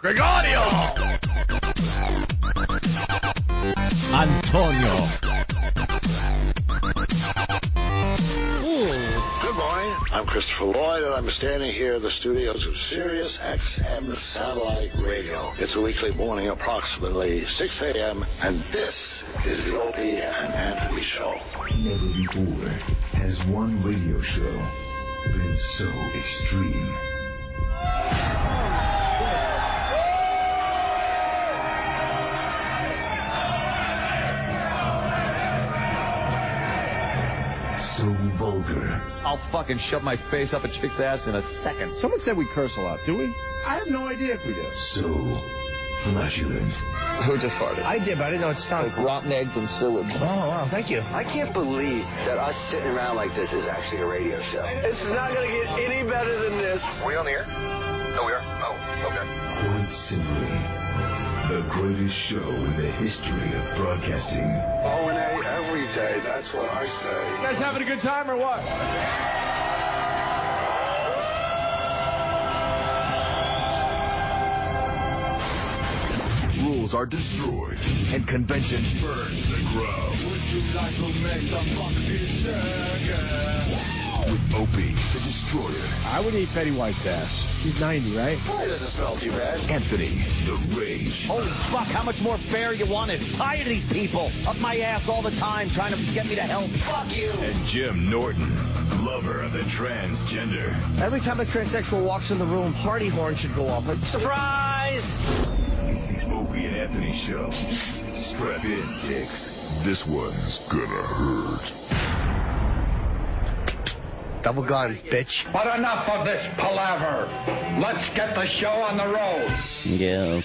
Gregorio! Antonio. Good morning. I'm Christopher Lloyd, and I'm standing here in the studios of Sirius XM Satellite Radio. It's a weekly morning, approximately 6 a.m., and this is the Opie and Anthony Show. Never before has one radio show been so extreme. So vulgar. I'll fucking shove my face up a chick's ass in a second. Someone said we curse a lot, do we? I have no idea if we do. So flatulent. Who just farted? I did, but I didn't know it stunk. Like rotten eggs and sewage. Oh, wow, thank you. I can't believe that us sitting around like this is actually a radio show. It's not going to get any better than this. Are we on the air? No, we are. Oh, okay. Quite simply, the greatest show in the history of broadcasting. O&A every day, that's what I say. You guys having a good time or what? Rules are destroyed and conventions burned to the ground. Would you like to make some fucking with Opie, the Destroyer. I would eat Betty White's ass. She's 90, right? It doesn't smell too bad. Anthony, the Rage. Holy fuck, how much more fair you wanted? Tired of these people. Up my ass all the time trying to get me to help. Fuck you. And Jim Norton, lover of the transgender. Every time a transsexual walks in the room, party horn should go off. Like, surprise! It's the Opie and Anthony Show. Strap in, dicks. This one's gonna hurt. Double gun, bitch. But enough of this palaver. Let's get the show on the road. Yeah.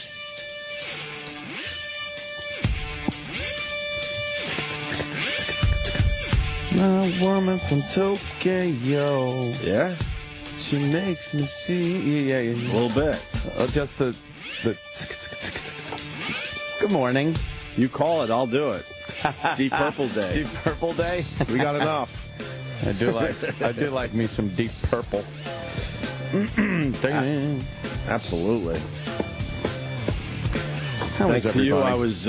My woman from Tokyo. Yeah? She makes me see. Yeah. A little bit. Just the. Good morning. You call it, I'll do it. Deep Purple Day. Deep Purple Day? We got enough. I do like me some Deep Purple. Absolutely. Thanks to you, I was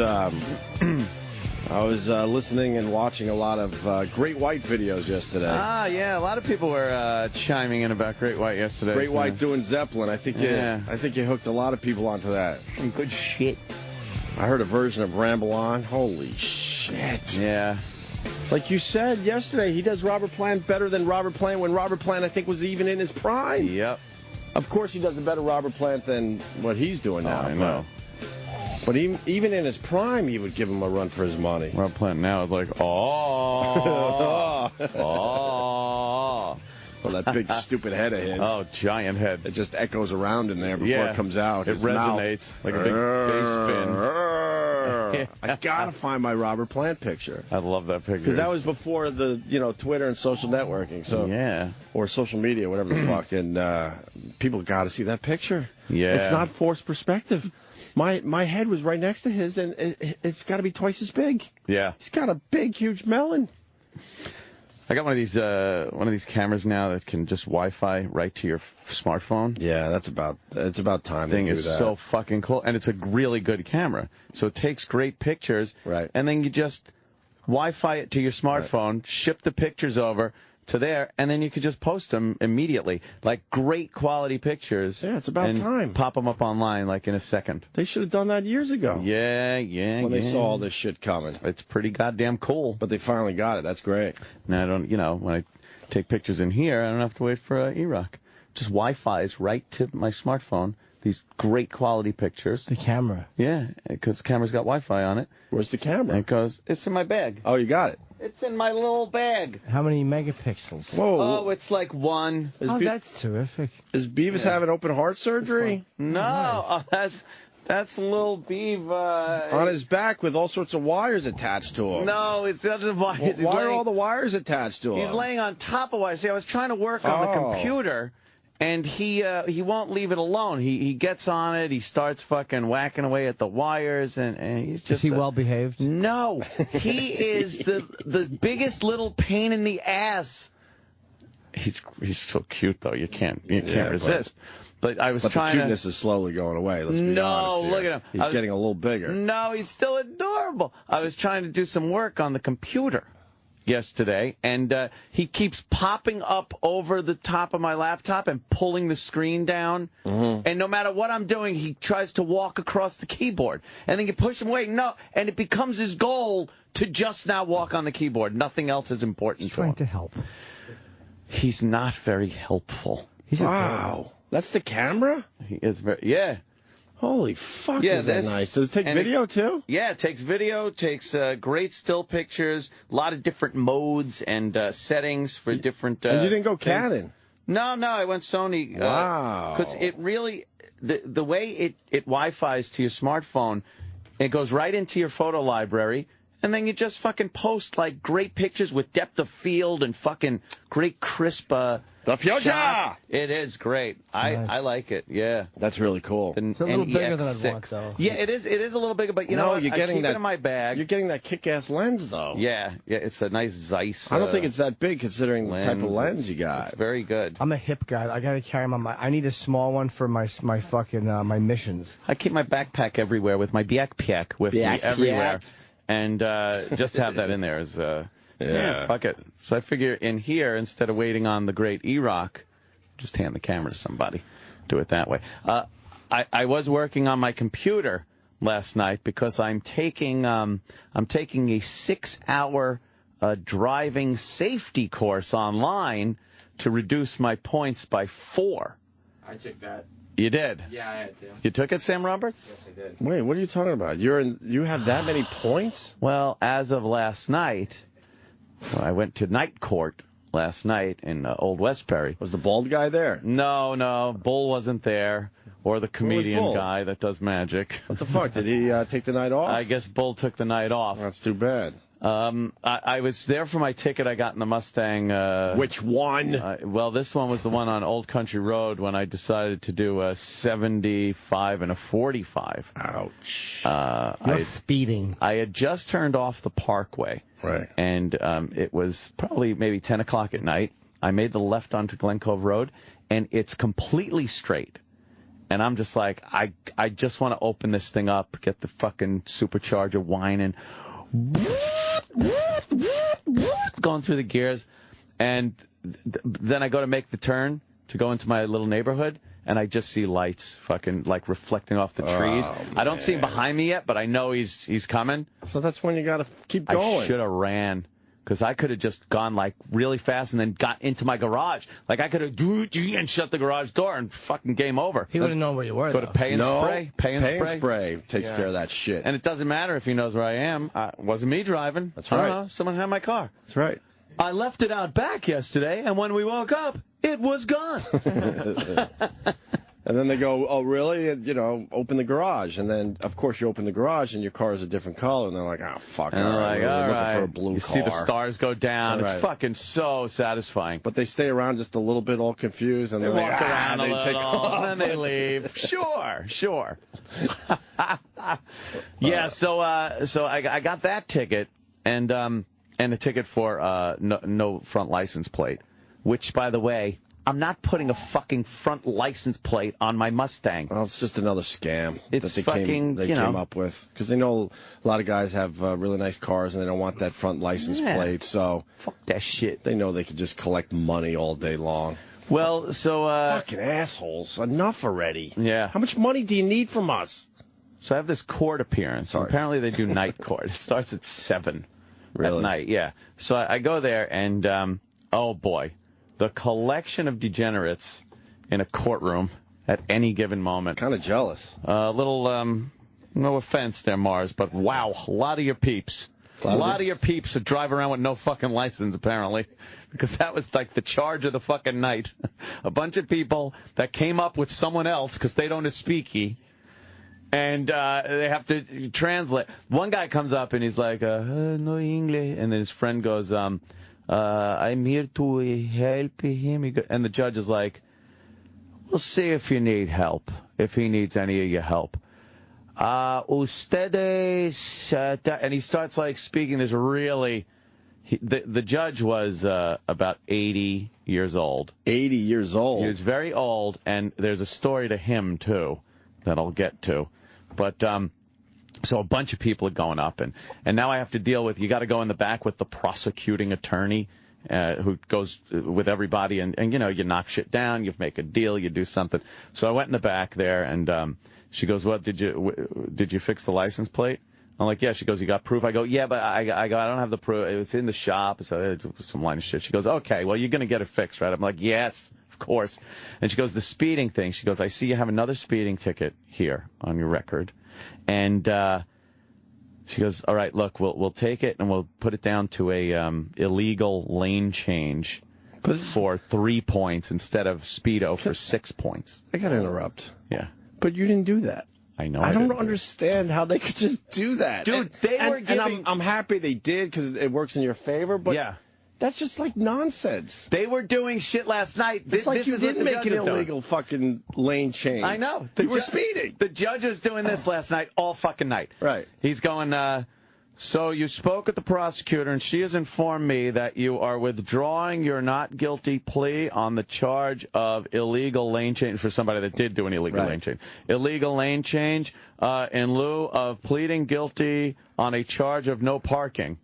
listening and watching a lot of Great White videos yesterday. Ah, yeah, a lot of people were chiming in about Great White yesterday. Great White doing Zeppelin. I think you hooked a lot of people onto that. Good shit. I heard a version of Ramble On. Holy shit. Yeah. Like you said yesterday, he does Robert Plant better than Robert Plant when Robert Plant, I think, was even in his prime. Yep. Of course, he does a better Robert Plant than what he's doing now. I know. But even in his prime, he would give him a run for his money. Robert Plant now is like, oh. Well, that big stupid head of his. Oh, giant head. It just echoes around in there before it comes out. It resonates like a big bass spin. I gotta find my Robert Plant picture. I love that picture. Because that was before the, Twitter and social networking. So yeah. Or social media, whatever the fuck. And people gotta see that picture. Yeah. It's not forced perspective. My head was right next to his, and it's got to be twice as big. Yeah. He's got a big, huge melon. I got one of these cameras now that can just Wi-Fi right to your smartphone. Yeah, it's about time. Thing to do is that. so fucking cool, and it's a really good camera. So it takes great pictures. Right. And then you just Wi-Fi it to your smartphone, right. Ship the pictures over to there, and then you could just post them immediately, like great quality pictures. Yeah, it's about time. Pop them up online like in a second. They should have done that years ago. Yeah. When they saw all this shit coming. It's pretty goddamn cool. But they finally got it. That's great. Now I don't, when I take pictures in here, I don't have to wait for E-Rock. Just Wi-Fi's right to my smartphone. These great quality pictures. The camera. Yeah, because the camera's got Wi-Fi on it. Where's the camera? And it goes, it's in my bag. Oh, you got it. It's in my little bag. How many megapixels? Whoa. Oh, it's like one. That's terrific. Is Beavis having open heart surgery? No, that's little Beav. On his back with all sorts of wires attached to him. No, it's not the wires. Why are all the wires attached to him? He's laying on top of wires. See, I was trying to work on the computer. And he won't leave it alone. He gets on it. He starts fucking whacking away at the wires, and he's just. Is he well behaved? No, he is the biggest little pain in the ass. He's so cute though. You can't resist. But I was trying. The cuteness is slowly going away. Let's be honest here. Look at him. He's getting a little bigger. No, he's still adorable. I was trying to do some work on the computer yesterday, and he keeps popping up over the top of my laptop and pulling the screen down. Mm-hmm. And no matter what I'm doing, he tries to walk across the keyboard. And then you push him away. No, and it becomes his goal to just now walk on the keyboard. Nothing else is important He's to him. trying to help. He's not very helpful. Wow. That's the camera? He is very, yeah. Holy fuck, is that nice. Does it take video, too? Yeah, it takes video, takes great still pictures, a lot of different modes and settings for different and you didn't go Canon? No, I went Sony. Wow. Because it really, the way it Wi-Fi's to your smartphone, it goes right into your photo library, and then you just fucking post, like, great pictures with depth of field and fucking great crisp the future! Shots. It is great. Nice. I like it, yeah. That's really cool. It's a little bigger than I'd want, though. Yeah, it is a little bigger, but you know what? You're getting I keep that, it in my bag. You're getting that kick-ass lens, though. Yeah, it's a nice Zeiss. I don't think it's that big considering the type of lens you got. It's very good. I'm a hip guy. I got to carry I need a small one for my fucking my missions. I keep my backpack everywhere with my backpack with me everywhere. And just have that in there is, fuck it. So I figure in here, instead of waiting on the great E-Rock, just hand the camera to somebody. Do it that way. I was working on my computer last night because I'm taking a 6-hour driving safety course online to reduce my points by 4. I took that. You did? Yeah, I had to. You took it, Sam Roberts? Yes, I did. Wait, what are you talking about? You have that many points? Well, as of last night, I went to night court last night in Old Westbury. Was the bald guy there? No, Bull wasn't there, or the comedian guy that does magic. What the fuck? Did he take the night off? I guess Bull took the night off. That's too bad. I was there for my ticket I got in the Mustang. Which one? Well, this one was the one on Old Country Road when I decided to do a 75 and a 45. Ouch. You're speeding. I had just turned off the Parkway. Right. And it was probably maybe 10 o'clock at night. I made the left onto Glen Cove Road, and it's completely straight. And I'm just like, I just want to open this thing up, get the fucking supercharger whining. Going through the gears, and then I go to make the turn to go into my little neighborhood, and I just see lights fucking like reflecting off the trees. I don't see him behind me yet, but I know he's coming. So that's when you got to keep going. I should have ran, because I could have just gone like really fast and then got into my garage. Like I could have and shut the garage door and fucking game over. He would have known where you were. Go to Pay and Spray. Pay and Spray takes care of that shit. And it doesn't matter if he knows where I am. It wasn't me driving. That's right. I don't know. Someone had my car. That's right. I left it out back yesterday, and when we woke up, it was gone. And then they go, oh, really? And, open the garage. And then, of course, you open the garage, and your car is a different color. And they're like, oh, fuck. And all right, like, we're looking for a blue you car. see the stars go down. It's fucking so satisfying. But they stay around just a little bit all confused. And they walk around they a little, take off. and then they leave. Sure. Yeah, so I got that ticket, and a ticket for no front license plate, which, by the way, I'm not putting a fucking front license plate on my Mustang. Well, it's just another scam that they came up with. Because they know a lot of guys have really nice cars and they don't want that front license plate. So fuck that shit. They know they could just collect money all day long. Well, so fucking assholes. Enough already. Yeah. How much money do you need from us? So I have this court appearance. Apparently they do night court. It starts at 7 at night. Yeah. So I go there and oh boy. The collection of degenerates in a courtroom at any given moment. Kind of jealous. A little, no offense there, Mars, but wow, a lot of your peeps. A lot of your peeps that drive around with no fucking license, apparently, because that was like the charge of the fucking night. A bunch of people that came up with someone else because they don't speak, and they have to translate. One guy comes up and he's like, no English, and then his friend goes, I'm here to help him. And the judge is like, we'll see if you need help, if he needs any of your help. Ustedes, and he starts like speaking this really, The judge was about 80 years old. 80 years old? He was very old, and there's a story to him, too, that I'll get to. But so a bunch of people are going up, and now I have to deal with, you got to go in the back with the prosecuting attorney who goes with everybody, and you know, you knock shit down, you make a deal, you do something. So I went in the back there, and she goes, "What, did you fix the license plate?" I'm like, "Yeah." She goes, "You got proof?" I go, "Yeah, but I don't have the proof. It's in the shop." So some line of shit. She goes, "Okay, well, you're going to get it fixed, right?" I'm like, "Yes, of course." And she goes, "The speeding thing." She goes, "I see you have another speeding ticket here on your record." And she goes, "All right, look, we'll take it and we'll put it down to a illegal lane change for 3 points instead of speedo for 6 points." I got to interrupt. Yeah. But you didn't do that. I know. I don't understand how they could just do that. Dude, they were giving... And I'm happy they did because it works in your favor, but yeah. That's just like nonsense. They were doing shit last night. It's like you didn't make an illegal fucking lane change. I know. You were speeding. The judge was doing this last night all fucking night. Right. He's going, so you spoke with the prosecutor, and she has informed me that you are withdrawing your not guilty plea on the charge of illegal lane change for somebody that did do an illegal lane change. Illegal lane change in lieu of pleading guilty on a charge of no parking.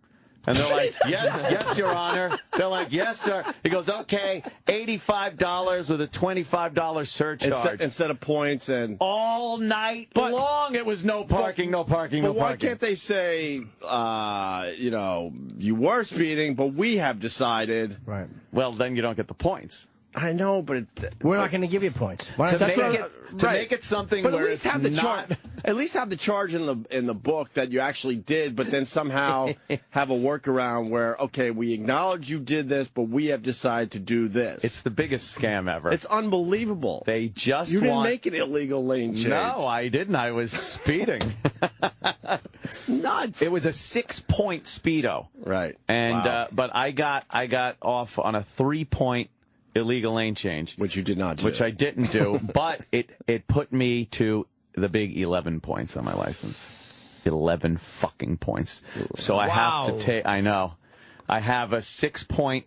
And they're like, yes, Your Honor. They're like, yes, sir. He goes, okay, $85 with a $25 surcharge. Instead of points and... All night long it was no parking, no parking, no parking. But why can't they say, you know, you were speeding, but we have decided... Right. Well, then you don't get the points. I know, but... We're not going to give you points. To make it something but where at least it's have the not... At least have the charge in the book that you actually did, but then somehow have a workaround where, okay, we acknowledge you did this, but we have decided to do this. It's the biggest scam ever. It's unbelievable. They just You didn't make an illegal lane change. No, I didn't. I was speeding. It's nuts. It was a 6-point speedo. Right. And wow. But I got off on a 3-point illegal lane change, which you did not do. Which I didn't do, but it put me to the big 11 points on my license. 11 fucking points. So I have to take. I know. I have a 6-point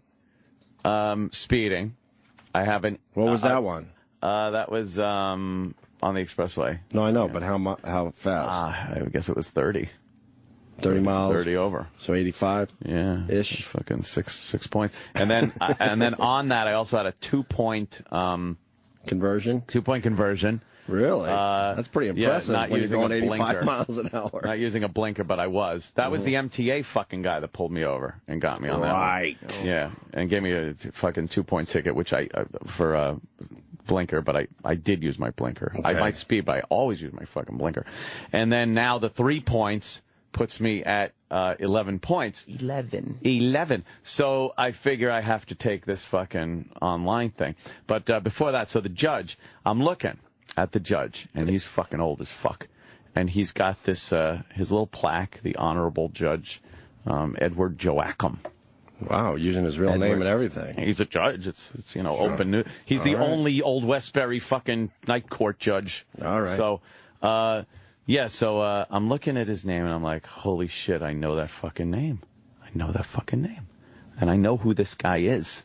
speeding. I have an. What was that one? That was on the expressway. No, I know, but how fast? I guess it was 30. 30 miles. 30 over. So 85. Yeah. Ish. Fucking six points. And then on that I also had a 2-point conversion. 2-point conversion. Really? That's pretty impressive. Yeah, not when using you're going 85 blinker. miles an hour. Not using a blinker, but I was. That was the MTA fucking guy that pulled me over and got me on that. Right. Yeah, and gave me a fucking 2-point ticket, which for a blinker, but I did use my blinker. Okay. I might speed, but I always use my fucking blinker. And then now the 3 points puts me at 11 points. 11. So I figure I have to take this fucking online thing. But before that, so the judge, I'm looking at the judge, and he's fucking old as fuck. And he's got this, his little plaque, the Honorable Judge Edward Joachim. Wow, using his real name and everything. He's a judge. It's sure. Open news. He's the only old Westbury fucking night court judge. All right. So, so I'm looking at his name, and I'm like, holy shit, I know that fucking name. And I know who this guy is.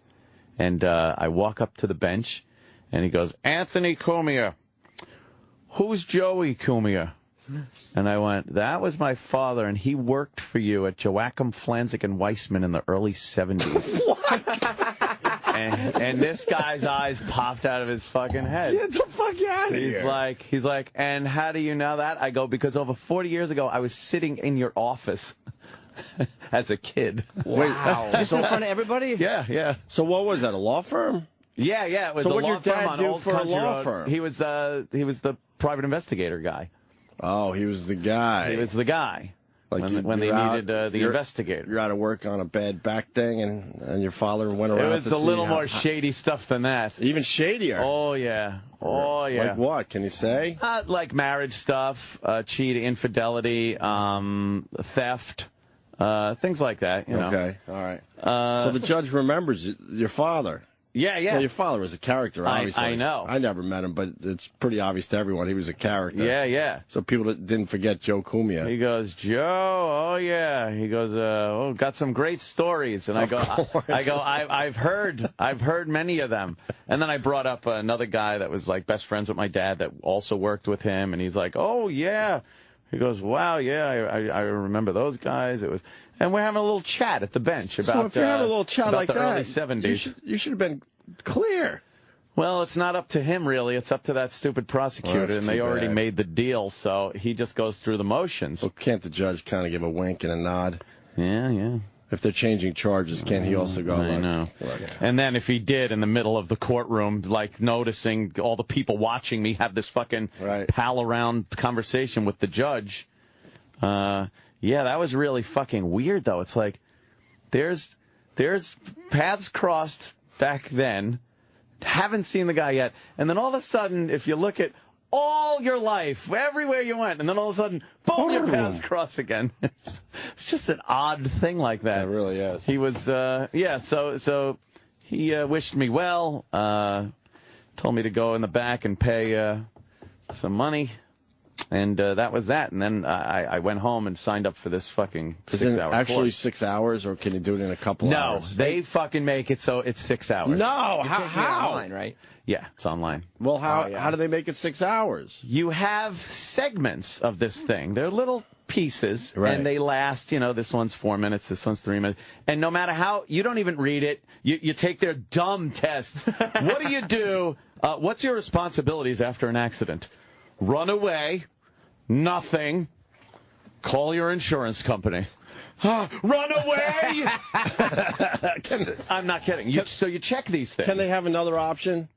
And I walk up to the bench, and he goes, Anthony Cumia. Who's Joey Cumia? And I went, that was my father, and he worked for you at Joachim Flanzig and Weissman in the early 70s. What? And this guy's eyes popped out of his fucking head. Get the fuck out of here. He's like, and how do you know that? I go, because over 40 years ago, I was sitting in your office as a kid. Wow. Just in front of everybody? Yeah. So what was that, a law firm? Yeah, it was so a what law did your firm dad on do Old for Country a law Road. firm? He was the private investigator guy. Oh, he was the guy. He was the guy. Like when they needed the investigator. You're out of work on a bad back thing, and your father went around. It was a little more shady stuff than that. Even shadier. Oh yeah. Like what? Can you say? Like marriage stuff, cheating, infidelity, theft, things like that. You know. Okay. All right. So the judge remembers your father. Yeah, yeah. Well, your father was a character, obviously. I know. I never met him, but it's pretty obvious to everyone he was a character. Yeah, yeah. So people didn't forget Joe Cumia. He goes, Joe, oh yeah. He goes, got some great stories. And I've heard many of them. And then I brought up another guy that was like best friends with my dad that also worked with him, and he's like, oh yeah. He goes, wow, yeah, I remember those guys. It was, and we're having a little chat at the bench about. So if you're having a little chat like the that, early 70s, you should have been clear. Well, it's not up to him really. It's up to that stupid prosecutor, and they already made the deal. So he just goes through the motions. Well, can't the judge kind of give a wink and a nod? Yeah, yeah. If they're changing charges, can't he also go? I know. And then if he did in the middle of the courtroom, like noticing all the people watching me have this fucking pal around conversation with the judge. Yeah, that was really fucking weird, though. It's like there's paths crossed back then. Haven't seen the guy yet. And then all of a sudden, if you look at all your life, everywhere you went, and then all of a sudden, boom, your paths cross again. It's just an odd thing like that. It really is. He was, so he wished me well, told me to go in the back and pay some money, and that was that. And then I went home and signed up for this fucking 6-hour course. Actually 6 hours, or can you do it in a couple hours? No, they fucking make it so it's 6 hours. No, how? Online, right? Yeah, it's online. Well, how do they make it 6 hours? You have segments of this thing. They're little pieces, and they last, this one's 4 minutes, this one's 3 minutes. And no matter how, you don't even read it. You take their dumb tests. What do you do? What's your responsibilities after an accident? Run away. Nothing. Call your insurance company. Run away! I'm not kidding. So you check these things. Can they have another option?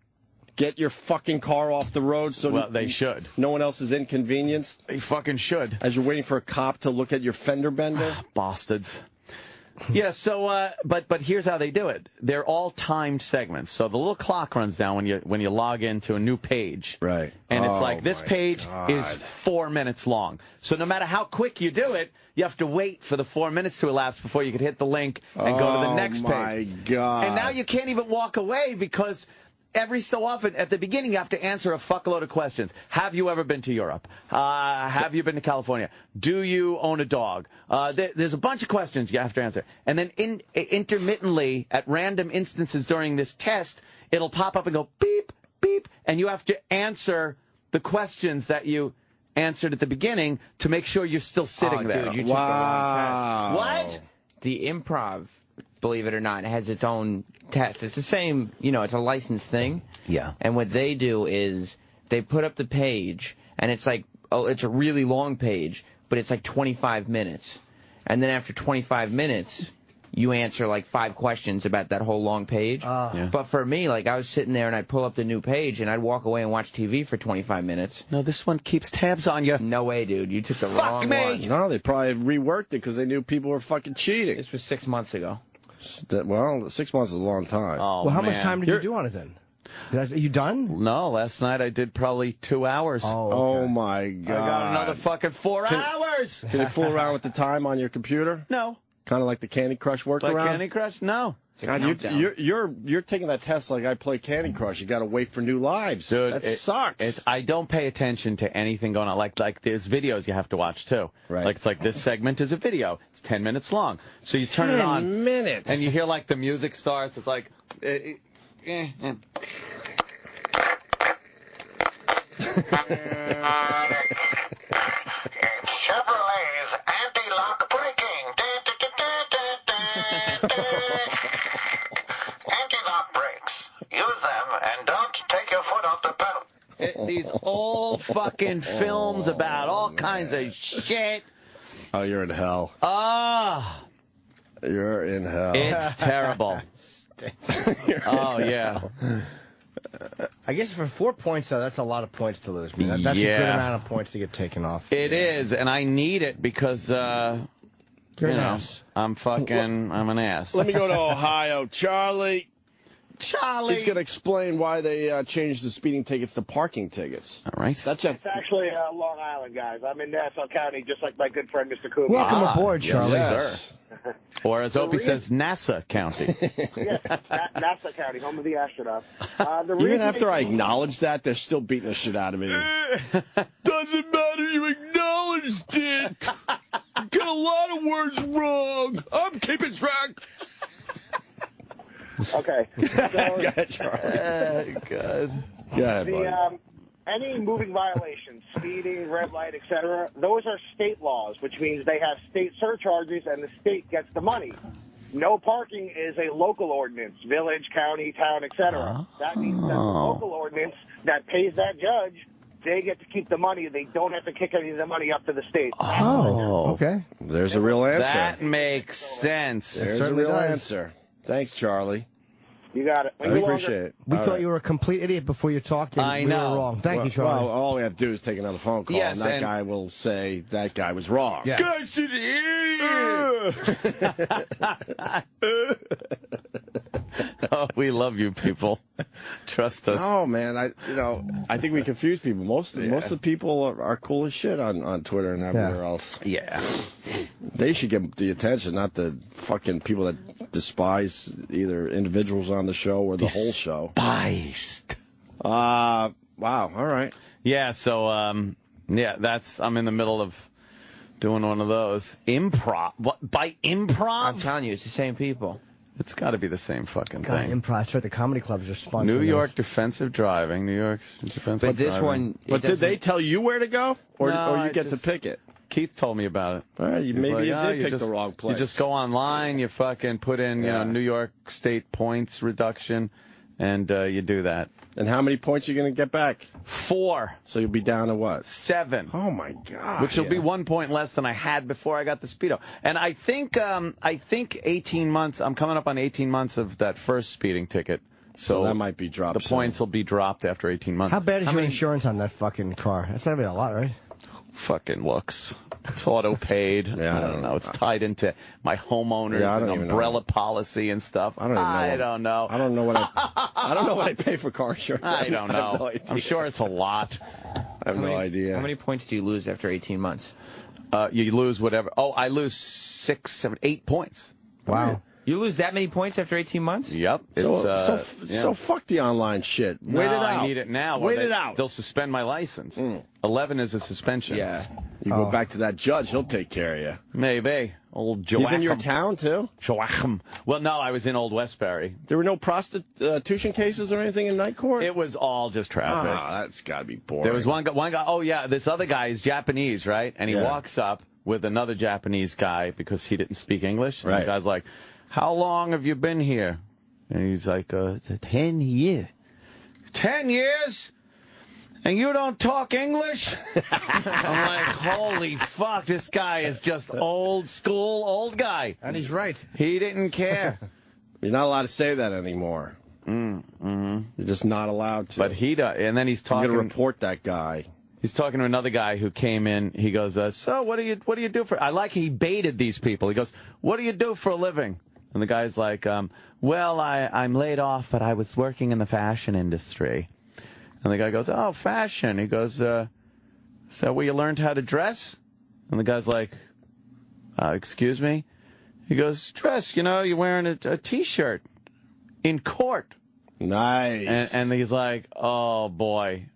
Get your fucking car off the road so they should. No one else is inconvenienced? They fucking should. As you're waiting for a cop to look at your fender bender? Bastards. Yeah, so, but here's how they do it. They're all timed segments. So the little clock runs down when you log into a new page. Right. And it's like, this page is 4 minutes long. So no matter how quick you do it, you have to wait for the 4 minutes to elapse before you can hit the link and go to the next page. Oh, my God. And now you can't even walk away because every so often, at the beginning, you have to answer a fuckload of questions. Have you ever been to Europe? Have you been to California? Do you own a dog? There's a bunch of questions you have to answer. And then intermittently, at random instances during this test, it'll pop up and go beep, beep, and you have to answer the questions that you answered at the beginning to make sure you're still sitting there. Dude, you took the wrong test. What? The improv, believe it or not, has its own test. It's the same, it's a licensed thing. Yeah. And what they do is they put up the page, and it's like, it's a really long page, but it's like 25 minutes. And then after 25 minutes, you answer like 5 questions about that whole long page. Yeah. But for me, like, I was sitting there and I'd pull up the new page and I'd walk away and watch TV for 25 minutes. No, this one keeps tabs on you. No way, dude. You took the wrong one. No, they probably reworked it because they knew people were fucking cheating. This was 6 months ago. Well, 6 months is a long time. Oh, well, how much time did you do on it then? Are you done? No, last night I did probably 2 hours. Oh, my God. I got another fucking 4 hours. Can you fool around with the time on your computer? No. Kind of like the Candy Crush workaround? Like Candy Crush? No. God, you're taking that test like I play Candy Crush. You got to wait for new lives. Dude, that sucks. I don't pay attention to anything going on. Like there's videos you have to watch too. Right. Like it's like this segment is a video. It's 10 minutes long. So you turn it on. 10 minutes. And you hear like the music starts. It's like. Chevrolet's anti-lock braking. Anti-lock brakes. Use them and don't take your foot off the pedal. These old fucking films about all kinds of shit. Oh, you're in hell. You're in hell. It's terrible. Oh, yeah. I guess for 4 points, though, that's a lot of points to lose. That's a good amount of points to get taken off. It is, and I need it because, You're an ass. I'm an ass. Let me go to Ohio. Charlie, Charlie. He's going to explain why they changed the speeding tickets to parking tickets. All right. That's It's actually Long Island, guys. I'm in Nassau County, just like my good friend, Mr. Cumia. Welcome aboard, Charlie. Yes. Or as Opie says, NASA County. Yes, Nassau County, home of the astronauts. Even after I acknowledge that, they're still beating the shit out of me. Doesn't matter, you acknowledged it. Got a lot of words wrong. I'm keeping track. Okay. Go ahead, Charlie. God. Go ahead, buddy. Any moving violations, speeding, red light, etc., those are state laws, which means they have state surcharges and the state gets the money. No parking is a local ordinance, village, county, town, etc. That means that the local ordinance that pays that judge, they get to keep the money. They don't have to kick any of the money up to the state. Oh, okay. There's a real answer. That makes sense. There's a real answer. Thanks, Charlie. You got it. I appreciate it. We All thought right. you were a complete idiot before you talked. I we know. were wrong. Thank you, Charlie. Well, all we have to do is take another phone call, Yes, and that and- guy will say that guy was wrong. Yeah. Guy's an idiot. Oh, we love you people. Trust us. Oh man, I think we confuse people. Most of the people are cool as shit on Twitter and everywhere else. Yeah. They should get the attention, not the fucking people that despise either individuals on the show or the whole show. Spiced. Wow. All right. Yeah, so, I'm in the middle of doing one of those. Improv? What, by improv? I'm telling you, it's the same people. It's got to be the same fucking God, thing. improv. That's right. The comedy clubs are sponsoring New York those. defensive driving. New York defensive But this driving. one, But did they tell you where to go, or No, you I get just- to pick it? Keith told me about it. All right, He's maybe like, you "Oh, did pick just, the wrong place. You just go online, you fucking put in, you know, New York State points reduction, and you do that. And how many points are you going to get back? 4. So you'll be down to what? 7. Oh my God! Which will be 1 point less than I had before I got the Speedo. And I think 18 months. I'm coming up on 18 months of that first speeding ticket. So that might be dropped. The points will be dropped after 18 months. How bad is your insurance on that fucking car? That's gotta be a lot, right? Fucking looks. It's auto paid. Yeah, I don't know. It's tied into my homeowners Yeah, I don't and even umbrella know. policy and stuff. I don't even know. I don't know. I don't know what I don't know what I pay for car insurance. I don't have no know. idea. I'm sure it's a lot. I have no idea. How many points do you lose after 18 months? You lose whatever. Oh, I lose 6, 7, 8 points. Wow. You lose that many points after 18 months? Yep. So fuck the online shit. No, Wait it out. I need it now. Wait it out. They'll suspend my license. 11 is a suspension. Yeah. You go back to that judge, he'll take care of you. Maybe. Old Joachim. He's in your town too? Joachim. Well, no, I was in Old Westbury. There were no prostitution cases or anything in night court? It was all just traffic. That's got to be boring. There was one guy, oh yeah, this other guy is Japanese, right? And he walks up with another Japanese guy because he didn't speak English. And Right. the guy's like, how long have you been here? And he's like, 10 years. 10 years? And you don't talk English? I'm like, holy fuck, this guy is just old school, old guy. And he's right. He didn't care. You're not allowed to say that anymore. Mm-hmm. You're just not allowed to. But he does. And then he's I'm talking. going to report that guy. He's talking to another guy who came in. He goes, so what do you do for? I like he baited these people. He goes, what do you do for a living? And the guy's like, well, I'm laid off, but I was working in the fashion industry. And the guy goes, oh, fashion. He goes, so where you learned how to dress? And the guy's like, excuse me? He goes, dress, you're wearing a T-shirt in court. Nice. And he's like, oh, boy.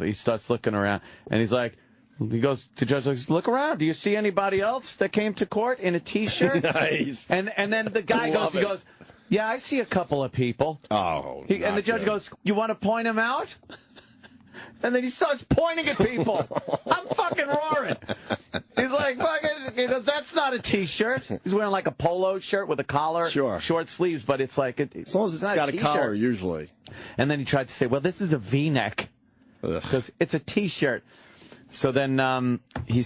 He starts looking around. And he's like, he goes, the judge goes, look around. Do you see anybody else that came to court in a T-shirt? Nice. And then the guy Love he it. goes, yeah, I see a couple of people. Oh, And the judge goes, you want to point them out? And then he starts pointing at people. I'm fucking roaring. He's like, fucking, he goes, that's not a T-shirt. He's wearing like a polo shirt with a collar, Sure. short sleeves, but it's like, As long as it's not got a T-shirt. collar, usually. And then he tried to say, well, this is a V-neck because it's a T-shirt. So then he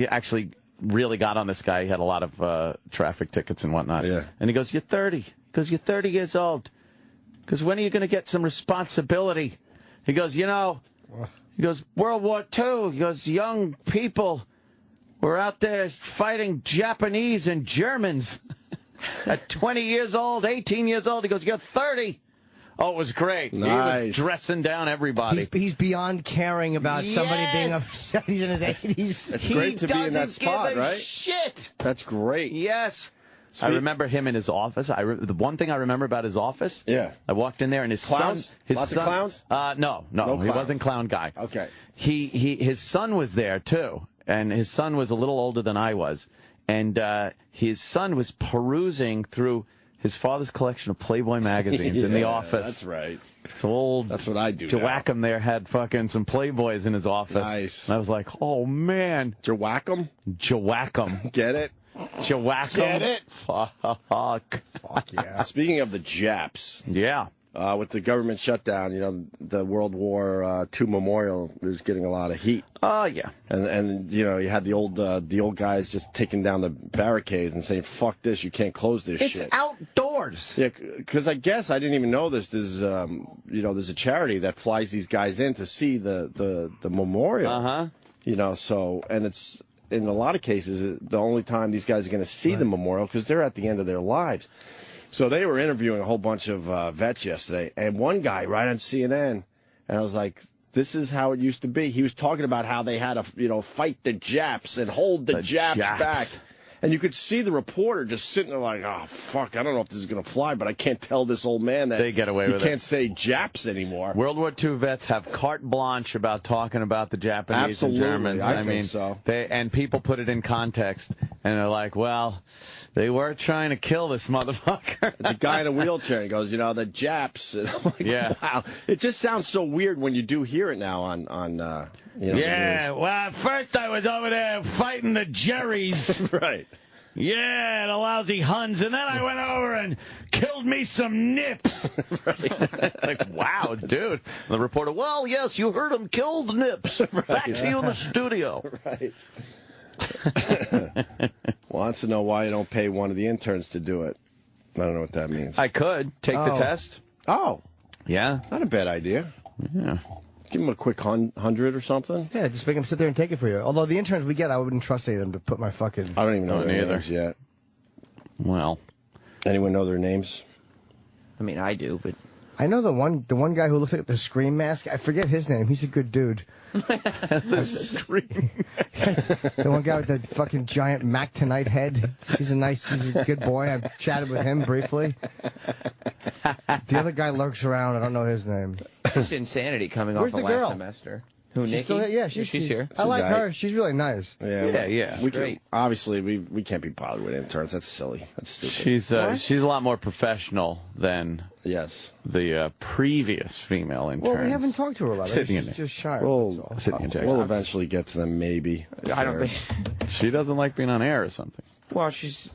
actually really got on this guy. He had a lot of traffic tickets and whatnot. Yeah. And he goes, you're 30. He goes, you're 30 years old. Because when are you going to get some responsibility? He goes, he goes, World War II. He goes, young people were out there fighting Japanese and Germans at 20 years old, 18 years old. He goes, you're 30. Oh, it was great. Nice. He was dressing down everybody. He's beyond caring about somebody being upset. He's in his 80s. It's great to be in that spot, right? Shit. That's great. Yes. I remember him in his office. The one thing I remember about his office. Yeah. I walked in there and his clowns? son. His Lots son, of clowns? No, No he clowns. wasn't clown guy. Okay. His son was there too, and his son was a little older than I was, and his son was perusing through his father's collection of Playboy magazines in the office. That's right. So that's what I do. Jawackum there had fucking some Playboys in his office. Nice. And I was like, oh man. Jawackum? Jawackum. Get it? Jawackum. Get it? Fuck. Fuck yeah. Speaking of the Japs. Yeah. With the government shutdown, you know, the World War II memorial is getting a lot of heat. Oh, yeah. And you know, you had the old guys just taking down the barricades and saying, fuck this, you can't close this shit. It's outdoors. Yeah, because I guess I didn't even know this. There's, there's a charity that flies these guys in to see the memorial. Uh-huh. You know, so, and it's, in a lot of cases, the only time these guys are going to see the memorial because they're at the end of their lives. So they were interviewing a whole bunch of vets yesterday, and one guy right on CNN, and I was like, this is how it used to be. He was talking about how they had to, fight the Japs and hold the Japs back. And you could see the reporter just sitting there like, oh, fuck, I don't know if this is going to fly, but I can't tell this old man that they get away with he can't say Japs anymore. World War II vets have carte blanche about talking about the Japanese and Germans. I mean, so. And people put it in context, and they're like, well, they were trying to kill this motherfucker. The guy in a wheelchair, he goes, the Japs. And I'm like, wow. It just sounds so weird when you do hear it now on the news. Well, at first I was over there fighting the Jerrys. Right. Yeah, the lousy Huns, and then I went over and killed me some Nips. Right. Like, wow, dude. And the reporter, well, yes, you heard him killed Nips. Back to you in the studio. Right. Wants to know why you don't pay one of the interns to do it. I don't know what that means. I could take the test. Oh. Yeah. Not a bad idea. Yeah. Give him a quick 100 or something. Yeah, just make them sit there and take it for you. Although the interns we get, I wouldn't trust any of them to put my fucking... I don't even know their names yet. Well. Anyone know their names? I mean, I do, but... I know the one guy who looks like the Scream mask. I forget his name. He's a good dude. The Scream. The one guy with the fucking giant Mac Tonight head. He's a good boy. I've chatted with him briefly. The other guy lurks around. I don't know his name. Just insanity coming Where's off of the last girl? semester. Who, She's Nikki? still here? Yeah, she's here. I like her. She's really nice. Yeah. We great. Obviously, we can't be bothered with interns. That's silly. That's stupid. She's a lot more professional than the previous female interns. Well, we haven't talked to her about it. She's just shy. We'll We'll eventually get to them, maybe. I don't think... She doesn't like being on air or something. Well, she's,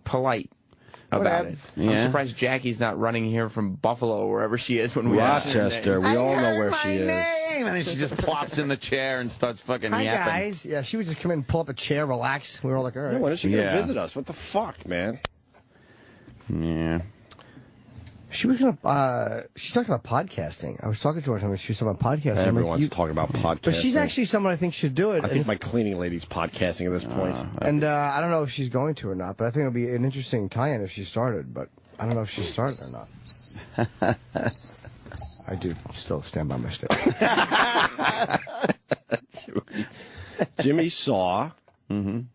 polite about it. Yeah. I'm surprised Jackie's not running here from Buffalo or wherever she is when we Rochester. We all know where she is. And then she just plops in the chair and starts fucking Hi, yapping. guys. Yeah, she would just come in and pull up a chair, relax. We were all like, all right. When is she going to visit us? What the fuck, man? Yeah. She was she talked about podcasting. I was talking to her and she was talking about podcasting. Everyone's talking about podcasting. But she's actually someone I think should do it. I think my cleaning lady's podcasting at this point. And I don't know if she's going to or not, but I think it'll be an interesting tie-in if she started, but I don't know if she started or not. I do still stand by my statement. Jimmy saw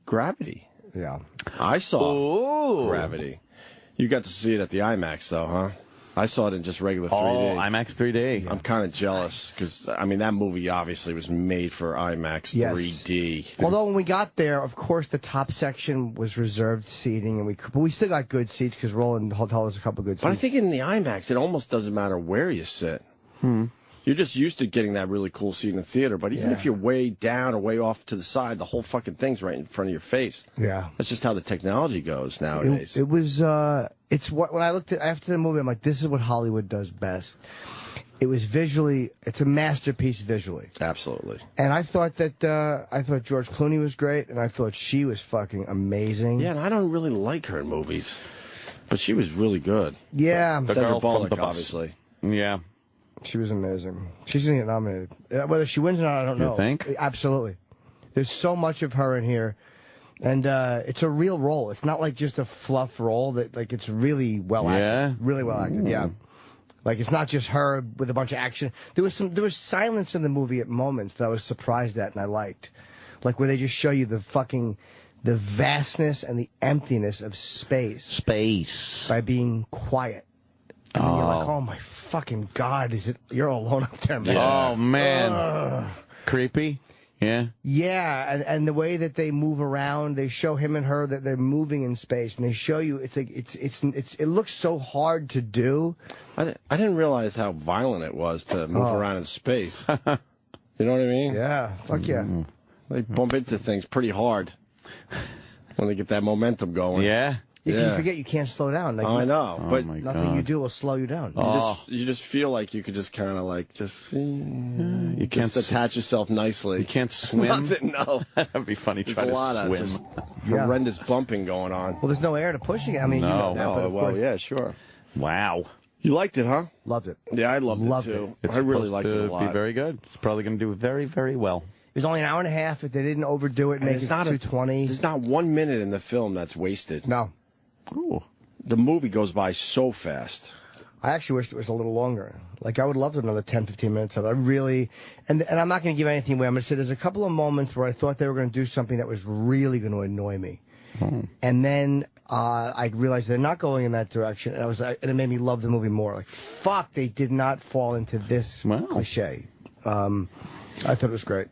Gravity. Yeah. I saw Gravity. You got to see it at the IMAX, though, huh? I saw it in just regular 3D. Oh, IMAX 3D. I'm kind of jealous because, that movie obviously was made for IMAX 3D. Although when we got there, of course, the top section was reserved seating, but we still got good seats because Roland Hotel has a couple good seats. But I think in the IMAX, it almost doesn't matter where you sit. You're just used to getting that really cool seat in the theater, but even if you're way down or way off to the side, the whole fucking thing's right in front of your face. Yeah. That's just how the technology goes nowadays. It was, when I looked at after the movie, I'm like, this is what Hollywood does best. It was it's a masterpiece visually. Absolutely. And I thought George Clooney was great, and I thought she was fucking amazing. Yeah, and I don't really like her in movies, but she was really good. Yeah. The girl from the bus. Obviously. Yeah. She was amazing. She's going to get nominated. Whether she wins or not, I don't know. You think? Absolutely. There's so much of her in here. And it's a real role. It's not like just a fluff role. That it's really well acted. Really well acted, yeah. Like, it's not just her with a bunch of action. There was silence in the movie at moments that I was surprised at and I liked. Like, where they just show you the vastness and the emptiness of space. By being quiet. And then you're like, oh my fucking God, you're alone up there, man. Oh, man. Creepy? Yeah. Yeah, and the way that they move around, they show him and her that they're moving in space, and they show you it looks so hard to do. I didn't realize how violent it was to move around in space. You know what I mean? Yeah, fuck yeah. They bump into things pretty hard when they get that momentum going. Yeah. You forget you can't slow down. Like, I know, but nothing you do will slow you down. You just feel like you could just kind of like you can't attach yourself nicely. You can't swim. Nothing, no. That'd be funny. There's Try a to lot swim. of just horrendous bumping going on. Well, there's no air to push it. I mean, No. you know that, but of course. Yeah, sure. Wow. You liked it, huh? Loved it. Yeah, I loved it too. It's I really supposed liked it a to lot. be very good. It's probably going to do very, very well. It was only an hour and a half. If they didn't overdo it, make it 2:20. There's not 1 minute in the film that's wasted. No. Ooh. The movie goes by so fast. I actually wished it was a little longer. Like, I would love another 10, 15 minutes of it. I really, and I'm not going to give anything away. I'm going to say there's a couple of moments where I thought they were going to do something that was really going to annoy me. And then I realized they're not going in that direction, and and it made me love the movie more. Like, fuck, they did not fall into this cliche. I thought it was great.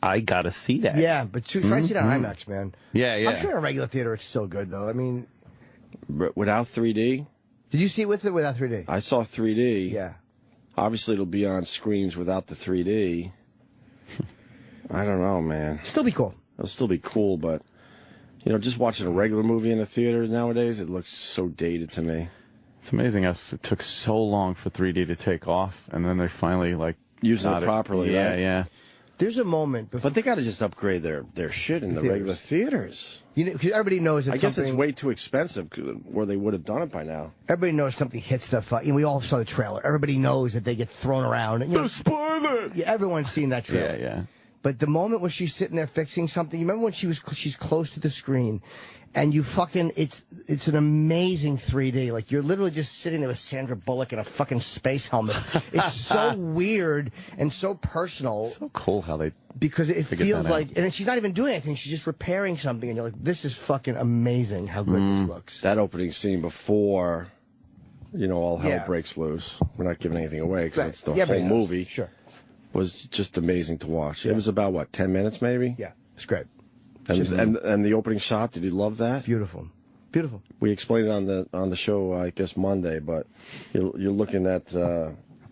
I got to see that. Yeah, but try to see that on IMAX, man. Yeah, yeah. I'm sure in a regular theater it's still good, though. I mean... Without 3D? Did you see it with or without 3D? I saw 3D. Yeah. Obviously, it'll be on screens without the 3D. I don't know, man. Still be cool. It'll still be cool, but, just watching a regular movie in a theater nowadays, it looks so dated to me. It's amazing how it took so long for 3D to take off, and then they finally, using it properly, yeah, right? Yeah. There's a moment, but they got to just upgrade their shit in the regular theaters. Cause everybody knows that I guess it's way too expensive, where they would have done it by now. Everybody knows something hits the. We all saw the trailer. Everybody knows that they get thrown around. Spoiler. Yeah, everyone's seen that trailer. Yeah, yeah. But the moment when she's sitting there fixing something, you remember when she's close to the screen, and you fucking it's an amazing 3D. Like, you're literally just sitting there with Sandra Bullock in a fucking space helmet. It's so weird and so personal. So cool how they because it feels like, and she's not even doing anything. She's just repairing something, and you're like, this is fucking amazing how good this looks. That opening scene before, all hell breaks loose. We're not giving anything away because it's the whole movie. Sure. Was just amazing to watch. Yeah. It was about 10 minutes maybe. Yeah, it's great. And the opening shot, did you love that? Beautiful. Beautiful. We explained it on the show, I guess Monday, but you're looking at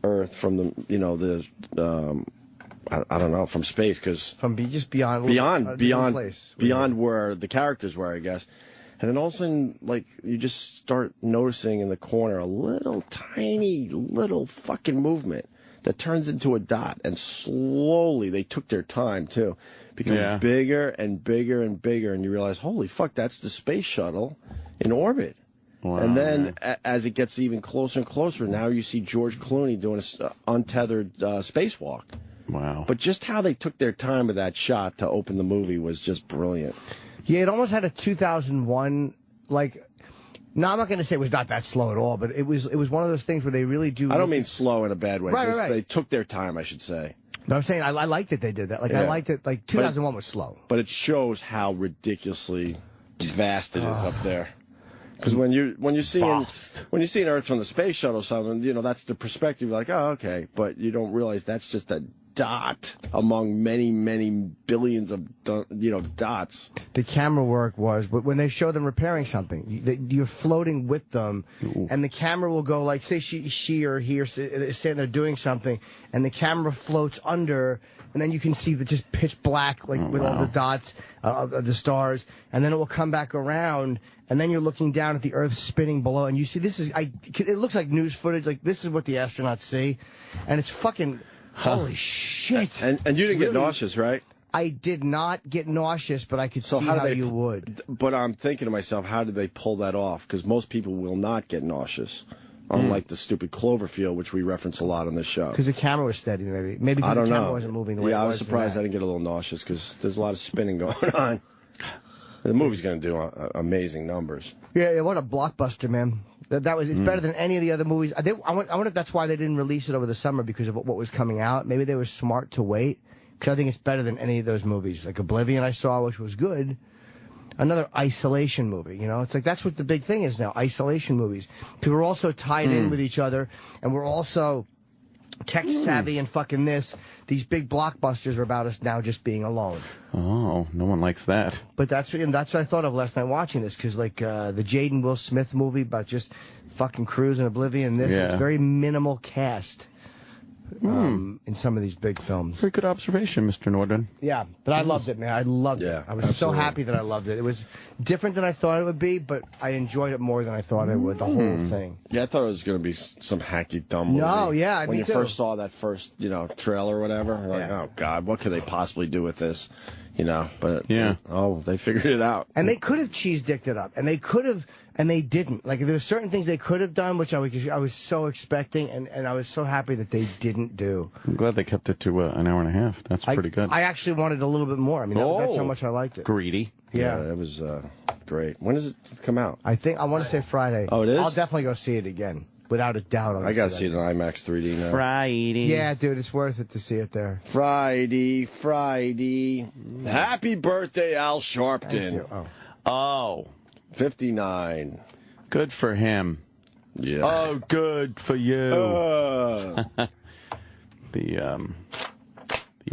Earth from the I don't know, from space, because from just beyond where the characters were, I guess. And then all of a sudden, you just start noticing in the corner a little tiny fucking movement that turns into a dot, and slowly, they took their time too, becomes bigger and bigger and bigger, and you realize, holy fuck, that's the space shuttle in orbit. Wow. And then as it gets even closer and closer, now you see George Clooney doing an untethered spacewalk. Wow. But just how they took their time with that shot to open the movie was just brilliant. Yeah, it almost had a 2001, no, I'm not going to say it was not that slow at all, but it was one of those things where they really do. I don't mean slow in a bad way. Right. They took their time, I should say. But I'm saying I liked that they did that. I liked it. 2001 was slow. But it shows how ridiculously vast it is up there. Because when you're seeing Earth from the space shuttle, or something, that's the perspective. You're like, oh, okay, but you don't realize that's just a dot among many, many billions of dots. The camera work was, but when they show them repairing something, you're floating with them, and the camera will go say she or he are sitting there doing something, and the camera floats under. And then you can see the just pitch black, with all the dots of the stars. And then it will come back around. And then you're looking down at the Earth spinning below. And you see, it looks like news footage. This is what the astronauts see. And it's fucking, holy shit. And you didn't get nauseous, right? I did not get nauseous, but I could see how you would. But I'm thinking to myself, how did they pull that off? Because most people will not get nauseous. Unlike the stupid Cloverfield, which we reference a lot on this show. Because the camera was steady, maybe. Maybe I don't the camera know. wasn't moving the way it was. Yeah, I was surprised I didn't get a little nauseous, because there's a lot of spinning going on. The movie's going to do amazing numbers. Yeah, what a blockbuster, man. It's better than any of the other movies. I wonder if that's why they didn't release it over the summer, because of what was coming out. Maybe they were smart to wait, because I think it's better than any of those movies. Like Oblivion I saw, which was good. Another isolation movie, It's like that's what the big thing is now, isolation movies. Because we're also tied in with each other, and we're also tech savvy and fucking this. These big blockbusters are about us now just being alone. Oh, no one likes that. But that's what I thought of last night watching this, because like the Jaden Will Smith movie about just fucking Cruise and Oblivion, it's very minimal cast. In some of these big films. Very good observation, Mr. Norton. Yeah, but I loved it, man. I loved it. I was so happy that I loved it. It was different than I thought it would be, but I enjoyed it more than I thought I would, the whole thing. Yeah, I thought it was going to be some hacky dumb movie. No, yeah, when you first saw that first, trailer or whatever, like, oh God, what could they possibly do with this? But they figured it out. And they could have cheese-dicked it up, and they could have, and they didn't. Like, there were certain things they could have done, which I was so expecting, and I was so happy that they didn't do. I'm glad they kept it to an hour and a half. That's pretty good. I actually wanted a little bit more. I mean, that's how much I liked it. Greedy. Yeah, it was great. When does it come out? I want to say Friday. Oh, it is? I'll definitely go see it again. Without a doubt. I got to see it in IMAX 3D now. Friday. Yeah, dude, it's worth it to see it there. Friday. Happy birthday, Al Sharpton. Oh. 59. Good for him. Yeah. Oh, good for you. The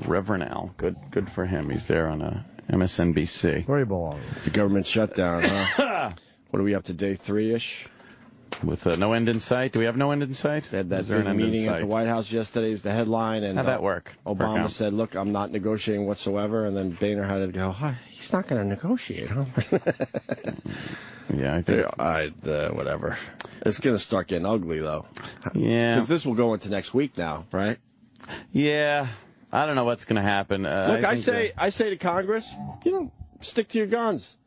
Reverend Al. Good for him. He's there on MSNBC. Where he belongs. The government shutdown, huh? What are we up to, day 3-ish? With no end in sight? Do we have no end in sight? They had that big meeting at the White House yesterday is the headline. And how'd that work? Obama said, look, I'm not negotiating whatsoever. And then Boehner had to go, he's not going to negotiate, huh? Yeah, I think. Whatever. It's going to start getting ugly, though. Yeah. Because this will go into next week now, right? Yeah. I don't know what's going to happen. Look, I say to Congress, stick to your guns.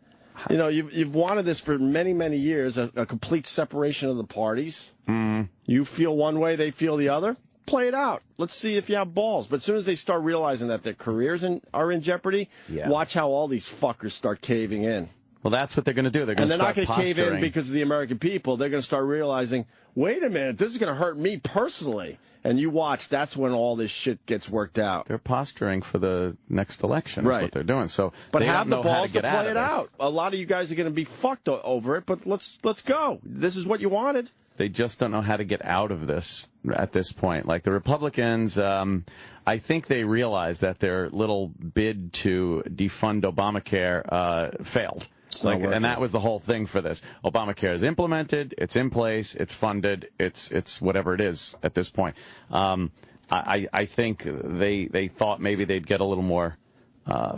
You've wanted this for many, many years, a complete separation of the parties. You feel one way, they feel the other. Play it out. Let's see if you have balls. But as soon as they start realizing that their careers are in jeopardy, watch how all these fuckers start caving in. Well, that's what they're going to do. They're not going to cave in because of the American people. They're going to start realizing, wait a minute, this is going to hurt me personally. And you watch, that's when all this shit gets worked out. They're posturing for the next election. Is what they're doing. So, but they have don't the know how balls to get play it out. A lot of you guys are going to be fucked over it, but let's go. This is what you wanted. They just don't know how to get out of this at this point. Like the Republicans, I think they realize that their little bid to defund Obamacare failed. And that was the whole thing for this. Obamacare is implemented, it's in place, it's funded, it's whatever it is at this point. I think they thought maybe they'd get a little more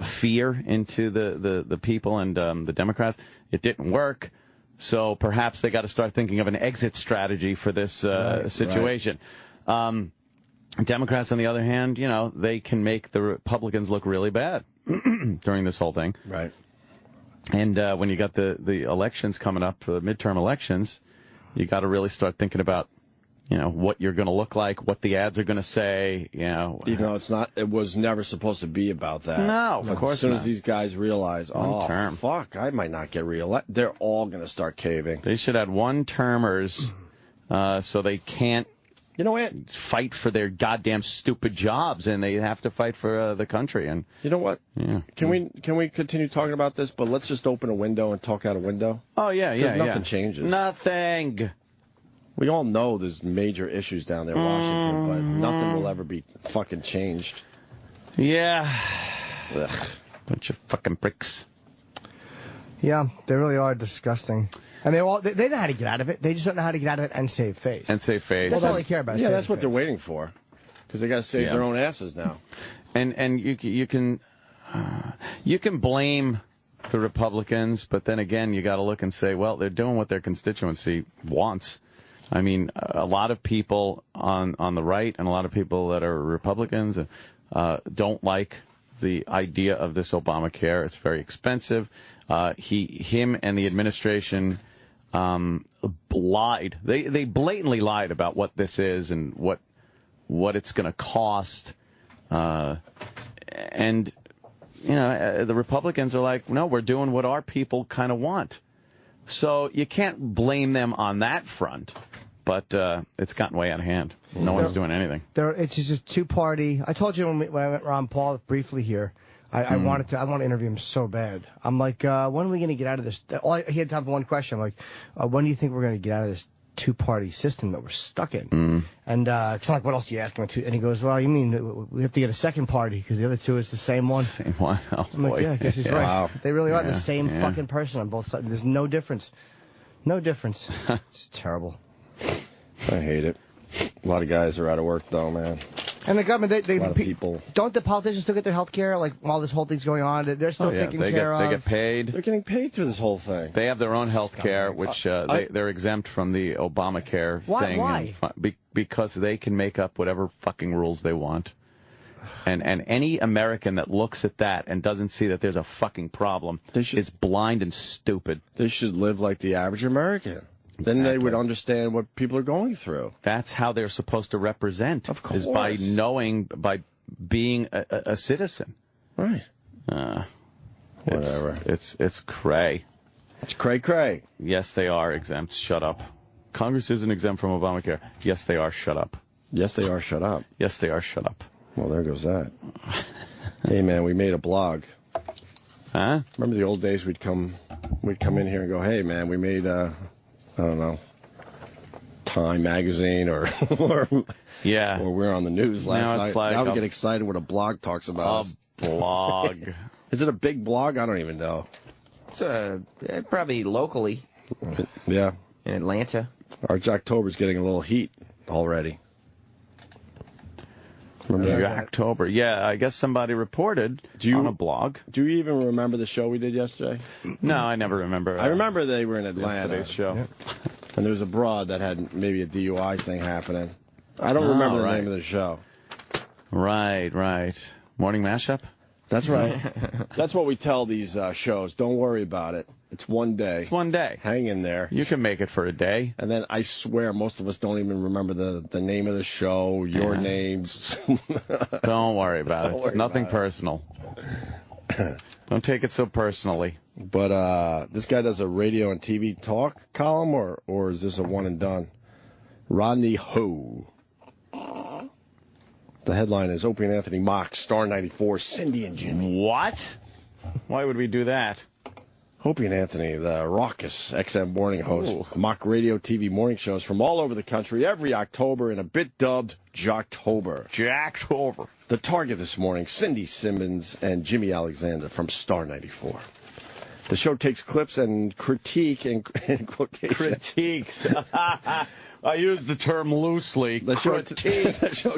fear into the people and the Democrats. It didn't work, so perhaps they got to start thinking of an exit strategy for this situation. Right. Democrats, on the other hand, they can make the Republicans look really bad during this whole thing. Right. And when you got the elections coming up, the midterm elections, you got to really start thinking about, what you're going to look like, what the ads are going to say, Even though it was never supposed to be about that. No, of course As soon as these guys realize, term. Fuck, I might not get reelected, they're all going to start caving. They should have one-termers so they can't fight for their goddamn stupid jobs, and they have to fight for the country. And you know what? Yeah. Can we continue talking about this? But let's just open a window and talk out a window. Oh yeah. Because nothing changes. Nothing. We all know there's major issues down there in Washington, but nothing will ever be fucking changed. Yeah. Ugh. Bunch of fucking pricks. Yeah, they really are disgusting. And they know how to get out of it. They just don't know how to get out of it and save face. That's all they care about. Yeah, that's what they're waiting for. Because they got to save their own asses now. And you can blame the Republicans, but then again, you got to look and say, well, they're doing what their constituency wants. I mean, a lot of people on the right and a lot of people that are Republicans don't like the idea of this Obamacare. It's very expensive. Him and the administration lied. They blatantly lied about what this is and what it's going to cost. And the Republicans are like, no, we're doing what our people kind of want. So you can't blame them on that front. But it's gotten way out of hand. No one's doing anything. It's just a two-party. I told you when I met Ron Paul briefly here, I want to interview him so bad. I'm like, when are we going to get out of this? He had time for one question. I'm like, when do you think we're going to get out of this two-party system that we're stuck in? And it's like, what else do you ask him? And he goes, well, you mean we have to get a second party because the other two is the same one? Same one. Oh, I'm like, yeah, I guess he's right. Wow. They really are the same fucking person on both sides. There's no difference. No difference. It's terrible. I hate it. A lot of guys are out of work, though, man. And the government, a lot of people. Don't the politicians still get their health care? Like, while this whole thing's going on, they're still taking care of. They get paid. They're getting paid through this whole thing. They have their own health care, which they're exempt from the Obamacare thing. Why? Because they can make up whatever fucking rules they want. And any American that looks at that and doesn't see that there's a fucking problem is blind and stupid. They should live like the average American. Then they would understand what people are going through. That's how they're supposed to represent. Of course. Is by being a citizen. Right. Whatever. It's cray. It's cray. Yes, they are exempt. Shut up. Congress isn't exempt from Obamacare. Yes, they are. Shut up. Yes, they are. Shut up. Yes, they are. Shut up. Well, there goes that. Hey, man, we made a blog. Huh? Remember the old days we'd come in here and go, hey, man, we made I don't know, Time magazine or we're on the news last night. Like now we get excited when a blog talks about us. Blog. Is it a big blog? I don't even know. It's probably locally. Yeah. In Atlanta. Our Jocktober's getting a little heat already. Remember that? Jocktober. Yeah, I guess somebody reported on a blog. Do you even remember the show we did yesterday? No, I never remember. I remember they were in Atlanta. Yesterday's show. Yeah. And there was a broad that had maybe a DUI thing happening. I don't remember the name of the show. Right. Morning Mashup? That's right. That's what we tell these shows. Don't worry about it. It's one day. It's one day. Hang in there. You can make it for a day. And then I swear most of us don't even remember the name of the show, your names. Don't worry about it. It's nothing personal. Don't take it so personally. But this guy does a radio and TV talk column, or is this a one and done? Rodney Ho. The headline is Opie and Anthony mock Star 94, Cindy and Jimmy. What? Why would we do that? Opie and Anthony, the raucous XM morning host, mock radio TV morning shows from all over the country every October in a bit dubbed Jocktober. Jocktober. The target this morning, Cindy Simmons and Jimmy Alexander from Star 94. The show takes clips and critique in quotations. Critiques. I use the term loosely. The show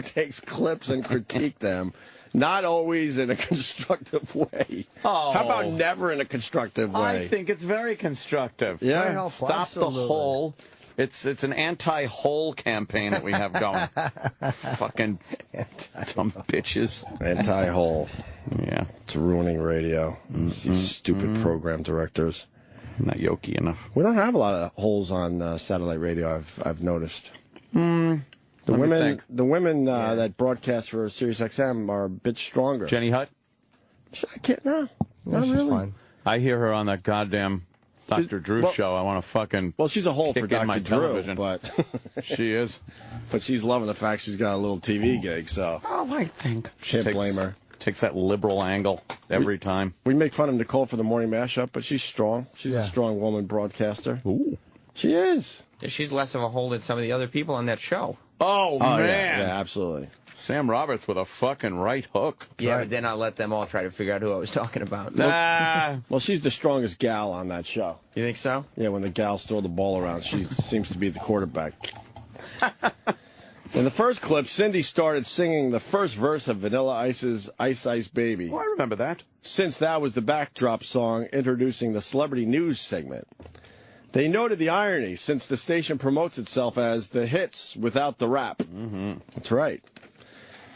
takes clips and critique them. Not always in a constructive way. Oh. How about never in a constructive way? I think it's very constructive. Yeah. Stop the hole. It's an anti-hole campaign that we have going. Fucking dumb bitches. Anti-hole. Yeah. It's ruining radio. These stupid program directors. Not yoky enough. We don't have a lot of holes on satellite radio, I've noticed. The women that broadcast for Sirius XM are a bit stronger. Jenny Hutt? I can't, no, not really. Fine. I hear her on that goddamn Dr. Drew show. I want to fucking she's a hole for Dr. Drew, television. but she is. But she's loving the fact she's got a little TV gig, so I think can't blame her. Takes that liberal angle every time. We make fun of Nicole for the morning mashup, but she's strong. She's a strong woman broadcaster. Ooh. She is. She's less of a hole than some of the other people on that show. Oh man. Yeah, absolutely. Sam Roberts with a fucking right hook. Yeah, but then I let them all try to figure out who I was talking about. Well, she's the strongest gal on that show. You think so? Yeah, when the gals throw the ball around, she seems to be the quarterback. In the first clip, Cindy started singing the first verse of Vanilla Ice's Ice Ice Baby. Oh, I remember that. Since that was the backdrop song introducing the celebrity news segment. They noted the irony, since the station promotes itself as the hits without the rap. Mm-hmm. That's right.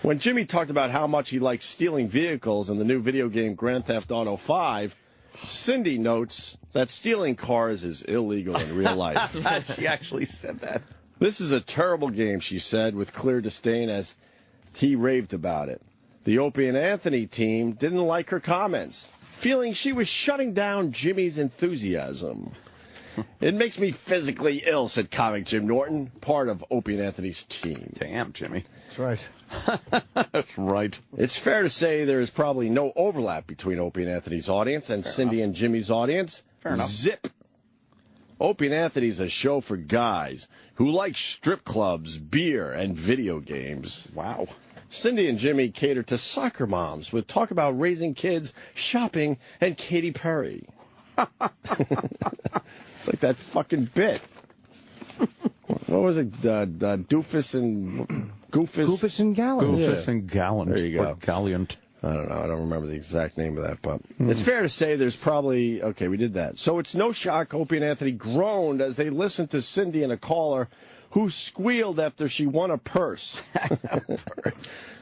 When Jimmy talked about how much he liked stealing vehicles in the new video game Grand Theft Auto 5, Cindy notes that stealing cars is illegal in real life. She actually said that. This is a terrible game, she said, with clear disdain as he raved about it. The Opie and Anthony team didn't like her comments, feeling she was shutting down Jimmy's enthusiasm. It makes me physically ill, said comic Jim Norton, part of Opie and Anthony's team. Damn, Jimmy. That's right. That's right. It's fair to say there is probably no overlap between Opie and Anthony's audience and Cindy and Jimmy's audience. Fair enough. Zip. Opie and Anthony's a show for guys who like strip clubs, beer, and video games. Wow. Cindy and Jimmy cater to soccer moms with talk about raising kids, shopping, and Katy Perry. It's like that fucking bit. What was it? Doofus and Goofus? Goofus and Gallant. Goofus and Gallant. There you go. Or Gallant. I don't know. I don't remember the exact name of that, but it's fair to say there's probably... Okay, we did that. So it's no shock Opie and Anthony groaned as they listened to Cindy and a caller who squealed after she won a purse.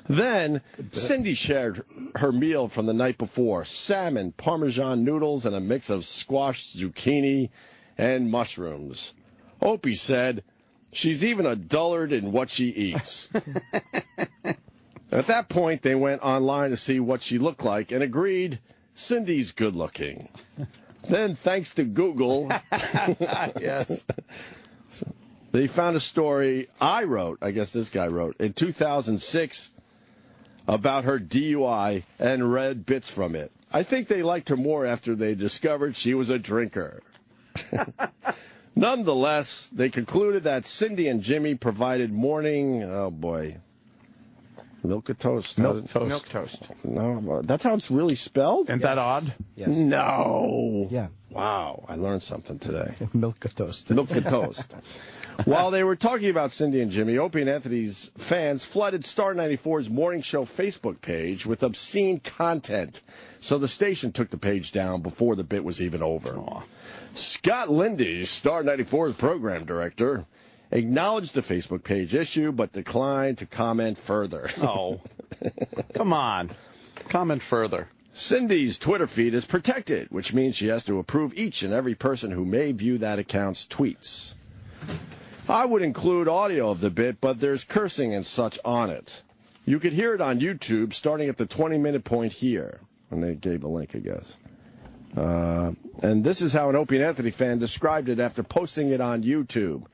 Then Cindy shared her meal from the night before: salmon, Parmesan noodles, and a mix of squash, zucchini, and mushrooms. Opie said she's even a dullard in what she eats. At that point, they went online to see what she looked like and agreed Cindy's good looking. Then, thanks to Google, Yes. they found a story I wrote, I guess this guy wrote, in 2006 about her DUI and read bits from it. I think they liked her more after they discovered she was a drinker. Nonetheless, they concluded that Cindy and Jimmy provided morning, oh boy, milk a toast. Milk toast. Milk toast. No, that's how it's really spelled? Isn't that odd? Yes. No. Yeah. Wow, I learned something today. Milk a toast. Milk a toast. While they were talking about Cindy and Jimmy, Opie and Anthony's fans flooded Star 94's morning show Facebook page with obscene content, so the station took the page down before the bit was even over. Aw. Scott Lindy, Star 94's program director, acknowledged the Facebook page issue but declined to comment further. Oh. Come on. Comment further. Cindy's Twitter feed is protected, which means she has to approve each and every person who may view that account's tweets. I would include audio of the bit, but there's cursing and such on it. You could hear it on YouTube starting at the 20-minute point here. And they gave a link, I guess. And this is how an Opie and Anthony fan described it after posting it on YouTube.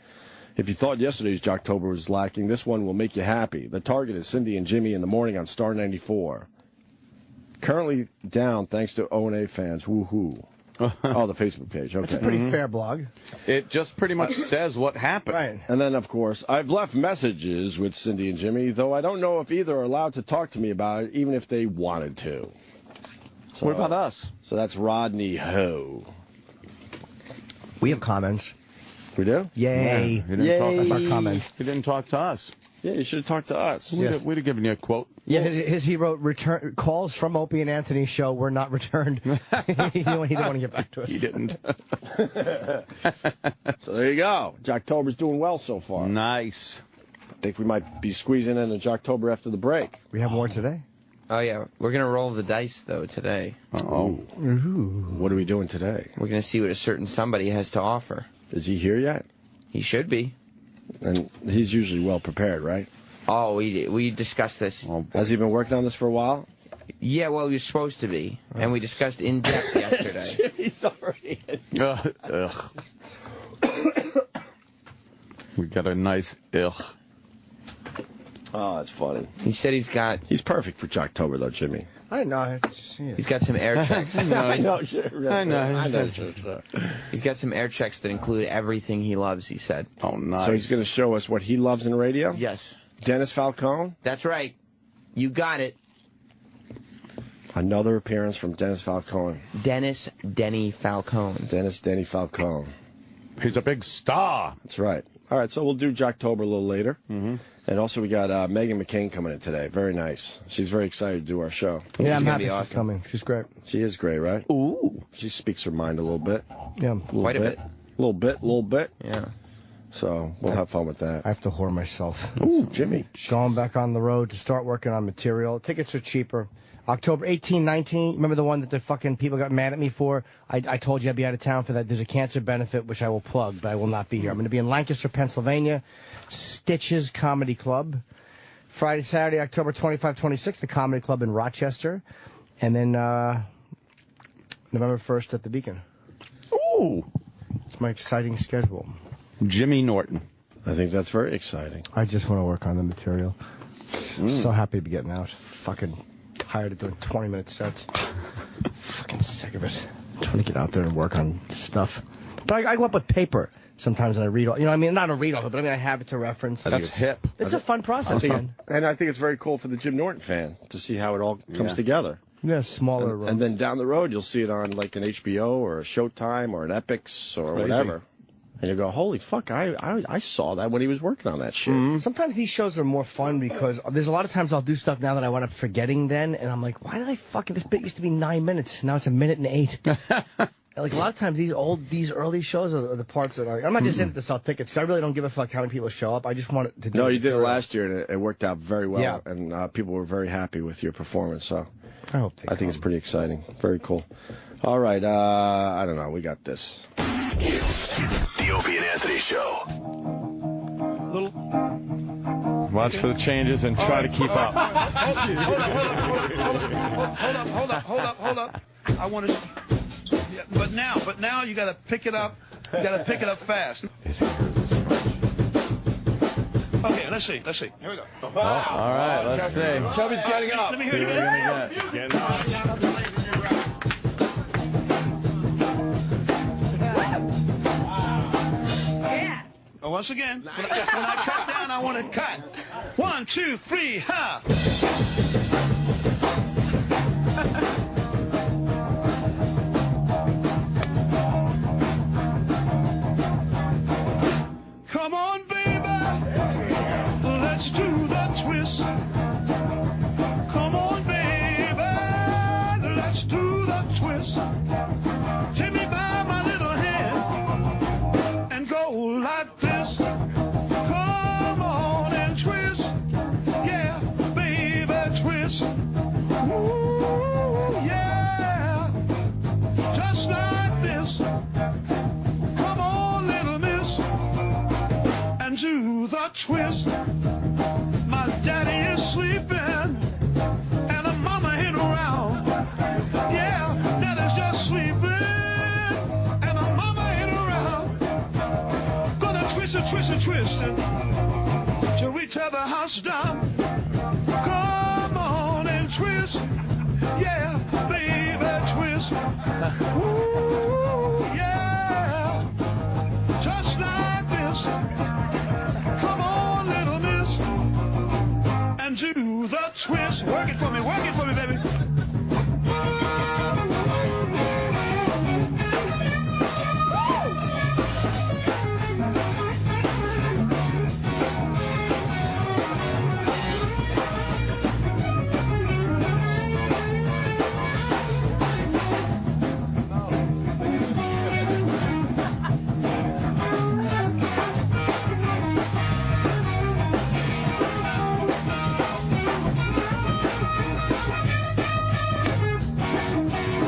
If you thought yesterday's Jocktober was lacking, this one will make you happy. The target is Cindy and Jimmy in the morning on Star 94. Currently down thanks to O&A fans. Woohoo. Oh, the Facebook page. Okay. It's a pretty fair blog. It just pretty much says what happened. Right. And then, of course, I've left messages with Cindy and Jimmy, though I don't know if either are allowed to talk to me about it, even if they wanted to. So, What about us? So that's Rodney Ho. We have comments. We do? Yay. You didn't talk That's to our comment. You didn't talk to us. Yeah, you should have talked to us. Yes. We'd have given you a quote. Yeah, he wrote, return calls from Opie and Anthony show were not returned. he didn't want to get back to us. He didn't. So there you go. Jocktober's doing well so far. Nice. I think we might be squeezing in a Jocktober after the break. We have more today. Oh, yeah. We're going to roll the dice, though, today. Uh-oh. What are we doing today? We're going to see what a certain somebody has to offer. Is he here yet? He should be. And he's usually well prepared, right? Oh, we discussed this. Oh, Has he been working on this for a while? Yeah, well, he was supposed to be. And we discussed in depth yesterday. He's already ugh. We got a nice ugh. Oh, that's funny. He said He's perfect for Jocktober, though, Jimmy. I know. he's got some air checks. I know, sure. I know. I know, sure. He's got some air checks that include everything he loves, he said. Oh, nice. So he's going to show us what he loves in radio? Yes. Dennis Falcone? That's right. You got it. Another appearance from Dennis Falcone. Dennis Denny Falcone. Dennis Denny Falcone. He's a big star. That's right. All right, so we'll do Jocktober a little later. Mm-hmm. And also we got Megan McCain coming in today. Very nice. She's very excited to do our show. Yeah, I'm gonna happy be she's awesome. coming. She's great. She is great, right? Ooh. She speaks her mind a little bit. Yeah. Quite a bit. Little bit. Yeah. So we'll have fun with that. I have to whore myself. Ooh, Jimmy. Going back on the road to start working on material. Tickets are cheaper. October 18, 19. Remember the one that the fucking people got mad at me for? I told you I'd be out of town for that. There's a cancer benefit, which I will plug, but I will not be here. I'm going to be in Lancaster, Pennsylvania, Stitches Comedy Club. Friday, Saturday, October 25, 26, the Comedy Club in Rochester. And then November 1st at the Beacon. Ooh. That's my exciting schedule. Jimmy Norton. I think that's very exciting. I just want to work on the material. I'm so happy to be getting out. Fucking tired of doing 20-minute sets. Fucking sick of it. I'm trying to get out there and work on stuff. But I go up with paper sometimes and I read all. You know, I mean, not to read all of it, but I mean, I have it to reference. That's hip. It's a fun process, man. And I think it's very cool for the Jim Norton fan to see how it all comes together. Yeah, smaller. And then down the road, you'll see it on like an HBO or a Showtime or an Epix or whatever. And you go, holy fuck, I saw that when he was working on that shit. Mm-hmm. Sometimes these shows are more fun because there's a lot of times I'll do stuff now that I wind up forgetting then, and I'm like, why did I fucking, this bit used to be 9 minutes, now it's 1 minute and 8. Like a lot of times these early shows are the parts that I'm not just in it to sell tickets, because I really don't give a fuck how many people show up. I just want it to do. No, you did it last year, and it worked out very well, Yeah. and people were very happy with your performance, so I think it's pretty exciting. Very cool. All right, I don't know, we got this. The Opie and Anthony Show. Watch for the changes and try to keep up. Hold up. I want to. Yeah, but now you got to pick it up. You got to pick it up fast. Okay, let's see. Here we go. All right, let's see. Chubby's getting up. Let me hear Who are we gonna get? Once again, when I cut down, I want to cut. 1, 2, 3, ha! Come on, baby, let's do the twist. Come on, baby, let's do the twist. Take me by my little hand and go like this. Come on and twist, yeah, baby, twist. Ooh, yeah, just like this. Come on, little miss, and do the twist. My daddy is sleeping, and the mama ain't around. Yeah, daddy's just sleeping, and the mama ain't around. Gonna twist it, till we tear the house down. Come on and twist, yeah, baby, twist. Ooh, yeah, just like this. Come on, little miss, and do the twist. Work it for me, baby.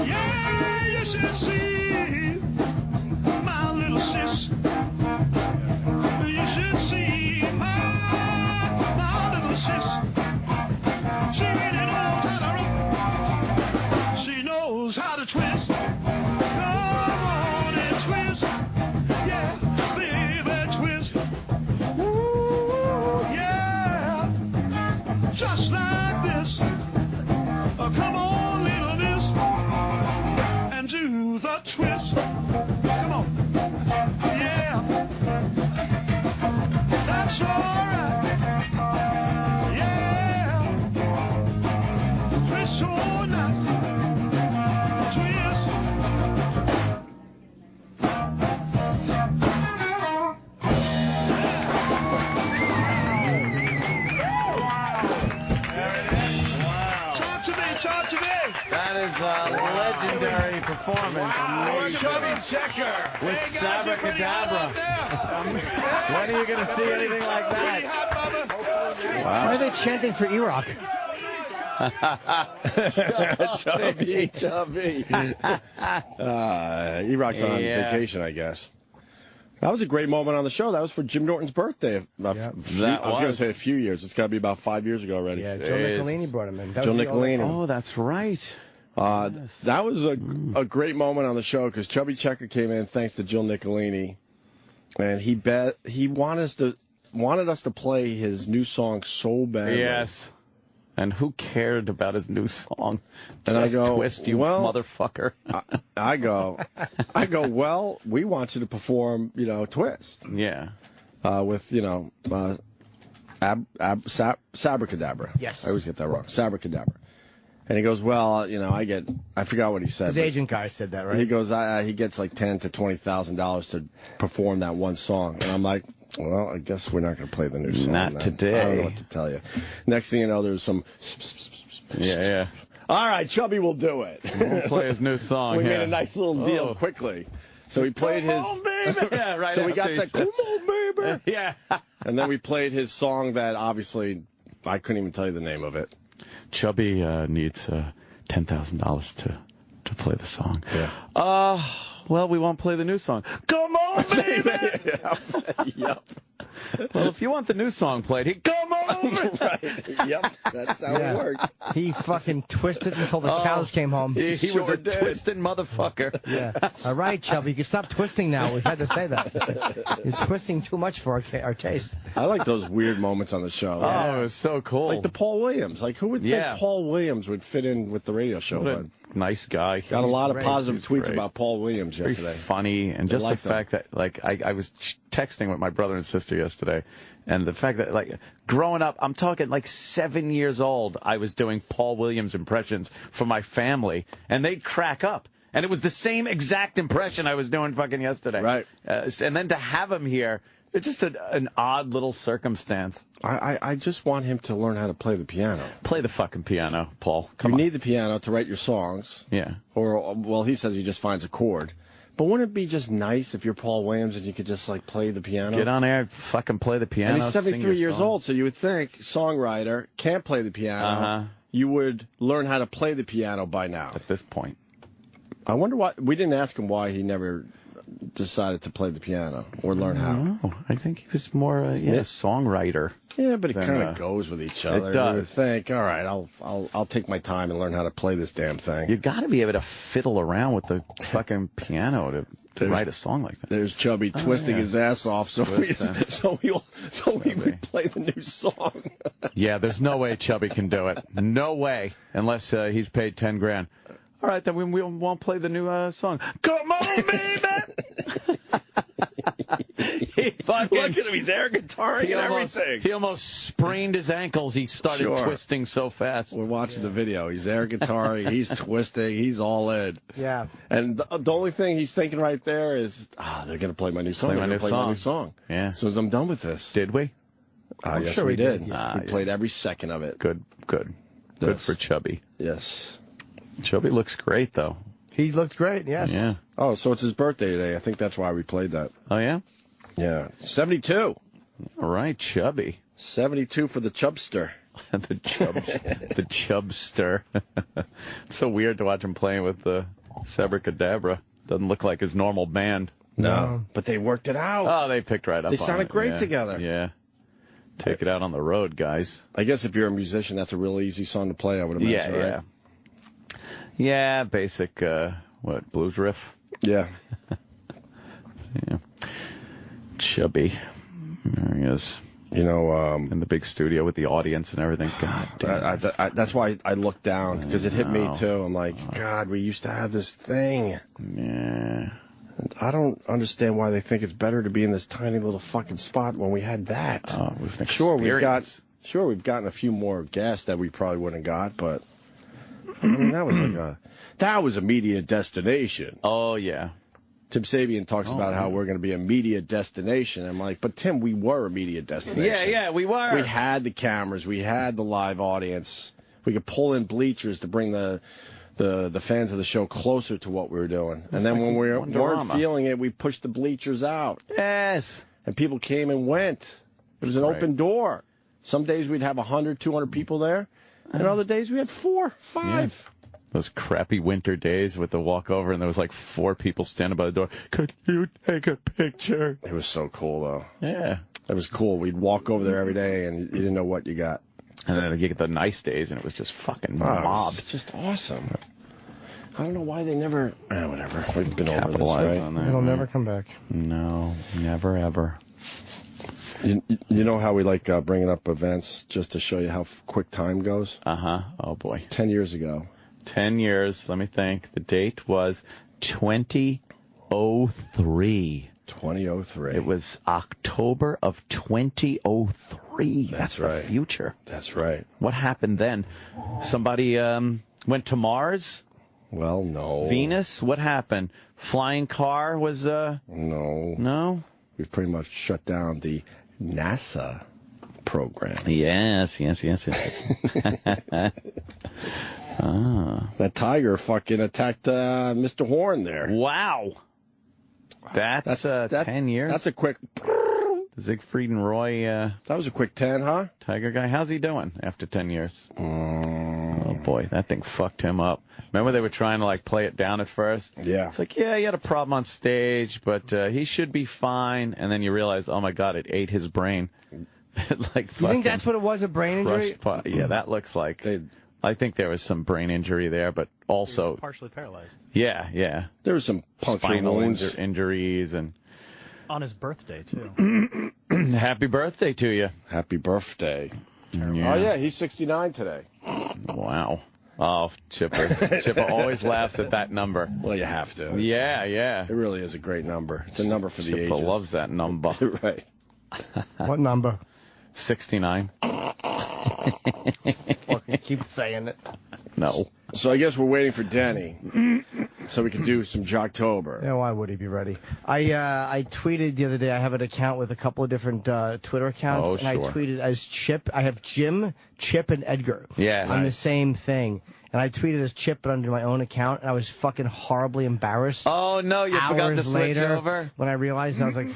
Yeah, you should see my little sis. You should see my little sis. She really knows how to rock. She knows how to twist. Come on and twist. Yeah, baby, twist. Ooh, yeah. Just like this. Come on, little miss, and do the twist. Come on. Yeah. That's all right. Yeah. Twist all night. Twist. Talk to me. That is a legendary performance. Chubby Checker. With Sabracadabra. When are you going to see anything like that? Why are they chanting for Iraq? Chubby. Iraq's on vacation, I guess. That was a great moment on the show. That was for Jim Norton's birthday. I was going to say a few years. It's got to be about 5 years ago already. Yeah, Joe Nicolini brought him in. Joe Nicolini. Oh, that's right. That was a great moment on the show because Chubby Checker came in thanks to Jill Nicolini, and he wanted us to play his new song so badly. Yes. And who cared about his new song? And I go, Twist, you motherfucker. I go, well, we want you to perform, Twist. Yeah. With, Sabracadabra. Yes. I always get that wrong. Sabracadabra. And he goes, well, I forgot what he said. His agent guy said that, right? He goes, he gets like $10,000 to $20,000 to perform that one song. And I'm like, well, I guess we're not going to play the new song. Not today. I don't know what to tell you. Next thing you know, there's some. Yeah. All right, Chubby will do it. We'll play his new song. We made a nice little deal quickly. So he played his. Come on, baby. Yeah, right. So we got the come on, baby. Yeah. And then we played his song that obviously I couldn't even tell you the name of it. Chubby needs $10,000 to play the song. Yeah. Well, we won't play the new song. Come on, baby. Yep. Well, if you want the new song played, come on. Right. Yep. That's how it worked. He fucking twisted until the cows came home. He was a twisting motherfucker. Yeah. All right, Chubby, you can stop twisting now. We've had to say that. You're twisting too much for our taste. I like those weird moments on the show. Oh, it was so cool. Like the Paul Williams. Like, who would think Paul Williams would fit in with the radio show? What a nice guy. Got a lot of positive tweets about Paul Williams yesterday. Very funny, and just the fact that, like, I was texting with my brother and sister yesterday, and the fact that, like, growing up, I'm talking like 7 years old, I was doing Paul Williams impressions for my family, and they'd crack up. And it was the same exact impression I was doing fucking yesterday. Right. And then to have him here, it's just an odd little circumstance. I just want him to learn how to play the piano. Play the fucking piano, Paul. Come on. You on. need the piano to write your songs. Yeah. Or, well, he says he just finds a chord. But wouldn't it be just nice if you're Paul Williams and you could just, like, play the piano? Get on air, fucking play the piano. And he's 73 years old, so you would think, songwriter, can't play the piano. You would learn how to play the piano by now. At this point. I wonder why. We didn't ask him why he never decided to play the piano or learn how. No, I think he was more a songwriter. Yeah, but it kind of goes with each other. It does. You would think, all right, I'll take my time and learn how to play this damn thing. You got to be able to fiddle around with the fucking piano to write a song like that. There's Chubby twisting his ass off, so we would play the new song. Yeah, there's no way Chubby can do it. No way, unless he's paid $10,000. All right, then we won't play the new song. Come on, baby! Look at him, he's air guitaring and everything. He almost sprained his ankles. He started twisting so fast. We're watching the video. He's air guitaring, he's twisting, he's all in. Yeah. And the only thing he's thinking right there is, they're going to play my new song. My new song. Yeah. As soon as I'm done with this. Did we? Yes, sure we did. We played every second of it. Good. Good for Chubby. Yes. Chubby looks great, though. He looked great, yes. Yeah. Oh, so it's his birthday today. I think that's why we played that. Oh, yeah? Yeah. 72. All right, Chubby. 72 for the Chubster. The Chubster. It's so weird to watch him playing with the Sabracadabra. Doesn't look like his normal band. No. But they worked it out. Oh, they picked right up on it. They sounded great together. Yeah. Take it out on the road, guys. I guess if you're a musician, that's a real easy song to play, I would imagine, right? Yeah. Yeah, basic, blues riff? Yeah. Yeah. Chubby. There he is. You know, in the big studio with the audience and everything. God damn. That's why I looked down, because it hit me, too. I'm like, God, we used to have this thing. Yeah. I don't understand why they think it's better to be in this tiny little fucking spot when we had that. Oh, it was an experience. We've gotten a few more guests that we probably wouldn't have got, but I mean, that was a media destination. Oh, yeah. Tim Sabian talks about how we're going to be a media destination. I'm like, but Tim, we were a media destination. Yeah, we were. We had the cameras. We had the live audience. We could pull in bleachers to bring the fans of the show closer to what we were doing. And then when we weren't feeling it, we pushed the bleachers out. Yes. And people came and went. It was an open door. Some days we'd have 100, 200 people there. And other days we had 4, 5. Yeah. Those crappy winter days with the walkover, and there was like 4 people standing by the door. Could you take a picture? It was so cool, though. Yeah. It was cool. We'd walk over there every day, and you didn't know what you got. And then you get the nice days, and it was just fucking mobbed. It's just awesome. I don't know why they never. Whatever. We've been over this, right? On that, It'll right? never come back. No, never ever. You know how we like bringing up events just to show you how quick time goes? Oh, boy. 10 years ago. 10 years. Let me think. The date was 2003. 2003. It was October of 2003. That's the right. future. That's right. What happened then? Somebody went to Mars? Well, no. Venus? What happened? Flying car was... No. No? We've pretty much shut down the NASA program. Yes. That tiger fucking attacked Mr. Horn there. Wow. That's 10 years? That's a quick... Siegfried and Roy... that was a quick 10, huh? Tiger guy. How's he doing after 10 years? Oh, boy. That thing fucked him up. Remember they were trying to, play it down at first? Yeah. It's like, yeah, he had a problem on stage, but he should be fine. And then you realize, oh, my God, it ate his brain. You think that's what it was, a brain injury? Yeah, that looks like... I think there was some brain injury there, but also... He was partially paralyzed. Yeah. There was some puncture spinal wounds. Injuries and... On his birthday, too. Happy birthday to you. Happy birthday. Yeah. Oh, yeah, he's 69 today. Wow. Oh, Chipper. Chipper always laughs at that number. Well, you have to. Yeah. It really is a great number. It's a number for the Chipper ages. loves that number. Right. What number? 69. Keep saying it. No. So I guess we're waiting for Denny so we can do some Jocktober. Yeah, why would he be ready? I tweeted the other day. I have an account with a couple of different Twitter accounts, Oh, and I sure. tweeted as Chip. I have Jim, Chip, and Edgar. Yeah, on the nice. same thing. And I tweeted as Chip, but under my own account, and I was fucking horribly embarrassed. Oh, no, you forgot to Hours switch later, over? when I realized, I was like,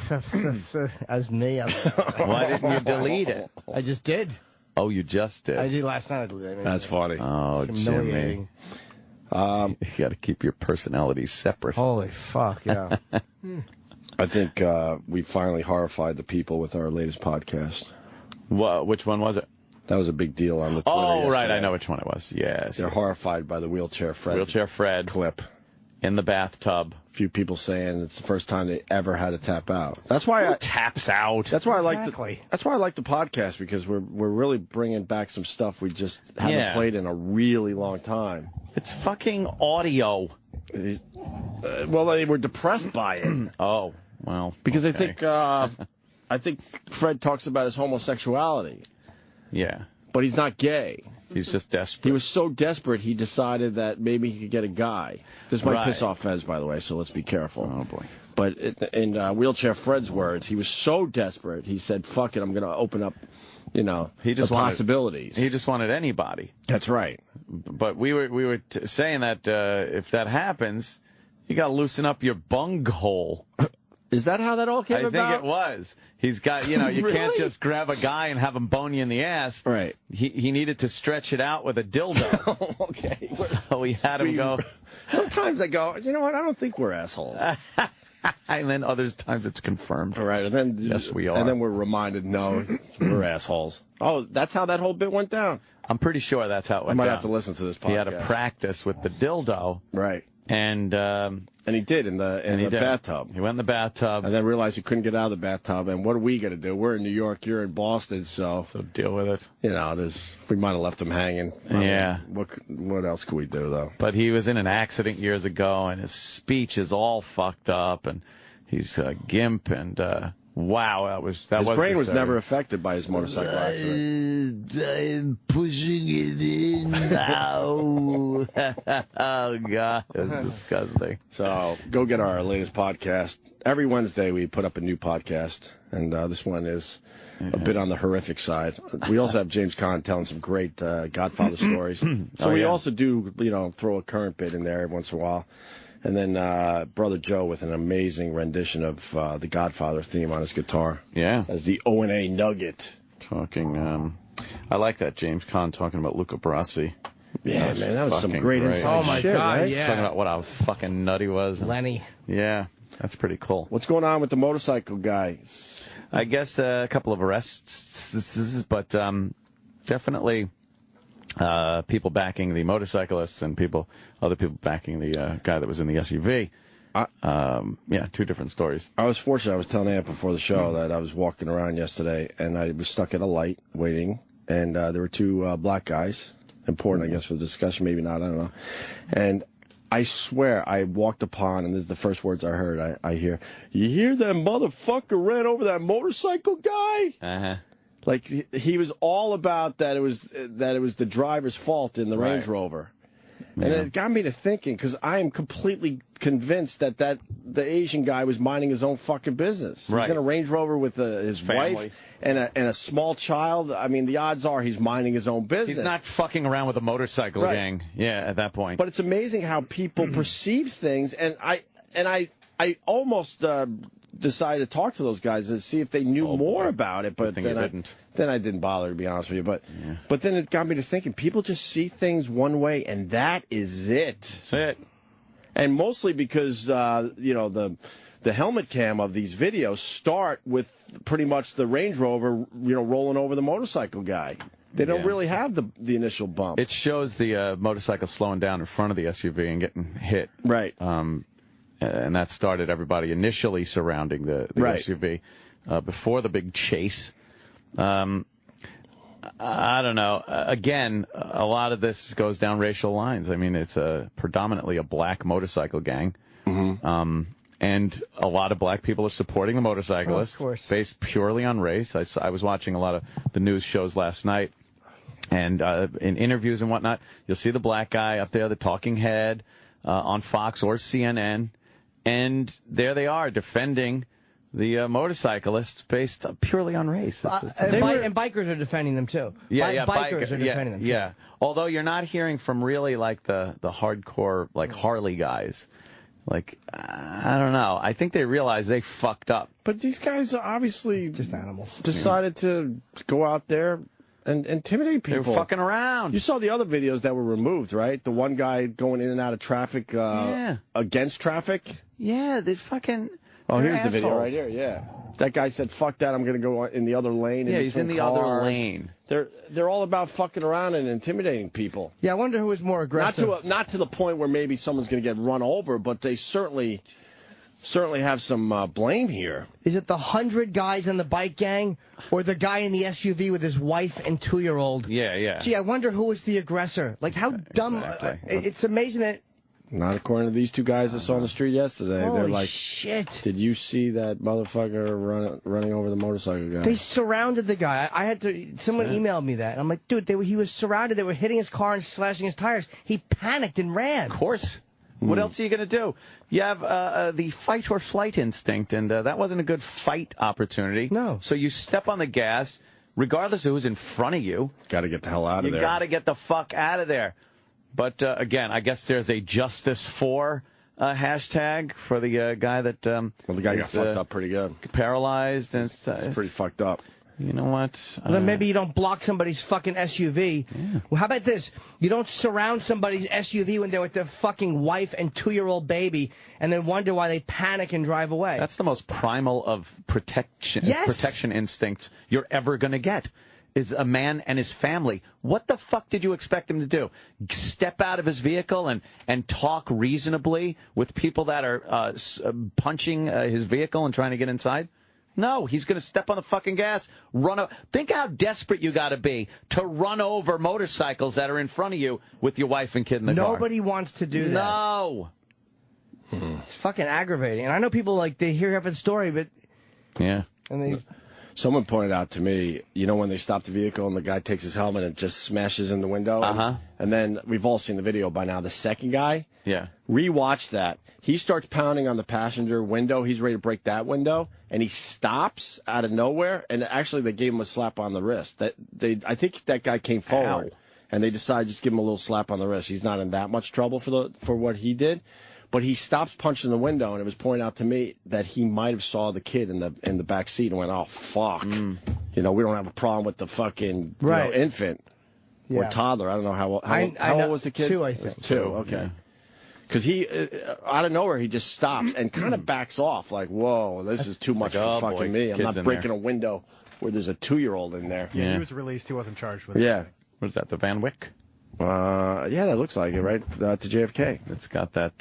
as me. Why didn't you delete it? I just did. Oh, you just did? I did last night. I deleted it. That's funny. Oh, Humiliating. Jimmy. You got to keep your personalities separate. Holy fuck, yeah. I think we finally horrified the people with our latest podcast. Which one was it? That was a big deal on the Twitter Oh, right. yesterday. I know which one it was. Yes. They're horrified by the Wheelchair Fred clip. In the bathtub. A few people saying it's the first time they ever had to tap out. That's why taps out. That's why I like Exactly. that's why I like the podcast, because we're really bringing back some stuff we just haven't played in a really long time. It's fucking audio. Well, they were depressed by it. Oh, well. Because okay. I think Fred talks about his homosexuality. Yeah. But he's not gay. He's just desperate. He was so desperate he decided that maybe he could get a guy. This might piss off Fez, by the way, so let's be careful. Oh, boy. But in Wheelchair Fred's words, he was so desperate, he said, fuck it, I'm going to open up, the possibilities. He just wanted anybody. That's right. But we were saying that if that happens, you got to loosen up your bunghole. Is that how that all came about? I think it was. He's got, you Really? can't just grab a guy and have him bone you in the ass. Right. He needed to stretch it out with a dildo. Okay. So we had him go. Sometimes I go, you know what? I don't think we're assholes. And then other times it's confirmed. All right. And then yes, we are. And then we're reminded, no, we're assholes. Oh, that's how that whole bit went down? I'm pretty sure that's how it went I might down. have to listen to this podcast. He had to practice with the dildo. Right. And he did in the bathtub. He went in the bathtub. And then realized he couldn't get out of the bathtub. And what are we going to do? We're in New York. You're in Boston. So deal with it. We might have left him hanging. Yeah. What else could we do, though? But he was in an accident years ago, and his speech is all fucked up, and he's a gimp, and wow, His brain was never affected by his motorcycle accident. I'm pushing it in now. Oh, God. It was disgusting. So go get our latest podcast. Every Wednesday we put up a new podcast, and this one is a bit on the horrific side. We also have James Caan telling some great Godfather stories. So we also do, throw a current bit in there every once in a while. And then Brother Joe with an amazing rendition of the Godfather theme on his guitar. Yeah. As the O&A Nugget. Talking, I like that James Caan talking about Luca Brasi. Yeah, man, that was some great inside Oh, my shit, God, right? yeah. Talking about what a fucking nut he was. Lenny. Yeah, that's pretty cool. What's going on with the motorcycle guy? I guess a couple of arrests, but definitely people backing the motorcyclists and other people backing the guy that was in the SUV. Yeah, two different stories. I was fortunate. I was telling Aunt before the show that I was walking around yesterday, and I was stuck at a light waiting, and there were two black guys. Important, I guess, for the discussion. Maybe not. I don't know. And I swear, I walked upon, and this is the first words I heard. I hear, "You hear that motherfucker ran over that motorcycle guy?" Uh-huh. Like he was all about that. It was the driver's fault in the Range Rover. And it got me to thinking, because I am completely convinced that the Asian guy was minding his own fucking business. Right. He's in a Range Rover with his wife and a small child. I mean, the odds are he's minding his own business. He's not fucking around with a motorcycle gang. Yeah, at that point. But it's amazing how people perceive things, and I almost decided to talk to those guys and see if they knew more about it, but then I didn't bother, to be honest with you. But then it got me to thinking, people just see things one way, and that is it. That's it. And mostly because the helmet cam of these videos start with pretty much the Range Rover rolling over the motorcycle guy. They don't really have the initial bump. It shows the motorcycle slowing down in front of the SUV and getting hit. Right. And that started everybody initially surrounding the SUV before the big chase. I don't know. Again, a lot of this goes down racial lines. I mean, it's predominantly a black motorcycle gang. Mm-hmm. And a lot of black people are supporting the motorcyclists based purely on race. I was watching a lot of the news shows last night, and in interviews and whatnot, you'll see the black guy up there, the talking head, on Fox or CNN. And there they are defending the motorcyclists based purely on race. And bikers are defending them too. Bikers are defending them too. Yeah. Although you're not hearing from really like the hardcore like Harley guys. Like, I don't know. I think they realize they fucked up. But these guys are obviously just animals. Decided to go out there and intimidate people. They were fucking around. You saw the other videos that were removed, right? The one guy going in and out of traffic against traffic. Yeah, they fucking... Oh, here's assholes. the video right here, yeah. That guy said, fuck that, I'm going to go in the other lane. Yeah, he's in the other lane. They're all about fucking around and intimidating people. Yeah, I wonder who was more aggressive. Not to the point where maybe someone's going to get run over, but they certainly have some blame here. Is it the 100 guys in the bike gang or the guy in the SUV with his wife and 2-year-old? Yeah. Gee, I wonder who was the aggressor. Like, how dumb. It's amazing that... Not according to these two guys I saw on the street yesterday. Holy They're like, shit. Did you see that motherfucker running over the motorcycle guy? They surrounded the guy. Someone emailed me that. And I'm like, dude, he was surrounded. They were hitting his car and slashing his tires. He panicked and ran. Of course. What else are you going to do? You have the fight or flight instinct, and that wasn't a good fight opportunity. No. So you step on the gas, regardless of who's in front of you. Got to get the hell out of there. You got to get the fuck out of there. But, again, I guess there's a justice for hashtag for the guy that the guy got fucked up pretty good. Paralyzed. And it's pretty fucked up. You know what? Well, then maybe you don't block somebody's fucking SUV. Yeah. Well, how about this? You don't surround somebody's SUV when they're with their fucking wife and 2-year-old baby and then wonder why they panic and drive away. That's the most primal of protection instincts you're ever going to get. Is a man and his family. What the fuck did you expect him to do? Step out of his vehicle and talk reasonably with people that are punching his vehicle and trying to get inside? No, he's going to step on the fucking gas, Think how desperate you got to be to run over motorcycles that are in front of you with your wife and kid in the car. Nobody wants to do that. No. It's fucking aggravating. And I know people, they hear half the story, but... Yeah. And they... Someone pointed out to me, when they stop the vehicle and the guy takes his helmet and just smashes in the window? And then we've all seen the video by now. The second guy, rewatch that. He starts pounding on the passenger window. He's ready to break that window. And he stops out of nowhere. And actually, they gave him a slap on the wrist. I think that guy came forward. Ow. And they decided just give him a little slap on the wrist. He's not in that much trouble for what he did. But he stops punching the window, and it was pointed out to me that he might have saw the kid in the back seat and went, "Oh fuck, we don't have a problem with the fucking infant or toddler." I don't know how old was the kid? 2, I think. 2, okay. Because he out of nowhere he just stops and kind of backs off, like, "Whoa, this is too much for fucking me. I'm not breaking a window where there's a 2-year-old in there." Yeah, he was released. He wasn't charged with it. Yeah. What is that? The Van Wyck? Yeah, that looks like it, right? To JFK. It's got that.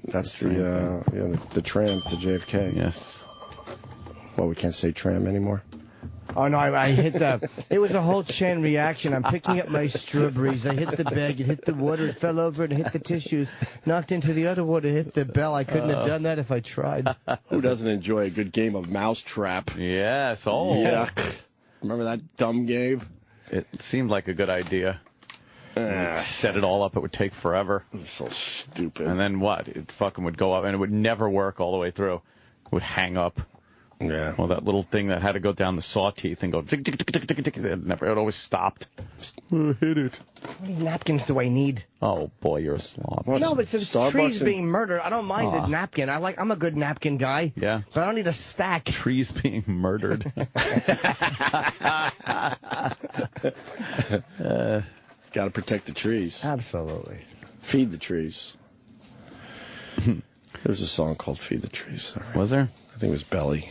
That's the tram to JFK. Yes. Well, we can't say tram anymore. Oh, no, I hit the... It was a whole chain reaction. I'm picking up my strawberries. I hit the bag. It hit the water. It fell over. It hit the tissues. Knocked into the other water. Hit the bell. I couldn't have done that if I tried. Who doesn't enjoy a good game of Mousetrap? Yes. Oh. Yeah. Remember that dumb game? It seemed like a good idea. Set it all up. It would take forever. So stupid. And then what? It fucking would go up, and it would never work all the way through. It would hang up. Yeah. Well, that little thing that had to go down the saw teeth and go tick, tick, tick, tick, tick, tick. It always stopped. Hit it. How many napkins do I need? Oh, boy, you're a slob. No, but since trees being murdered, I don't mind the napkin. I'm a good napkin guy. Yeah. But I don't need a stack. Trees being murdered. Got to protect the trees. Absolutely. Feed the trees. There's a song called Feed the Trees. Sorry. Was there? I think it was Belly.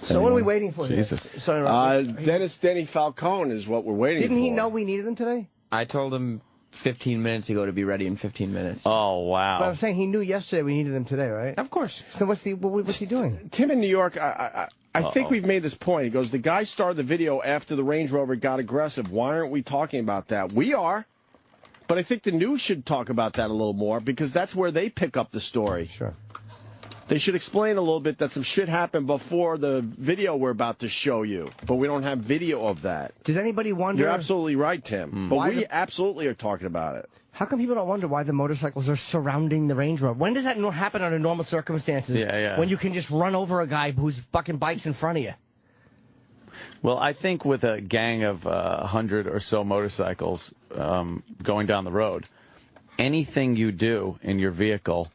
So what are we waiting for Jesus. here? Sorry, Denny Falcone is what we're waiting for. Didn't he know we needed him today? I told him 15 minutes ago to be ready in 15 minutes. Oh, wow. But I'm saying he knew yesterday we needed him today, right? Of course. So what's he doing? Tim in New York, I think we've made this point. He goes, the guy started the video after the Range Rover got aggressive. Why aren't we talking about that? We are. But I think the news should talk about that a little more because that's where they pick up the story. Sure. They should explain a little bit that some shit happened before the video we're about to show you, but we don't have video of that. Does anybody wonder? You're absolutely right, Tim. But we absolutely are talking about it. How come people don't wonder why the motorcycles are surrounding the Range Rover? When does that happen under normal circumstances? Yeah. When you can just run over a guy who's fucking bikes in front of you. Well, I think with a gang of 100 or so motorcycles going down the road, anything you do in your vehicle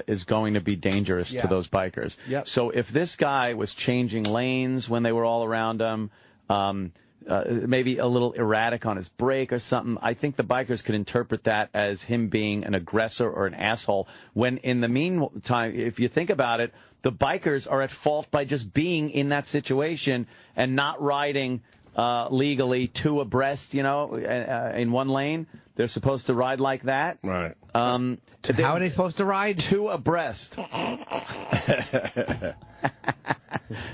is going to be dangerous to those bikers. Yep. So if this guy was changing lanes when they were all around him, maybe a little erratic on his brake or something, I think the bikers could interpret that as him being an aggressor or an asshole, when in the meantime, if you think about it, the bikers are at fault by just being in that situation and not riding legally two abreast, in one lane. They're supposed to ride like that. Right. How are they supposed to ride? Two abreast.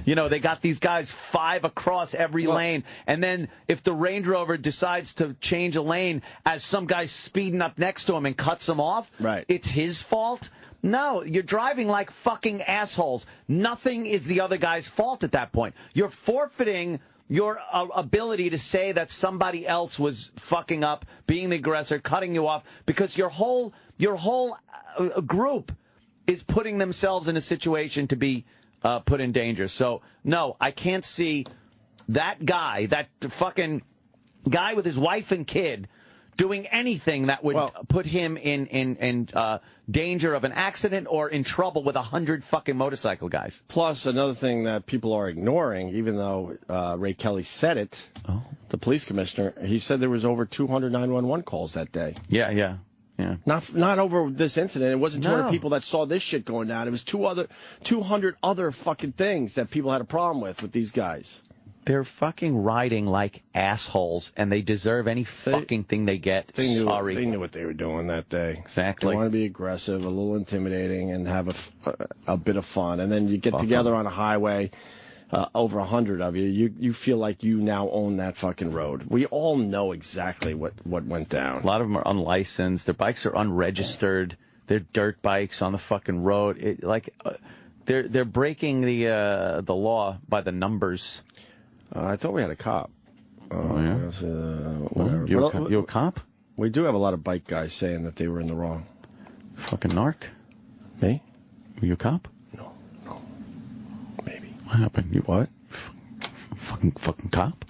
They got these guys 5 across every lane. And then if the Range Rover decides to change a lane as some guy's speeding up next to him and cuts him off, right, it's his fault? No, you're driving like fucking assholes. Nothing is the other guy's fault at that point. You're forfeiting your ability to say that somebody else was fucking up, being the aggressor, cutting you off, because your whole group is putting themselves in a situation to be put in danger. So, no, I can't see that guy, that fucking guy with his wife and kid, doing anything that would put him in danger of an accident or in trouble with 100 fucking motorcycle guys. Plus, another thing that people are ignoring, even though Ray Kelly said it, the police commissioner, he said there was over 200 911 calls that day. Yeah. Not over this incident. It wasn't 200 people that saw this shit going down. It was 200 other fucking things that people had a problem with these guys. They're fucking riding like assholes, and they deserve any fucking thing they get. Sorry. They knew what they were doing that day. Exactly. They want to be aggressive, a little intimidating, and have a bit of fun. And then you get together on a highway, over 100 of you. You feel like you now own that fucking road. We all know exactly what went down. A lot of them are unlicensed. Their bikes are unregistered. They're dirt bikes on the fucking road. They're breaking the law by the numbers. I thought we had a cop. Whatever. You a cop? We do have a lot of bike guys saying that they were in the wrong. Fucking narc? Me? Were you a cop? No. Maybe. What happened? You what? Fucking cop?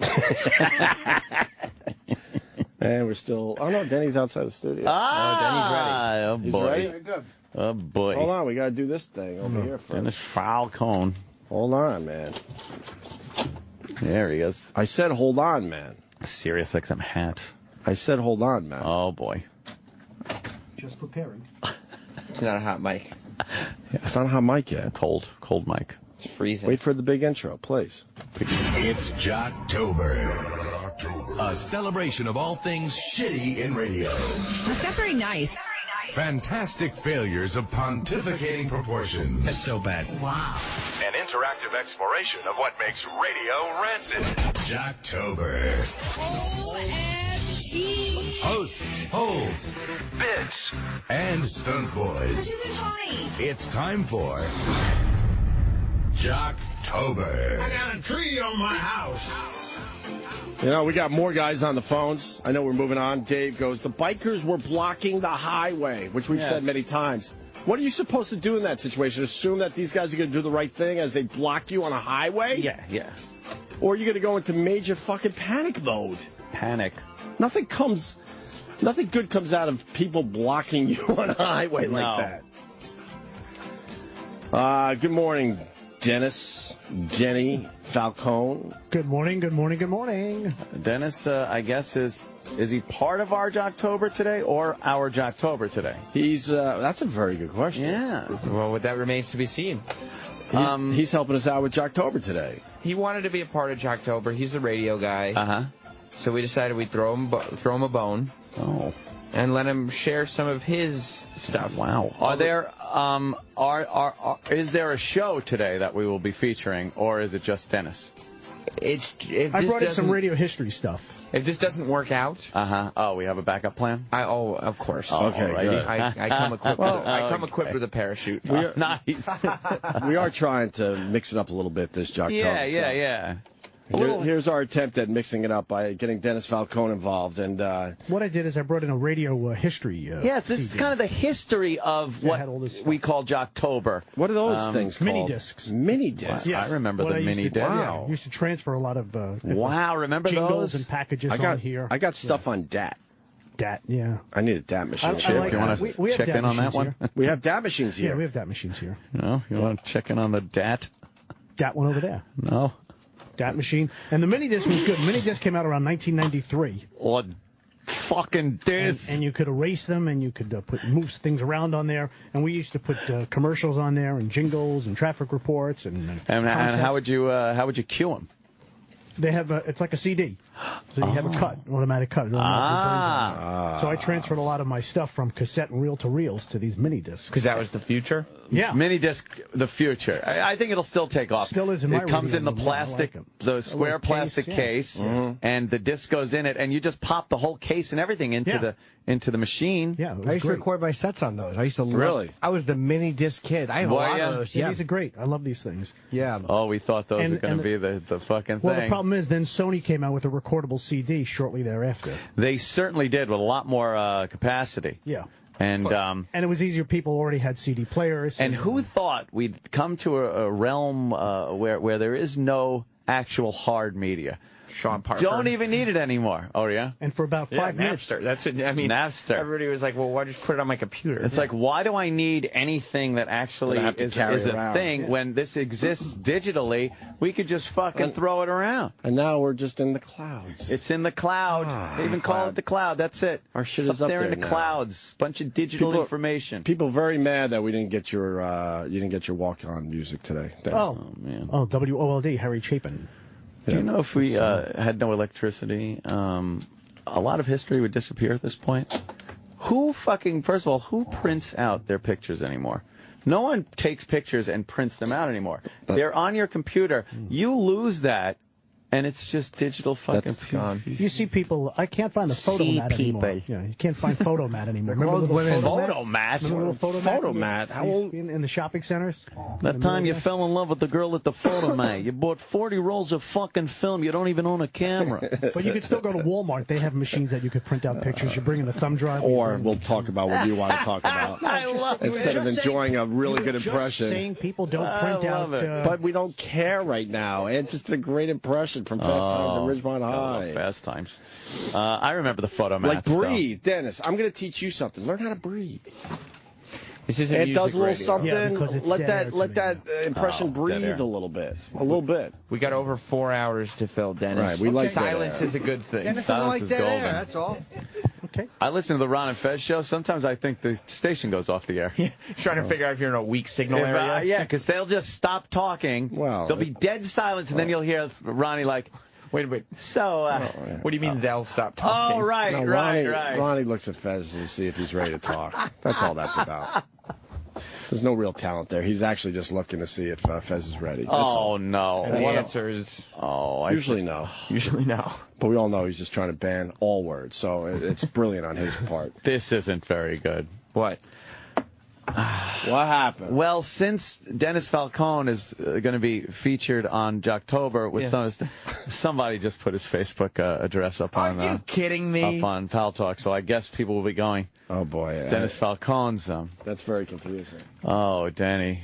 And we're still... Oh, no, Denny's outside the studio. Denny's ready. He's ready? Very good. Oh, boy. Hold on, we got to do this thing over here first. Dennis Falcone. Hold on, man. There he is. I said hold on, man. Sirius XM hat. I said hold on, man. Oh, boy. Just preparing. It's not a hot mic. It's not a hot mic yet. Cold mic. It's freezing. Wait for the big intro, please. It's Jocktober. A celebration of all things shitty in radio. That's not very nice. Fantastic failures of pontificating proportions. That's so bad. Wow. An interactive exploration of what makes radio rancid. Jocktober. OMG. Hosts, holes, bits, and stunt boys. This isn't funny. It's time for Jocktober. I got a tree on my house. You know, we got more guys on the phones. I know we're moving on. Dave goes, the bikers were blocking the highway, which we've said many times. What are you supposed to do in that situation? Assume that these guys are going to do the right thing as they block you on a highway? Yeah. Or are you going to go into major fucking panic mode? Panic. Nothing good comes out of people blocking you on a highway like that. Good morning, Dennis, Jenny, Falcone. Good morning. Dennis, I guess, is he part of our Jocktober today or our Jocktober today? He's that's a very good question. Yeah. Well, that remains to be seen. He's helping us out with Jocktober today. He wanted to be a part of Jocktober. He's a radio guy. Uh-huh. So we decided we'd throw him a bone. Oh. And let him share some of his stuff. Wow. Are there is there a show today that we will be featuring, or is it just Dennis? I brought in some radio history stuff. If this doesn't work out, Oh, we have a backup plan. Of course. Okay, good. I come equipped. I come equipped with a parachute. Nice. We are trying to mix it up a little bit this Jocktober. Yeah. Here's our attempt at mixing it up by getting Dennis Falcone involved. And what I did is I brought in a radio history. Yes, this is kind of the history of what we call Jocktober. What are those things called? Mini discs. Mini discs. Yes. I remember the mini discs. Wow. Used to transfer a lot of remember jingles those? and packages on here. I got stuff on DAT. DAT, yeah. I need a DAT machine. You want to check in on that one? We have DAT machines here. Yeah, we have DAT machines here. No, you want to check in on the DAT? DAT one over there. No. DAT machine. And the mini disc was good. Mini disc came out around 1993. What fucking disc? And you could erase them, and you could move things around on there. And we used to put commercials on there, and jingles, and traffic reports, and how would you cue them? They have it's like a CD, so you have a cut, automatic cut. So I transferred a lot of my stuff from cassette and reel to reels to these mini discs. Because that was the future. Yeah, mini disc, the future. I think it'll still take off. Still is in my It comes in the plastic, the square plastic case, and the disc goes in it, and you just pop the whole case and everything into the machine. Yeah, I used to record my sets on those. I used to really. I was the mini disc kid. I have a lot of those. Yeah, these are great. I love these things. Yeah. Oh, we thought those were going to be the fucking thing. Well, the problem is then Sony came out with a recordable CD shortly thereafter. They certainly did, with a lot more capacity. Yeah. And it was easier. People already had CD players. And who thought we'd come to a realm where there is no actual hard media? Sean Parker. Don't even need it anymore. Oh, yeah? And for about 5 minutes. Napster. That's what I mean. Napster. Everybody was like, well, why just put it on my computer? It's like, why do I need anything that actually is a thing when this exists digitally? We could just fucking throw it around. And now we're just in the clouds. It's in the cloud. They even call it the cloud. That's it. Our shit is up there in the now. clouds. Bunch of digital information. People very mad that we didn't get your walk-on music today. Oh, man. Oh, WOLD, Harry Chapin. Do you know if we had no electricity, a lot of history would disappear at this point? First of all, who prints out their pictures anymore? No one takes pictures and prints them out anymore. They're on your computer. You lose that, and it's just digital fucking gone. You see people, I can't find the Photomat anymore. Yeah, you can't find Photomat anymore. Remember Photomat? Photomat? How old? In the shopping centers? That time you fell in love with the girl at the Photomat. You bought 40 rolls of fucking film. You don't even own a camera. But you could still go to Walmart. They have machines that you could print out pictures. You bring in a thumb drive. Or we'll talk about what you want to talk about. I love it. Instead of enjoying a really good impression. Just saying people don't print out. But we don't care right now. It's just a great impression from Fast Times at Ridgemont High. Fast Times. I remember the Photomat. Like breathe, Dennis. I'm going to teach you something. Learn how to breathe. This isn't it does a little something. Yeah, let that impression breathe a little bit. A little bit. We got over 4 hours to fill, Dennis. Right, we like silence is a good thing. Dennis Silence doesn't like is dead golden. air, that's all. Okay. I listen to the Ron and Fez show. Sometimes I think the station goes off the air. Trying to figure out if you're in a weak signal area. Yeah, because they'll just stop talking. Well, there'll be dead silence, and then you'll hear Ronnie like, Wait. So, what do you mean they'll stop Oh, talking? right. Ronnie looks at Fez to see if he's ready to talk. That's all that's about. There's no real talent there. He's actually just looking to see if Fez is ready. That's all. No. And the answer is Usually no. usually no. But we all know he's just trying to ban all words, so it's brilliant on his part. This isn't very good. What? What happened? Well, since Dennis Falcone is going to be featured on Jocktober with somebody just put his Facebook address up on. Are you kidding me? Up on Pal Talk, so I guess people will be going. Oh boy, Dennis Falcone's. That's very confusing. Oh, Denny.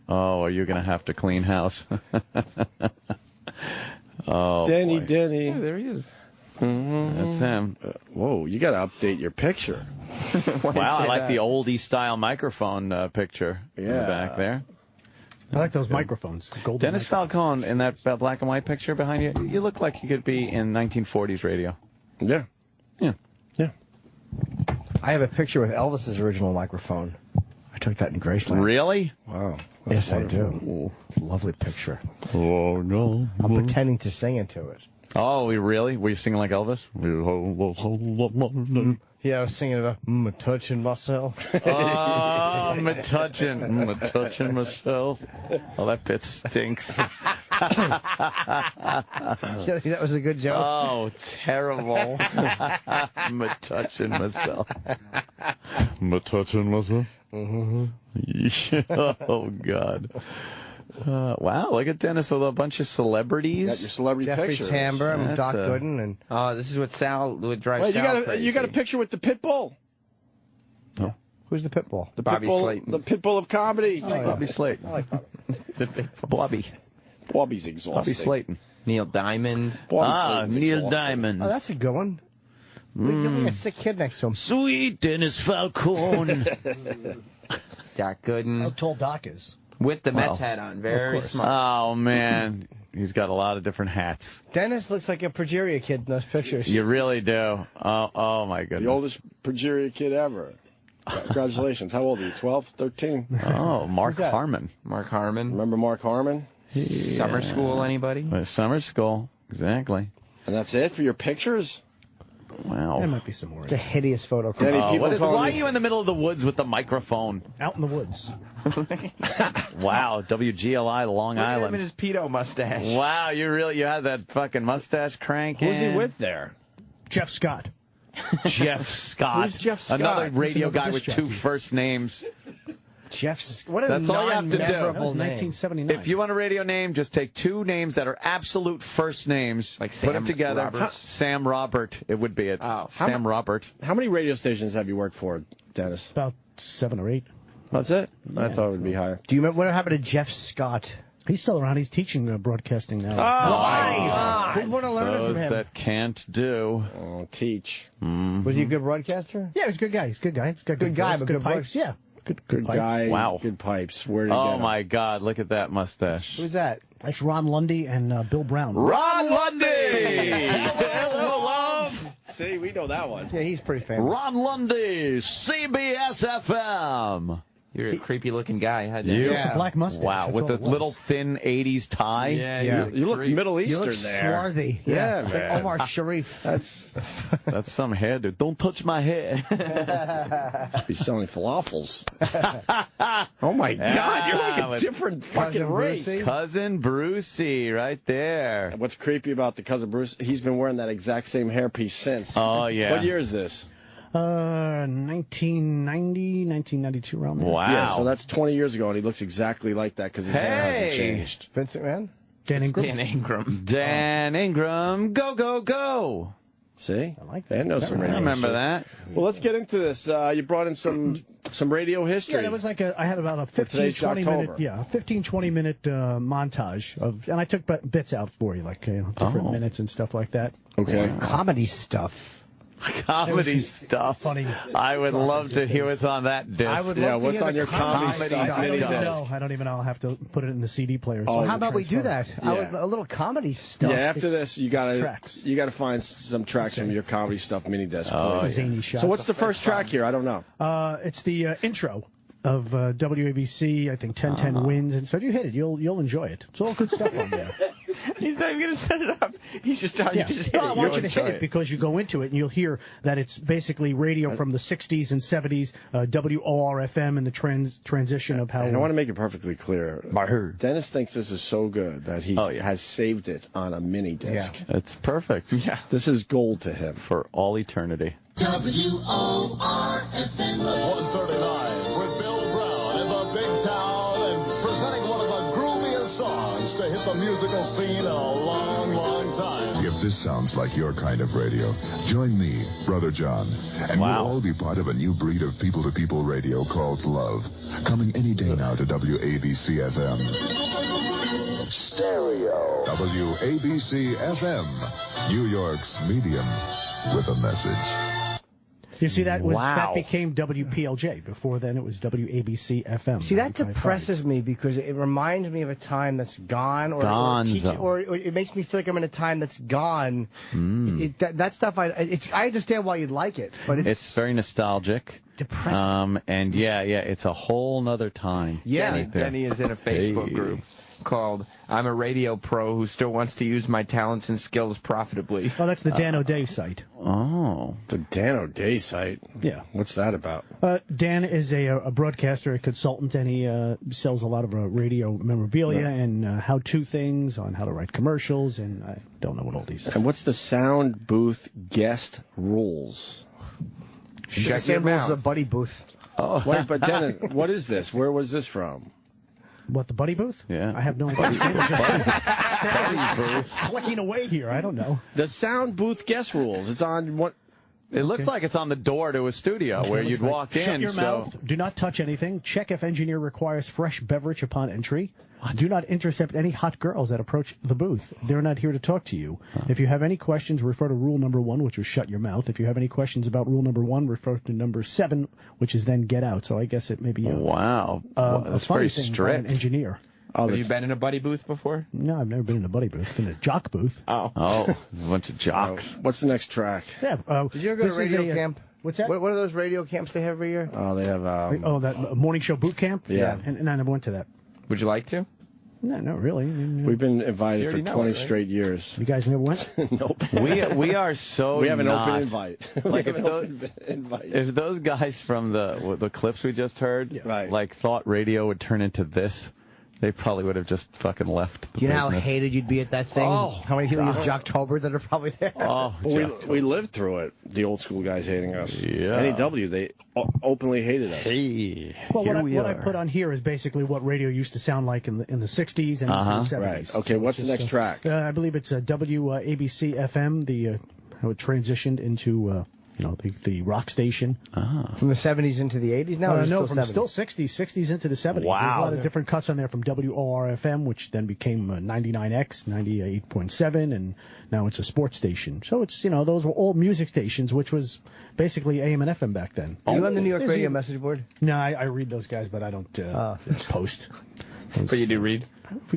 Oh, are you going to have to clean house? Oh, Denny. Yeah, there he is. That's him. Whoa, you got to update your picture. Wow, I like the oldie style microphone picture in the back there. I like those microphones. Golden Dennis Falcone in that black and white picture behind you. You look like you could be in 1940s radio. Yeah. I have a picture with Elvis's original microphone. I took that in Graceland. Really? Wow. Yes, I do. It's a lovely picture. Oh, no. I'm pretending to sing into it. Oh, really? Were you singing like Elvis? Yeah, I was singing about touching myself. Oh, I'm touching myself. Oh, that bit stinks. That was a good joke. Oh, terrible. I'm touching myself. I'm touching myself. Oh, God. Wow, look at Dennis with a bunch of celebrities. You got your celebrity Jeffrey pictures. Tambor and Doc Gooden. And this is what Sal would drive. Wait, Sal crazy. you got a picture with the Pitbull. Oh. Who's the Pitbull? The Bobby Pitbull, Slayton. the Pitbull of comedy. Bobby Slayton. I like Bobby. Bobby's exhausting. Bobby Slayton. Neil Diamond. Slayton's Neil exhausting. Diamond. Oh, that's a good one. Look at a sick kid next to him. Sweet Dennis Falcone. Doc Gooden. How tall Doc is. With the Mets hat on. Very smart. Oh, man. He's got a lot of different hats. Dennis looks like a progeria kid in those pictures. You really do. Oh my goodness. The oldest progeria kid ever. Congratulations. How old are you? 12? 13? Oh, Mark Harmon. Mark Harmon. Remember Mark Harmon? Summer school, anybody? Summer school. Exactly. And that's it for your pictures? Wow. There might be some more. It's a hideous photo. Danny, why are you in the middle of the woods with the microphone? Out in the woods. Wow, WGLI Long Look at Island. him in his pedo mustache. Wow, you had that fucking mustache crank. Who's he with there? Jeff Scott. Jeff Scott. Who's Jeff Scott? Another radio Who's another guy with disc two jockey? first names. What a That's all you have to do. That was non-memorable name. 1979. If you want a radio name, just take two names that are absolute first names, Like put Sam them together. Roberts? Sam Robert, it would be it. Oh. Sam Robert. How many radio stations have you worked for, Dennis? About 7 or 8. That's it? I thought it would be higher. Do you remember what happened to Jeff Scott? He's still around. He's teaching broadcasting now. Who want to learn it Those from him? that can't do. Oh, teach. Was he a good broadcaster? Yeah, he's a good guy. He's a good guy. He's got Good guy, voice, but good good pipes. voice. Yeah. Good pipes. guy. Wow. Good pipes. Where did he get Oh, him? my God, look at that mustache. Who's that? That's Ron Lundy and Bill Brown. Ron Lundy! See, we know that one. Yeah, he's pretty famous. Ron Lundy, CBS FM. You're a creepy looking guy. How'd You- you? It's a black mustache. Wow, That's with all the it was. little thin 80s tie. Yeah. You look Middle You Eastern look there. swarthy. Yeah, Like man. Omar Sharif. That's That's some hairdo. Don't touch my hair. be selling falafels. Oh my God, you're like a with different fucking Cousin race. Brucey. Cousin Brucey, right there. What's creepy about the cousin Bruce? He's been wearing that exact same hairpiece since. Oh, yeah. What year is this? 1990, 1992, around there. Wow. Yeah, so that's 20 years ago, and he looks exactly like that because his hair hasn't Hey! changed. Vince McMahon? Dan Ingram. Dan Ingram. Dan Ingram, go, go, go. See? I like I know some I radio remember shit. that. Well, let's get into this. You brought in some radio history. Yeah, that was like I had about a 15, today's 20 Jocktober. minute, 15, 20 minute montage of, and I took bits out for you, like different minutes and stuff like that. Okay. Comedy stuff. Comedy stuff. Funny. I would love to hear what's on that disc. I would Yeah, love to what's hear on the your comedy comedy stuff? stuff. I don't Mini even disc. know. I don't even know. I'll have to put it in the CD player. Oh, How about we do that? Yeah. A little comedy stuff. Yeah, after this, you gotta Tracks. find some tracks from your comedy stuff mini disc. Oh, please. Zany shots. So what's the first track here? I don't know. It's the intro of WABC. I think 1010 wins, and so if you hit it, you'll enjoy it. It's all good stuff on there. He's not even going to set it up. He's just telling you to just hit I it. want you to You'll hit enjoy it because you go into it and you'll hear that it's basically radio from the 60s and 70s, WORFM, and the transition of how. And I want to make it perfectly clear. Dennis thinks this is so good that he has saved it on a mini disc. Yeah. It's perfect. Yeah. This is gold to him. For all eternity. WORFM 139 with Bill Brown in the big town and presenting one of the grooviest songs to hit the musical scene in a long, long time. If this sounds like your kind of radio, join me, Brother John, and we'll all be part of a new breed of people-to-people radio called Love, coming any day now to WABC-FM. Stereo. WABC-FM, New York's medium with a message. You see, that became WPLJ. Before then, it was WABC FM. See, that depresses me because it reminds me of a time that's gone, or it makes me feel like I'm in a time that's gone. That stuff, I understand why you'd like it, but it's very nostalgic. Depressing. And it's a whole nother time. Yeah, Denny is in a Facebook group called "I'm a Radio Pro Who Still Wants to Use My Talents and Skills Profitably." Oh, that's the Dan O'Day site. Oh, the Dan O'Day site. Yeah, what's that about? Dan is a broadcaster, a consultant, and he sells a lot of radio memorabilia and how-to things on how to write commercials, and I don't know what all these are. And what's the sound booth guest rules? The same rules as a buddy booth. Oh, wait, but Dennis, what is this? Where was this from? What, the buddy booth? Yeah. I have no idea. Clicking away here. I don't know. The sound booth guest rules. It's on what? It looks like it's on the door to a studio where you'd walk in. Shut your mouth. Do not touch anything. Check if engineer requires fresh beverage upon entry. Do not intercept any hot girls that approach the booth. They're not here to talk to you. If you have any questions, refer to rule number 1, which is shut your mouth. If you have any questions about rule number 1, refer to number 7, which is then get out. So I guess it may be that's very strict. An engineer. Have you been in a buddy booth before? No, I've never been in a buddy booth. I've been in a jock booth. Oh, a bunch of jocks. What's the next track? Yeah. Did you ever go to radio camp? What's that? What are those radio camps they have every year? Oh, they have. that morning show boot camp? Yeah. And I never went to that. Would you like to? No, not really. We've been invited for 20 straight years. You guys never went? Nope. We are so. We have an not. open invite. Like if those guys from the clips we just heard, thought radio would turn into this, they probably would have just fucking left the You know business. how hated you'd be at that thing? Oh, how many people in Jocktober that are probably there? Oh, we lived through it. The old school guys hating us. Yeah. NEW, they openly hated us. Hey, well, what I put on here is basically what radio used to sound like in the 60s and into the 70s. Right. Okay, what's the next track? I believe it's WABC FM, how it transitioned into the rock station. From the 70s into the 80s now? No, from still 60s into the 70s. Wow. There's a lot of different cuts on there from WORFM, which then became 99X, 98.7, and now it's a sports station. So it's, those were all music stations, which was basically AM and FM back then. Are you on the New York Radio message board? No, I read those guys, but I don't post. But you do read?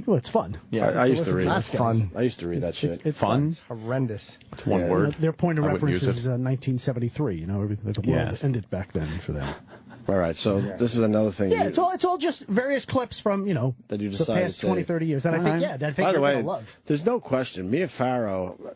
Well, it's fun. Yeah, I used to read. That's fun. I used to read that shit. It's fun. It's horrendous. It's one word. Their point of I wouldn't reference use is 1973. The world ended back then for them. All right, so this is another thing. Yeah, it's all just various clips from that you the decided past to 20, save. 30 years. And I think By the you're way, gonna love. there's no question. Mia Farrow,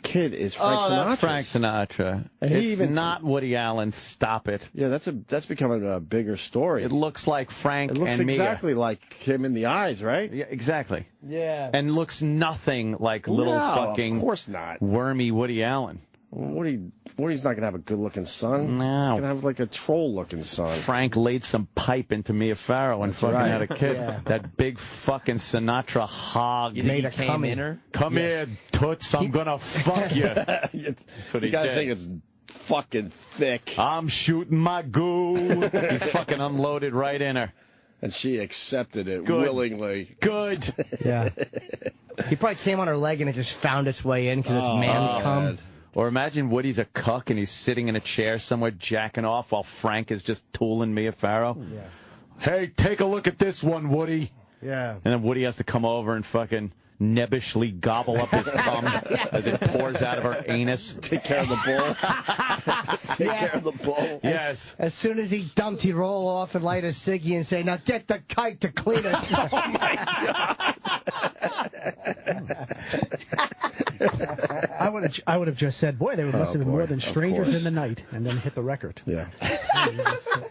kid, is Frank Sinatra. That's Frank Sinatra. And it's not Woody Allen. Stop it. Yeah, that's becoming a bigger story. It looks like Frank It looks and exactly like him in the eyes, right? Yeah, exactly. Yeah. And looks nothing like little fucking of course not. wormy Woody Allen. Woody's not going to have a good-looking son. No. He's going to have like a troll-looking son. Frank laid some pipe into Mia Farrow and fucking had a kid. Yeah. That big fucking Sinatra hog. You think he came in her? Come here, toots, I'm going to fuck you. That's what he You got to did. think it's fucking thick. I'm shooting my goo. He fucking unloaded right in her. And she accepted it Good. willingly. Good. Yeah. He probably came on her leg and it just found its way in because it's man's cum. man. Or imagine Woody's a cuck and he's sitting in a chair somewhere jacking off while Frank is just tooling Mia Farrow. Yeah. Hey, take a look at this one, Woody. Yeah. And then Woody has to come over and fucking nebbishly gobble up his cum as it pours out of her anus. Take care of the bull. Take care of the bull. Yes. As soon as he dumped, he'd roll off and light a ciggy and say, "Now get the kite to clean it." Oh my God. I would have just said, boy, they must have been more than strangers in the night, and then hit the record. Yeah.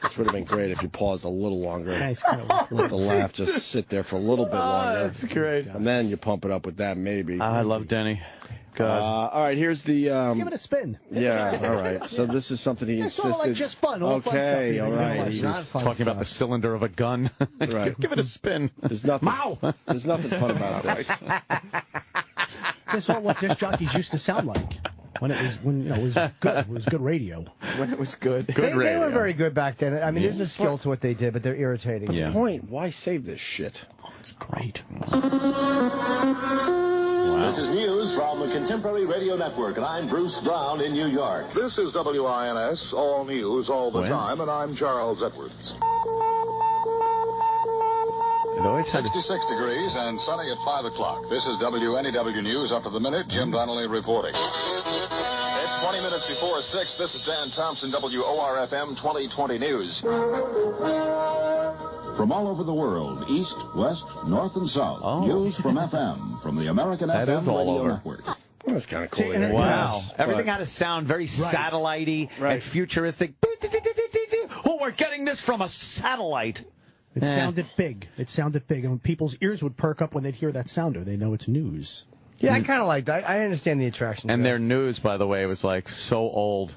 Which would have been great if you paused a little longer. Nice. Let the laugh just sit there for a little bit longer. That's great. And then you pump it up with that, maybe. I love Denny. God. All right, here's the... Give it a spin. Yeah, all right. So this is something he insisted... It's sort of like just fun. All fun stuff. All right. He's talking about the cylinder of a gun. Right. Give it a spin. There's nothing fun about this. That's all what disc jockeys used to sound like. When it was good. It was good radio. When it was good. They were very good back then. I mean, there's a skill to what they did, but they're irritating. But the point, why save this shit? Oh, it's great. This is news from the Contemporary Radio Network, and I'm Bruce Brown in New York. This is WINS, all news all the time, and I'm Charles Edwards. It always had 66 degrees and sunny at 5 o'clock. This is WNEW News up to the minute. Jim Donnelly reporting. It's 20 minutes before 6. This is Dan Thompson, WORFM 2020 News. From all over the world, east, west, north, and south. News from FM, from the American FM Radio Network. Well, that's kind of cool. Wow. Everything had to sound very satellite-y and futuristic. Oh, we're getting this from a satellite. It sounded big. It sounded big. And people's ears would perk up when they'd hear that sounder. They know it's news. Yeah, I kind of like that. I understand the attraction. And their news, by the way, was like so old.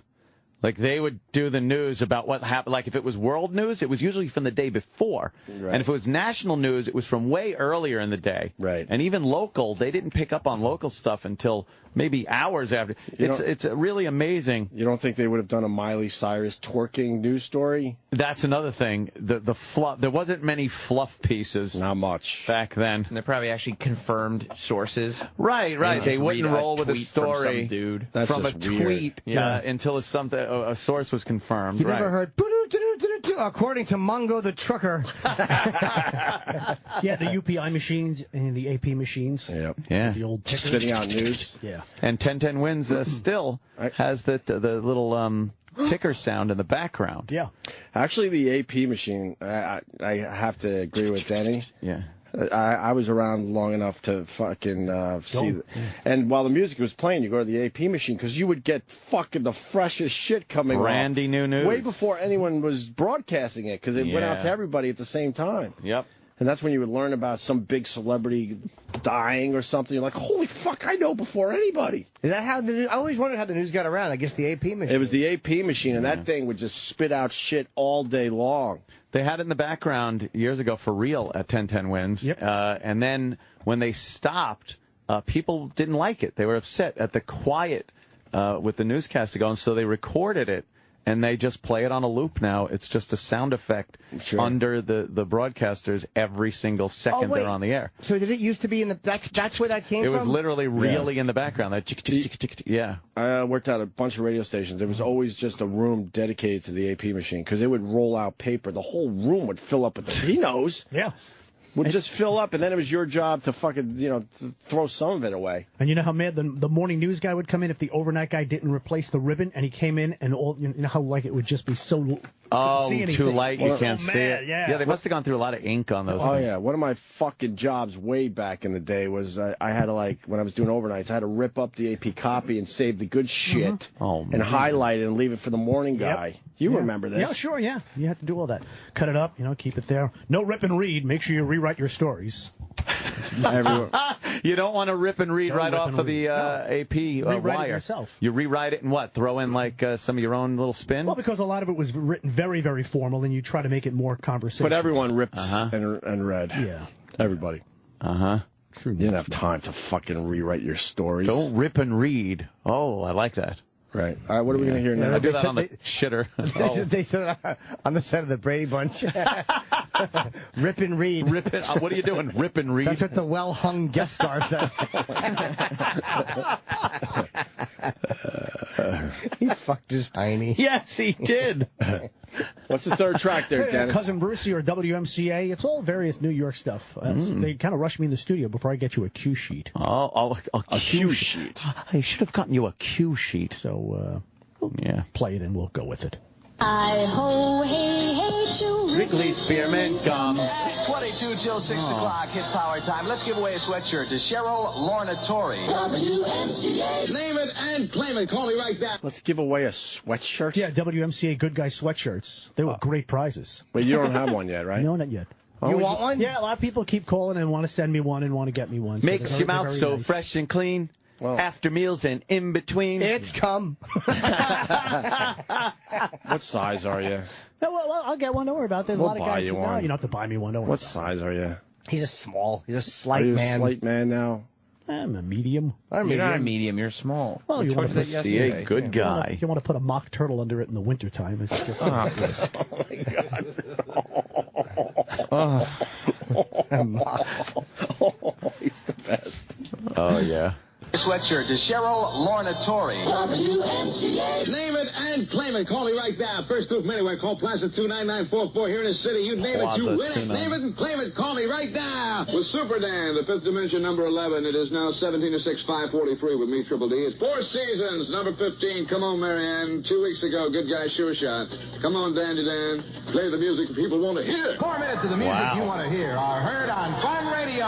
Like they would do the news about what happened. Like if it was world news, it was usually from the day before. Right. And if it was national news, it was from way earlier in the day. Right. And even local, they didn't pick up on local stuff until maybe hours after. It's really amazing. You don't think they would have done a Miley Cyrus twerking news story? That's another thing. The fluff. There wasn't many fluff pieces. Not much back then. And they're probably actually confirmed sources. Right. They wouldn't roll with a story from some dude. That's from a tweet until a source was confirmed. You never heard according to Mongo the trucker. Yeah, the UPI machines and the AP machines. Yep. Yeah. The old tickers. Spitting out news. Yeah. And 1010 Wins still has the little ticker sound in the background. Yeah. Actually, the AP machine, I have to agree with Denny. Yeah. I was around long enough to fucking see it. And while the music was playing, you go to the AP machine because you would get fucking the freshest shit coming Brandy new news. way before anyone was broadcasting it because it went out to everybody at the same time. Yep. And that's when you would learn about some big celebrity dying or something. You're like, holy fuck, I know before anybody. Is that how the news? I always wondered how the news got around. I guess the AP machine. It was the AP machine, and that thing would just spit out shit all day long. They had it in the background years ago for real at 1010 Wins. Yep. And then when they stopped, people didn't like it. They were upset at the quiet with the newscaster going, so they recorded it. And they just play it on a loop now. It's just a sound effect under the broadcasters every single second they're on the air. So did it used to be in the that's where that came from? It was literally really in the background. That yeah. I worked at a bunch of radio stations. There was always just a room dedicated to the AP machine because it would roll out paper. The whole room would fill up with it. He knows. Yeah. Would just fill up, and then it was your job to fucking, to throw some of it away. And you know how mad the morning news guy would come in if the overnight guy didn't replace the ribbon, and he came in, and all you know how like it would just be so too light, you can't see it. Yeah, they must have gone through a lot of ink on those. Oh things. yeah, one of my fucking jobs way back in the day was I had to when I was doing overnights, I had to rip up the AP copy and save the good shit and highlight it and leave it for the morning guy. Yep. You remember this? Yeah, sure, yeah. You have to do all that. Cut it up, keep it there. No rip and read. Make sure you rewrite your stories. You don't want to rip and read off of the AP rewrite wire. It yourself. You rewrite it and what? Throw in some of your own little spin? Well, because a lot of it was written very, very formal, and you try to make it more conversational. But everyone ripped and read. Yeah. Everybody. True. You didn't have time to fucking rewrite your stories. Don't rip and read. Oh, I like that. Right. All right, what are we going to hear now? I do that on the shitter. They said on the set of the Brady Bunch. Rip and read. What are you doing? Rip and read? That's what the well-hung guest star said. He fucked his hiney. Yes, he did. What's the third track there, Dennis? Cousin Brucey or WMCA. It's all various New York stuff. They kind of rushed me in the studio before I get you a cue sheet. A cue sheet. I should have gotten you a cue sheet. So, play it and we'll go with it. I-ho, hey, hey. Wrigley Spearmint Gum. 22 till 6 o'clock, hit power time. Let's give away a sweatshirt to Cheryl Lornatori. WMCA. Name it and claim it. Call me right back. Let's give away a sweatshirt. Yeah, WMCA Good Guy sweatshirts. They were great prizes. But you don't have one yet, right? No, not yet. You want one? Yeah, a lot of people keep calling and want to send me one and want to get me one. So Makes your mouth so nice. fresh and clean. Well, after meals and in between. It's cum. What size are you? No, well, I'll get one. Don't worry about it. There's We'll a lot of buy guys. you No, one. you don't have to buy me one. Don't worry. What size are you? He's a small. He's a Are slight you man. a slight man now? I'm a medium. You're not a medium. You're small. Well, We you talked want to about that See a yesterday. good guy. You want to put a mock turtle under it in the wintertime. It's just Oh my God. He's the best. Oh, yeah. Sweatshirt to Cheryl Lornatori. WMCA. Name it and claim it. Call me right now. First through from anywhere. Call Plaza 29944 here in the city. You name it, you win it. Name it and claim it. Call me right now. With Super Dan, the fifth dimension, number 11, it is now 17 to 6, 543 with me, Triple D. It's Four Seasons, number 15. Come on, Marianne. 2 weeks ago, good guy, sure shot. Come on, Dandy Dan. Play the music people want to hear. 4 minutes of the music you want to hear are heard on Fun Radio.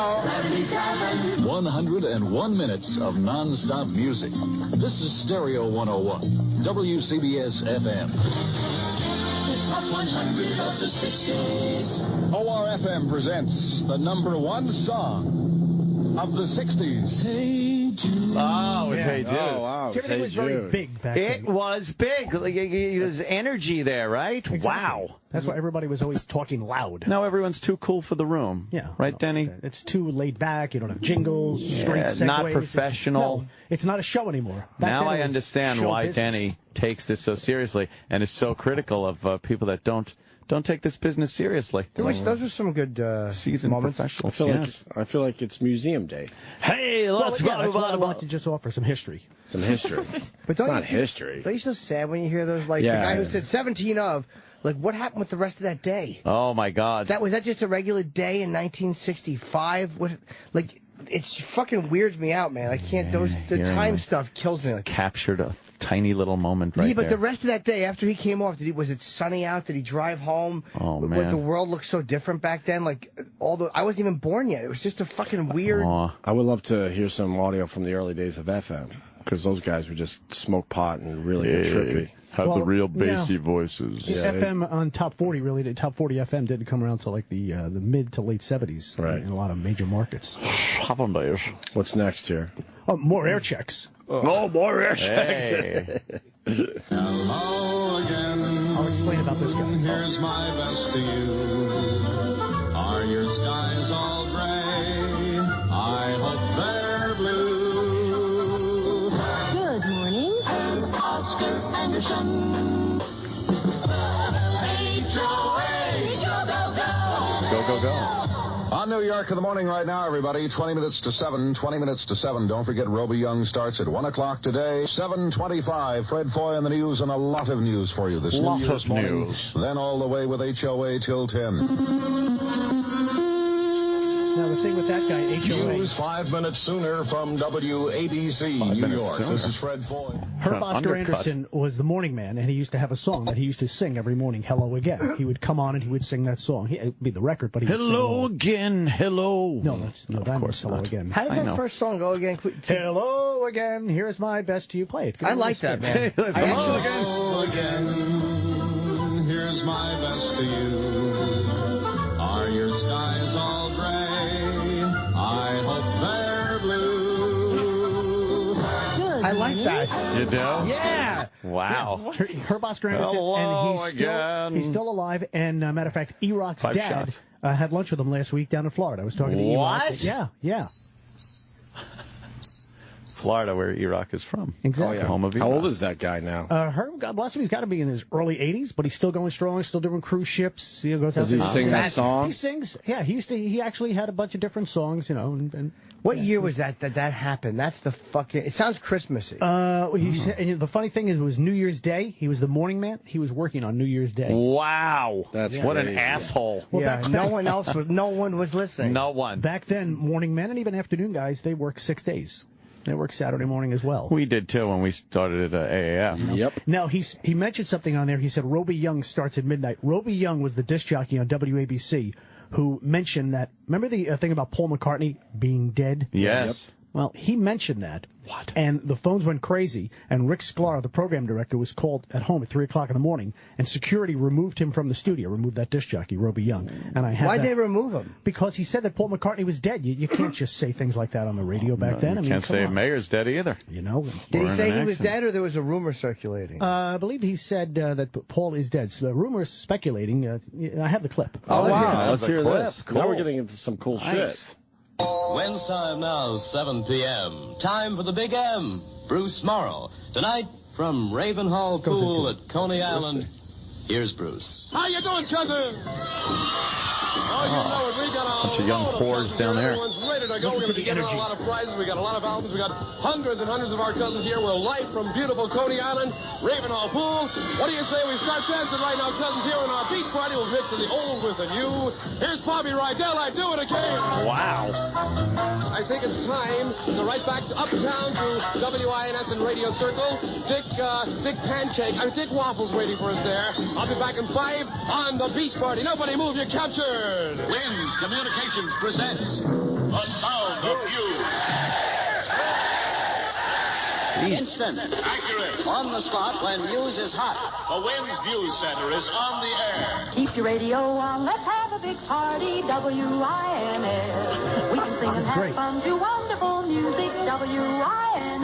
101 minutes of non-stop music. This is Stereo 101, WCBS FM. The top 100 of the 60s. ORFM presents the number one song of the 60s. Hey Jude. Oh, it was Hey Jude. Oh, wow. See, everything was very big back It then. was big. Like, there's energy there, right? Exactly. Wow. That's why everybody was always talking loud. Now everyone's too cool for the room. Yeah. Right, no, Denny? It's too laid back. You don't have jingles, straight segues. Not professional. It's not a show anymore. Back Now then it I was understand show why business. Denny takes this so seriously and is so critical of people that don't take this business seriously. Those were some good Seasoned moments. professionals. I feel like it's museum day. Hey, let's Well, yeah, that's go. why I wanted to just offer some history. Some history. But It's not history. Don't you feel sad when you hear those? Like Yeah. the guy who said 17 of. Like, what happened with the rest of that day? Oh, my God. Was that just a regular day in 1965? What? Like, it fucking weirds me out, man. I can't. The hearing time that. stuff kills me. Like, Captured a tiny little moment right yeah, but there. the rest of that day after he came off, was it sunny out? Did he drive home? Oh, Was man. the world look so different back then? Like, I wasn't even born yet. It was just a fucking weird. Aw. I would love to hear some audio from the early days of FM, because those guys would just smoke pot and really get trippy. Had Well, the real bassy yeah. voices. Yeah, FM on Top 40 really did. Top 40 FM didn't come around until like the mid to late 70s Right. in a lot of major markets. What's next here? Oh, more air checks. Oh, more air Hey. Hello again. I'll explain about this guy. Here's my best to you. Are your skies all gray? I hope they're blue. Good morning. I'm Oscar Anderson. Go, go, go. On New York in the morning right now, everybody. 20 minutes to 7. 20 minutes to 7. Don't forget, Roby Young starts at 1 o'clock today. 7:25. Fred Foy in the news and a lot of news for you this Lot New Year's of morning. news. Then all the way with HOA till 10. Now, the thing with that guy, HOA. News 5 minutes sooner from WABC, New York. This is Fred Foy. Herb Oscar Undercut. Anderson was the morning man, and he used to have a song that he used to sing every morning, Hello Again. He would come on and he would sing that song. It'd be the record, but he would sing Hello along. again, hello. No, that's no, that was Hello not. Again. How did I that know. first song go again? Hello again, here's my best to you. Play it. I like that, man. Hello again. Here's my best to you. Are your skies all gray? I hope they're blue. I like that. You do? Yeah. Wow. Herb Oscar Anderson, Hello and again. he's still alive. And matter of fact, E-Rock's 5 dad shots. had lunch with him last week down in Florida. I was talking to E-Rock. What? Yeah. Florida, where E-Rock is from. Exactly. Home of How E-Rock. old is that guy now? Herb, God bless him, he's got to be in his early 80s, but he's still going strong. He's still doing cruise ships. He goes out Does he to- sing that song? He sings. Yeah, he actually had a bunch of different songs, and What year was that happened? That's the fucking. It sounds Christmassy. and the funny thing is, it was New Year's Day. He was the morning man. He was working on New Year's Day. Wow. That's what an crazy. asshole. Well, yeah, back- no one was listening. No one. Back then, morning men and even afternoon guys, they work 6 days. They work Saturday morning as well. We did too when we started at AAF. Yep. Now, he mentioned something on there. He said Roby Young starts at midnight. Roby Young was the disc jockey on WABC who mentioned that. Remember the thing about Paul McCartney being dead? Yes. Well, he mentioned that. What? And the phones went crazy, and Rick Sklar, the program director, was called at home at 3 o'clock in the morning, and security removed him from the studio, removed that disc jockey, Roby Young. And I had Why'd they remove him? Because he said that Paul McCartney was dead. You can't just say things like that on the radio back then. You I mean, can't say on. Mayor's dead either. You know. Did he say he was dead, or there was a rumor circulating? I believe he said that Paul is dead. So, rumors speculating. I have the clip. Oh, wow. Let's hear this. Cool. Now we're getting into some cool shit. When's time now? 7 p.m. Time for the Big M. Bruce Morrow. Tonight, from Ravenhall Pool at Coney Island, here's Bruce. How you doing, cousin? Oh, you know it. We got a bunch of young whores down there. Everyone's ready to go. We're going to be giving out a lot of prizes. We got a lot of albums. We got hundreds and hundreds of our cousins here. We're live from beautiful Coney Island, Ravenhall Pool. What do you say we start dancing right now, cousins, here in our beach party? We're mixing the old with the new. Here's Bobby Rydell. I do it again. Wow. I think it's time to go right back to uptown to WINS and Radio Circle. Dick Waffles waiting for us there. I'll be back in 5 on the beach party. Nobody move, you're captured. Wins Communications presents The Sound of You. Instant, accurate, on the spot when news is hot. The Winds News Center is on the air. Keep your radio on. Let's have a big party. WINS. We can sing and have fun to wonderful music. WINS.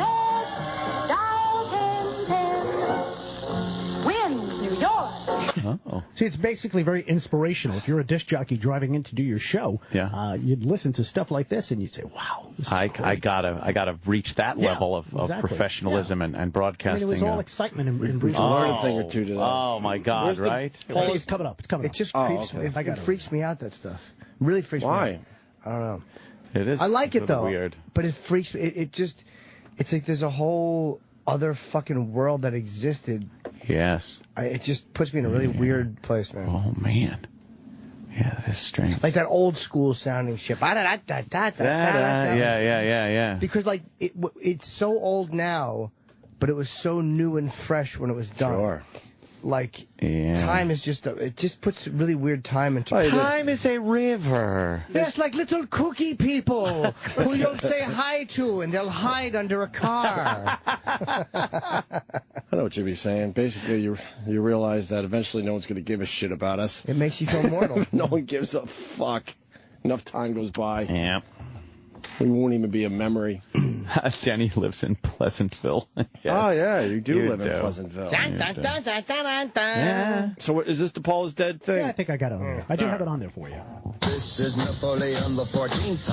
Dial 1010. Winds, New York. Oh. See, it's basically very inspirational. If you're a disc jockey driving in to do your show, you'd listen to stuff like this and you'd say, "Wow, this is I great." gotta reach that level of professionalism and broadcasting. I mean, it was all excitement in Bruce's learn a thing or two today. Oh my God! Right? It's coming up. It's coming up. It just creeps me. It freaks me out, that stuff. Really freaks me out. Why? I don't know. It is. I like it though. Weird. But it freaks me. It's like there's a whole other fucking world that existed. Yes. It just puts me in a really weird place, man. Oh man. Yeah, that is strange. Like that old school sounding shit. Yeah. Because like it's so old now, but it was so new and fresh when it was done. Sure. Like time is just it just puts really weird time into it. Time is a river. It's like little cookie people who you'll say hi to and they'll hide under a car. I know what you'd be saying. Basically, you realize that eventually no one's going to give a shit about us. It makes you feel mortal. No one gives a fuck. Enough time goes by. Yeah. It won't even be a memory. Denny lives in Pleasantville. Yes. Oh, yeah, you do live in Pleasantville. Yeah. So is this the Paul is dead thing? Yeah, I think I got it on there. I do have it on there for you. This is Napoleon the 14th.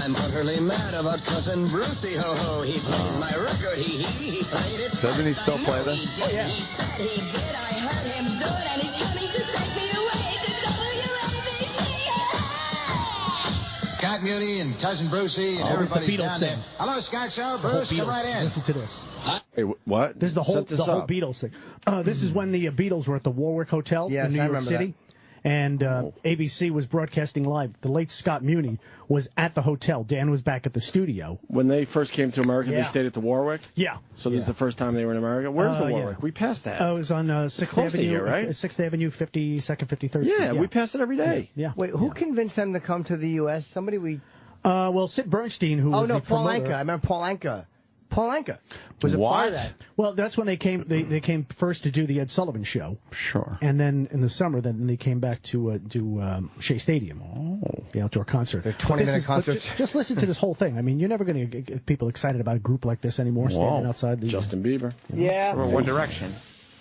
I'm utterly mad about cousin Brucey. Ho ho, he plays my record. He played it. Doesn't he still play this? Oh yeah. He said he did. I heard him do it, and he's coming to take me away to Scott Muni and cousin Brucey and everybody down there. Hello, Scott Show. Bruce, come right in. Listen to this. Hey, what? This is the whole Beatles thing. This is when the Beatles were at the Warwick Hotel in New York City. And ABC was broadcasting live. The late Scott Muni was at the hotel. Dan was back at the studio. When they first came to America, they stayed at the Warwick? Yeah. So this is the first time they were in America? Where's the Warwick? We passed that. It was on 6th Avenue, here, right? 6th Avenue, 52nd, 53rd Street. Yeah, we pass it every day. Yeah. Wait, who convinced them to come to the U.S.? Somebody we... well, Sid Bernstein, who was the Paul promoter. Anka. I remember Paul Anka. Paul Anka was a part of that. Well, that's when they came. They came first to do the Ed Sullivan Show. Sure. And then in the summer, then they came back to do Shea Stadium, the outdoor concert. They're 20-minute concerts. Just listen to this whole thing. I mean, you're never going to get people excited about a group like this anymore. Standing outside the Justin Bieber. Yeah. Or One Direction.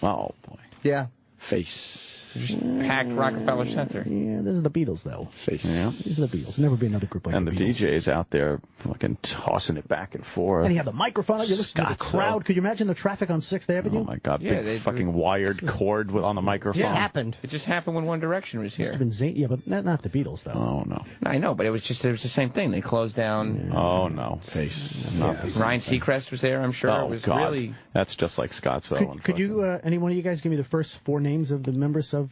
Oh boy. Yeah. Face. Just packed Rockefeller Center. Yeah, this is the Beatles, though. Face. Yeah. These are the Beatles. Never be another group like and the the Beatles. DJ's out there fucking tossing it back and forth. And he had the microphone. You listen to the crowd. Could you imagine the traffic on 6th Avenue? Oh my God! Yeah, big fucking wired cord on the microphone. It happened. It just happened when One Direction was here. Must have been Zayn. Yeah, but not the Beatles, though. Oh no. I know, but it was the same thing. They closed down. Oh no. Face. Ryan Seacrest was there, I'm sure. Oh it was God. really. That's just like Scott Sullivan. Could you, any one of you guys, give me the first 4 names of the members of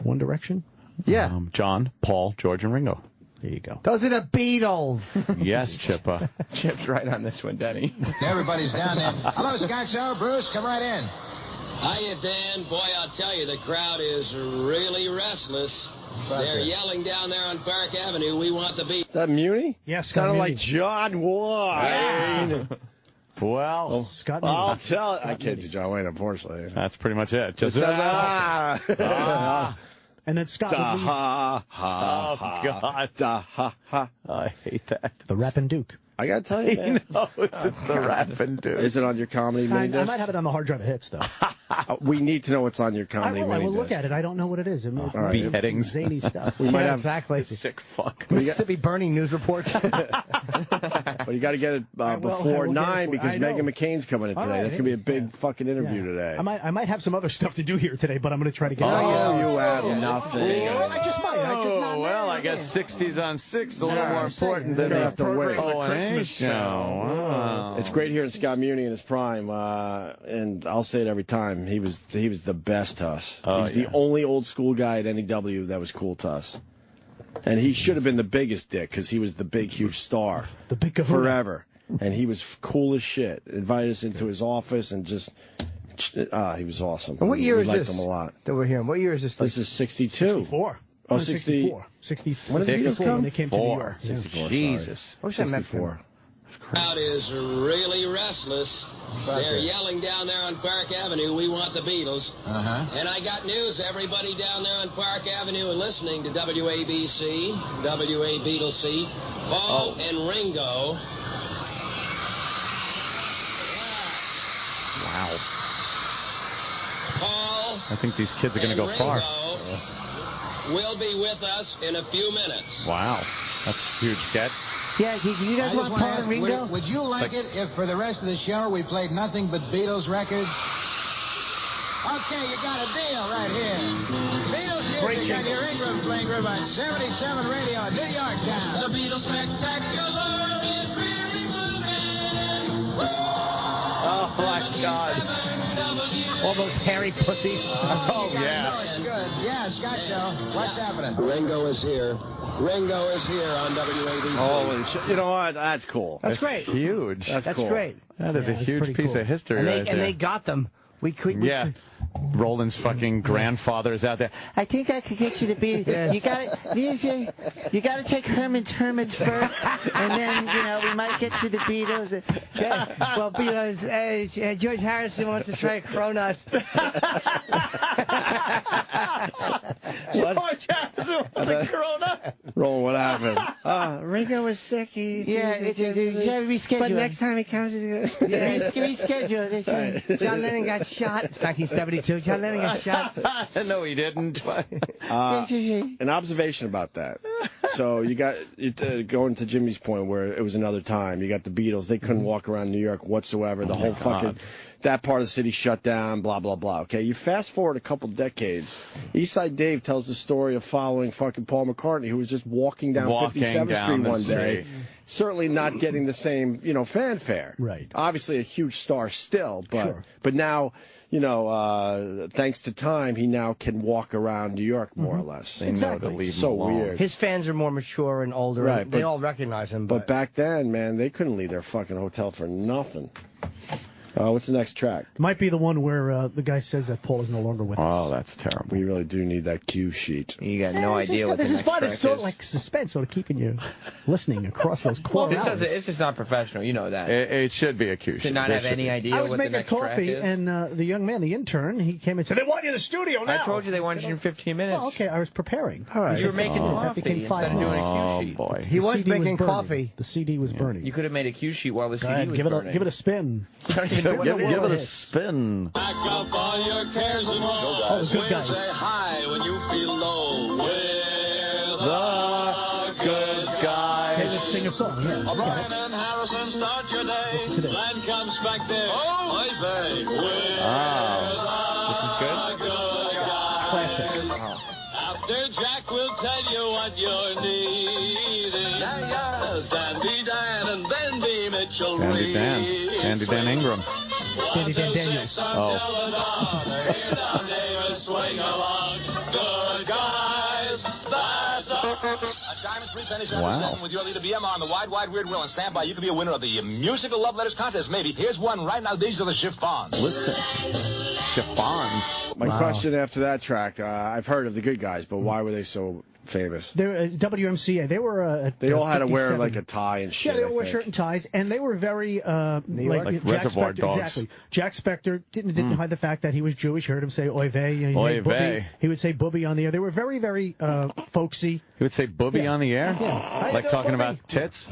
One Direction? Yeah. John, Paul, George, and Ringo. There you go. Those are the Beatles. Yes, Chipper. Chip's right on this one, Denny. Everybody's down there. Hello, Scott Show. Bruce, come right in. Hiya, Dan. Boy, I'll tell you, the crowd is really restless. They're yelling down there on Park Avenue, we want the beat. Is that Muni? Yes, kind of Muni. like John Wayne. Well, Scott I'll tell it. I can't do John Wayne, unfortunately. That's pretty much it. Just And then Scott would leave. God. I hate that. The Rappin' Duke. I gotta tell you, man. He knows it's the Rappin' Duke. Is it on your comedy mini I disc? might have it on the hard drive of hits, though. We need to know what's on your I comedy will mini look disc. at it. I don't know what it is. It might right. be some Beheadings. zany stuff. We might have exactly. Sick fuck. Mississippi burning news reports. But you got to get it I before will get it 9 for- because I know. Meghan McCain's coming in All today. right, That's gonna be a big fucking interview today. I might have some other stuff to do here today, but I'm going to try to get it. You have nothing. I just might. Oh, well, I guess 60s on 6 is a little more important than We're gonna a have to wait. O&A show. Wow. It's great hearing Scott Muni in his prime, and I'll say it every time. He was the best to us. Oh, he was the only old school guy at NEW that was cool to us. And he should have been the biggest dick because he was the big, huge star. The big kahuna. Forever. And he was cool as shit. Invited us into his office and just, he was awesome. And what year we is liked this him a lot. that we're hearing? What year is this? This is 62. 64. Oh, 64. 64. When did the Beatles come? When they came to New York. 64, Jesus. What's that meant 64. The crowd is really restless. They're yelling down there on Park Avenue, we want the Beatles. And I got news, everybody down there on Park Avenue and listening to WABC, WABC, Paul and Ringo. Wow. Paul I think these kids are going to go far. Will be with us in a few minutes. Wow. That's a huge get. Yeah, you guys want Paul and Ringo? Would you like it if for the rest of the show we played nothing but Beatles records? Okay, you got a deal right here. Beatles music on your Ingram playing group on 77 Radio, New Yorktown. The Beatles Spectacular is really moving. Oh, my God. All those hairy pussies. Oh, yeah. No, it's good. Yeah, Scott Show. What's happening? Ringo is here. Ringo is here on WABC. Holy shit. You know what? That's cool. That's great. Huge. That's That's cool. great. That is a that's huge pretty piece cool. of history And right they there. got them. We could. Yeah. Roland's fucking grandfather's out there. I think I could get you to be. Yeah. You got to take Herman's Hermits first, and then we might get you the Beatles. Well, Beatles. George Harrison wants to try Cronuts. George Harrison was a Corona. Roland, what happened? Ringo was sick. Reschedule. But next time he comes, reschedule. John Lennon got shot. It's 1972. John Lennon got shot. No, he didn't. An observation about that. So you got going to Jimmy's point where it was another time. You got the Beatles. They couldn't walk around New York whatsoever. The whole fucking that part of the city shut down. Blah blah blah. Okay, you fast forward a couple decades. Eastside Dave tells the story of following fucking Paul McCartney, who was just walking down 57th Street one day. Certainly not getting the same, fanfare. Right. Obviously a huge star still, but now, thanks to time, he now can walk around New York more or less. They know to leave So him alone. weird. His fans are more mature and older. Right, They but- all recognize him. But back then, man, they couldn't leave their fucking hotel for nothing. What's the next track? Might be the one where the guy says that Paul is no longer with us. Oh, that's terrible. We really do need that cue sheet. You got no idea what This the is next fun. track It's sort is. of like suspense, sort of keeping you listening across those core hours. It's just not professional. You know that. It should be a cue sheet. To not There have should any be. idea I was what the making next track coffee, is. and the young man, the intern, he came and said, "They want you in the studio now." I told you they wanted you in 15 minutes. Well, okay, I was preparing. All right. You were making That coffee became 5 instead of doing minutes. a Oh, cue sheet. boy. he was CD making burning. coffee. The CD was burning. You could have made a cue sheet while the Go CD ahead, was give burning. it a spin. I don't even know what Give it it a was. spin. Back up all your cares and woes. Oh, the good guys. Say hi when you feel low. With The good Hey, guys. let's sing a song. Yeah. O'Brien and Harrison, start your day. Listen to this. Land comes back there. Oh, I say. With This is good? the good guys. Classic. After Jack will tell you what you're needing. Yeah, Dandy Dan and then be Mitchell Dandy Dan. Reed. Dandy Dan Ingram. Dandy Dan Daniels. Oh. Swing along, good guys. That's a diamond 3 pennies out Wow. of 7 with your leader BM on the wide, weird wheel. And stand by. You could be a winner of the musical love letters contest. Maybe. Here's one right now. These are the chiffons. Listen. Chiffons. My question after that track, I've heard of the good guys, but why were they so famous? They're WMCA. They were. They all had to wear 57. like a tie and shit. Yeah, they I all wore think. shirt and ties, and they were very Like Jack Reservoir Spector, Dogs. exactly. Jack Spector didn't hide the fact that he was Jewish. You heard him say "Oy vey." You know, Oy vey. He would say "booby" on the air. They were very, very folksy. He would say booby on the air? Yeah. Like talking about tits?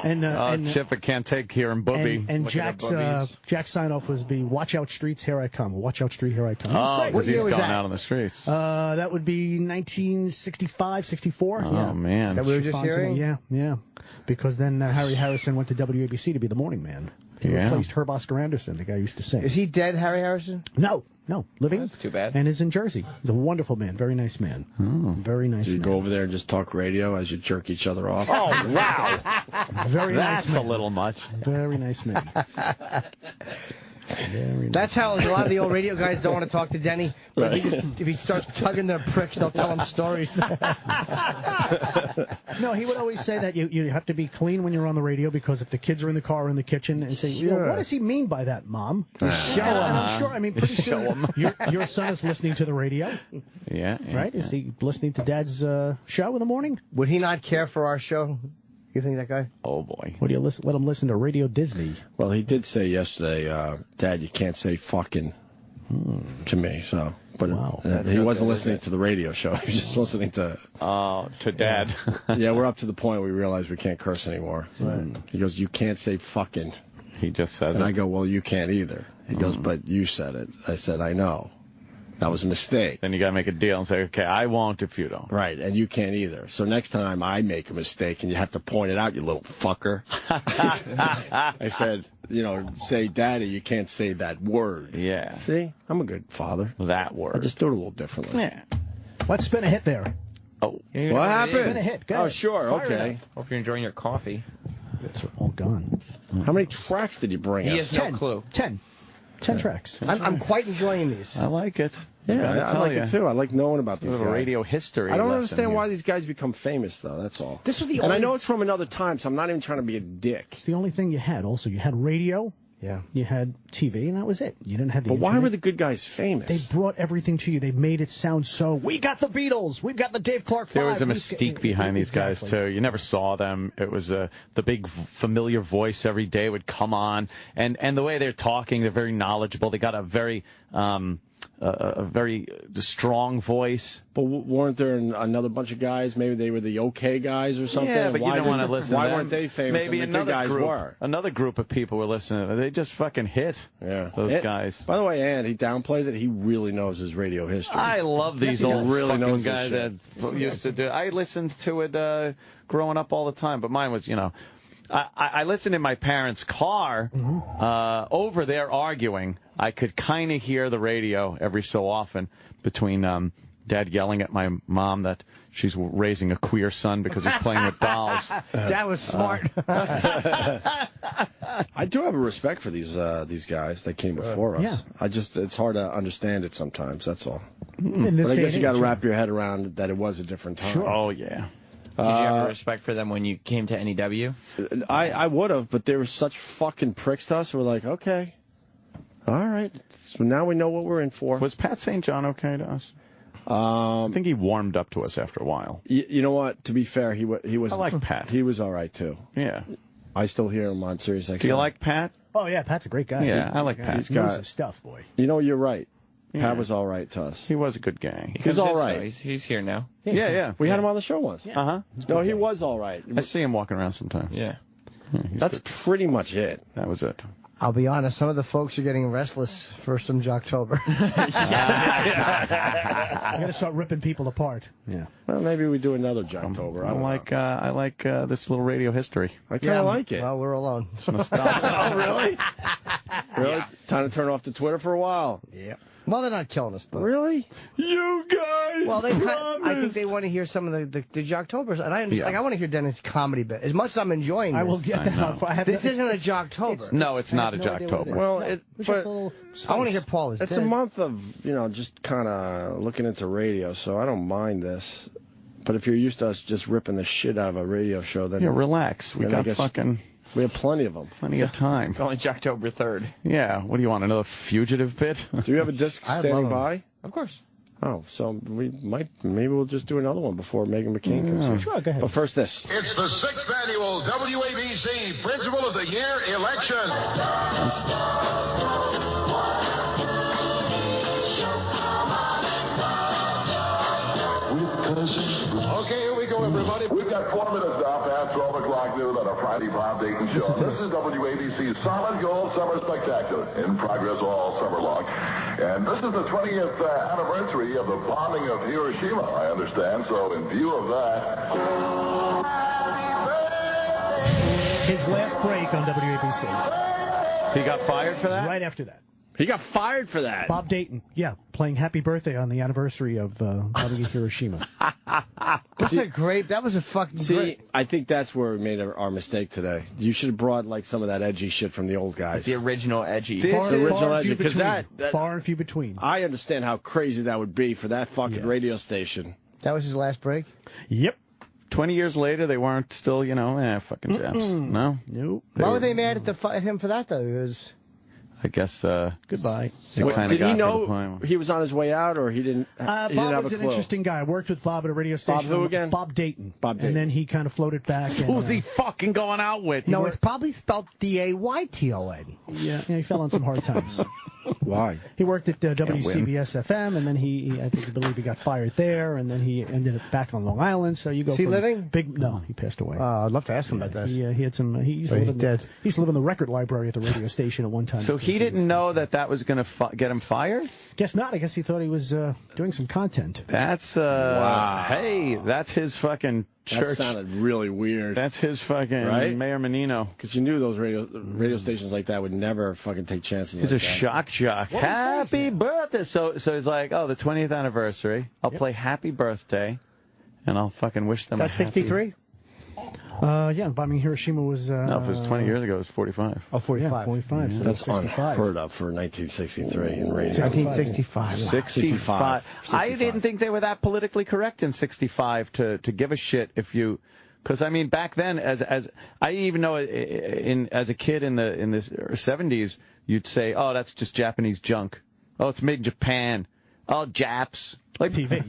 And Chip, I can't take hearing booby. And Jack's sign-off was be "Watch out, streets, here I come." Watch out, street, here I come. Oh, because he's going out on the streets. That would be 1965, 64. Oh, man. That we were just hearing? Yeah. Because then Harry Harrison went to WABC to be the morning man. He replaced Herb Oscar Anderson, the guy who used to sing. Is he dead, Harry Harrison? No, living. That's too bad. And is in Jersey. He's a wonderful man, very nice man. Very nice Do you man. go over there and just talk radio as you jerk each other off? Oh, wow. Very nice That's man. a little much. Very nice man. That's how a lot of the old radio guys don't want to talk to Denny. But if he starts tugging their pricks, they'll tell him stories. No, he would always say that you have to be clean when you're on the radio, because if the kids are in the car or in the kitchen and say, what does he mean by that, Mom? Show him. I'm sure. I mean, pretty soon your son is listening to the radio. Yeah. Right? Is he listening to Dad's show in the morning? Would he not care for our show? You think that guy? Oh, boy. Would you let him listen to Radio Disney? Well, he did say yesterday, Dad, you can't say fucking to me. So, but he wasn't listening to the radio show. He was just listening to. To Dad. Yeah, we're up to the point where we realize we can't curse anymore. Right. He goes, you can't say fucking. He just says and it. I go, well, you can't either. He goes, but you said it. I said, I know. That was a mistake. Then you got to make a deal and say, okay, I won't if you don't. Right, and you can't either. So next time I make a mistake and you have to point it out, you little fucker. I said, say daddy, you can't say that word. Yeah. See, I'm a good father. That word. I just do it a little differently. Yeah. Let's spin a hit there. Oh. What happened? Spin a hit. Go Oh, ahead. sure, Fire okay. it Hope you're enjoying your coffee. It's all gone. How many tracks did you bring He us? has no clue. 10 tracks. I'm quite enjoying these. I like it. Yeah, I like it too. I like knowing about these little guys. radio history. I don't lesson understand here. why these guys become famous, though. That's all. This was the and I only- know it's from another time, so I'm not even trying to be a dick. It's the only thing you had. Also, you had radio. Yeah. You had TV, and that was it. You didn't have the But why internet. were the good guys famous? They brought everything to you. They made it sound so. We got the Beatles. We've got the Dave Clark 5. There was a mystique behind these guys, too. You never saw them. It was the big familiar voice every day would come on. And the way they're talking, they're very knowledgeable. They got a very strong voice. But weren't there another bunch of guys? Maybe they were the okay guys or something? Yeah, but why you don't want to listen Why to them. weren't they famous Maybe and the good guys were? Another group of people were listening. They just fucking hit those guys. By the way, and he downplays it. He really knows his radio history. I love these old really fucking knows guys that used to do it. I listened to it growing up all the time, but mine was, I listened in my parents' car over there arguing. I could kind of hear the radio every so often between Dad yelling at my mom that she's raising a queer son because he's playing with dolls. That was smart. I do have a respect for these guys that came before us. Yeah. It's hard to understand it sometimes. That's all. In this But I day guess and you got to age, wrap your head around that it was a different time. Sure. Oh, yeah. Did you have respect for them when you came to NEW? I would have, but they were such fucking pricks to us. We're like, okay, all right. So now we know what we're in for. Was Pat St. John okay to us? I think he warmed up to us after a while. You know what? To be fair, he was. I like Pat. He was all right too. Yeah. I still hear him on Sirius XM. Do you like Pat? Oh, yeah, Pat's a great guy. Yeah, I like Pat. He's He knows got his stuff, boy. You know, you're right. Yeah. Pat was all right to us. He was a good guy. He's all right. He's here now. Yeah. We had him on the show once. Uh-huh. No, he was all right. I see him walking around sometimes. Yeah. That's pretty much it. That was it. I'll be honest, some of the folks are getting restless for some Jocktober. I'm going to start ripping people apart. Yeah. Well, maybe we do another Jocktober. I like this little radio history. I kind of like it. Well, we're alone. Oh, really? Really? Time to turn off the Twitter for a while. Yeah. Well, they're not killing us, but Really? You guys. well, I think they want to hear some of the Jocktobers, and I understand. Like, I want to hear Dennis' comedy bit. As much as I'm enjoying this, I will get that. this isn't a Jocktober. No, it's not a no idea what it Jocktober. is. Well, No, it, it's but just a little I want to spice. hear Paul is it's dead. a month of, just kind of looking into radio, so I don't mind this. But if you're used to us just ripping the shit out of a radio show, then Yeah, relax. We got fucking... We have plenty of them. Plenty of time. It's only Jocktober 3rd. Yeah. What do you want, another fugitive bit? Do you have a disc standing by? Of course. Oh, so maybe we'll just do another one before Megan McCain comes in. Sure, go ahead. But first this. It's the 6th annual WABC Principal of the Year election. Okay, here we go, everybody. We've got 4 minutes now past 12 o'clock noon on a Friday Bob Dayton show. This is WABC's Solid Gold Summer Spectacular, in progress all summer long. And this is the 20th anniversary of the bombing of Hiroshima, I understand. So in view of that... His last break on WABC. He got fired for that? Right after that. He got fired for that. Bob Dayton, yeah, playing Happy Birthday on the anniversary of bombing Hiroshima. That was a fucking great. I think that's where we made our mistake today. You should have brought like some of that edgy shit from the old guys. The original edgy. The original edgy, because that far and few between. I understand how crazy that would be for that fucking radio station. That was his last break? Yep. 20 years later, they weren't still, fucking Japs. No? Nope. Why were they mad at him for that, though? It was... I guess. Goodbye. Did he know he was on his way out, or he didn't? Bob he didn't have was a an clue? interesting guy. I worked with Bob at a radio station. Bob who again? Bob Dayton. Bob Dayton. And then he kind of floated back. And, Who's he fucking going out with? No, it's probably spelled D-A-Y-T-O-N. Yeah, he fell on some hard times. Why? He worked at WCBS FM, and then I believe he got fired there, and then he ended up back on Long Island. So you go. Is he living? No, he passed away. I'd love to ask him about that. He had some. He used to live He used to live in the record library at the radio station at one time. So he didn't know that was going to get him fired? Guess not. I guess he thought he was doing some content. That's wow. Hey, that's his fucking church. That sounded really weird. That's his fucking Mayor Menino. Because you knew those radio stations like that would never fucking take chances. He's like a that. shock jock. Happy birthday! So he's like, the 20th anniversary. I'll play Happy Birthday, and I'll fucking wish them. That's 63. Yeah, bombing Hiroshima was... no, if it was 20 years ago, it was 45. Oh, 45. Yeah, 45. Yeah. So That's unheard of for 1963 in radio. 1965. 65. I didn't think they were that politically correct in 65 to give a shit if you... Because, I mean, back then, as I even know as a kid in the 70s, you'd say, that's just Japanese junk. Oh, it's made in Japan. Oh, Japs. Like TV.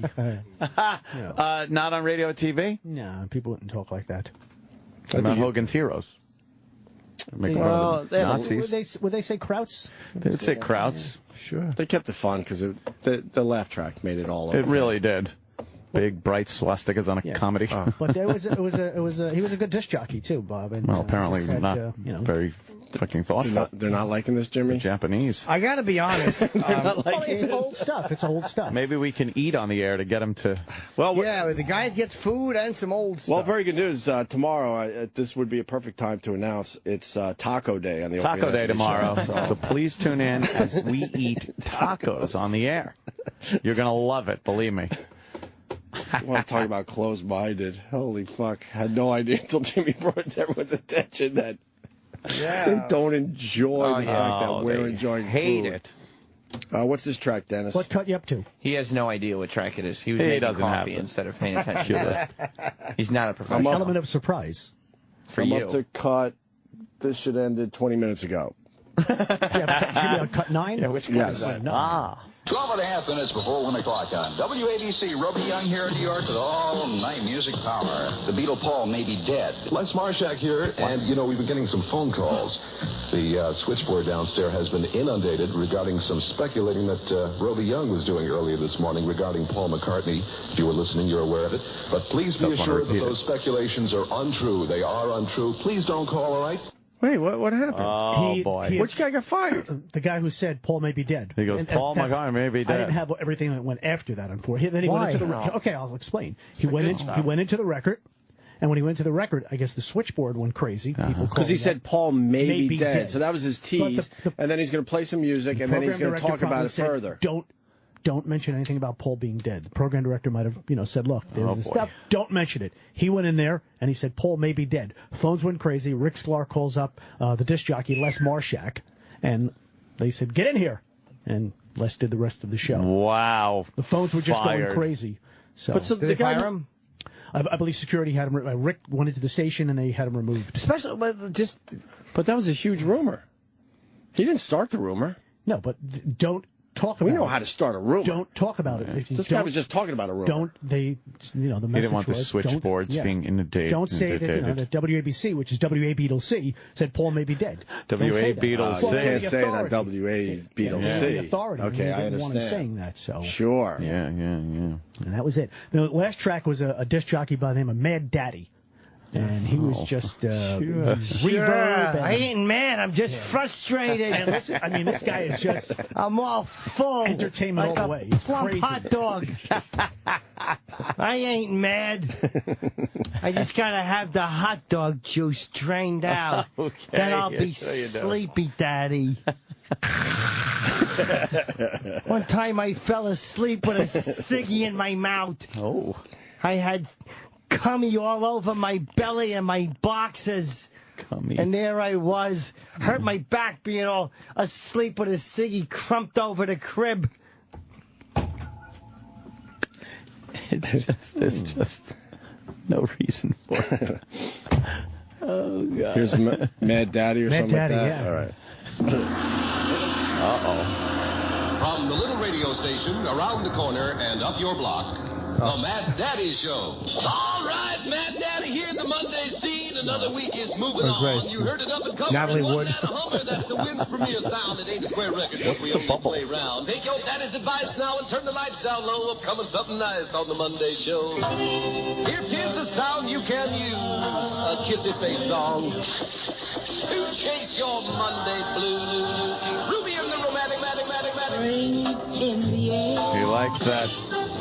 Not on radio or TV? No, people wouldn't talk like that. About Hogan's Heroes. Nazis. Would they say Krauts? They would say Krauts. Sure. They kept it fun because the laugh track made it all. Okay. It really did. Big bright swastikas on a comedy. But he was a good disc jockey too, Bob. And, well, apparently not very fucking thoughtful. They're not liking this, Jimmy. The Japanese. I gotta be honest. It's old stuff. It's old stuff. Maybe we can eat on the air to get him to. Well, yeah, the guy gets food and some old stuff. Well, very good news. Tomorrow, this would be a perfect time to announce it's Taco Day on the Opie Taco Day Anthony tomorrow. Show, So please tune in as we eat tacos on the air. You're gonna love it, believe me. I want to talk about closed-minded. Holy fuck. Had no idea until Jimmy brought it to everyone's attention that they don't enjoy the fact that we're enjoying hate food. it. What's this track, Dennis? What cut you up to? He has no idea what track it is. He was making coffee instead of paying attention to this. He's not a professional. Element of surprise. For I'm you. up to cut. This should ended 20 minutes ago. Should be on cut 9? Yeah, which cut is that? 9. 12.5 minutes before 1 o'clock on WABC. Roby Young here in New York with all night music power. The Beatle Paul may be dead. Les Marshak here, and, we've been getting some phone calls. The switchboard downstairs has been inundated regarding some speculating that Roby Young was doing earlier this morning regarding Paul McCartney. If you were listening, you're aware of it. But please be assured that those speculations are untrue. They are untrue. Please don't call, all right? Wait, what happened? Oh, boy. Which guy got fired? The guy who said Paul may be dead. He goes, Paul McCartney may be dead. I didn't have everything that went after that, unfortunately. Then he went into the Okay, I'll explain. He went into the record, and when he went to the record, I guess the switchboard went crazy. Because he said Paul may be dead. So that was his tease. And then he's going to play some music, and then he's going to talk about it further. Don't mention anything about Paul being dead. The program director might have, said, look, there's this stuff. Don't mention it. He went in there, and he said, Paul may be dead. Phones went crazy. Rick Sklar calls up the disc jockey, Les Marshak, and they said, get in here. And Les did the rest of the show. Wow. The phones were just going crazy. So, did they fire him? I believe security had him. Rick went into the station and they had him removed. Especially, but that was a huge rumor. He didn't start the rumor. No, but don't talk about it. We know how to start a rumor. Don't talk about it. If you This guy was just talking about a rumor. Don't they? The message He didn't want the was, switchboards being inundated. Don't say that that WABC, which is WA-Beatles-C, said Paul may be dead. WA-Beatles-C. You can't say it on WA-Beatles-C. The authority. Okay, I didn't want him understand. saying that. So sure. Yeah. And that was it. The last track was a disc jockey by the name of Mad Daddy. And he was just reverb. I ain't mad. I'm just frustrated. And listen, I mean, this guy is just I'm all full. Entertainment like all the way. A plump Crazy. hot dog. I ain't mad. I just gotta have the hot dog juice drained out. Okay, Then I'll be so you know. sleepy, Daddy. One time I fell asleep with a ciggy in my mouth. Oh. I had cummy all over my belly and my boxes. Cummy. And there I was, hurt my back being all asleep with a ciggy crumped over the crib. There's just no reason for it. Oh, God. Here's Mad Daddy or Mad something Daddy, like that. yeah. All right. Uh-oh. From the little radio station around the corner and up your block, the Mad Daddy Show. All right, Mad Daddy here in the Monday scene. Another week is moving on. great. You heard it up and coming. Natalie and Wood. Wasn't that a hummer? That's the win premier sound. It ain't a square record, but we only play round. Take your daddy's advice now and turn the lights down low. Upcoming something nice on the Monday Show. Here 'tis the sound you can use. A kissy face song. To chase your Monday blues. Ruby and the romantic, You like that?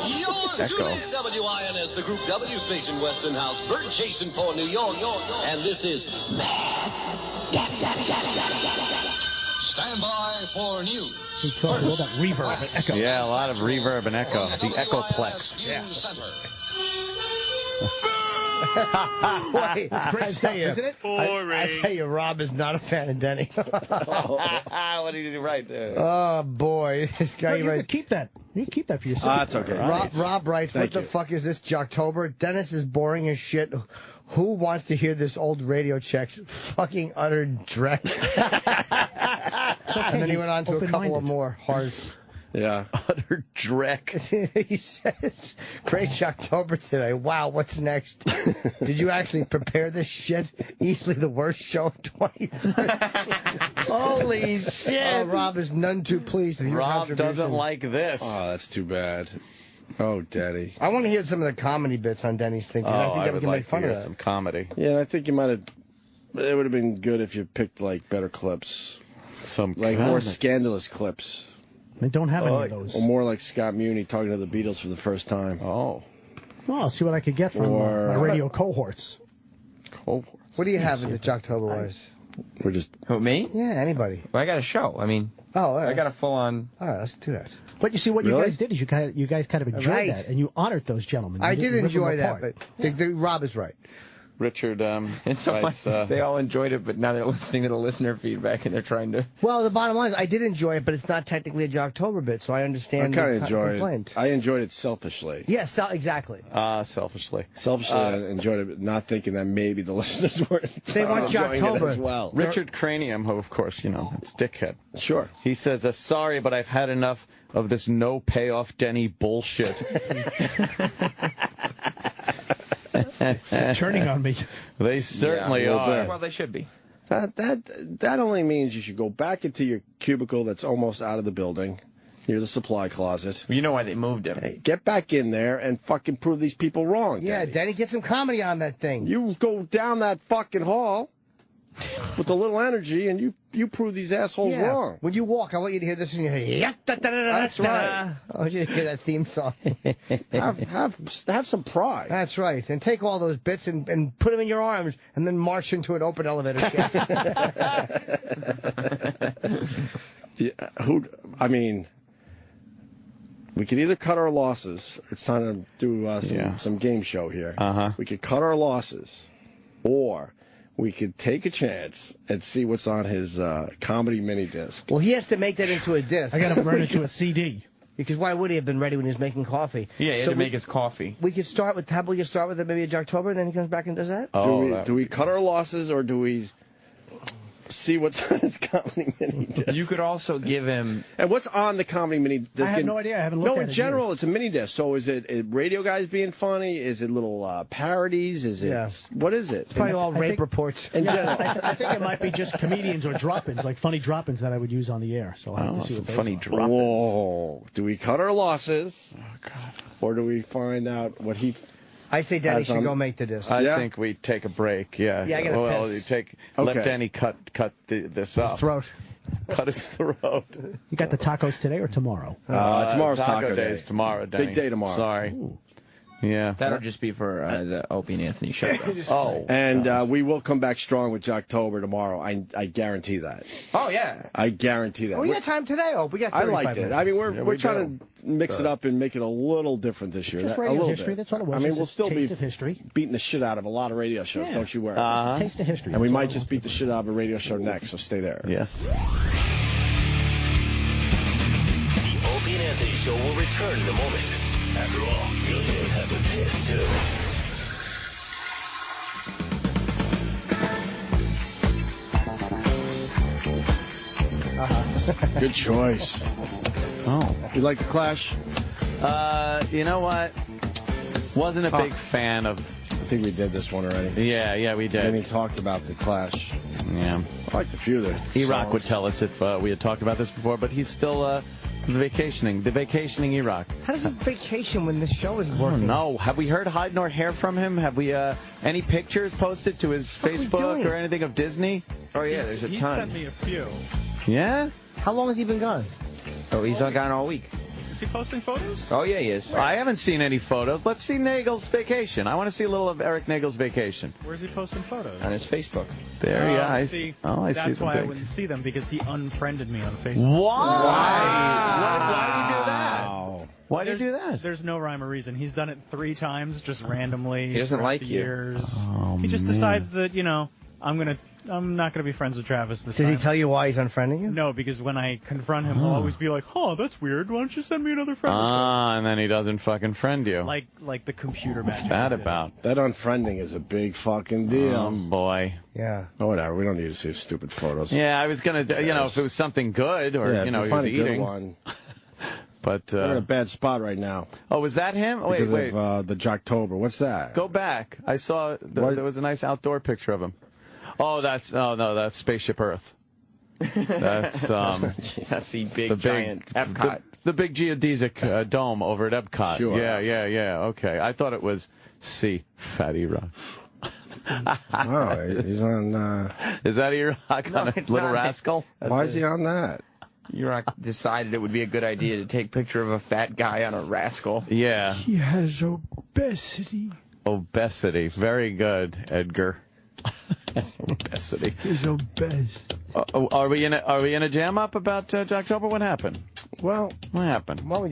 Yours Echo. truly, WINS, the Group W station, Western House, bird chasing for New York. And this is Mad Daddy. Stand by for news. He talked all that reverb and echo. Yeah, a lot of reverb and echo. The Echoplex. News Center. Wait, I tell you, isn't it? I tell you, Rob is not a fan of Denny. What did you write there? Oh boy, this guy No, you writes. can keep that. You can keep that for yourself. That's okay. Rob writes, Thank what the you. fuck is this, Jocktober? Dennis is boring as shit. Who wants to hear this old radio checks? Fucking utter dreck. And then he went on to a couple Open-minded. of more hard. Yeah. Utter dreck. He says, great Jocktober today. Wow, what's next? Did you actually prepare this shit? Easily the worst show of 2013. Holy shit. Oh, Rob is none too pleased with your Rob contribution. doesn't like this. Oh, that's too bad. Oh, Daddy. I want to hear some of the comedy bits on Denny's thing. 'cause I think that we would can like make fun to of hear that. some comedy. Yeah, I think you might have. It would have been good if you picked like better clips, Some like more comedy. scandalous clips, They don't have any of those. or more like Scott Muni talking to the Beatles for the first time. Oh. Well, I'll see what I could get from Or- my radio cohorts. Cohorts. What do you have in the Jocktober wise? We're just. Who, me? Yeah, anybody. Well, I got a show. I mean, Oh, all right. I got a full-on... All right, let's do that. But you see, what you Really? guys did is you guys kind of enjoyed Right. that, and you honored those gentlemen. You I didn't did rip them enjoy that, apart. but Rob is right. Richard It's so writes, funny. They all enjoyed it, but now they're listening to the listener feedback, and they're trying to... Well, the bottom line is I did enjoy it, but it's not technically a Jocktober bit, so I I understand kind the of enjoyed complaint. it. I enjoyed it selfishly. Yes, exactly. selfishly. Selfishly, I enjoyed it, but not thinking that maybe the listeners were They want enjoying it Jocktober. as well. Richard Cranium, who, of course, it's Dickhead. Sure. He says, sorry, but I've had enough of this no payoff Denny bullshit. Turning on me. They certainly Yeah, a little are. bit. Well, they should be. That only means you should go back into your cubicle that's almost out of the building, near the supply closet. You know why they moved him. Hey, get back in there and fucking prove these people wrong. Yeah, Daddy. Denny, get some comedy on that thing. You go down that fucking hall with a little energy, and you prove these assholes wrong. When you walk, I want you to hear this in your head. That's right. I want you to hear that theme song. have some pride. That's right. And take all those bits and put them in your arms, and then march into an open elevator shaft. We could either cut our losses. It's time to do some game show here. We could cut our losses, or we could take a chance and see what's on his comedy mini disc. Well, he has to make that into a disc. I got to run it to a CD. Because why would he have been ready when he was making coffee? Yeah, he had to make his coffee. We could start with it maybe in Jocktober, and then he comes back and does that? Do we cut our losses, or do we see what's on his comedy mini disc? You could also give him... And what's on the comedy mini disc? I have no idea. I haven't looked at it. No, in general, it's a mini disc. So is it radio guys being funny? Is it little parodies? Is it... What is it? It's probably all rape reports. In general. I think it might be just comedians or drop-ins, like funny drop-ins that I would use on the air. So I'll have to see what those funny are. Whoa. Do we cut our losses? Oh, God. Or do we find out what he... I say Danny should go make the disc. I think we take a break. Yeah. Yeah, I gotta piss. Let Danny cut this up. His throat. Cut his throat. You got the tacos today or tomorrow? Tomorrow's taco day. Tomorrow, Danny. Big day tomorrow. Sorry. Ooh. Yeah. That'll just be for the Opie and Anthony show. And we will come back strong with Jocktober tomorrow. I guarantee that. Oh, yeah. I guarantee that. We got time today, We got 35 I liked it. minutes. I mean, we're trying to mix it up and make it a little different this year. Just a radio little history, bit. that's all it was. I mean, Just we'll a still taste be of history. beating the shit out of a lot of radio shows. Don't you worry. Taste of history. And we that's all might it just was. beat the shit out of a radio show next, so stay there. Yes. The Opie and Anthony Show will return in a moment. After all, millionaires have to piss, too. Good choice. Oh. You like the Clash? You know what? Wasn't a big fan of... I think we did this one already. Yeah, we did. And we talked about the Clash. Yeah. I liked a few of their E-Rock songs. would tell us if we had talked about this before, but he's still vacationing. The vacationing E-Rock. How does he vacation when this show is I working? don't know. Have we heard hide nor hair from him? Have we any pictures posted to his Facebook or anything of Disney? Oh, yeah, there's a ton. He sent me a few. Yeah? How long has he been gone? Oh, he's gone all week. Is he posting photos? Oh, yeah, he is. I haven't seen any photos. Let's see Nagel's vacation. I want to see a little of Eric Nagel's vacation. Where's he posting photos? On his Facebook. There, yeah. I I see see them why I big. wouldn't see them, because he unfriended me on Facebook. Why did he do that? Why did he do that? There's no rhyme or reason. He's done it 3 times, just randomly. He doesn't throughout like the you. years. Oh, He just man. decides that, I'm not gonna be friends with Travis this time. Does he tell you why he's unfriending you? No, because when I confront him, he'll always be like, "Oh, that's weird. Why don't you send me another friend?" And then he doesn't fucking friend you. Like the computer magic. What's that about? That unfriending is a big fucking deal. Oh, boy. Yeah. Oh, whatever. We don't need to see stupid photos. Yeah, I was going to, if it was something good or, Yeah, he if you was find a good eating. one. But, We're in a bad spot right now. Oh, was that him? Oh, Because wait. of the Jocktober. What's that? Go back. I saw there was a nice outdoor picture of him. Oh, that's Spaceship Earth. That's That's the big giant Epcot. The big geodesic dome over at Epcot. Sure. Yeah. Okay. I thought it was Fatty Rock. Oh, he's on. Is that E-Rock on a it's Little not. Rascal? Why is he on that? E-Rock decided it would be a good idea to take a picture of a fat guy on a rascal. Yeah. He has obesity. Obesity. Very good, Edgar. Obesity. He's obese. Are we in a jam up about Jocktober? What happened? Well, What happened? why don't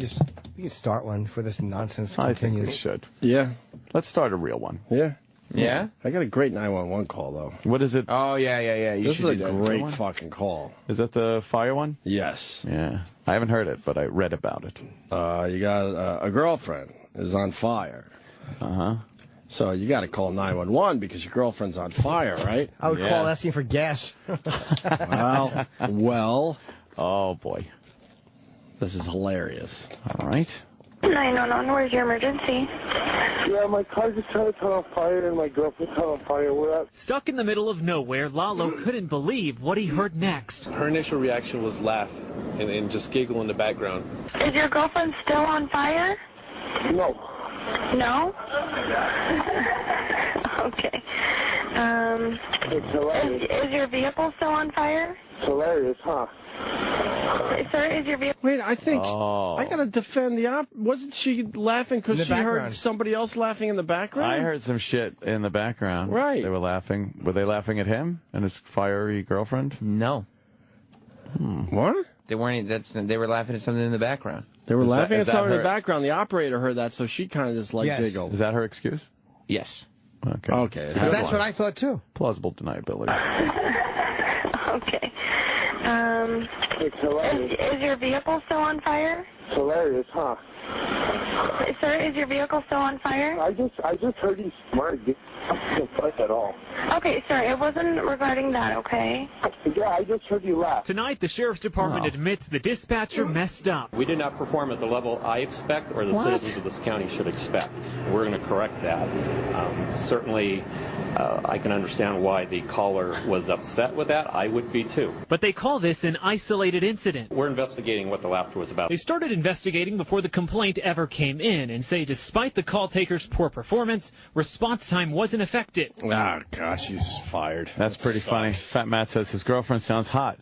we can start one for this nonsense I think continues. we should. Yeah. Let's start a real one. Yeah. Yeah? I got a great 911 call, though. What is it? Oh, yeah. You This is should a do that. great fucking call. Is that the fire one? Yes. Yeah. I haven't heard it, but I read about it. You got a girlfriend is on fire. Uh-huh. So you got to call 911 because your girlfriend's on fire, right? I would call asking for gas. Well. Oh, boy. This is hilarious. All right. 911, where's your emergency? Yeah, my car just trying to caught on fire and my girlfriend caught on fire. We're at... Stuck in the middle of nowhere, Lalo couldn't believe what he heard next. Her initial reaction was laugh and just giggle in the background. Is your girlfriend still on fire? No. No? Okay. It's hilarious. Is your vehicle still on fire? It's hilarious, huh? Sir, is your vehicle... Wait, I think Oh. I got to defend the Wasn't she laughing because In she the heard background. somebody else laughing in the background? I heard some shit in the background. Right. They were laughing. Were they laughing at him and his fiery girlfriend? No. What? They weren't. They were laughing at something in the background. They were laughing is at that something in her- the background. The operator heard that, so she kind of just Yes. giggled. Is that her excuse? Yes. Okay. Okay. That's what I thought, too. Plausible deniability. Okay. It's hilarious. Is your vehicle still on fire? It's hilarious, huh? Sir, is your vehicle still on fire? I just heard you smart. Don't fuss at all. Okay, sir, it wasn't regarding that, okay? Yeah, I just heard you laugh. Tonight, the sheriff's department admits the dispatcher messed up. We did not perform at the level I expect or the citizens of this county should expect. We're going to correct that. Certainly, I can understand why the caller was upset with that. I would be too. But they call this an isolated incident. We're investigating what the laughter was about. They started investigating before the complaint ever came in and say despite the call taker's poor performance, response time wasn't effective. Ah, gosh, he's fired. That's pretty funny. Fat Matt says his girlfriend sounds hot.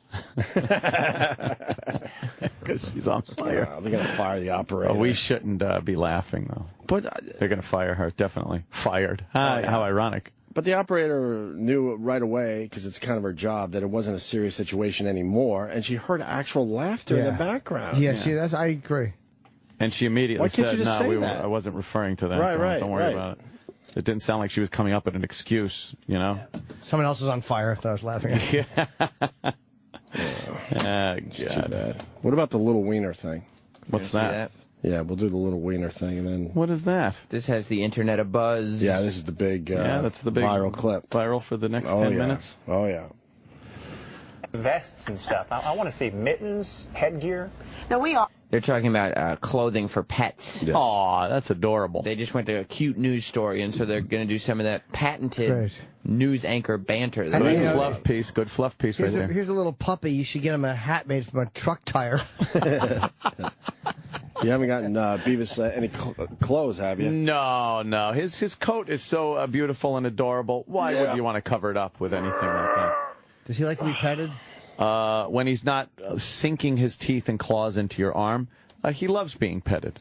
Because she's on fire. They're going to fire the operator. Oh, we shouldn't be laughing, though. But they're going to fire her, definitely. Fired. How ironic. But the operator knew right away, because it's kind of her job, that it wasn't a serious situation anymore, and she heard actual laughter in the background. Yeah, see, I agree. And she immediately Why can't said, you just say that? I wasn't referring to that. Right, Don't worry about it. It didn't sound like she was coming up with an excuse, you know? Someone else is on fire if I was laughing at it. Too bad. What about the little wiener thing? What's that? Yeah, we'll do the little wiener thing, and then... What is that? This has the internet abuzz. Yeah, this is the big, that's the big viral clip. Viral for the next 10 minutes? Oh, yeah. Vests and stuff. I want to see mittens, headgear. No, we all. They're talking about clothing for pets. Yes. Aw, that's adorable. They just went to a cute news story, and so they're going to do some of that patented news anchor banter. Good fluff piece right there. Here's a little puppy. You should get him a hat made from a truck tire. You haven't gotten Beavis any clothes, have you? No. His coat is so beautiful and adorable. Why would you want to cover it up with anything like that? Does he like to be petted? When he's not sinking his teeth and claws into your arm, he loves being petted.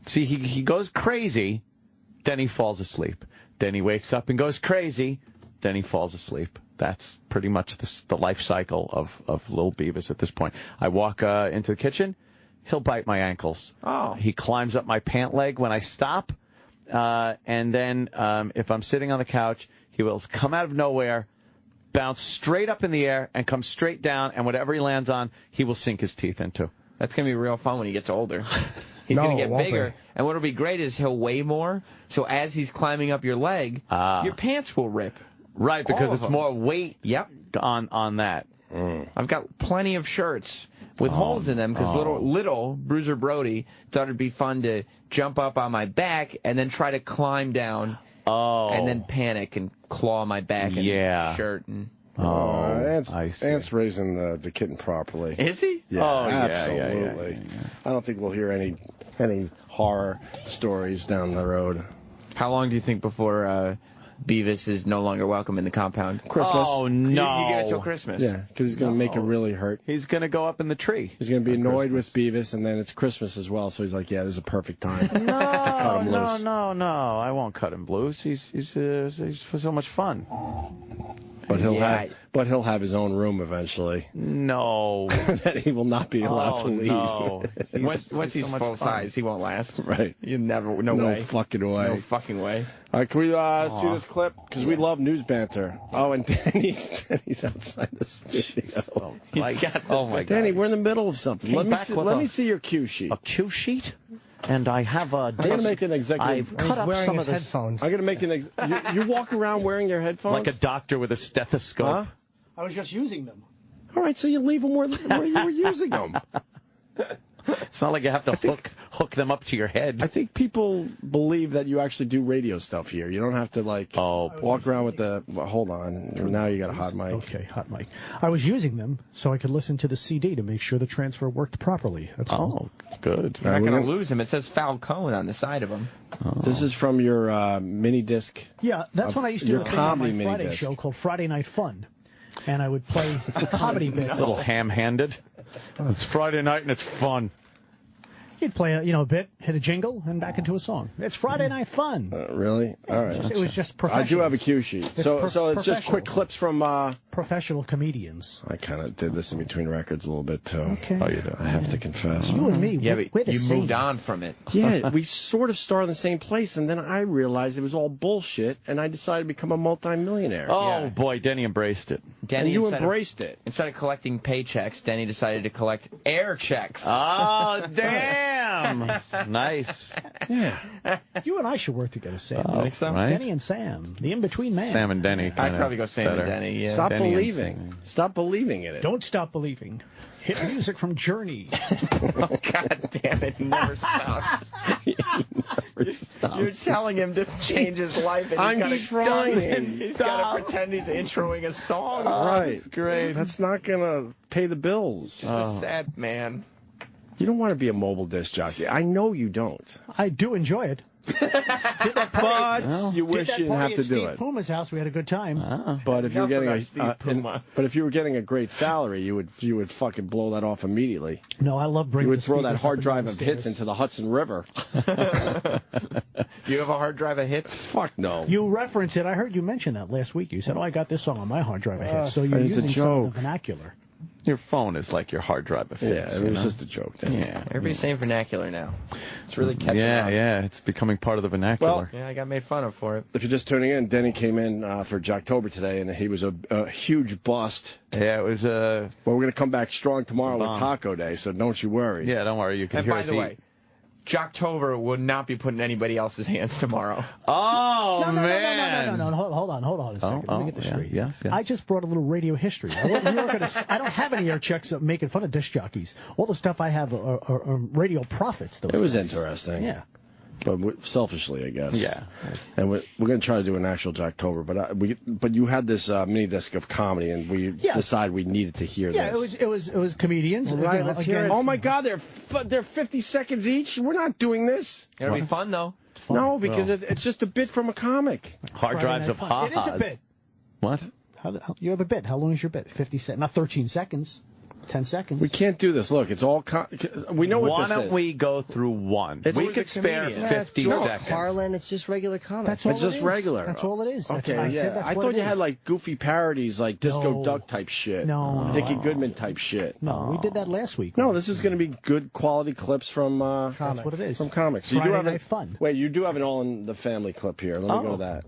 See, he goes crazy, then he falls asleep. Then he wakes up and goes crazy, then he falls asleep. That's pretty much the life cycle of little Beavis at this point. I walk into the kitchen, he'll bite my ankles. Oh. He climbs up my pant leg when I stop, and then if I'm sitting on the couch, he will come out of nowhere, bounce straight up in the air, and come straight down, and whatever he lands on, he will sink his teeth into. That's going to be real fun when he gets older. He's going to get bigger, and what'll be great is he'll weigh more, so as he's climbing up your leg, your pants will rip. Right, because it's more weight on that. I've got plenty of shirts with holes in them because little Bruiser Brody thought it'd be fun to jump up on my back and then try to climb down and then panic and claw my back and shirt. And Ant's raising the kitten properly. Is he? Yeah, absolutely. Yeah. I don't think we'll hear any horror stories down the road. How long do you think before Beavis is no longer welcome in the compound? Christmas. Oh, no. You get it till Christmas. Yeah, because he's going to make it really hurt. He's going to go up in the tree. He's going to be annoyed with Beavis, and then it's Christmas as well, so he's like, yeah, this is a perfect time to cut him loose. No. I won't cut him loose. He's so much fun. But he'll have his own room eventually. No. That he will not be allowed to leave. No. Once he's so full size, he won't last. Right. You never. No way. Fucking way. No fucking way. All right, can we see this clip? Because we love news banter. Oh, and Danny's outside the studio. My God. Danny, we're in the middle of something. Let me see your cue sheet. A cue sheet? And I have a disc. I'm going to make an executive. I've cut up some of the headphones. I'm going to make you walk around wearing your headphones? Like a doctor with a stethoscope. Huh? I was just using them. All right, so you leave them where you were using them. It's not like you have to hook them up to your head. I think people believe that you actually do radio stuff here. You don't have to walk around with the. Well, hold on. Now you got a hot mic. Okay, hot mic. I was using them so I could listen to the CD to make sure the transfer worked properly. That's all. Good. You're not going to lose them. It says Falcone on the side of them. This is from your mini disc. Yeah, that's when I used to do a thing on my Friday disc. show called Friday Night Fun. And I would play comedy bits. A little ham-handed. It's Friday night and it's fun. You'd play a bit, hit a jingle, and back into a song. It's Friday Night Fun. Really? All right. It was just professional. I do have a cue sheet. So it's just quick clips from professional comedians. I kind of did this in between records a little bit, too. Okay. Oh, you do. I have to confess. You and me, Yeah, we're but the you same. moved on from it. Yeah, we sort of started in the same place, and then I realized it was all bullshit, and I decided to become a multimillionaire. Oh, boy, Denny embraced it. And you embraced it. Instead of collecting paychecks, Denny decided to collect air checks. Oh, damn. Nice. Yeah. You and I should work together, Sam. Oh, think so? Right? Denny and Sam, the in-between man. Sam and Denny. I'd probably go Sam and Denny, yeah. Stop Denny believing. Stop believing in it. Don't stop believing. Hit music from Journey. Oh, God damn it. He never stops. You're telling him to change his life, and I'm trying. He's got to pretend he's introing a song. Right. That's great. That's not going to pay the bills. Just a sad man. You don't want to be a mobile disc jockey. I know you don't. I do enjoy it. But you wish you didn't have to do Steve it. Puma's house, we had a good time. But if you're getting but if you were getting a great salary, you would fucking blow that off immediately. No, I love bringing. You would throw that speakers hard up and drive down of the hits stairs. into the Hudson River. You have a hard drive of hits? Fuck no. You reference it. I heard you mention that last week. You said, "Oh, I got this song on my hard drive of hits." So you're it's a using some of joke. the vernacular. Your phone is like your hard drive of hits. Yeah, it was just a joke. Then. Yeah. Everybody's saying vernacular now. It's really catching on. Yeah, it's becoming part of the vernacular. Yeah, I got made fun of for it. If you're just tuning in, Denny came in for Jocktober today, and he was a huge bust. Yeah, it was Well, we're going to come back strong tomorrow with bomb. Taco Day, so don't you worry. Yeah, don't worry. You can And hear by us the eat. way, Jocktober will not be put in anybody else's hands tomorrow. Oh, No, man. no. Hold on a second. Let me get this straight. Yes. I just brought a little radio history. I don't have any air checks of making fun of disc jockeys. All the stuff I have are radio profits. It was interesting. Yeah. But selfishly, I guess. Yeah. And we're going to try to do an actual Jocktober, but you had this mini disc of comedy, and we decided we needed to hear this. It was comedians. All right, Again, let's hear it. Oh my God, they're 50 seconds each. We're not doing this. It'll be fun though. No, because it's just a bit from a comic. Hard drives of ha-has. It is a bit. What? You have a bit. How long is your bit? 50 seconds, not 13 seconds. 10 seconds. We can't do this. Look, it's all. We know what Why this is. don't we go through one? It's We with could the spare comedian. 50 seconds. Harlan, it's just regular comics. That's all It's just it is. regular. That's all it is. That's Okay, what I yeah. said. That's I what thought it you is. had like goofy parodies, like Disco No. Duck type shit. No. Dickie Goodman type shit. No, we did that last week. No, this is going to be good quality clips from That's what it is. From comics. Friday have Night Fun. Wait, you do have an All in the Family clip here. Let me go to that.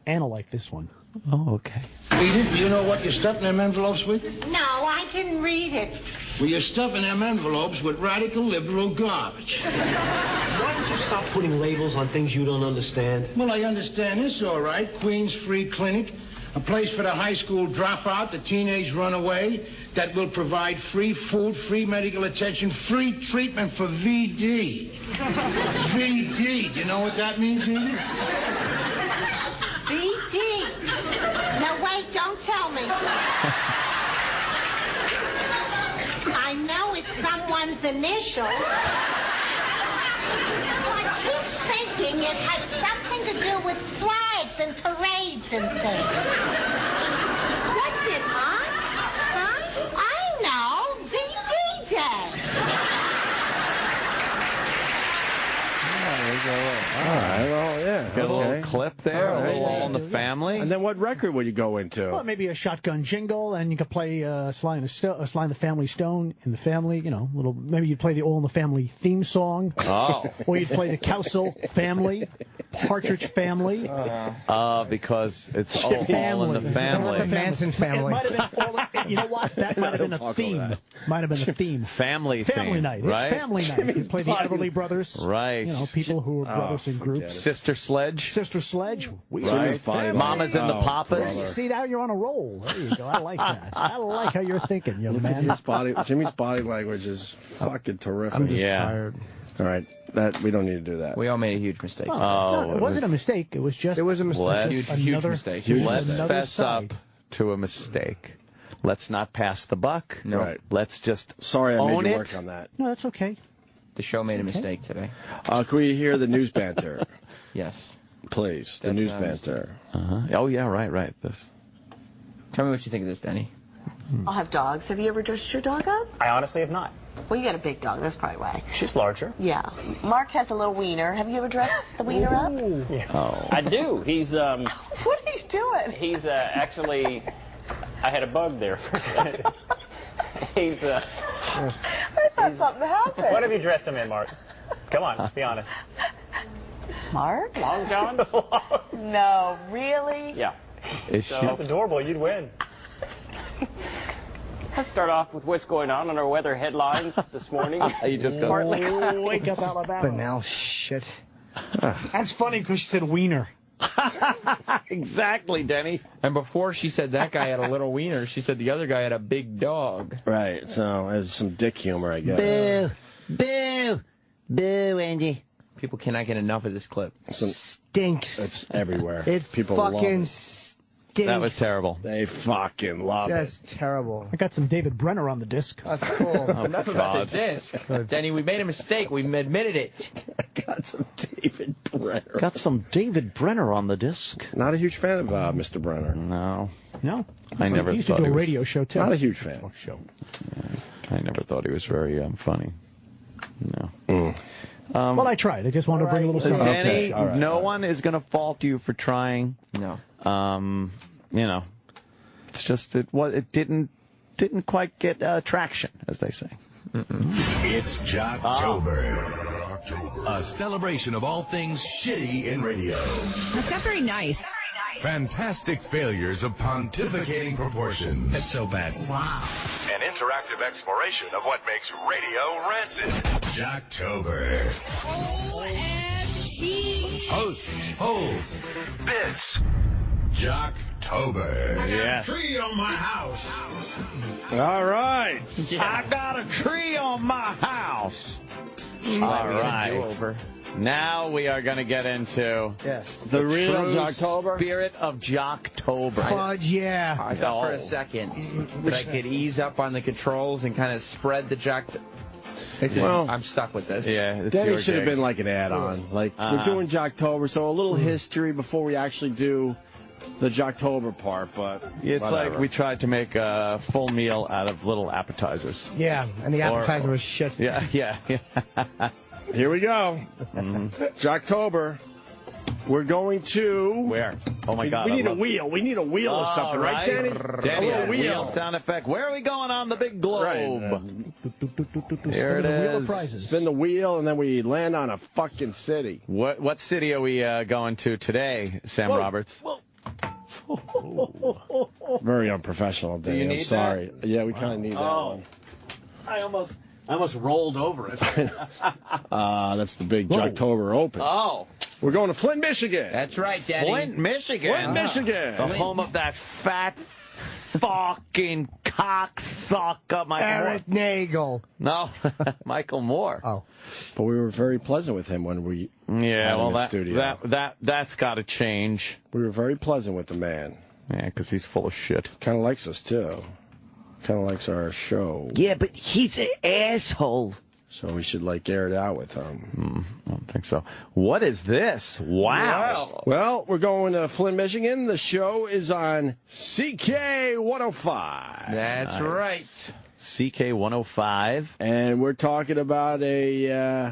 Anna liked this one. Oh, okay. Edith, do you know what you're stuffing them envelopes with? No, I didn't read it. Well, you're stuffing them envelopes with radical liberal garbage. Why don't you stop putting labels on things you don't understand? Well, I understand this, all right. Queens Free Clinic, a place for the high school dropout, the teenage runaway, that will provide free food, free medical attention, free treatment for VD. VD, do you know what that means, Edith? BD. No, wait, don't tell me. I know it's someone's initial. I keep thinking it had something to do with flags and parades and things. What's it, huh? I know, VG Day. All right, well, yeah. Get a little okay. clip there, All a right. little All in the Family. And then what record would you go into? Well, maybe a shotgun jingle, and you could play Sly and the Family Stone in the Family. You know, little. Maybe you'd play the All in the Family theme song. Oh. Or you'd play the Cowsill Family, Partridge Family. Because it's all in the Family. The Manson family. It might have been all. You know what? That might have been a theme. Might have been a theme. Family Family night. right? It's family night. You play the Everly Brothers. Right. You know, people who are brothers in groups. Sister Sledge. Sister Sledge. Right. Mamas and the Papas. See, now you're on a roll. There you go. I like that. I like how you're thinking, young man. Jimmy's body language is fucking terrific. I'm just tired. All right, we don't need to do that. We all made a huge mistake. No, it wasn't a mistake. It was just. It was a mistake. Huge mistake. Let's another fess side. up to a mistake. Let's not pass the buck. No. Right. Let's just Sorry, I own made you it. work on that. No, that's okay. The show made a mistake today. Can we hear the news banter, Yes. please? The That's news what I was banter. Oh, yeah, right. This. Tell me what you think of this, Denny. I'll have dogs. Have you ever dressed your dog up? I honestly have not. Well, you got a big dog. That's probably why. She's larger. Yeah. Mark has a little wiener. Have you ever dressed the wiener up? Yeah. Oh. I do. He's What are you doing? he's actually I had a bug there for a second. He's, I thought something happened. what have you dressed him in, Mark? Come on, be honest. Mark? Long Johns? No, really? Yeah. So that's adorable. You'd win. Let's start off with what's going on our weather headlines this morning. You just go. Wake up, Alabama. Banal shit. That's funny because she said wiener. Exactly, Denny. And before she said that guy had a little wiener, she said the other guy had a big dog. Right, so there's some dick humor, I guess. Boo! Boo, Andy. People cannot get enough of this clip. Stinks. It's everywhere. It People fucking love stinks. That was terrible. They fucking love That's terrible. I got some David Brenner on the disc. That's cool. Enough about the disc. Denny, we made a mistake. We admitted it. Got some David Brenner. Got some David Brenner on the disc. Not a huge fan of Mr. Brenner. No. No. I never He used to thought do he a was. radio show, too. Not a huge fan. Show. I never thought he was very funny. No. Well, I tried. I just wanted to bring a little something. Danny, All right, no one is going to fault you for trying. No. You know, it's just it didn't quite get traction, as they say. It's Jocktober. A celebration of all things shitty in radio. That's not very nice. Fantastic failures of pontificating proportions. That's so bad. Wow. An interactive exploration of what makes radio rancid. Jocktober. OMG. Host, holds, bits. Jocktober. Yes. Tree on my house. All right. I got a tree on my house. All right. Now we are going to get into The real true Jocktober? spirit of Jocktober. Fudge, yeah. I thought for a second that I could ease up on the controls and kind of spread the Well, I'm stuck with this. Yeah, it's Denny your should have gig. been like an add-on. Like, we're doing Jocktober, so a little history before we actually do the Jocktober part, but It's whatever. like we tried to make a full meal out of little appetizers. Yeah, and the appetizer was shit. Yeah. Here we go. Mm-hmm. Jocktober. We're going to... Where? Oh, my God. We need I a love- wheel. We need a wheel or something, right, Danny? Danny, a a little wheel sound effect. Where are we going on the big globe? Here it The wheel of is. prizes. Spin the wheel, and then we land on a fucking city. What city are we going to today, Sam Roberts? Very unprofessional, Danny. you need I'm sorry. Yeah, we kind of need that one. I almost rolled over it. That's the big Jocktober Open. Oh. We're going to Flint, Michigan. That's right, Daddy. Flint, Michigan. Flint, Michigan. The home of that fat fucking cocksucker, Eric Nagel. No, Michael Moore. Oh. But we were very pleasant with him when we had him in studio. That's got to change. We were very pleasant with the man. Yeah, because he's full of shit. Kind of likes us, too. Kind of likes our show. Yeah, but he's an asshole. So we should, like, air it out with him. I don't think so. What is this? Wow. Well, we're going to Flint, Michigan. The show is on CK 105. That's right. CK 105. And we're talking about a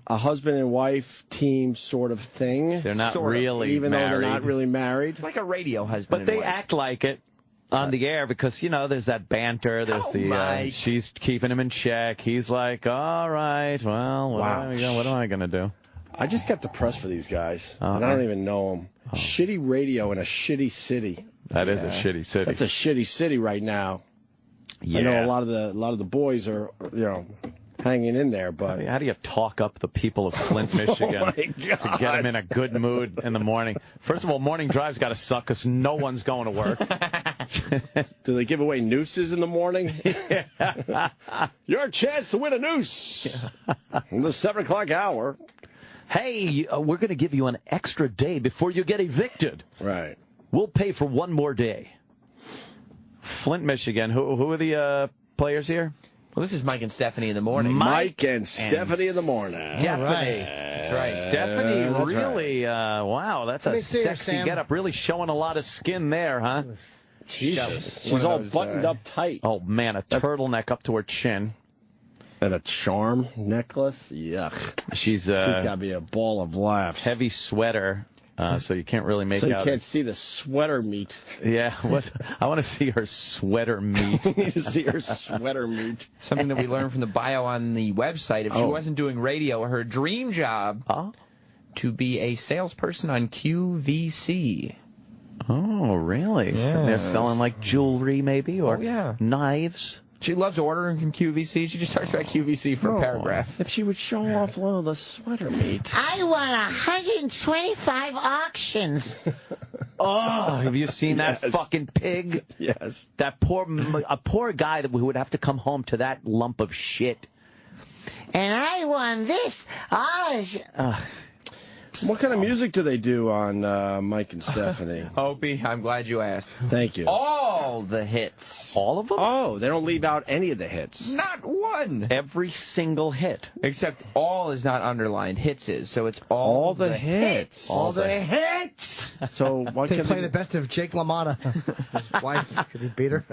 husband and wife team sort of thing. They're not Sort of, really even though married. they're not really married. Like a radio husband But and they wife. act like it on the air because, there's that banter. There's Mike. she's keeping him in check. He's like, all right, well, what am I going to do? I just got depressed for these guys, and I don't even know them. Shitty radio in a shitty city. That is a shitty city. That's a shitty city right now. Yeah. I know a lot of the boys are, hanging in there, but How do you talk up the people of Flint, Michigan my to get them in a good mood in the morning? First of all, morning drive's got to suck because no one's going to work. do they give away nooses in the morning? Your chance to win a noose in the 7 o'clock hour. Hey, we're going to give you an extra day before you get evicted. Right. We'll pay for one more day. Flint, Michigan. Who are the players here? Well, this is Mike and Stephanie in the morning. Mike and Stephanie in the morning. Stephanie. That's right. Stephanie, That's really, wow, that's Let a me see her, sexy Sam. getup. Really showing a lot of skin there, huh? Jesus. One She's of all those, buttoned up tight. Oh, man, a turtleneck up to her chin. And a charm necklace? Yuck. She's She's got to be a ball of laughs. heavy sweater. so you can't really make So you out. can't see the sweater meat. Yeah, what? I want to see her sweater meat. You need to see her sweater meat. Something that we learned from the bio on the website. If she wasn't doing radio, her dream job to be a salesperson on QVC. Oh, really? Yes. So they're selling like jewelry, maybe, or yeah. knives. She loves ordering from QVC. She just talks about QVC for a paragraph. If she would show off a little of the sweater meat. I won 125 auctions. Oh, have you seen that fucking pig? Yes. That a poor guy that would have to come home to that lump of shit. And I won this. What kind of music do they do on Mike and Stephanie? Opie, I'm glad you asked. Thank you. All the hits. All of them? Oh, they don't leave out any of the hits. Not one. Every single hit. Except all is not underlined. Hits is. So it's all the hits. All the hits. So why They can't play the best of Jake LaMotta, his wife, because he beat her.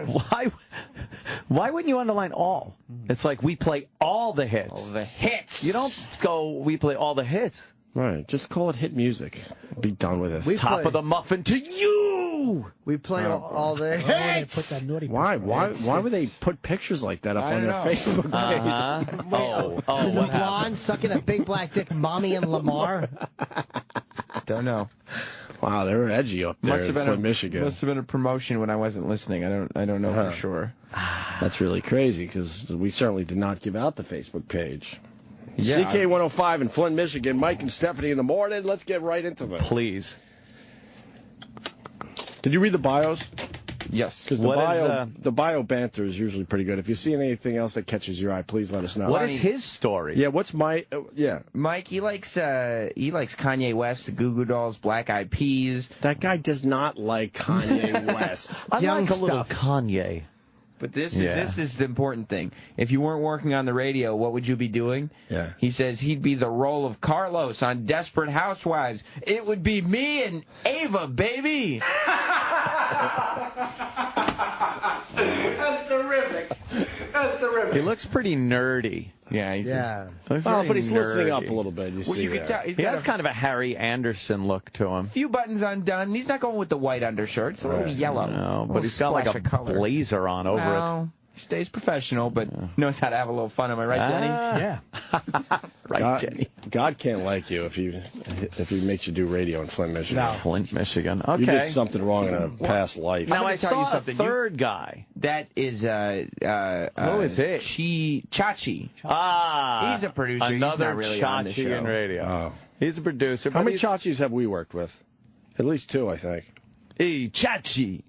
Why wouldn't you underline all? It's like we play all the hits. All the hits. You don't go, we play all the hits. Right, just call it hit music. Be done with it. Top of the muffin to you. We play all the hits. Why would they put pictures like that up on their Facebook page? Oh, the blonde sucking a big black dick, Mommy and Lamar. Don't know. Wow, they were edgy up there Must have been in Michigan. Must have been a promotion when I wasn't listening. I don't know for sure. That's really crazy because we certainly did not give out the Facebook page. Yeah, CK105 in Flint, Michigan. Mike and Stephanie in the morning. Let's get right into them. Please. Did you read the bios? Yes. Because the bio banter is usually pretty good. If you see anything else that catches your eye, please let us know. What is his story? Yeah, what's my Mike, he likes Kanye West, the Goo Goo Dolls, Black Eyed Peas. That guy does not like Kanye West. I like a little Kanye. But this is the important thing. If you weren't working on the radio, what would you be doing? Yeah. He says he'd be the role of Carlos on Desperate Housewives. It would be me and Ava, baby. That's terrific. That's terrific. He looks pretty nerdy. Yeah, he's but he's listening up a little bit. You could tell he has kind of a Harry Anderson look to him. A few buttons undone. He's not going with the white undershirt. It's a little yellow. No, but he's got like a blazer on over it. He stays professional, but knows how to have a little fun. Am I right, Jenny? Yeah. Right, Jenny. God can't like you if he makes you do radio in Flint, Michigan. No. Flint, Michigan. Okay. You did something wrong in a past life. Now I tell you saw something. a third guy. That is who is it? Chachi. Ah, he's a producer. Another He's not really on the Chachi show. in radio. Oh. He's a producer. How many Chachis have we worked with? At least two, I think. Hey, Chachi.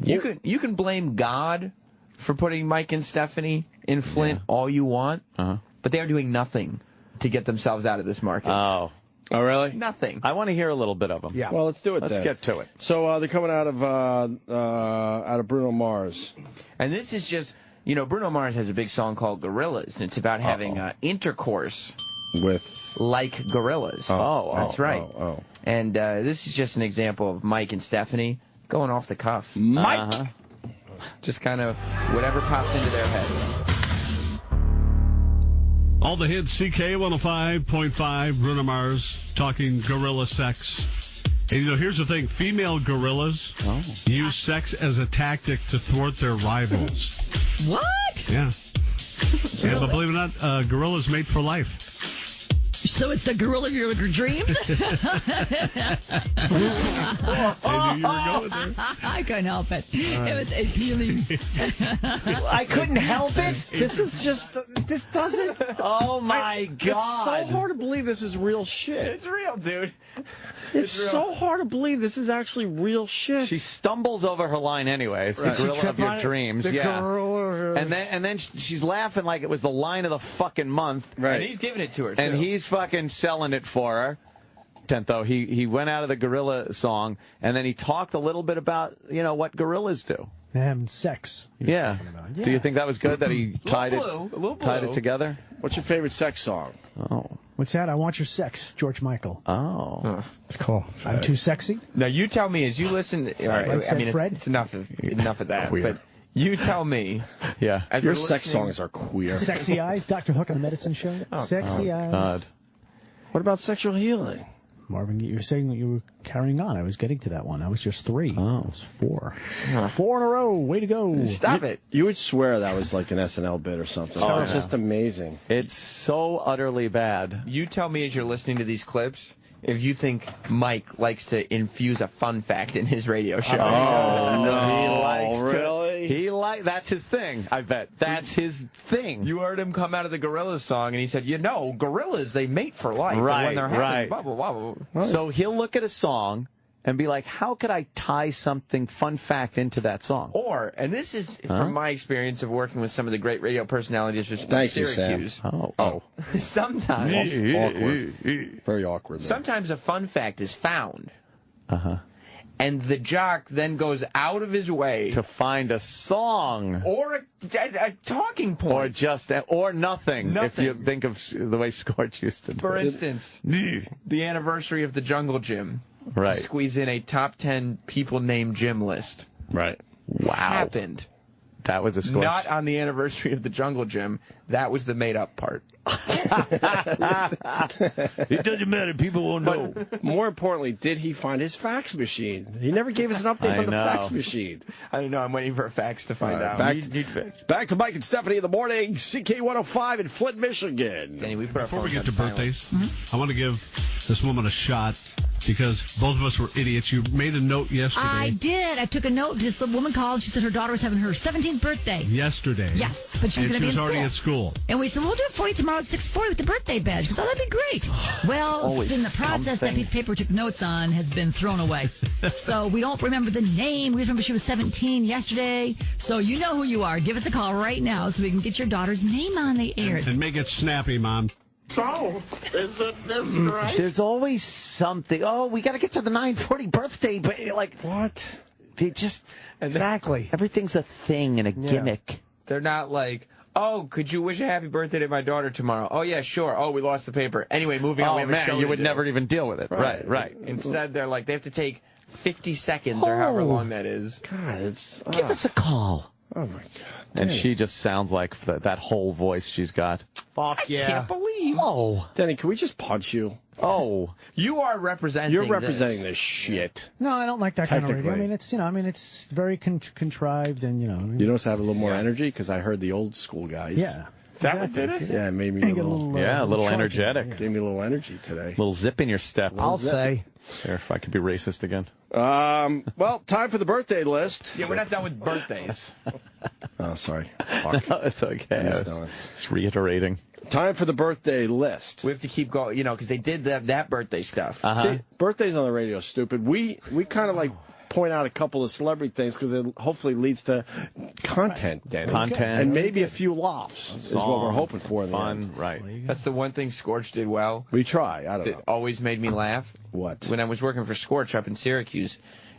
You can blame God for putting Mike and Stephanie in Flint all you want, but they are doing nothing to get themselves out of this market. Oh, really? Nothing. I want to hear a little bit of them. Yeah. Well, let's do it then. Let's get to it. So they're coming out of Bruno Mars. And this is just, Bruno Mars has a big song called Gorillas, and it's about having intercourse with like gorillas. That's right. Oh. And this is just an example of Mike and Stephanie going off the cuff. Mike! Just kind of whatever pops into their heads. All the hits, CK105.5, Bruno Mars, talking gorilla sex. And, here's the thing. Female gorillas use sex as a tactic to thwart their rivals. What? Yeah. Yeah, but believe it or not, gorillas mate for life. So it's the gorilla of your dreams? I knew you were going there. I couldn't help it. It's really... I couldn't help it. This doesn't... Oh, my God. It's so hard to believe this is real shit. It's real, dude. It's so hard to believe this is actually real shit. She stumbles over her line anyway. It's the gorilla of your dreams. And then she's laughing like it was the line of the fucking month. Right. And he's giving it to her, too. And he's fucking selling it for her. Tento, he went out of the gorilla song, and then he talked a little bit about, what gorillas do. Having sex. Yeah. Do you think that was good that he tied it together? What's your favorite sex song? Oh. What's that? I Want Your Sex, George Michael. Oh. It's cool. I'm too sexy? Now, you tell me as you listen. All right, Fred? It's enough of that. Queer. But you tell me. Yeah. Your sex songs are queer. Sexy Eyes, Dr. Hook on the Medicine Show. Sexy Eyes. God. What about sexual healing? Marvin, you're saying that you were carrying on. I was getting to that one. I was just 3. Oh, it's 4. 4 in a row. Way to go. Stop it. You would swear that was like an SNL bit or something. Oh, It's just amazing. It's so utterly bad. You tell me as you're listening to these clips if you think Mike likes to infuse a fun fact in his radio show. Oh, no. That's his thing, I bet. That's his thing. You heard him come out of the Gorillaz song, and he said, gorillas, they mate for life. Right, and when they're having right. blah, blah, blah, blah. So he'll look at a song and be like, how could I tie something fun fact into that song? Or, and this is from my experience of working with some of the great radio personalities with Syracuse. Oh. Sometimes. Awkward. Very awkward. Sometimes a fun fact is found. Uh-huh. And the jock then goes out of his way to find a song or a talking point, or nothing. If you think of the way Scorch used to do. For instance, the anniversary of the Jungle Gym. Right. To squeeze in a top 10 people named Jim list. Right. Wow. Happened. That was a Scorch. Not on the anniversary of the Jungle Gym. That was the made-up part. It doesn't matter. People won't know. But more importantly, did he find his fax machine? He never gave us an update on the fax machine. I don't know. I'm waiting for a fax to find out. Back to Mike and Stephanie in the morning. CK105 in Flint, Michigan. Danny, Before we get to birthdays, I want to give this woman a shot because both of us were idiots. You made a note yesterday. I did. I took a note. This woman called. She said her daughter was having her 17th birthday. Yesterday. Yes, but she was going to be in already at school. And we said, we'll do it for you tomorrow at 6:40 with the birthday badge. She goes, that'd be great. Well, then the process that piece of paper took notes on has been thrown away. So we don't remember the name. We remember she was 17 yesterday. So you know who you are. Give us a call right now so we can get your daughter's name on the air. And make it snappy, Mom. So, is it this right? There's always something. Oh, we got to get to the 9:40 birthday. But like, what? They just exactly. Everything's a thing and a gimmick. They're not like, oh, could you wish a happy birthday to my daughter tomorrow? Oh, yeah, sure. Oh, we lost the paper. Anyway, moving on. We have a show you would to never do. even deal with it. Right. Instead, they're like, they have to take 50 seconds or however long that is. God, it's... Give us a call. Oh, my God. And she just sounds like that whole voice she's got. Fuck yeah. I can't believe. Oh. Danny, can we just punch you? Oh. You are representing You're representing this shit. No, I don't like that kind of radio. I mean, it's very contrived and, You notice I have a little more energy because I heard the old school guys. Yeah. Is that what did it? Yeah, it made me a little energetic. Gave me a little energy today. Little zip in your step. I'll say. There, if I could be racist again. Well, time for the birthday list. Yeah, we're not done with birthdays. Oh, sorry. Fuck. No, it's okay. Just reiterating. Time for the birthday list. We have to keep going, because they did that birthday stuff. See, birthdays on the radio is stupid. We kind of like point out a couple of celebrity things because it hopefully leads to content, Danny. And maybe a few laughs is what we're hoping for in the end. Right. That's the one thing Scorch did well. We try. I don't know. It always made me laugh. What? When I was working for Scorch up in Syracuse,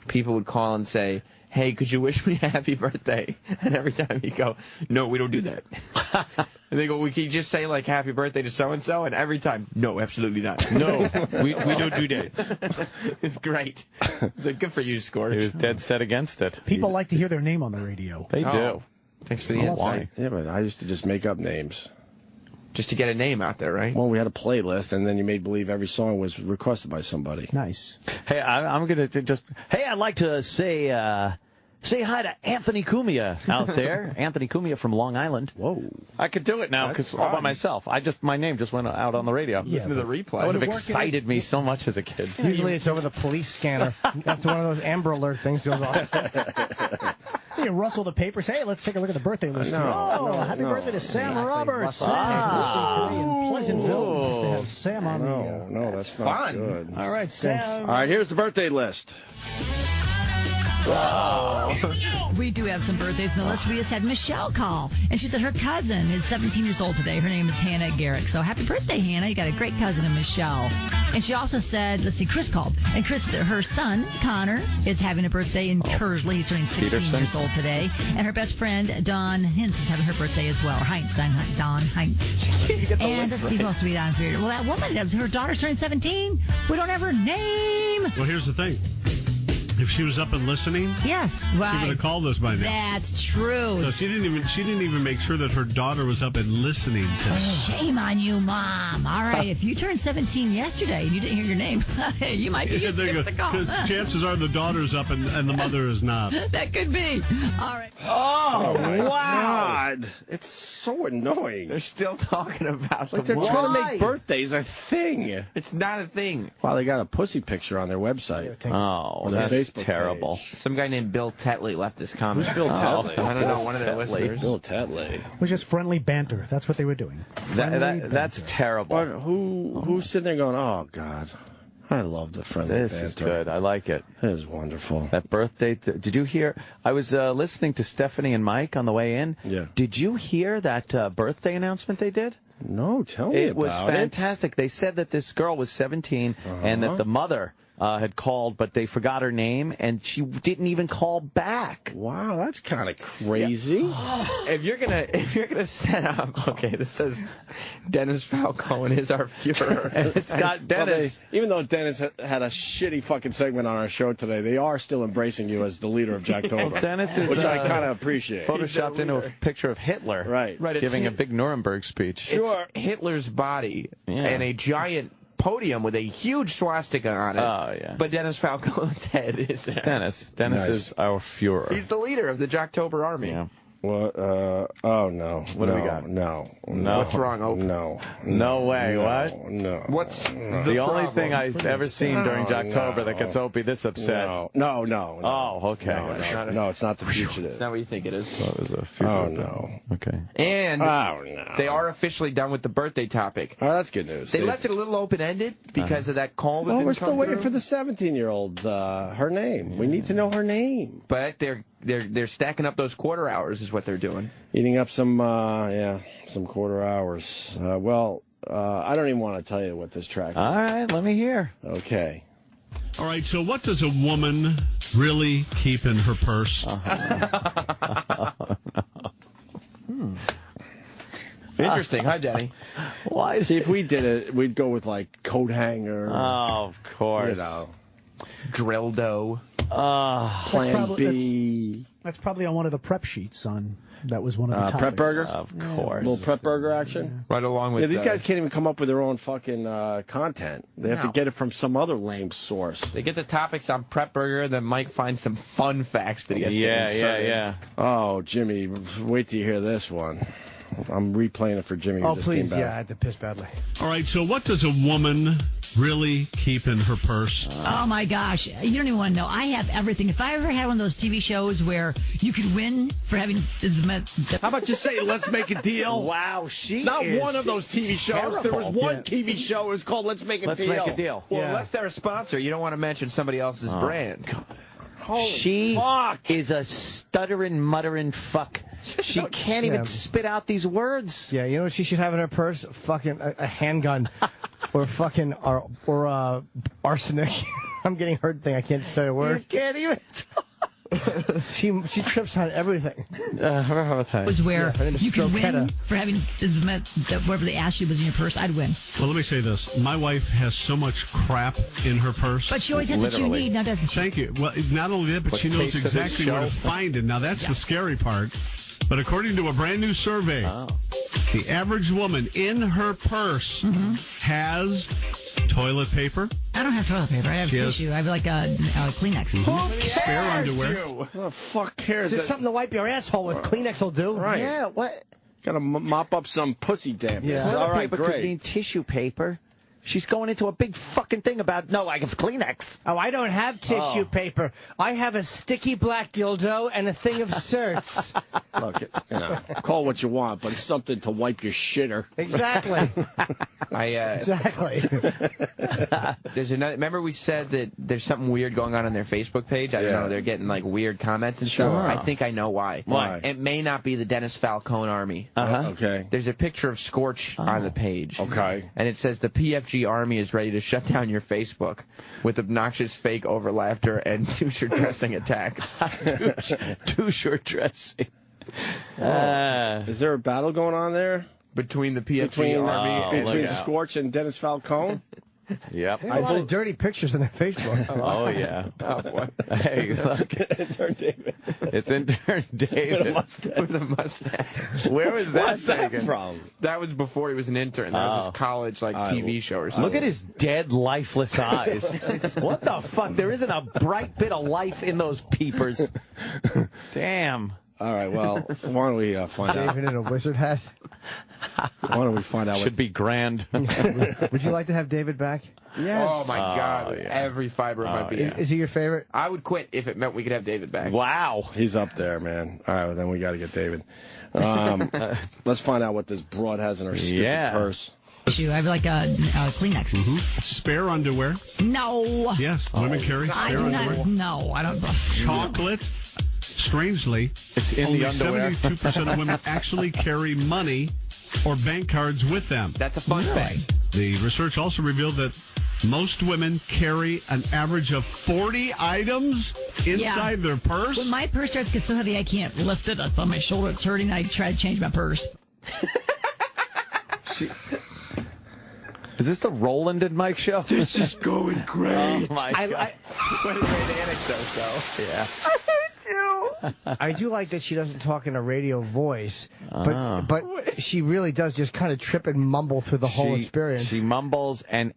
people would call and say, hey, could you wish me a happy birthday? And every time he'd go, no, we don't do that. And they go, we can just say, like, happy birthday to so-and-so? And every time, no, absolutely not. No, we don't do that. It's great. It's like, good for you, Scorch. He was dead set against it. People like to hear their name on the radio. They do. Thanks for the insight. Yeah, but I used to just make up names. Just to get a name out there, right? Well, we had a playlist, and then you made believe every song was requested by somebody. Nice. Hey, I'm going to just... Hey, I'd like to say hi to Anthony Cumia out there. Anthony Cumia from Long Island. Whoa. I could do it now because all by myself. My name just went out on the radio. Listen to the replay. That would have excited me so much as a kid. Usually it's over the police scanner. That's one of those Amber Alert things goes off. You rustle the papers. Hey, let's take a look at the birthday list. Happy birthday to Sam Roberts. Sam is listening today in Pleasantville. Nice to have Sam on the air. No, that's not good. All right, Sam. All right, here's the birthday list. We do have some birthdays on the list. We just had Michelle call, and she said her cousin is 17 years old today. Her name is Hannah Garrick. So happy birthday, Hannah. You got a great cousin in Michelle. And she also said, Chris called. And Chris, her son, Connor, is having a birthday in Kersley. He's turning 16 years old today. And her best friend, Dawn Hintz, is having her birthday as well. Or Heinz, Dawn Heinz. And let's see who else to be down here. Well, that woman, her daughter's turning 17. We don't have her name. Well, here's the thing. If she was up and listening, Yes, right. she would have called us by now. That's true. So she didn't even make sure that her daughter was up and listening to Shame on you, Mom. All right, if you turned 17 yesterday and you didn't hear your name, you might be skipped the call. Because chances are the daughter's up and the mother is not. That could be. All right. Oh, my God. It's so annoying. They're still talking about Like they're the trying to make birthdays a thing. It's not a thing. Well, they got a pussy picture on their website. Oh, On their that's Facebook terrible. page. Some guy named Bill Tetley left this comment. Who's Bill Tetley? I don't know, one of their listeners. Bill Tetley. Which is friendly banter. That's what they were doing. That's terrible. But who's sitting there going, oh, God. I love the friendly This banter. is good. I like it. It is wonderful. That birthday. Did you hear? I was listening to Stephanie and Mike on the way in. Yeah. Did you hear that birthday announcement they did? No, tell me It about was fantastic. They said that this girl was 17 and that the mother had called, but they forgot her name, and she didn't even call back. Wow, that's kind of crazy. If you're gonna set up, okay, this says Dennis Falcone is our Fuhrer, and it's got Dennis. Well, even though Dennis had a shitty fucking segment on our show today, they are still embracing you as the leader of Jocktober. Well, Dennis is, which I kind of appreciate. Photoshopped into a picture of Hitler, right? Giving a big Nuremberg speech. Sure, Hitler's body and a giant podium with a huge swastika on it. Oh, yeah. But Dennis Falcone's head is there. Dennis Nice. is our Fuhrer. He's the leader of the Jocktober army. Yeah. What? Oh no. What do we got? No. What's wrong, Opie? No way. No, What? No. What's the only problem? thing I've ever seen during Jocktober that gets Opie this upset? No. Oh, okay. No, it's not the It's fugitive. not what you think it is. That was a Fuhrer. Oh no. Okay. And Oh no. they are officially done with the birthday topic. Oh, that's good news. They left it a little open-ended because of that call that Well, didn't we're still come waiting through. for the 17-year-old. Her name. We need to know her name. But they're stacking up those quarter hours is what they're doing. Eating up some quarter hours. I don't even want to tell you what this track is. All right, let me hear. Okay. All right, so what does a woman really keep in her purse? Interesting, huh, Denny? Why? See, if we did it, we'd go with like coat hanger. Oh, of course. You know, drill dough. Plan B. That's probably on one of the prep sheets on. That was one of the topics. Prep burger? Of course. A little prep burger action? Right along with these guys can't even come up with their own fucking content. They have to get it from some other lame source. They get the topics on Prep Burger, then Mike finds some fun facts that he has to insert. Yeah. Oh, Jimmy, wait till you hear this one. I'm replaying it for Jimmy. Oh, who just please, came back. I had to piss badly. All right, so what does a woman really keep in her purse? Oh, my gosh. You don't even want to know. I have everything. If I ever had one of those TV shows where you could win for having... How about just say, let's make a deal? Wow, Not one of those TV shows. terrible. There was one TV show. It was called Let's Make a Deal. Let's make a deal. Well, unless they're a sponsor, you don't want to mention somebody else's brand. She is a stuttering, muttering fuck. She can't even spit out these words. Yeah, you know what she should have in her purse? Fucking a handgun. Or fucking arsenic. I'm getting hurt thing. I can't say a word. You can't even. She trips on everything. was where you could win for having whatever they asked you was in your purse. I'd win. Well, let me say this. My wife has so much crap in her purse. But she always has what you need, now doesn't she? Thank you. Well, not only that, but she knows tapes of this exactly where to show? find it. Now, that's the scary part. But according to a brand new survey, the average woman in her purse has toilet paper. I don't have toilet paper. I have She has- tissue. I have like a Kleenex. Spare underwear. What the fuck cares? There's something to wipe your asshole with. Kleenex will do. Right. Yeah, what? Gotta mop up some pussy dampness. Yeah. All Toilet right, paper could great. mean tissue paper. She's going into a big fucking thing about, no, I have Kleenex. Oh, I don't have tissue paper. I have a sticky black dildo and a thing of certs. Look, call what you want, but it's something to wipe your shitter. Exactly. Exactly. There's another. Remember we said that there's something weird going on their Facebook page? I don't know. They're getting like weird comments and stuff. Sure. I think I know why. Why? It may not be the Dennis Falcone Army. Okay. There's a picture of Scorch on the page. Okay. And it says the PFG Army is ready to shut down your Facebook with obnoxious fake over laughter and two-shirt dressing attacks. Two-shirt dressing. Is there a battle going on there? Between the PFG Army and between Scorch and Dennis Falcone? Yep. They have a lot of dirty pictures on their Facebook. Oh, yeah. Oh, boy. Hey, look. Intern David. It's intern David. With a mustache. Where was that What's that taken? from? That was before he was an intern. That was his college TV show or something. Look at his dead, lifeless eyes. What the fuck? There isn't a bright bit of life in those peepers. Damn. All right, well, why don't we find out? David in a wizard hat. Why don't we find out? Should be grand. Would you like to have David back? Yes. Oh, my God. yeah. Every fiber of my being. Is he your favorite? I would quit if it meant we could have David back. Wow. He's up there, man. All right, well, then we got to get David. Let's find out what this broad has in her stupid purse. I have like a Kleenex. Spare underwear. No. Yes, women carry I spare do underwear. not. No, I don't. Chocolate. Strangely, it's in only the underwear. 72% of women actually carry money or bank cards with them. That's a fun fact. The research also revealed that most women carry an average of 40 items inside their purse. When my purse starts to get so heavy I can't lift it, it's on my shoulder, it's hurting, I try to change my purse. Is this the Roland and Mike show? This is going great. Oh, my God. What a great anecdote, though. Yeah. I do like that she doesn't talk in a radio voice, but she really does just kind of trip and mumble through the whole experience. She mumbles, and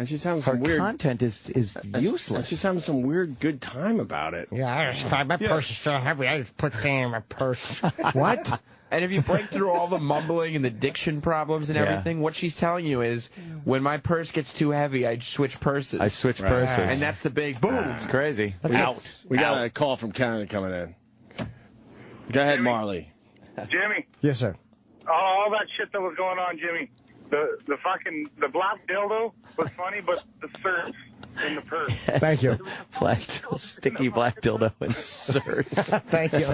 she's having her some weird content is useless. And she's having some weird good time about it. Yeah, my purse is so heavy, I just put it in my purse. What? And if you break through all the mumbling and the diction problems and everything, what she's telling you is, when my purse gets too heavy, I switch purses. I switch purses. And that's the big boom. It's crazy. We got a call from Canada coming in. Go ahead, Marley. Jimmy. Yes, sir. All that shit that was going on, Jimmy. The black dildo was funny, but the search in the purse. Thank you. Sticky black dildo inserts. Thank you.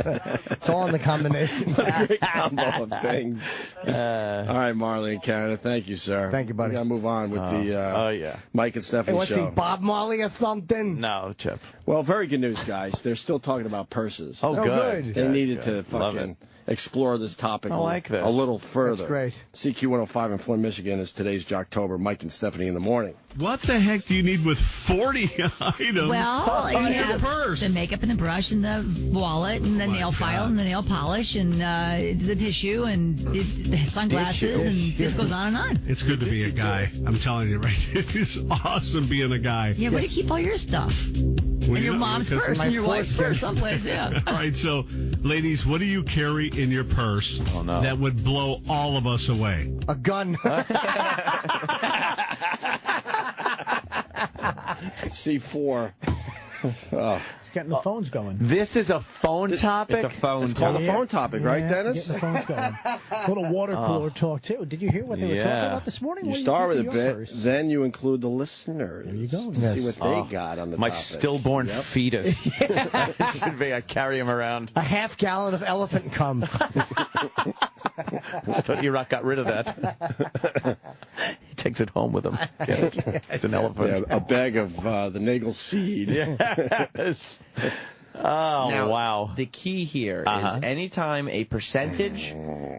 It's all in the combination. Great combo of things. All right, Marley in Canada. Thank you, sir. Thank you, buddy. We got to move on with the Mike and Stephanie what's show. the Bob Marley or something? No, Chip. Well, very good news, guys. They're still talking about purses. Oh, good. They needed to fucking explore this topic I like this. a little further. That's great. CQ 105 in Flint, Michigan is today's Jocktober. Mike and Stephanie in the morning. What the heck do you need with 40 items Well, in you your have purse? the makeup and the brush and the wallet and the nail file and the nail polish and the tissue and the sunglasses and this goes on and on. It's good to be a guy. I'm telling you, right? It's awesome being a guy. Yeah, where do you keep all your stuff? Well, And your mom's purse and your wife's purse someplace, yeah. All right, so, ladies, what do you carry in your purse that would blow all of us away? A gun. C4. Oh. It's getting the phones going. This is a phone topic? It's a phone It's called a phone topic, right, Dennis? Getting the phones going. A little water cooler talk, too. Did you hear what they were talking about this morning? You What do start with think a of bit, your purse? then you include the listeners. There you go. To see what they got on the My topic. stillborn fetus. It should be. I carry him around. A half gallon of elephant cum. I thought Iraq got rid of that. He takes it home with him. Get it? It's an elephant. Yeah, a bag of the Nagel seed. Yes. Oh, Now, wow. The key here is anytime a percentage,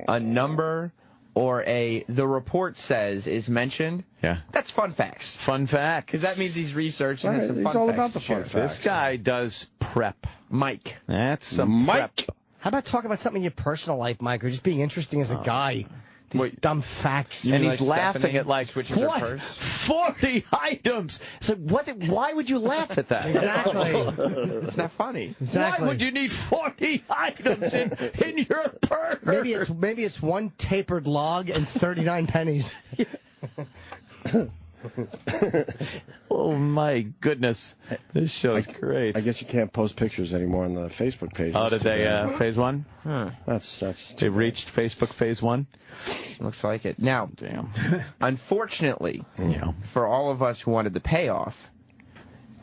a number, or the report says is mentioned, that's fun facts. Fun fact. Because that means he's researching and some He's fun all facts about the to share. fun This facts. guy does prep. Mike. That's some prep. How about talking about something in your personal life, Mike, or just being interesting as a guy? These dumb facts. And he's laughing Stephanie at like, switches her what? purse? 40 items. So why would you laugh at that? Exactly. It's not funny. Exactly. Why would you need 40 items in your purse? Maybe it's one tapered log and 39 pennies. Oh my goodness, this show's great. I guess you can't post pictures anymore on the Facebook page. Oh, did they phase one? That's They reached Facebook phase one. Looks like it. Now, Damn. unfortunately, for all of us who wanted the payoff,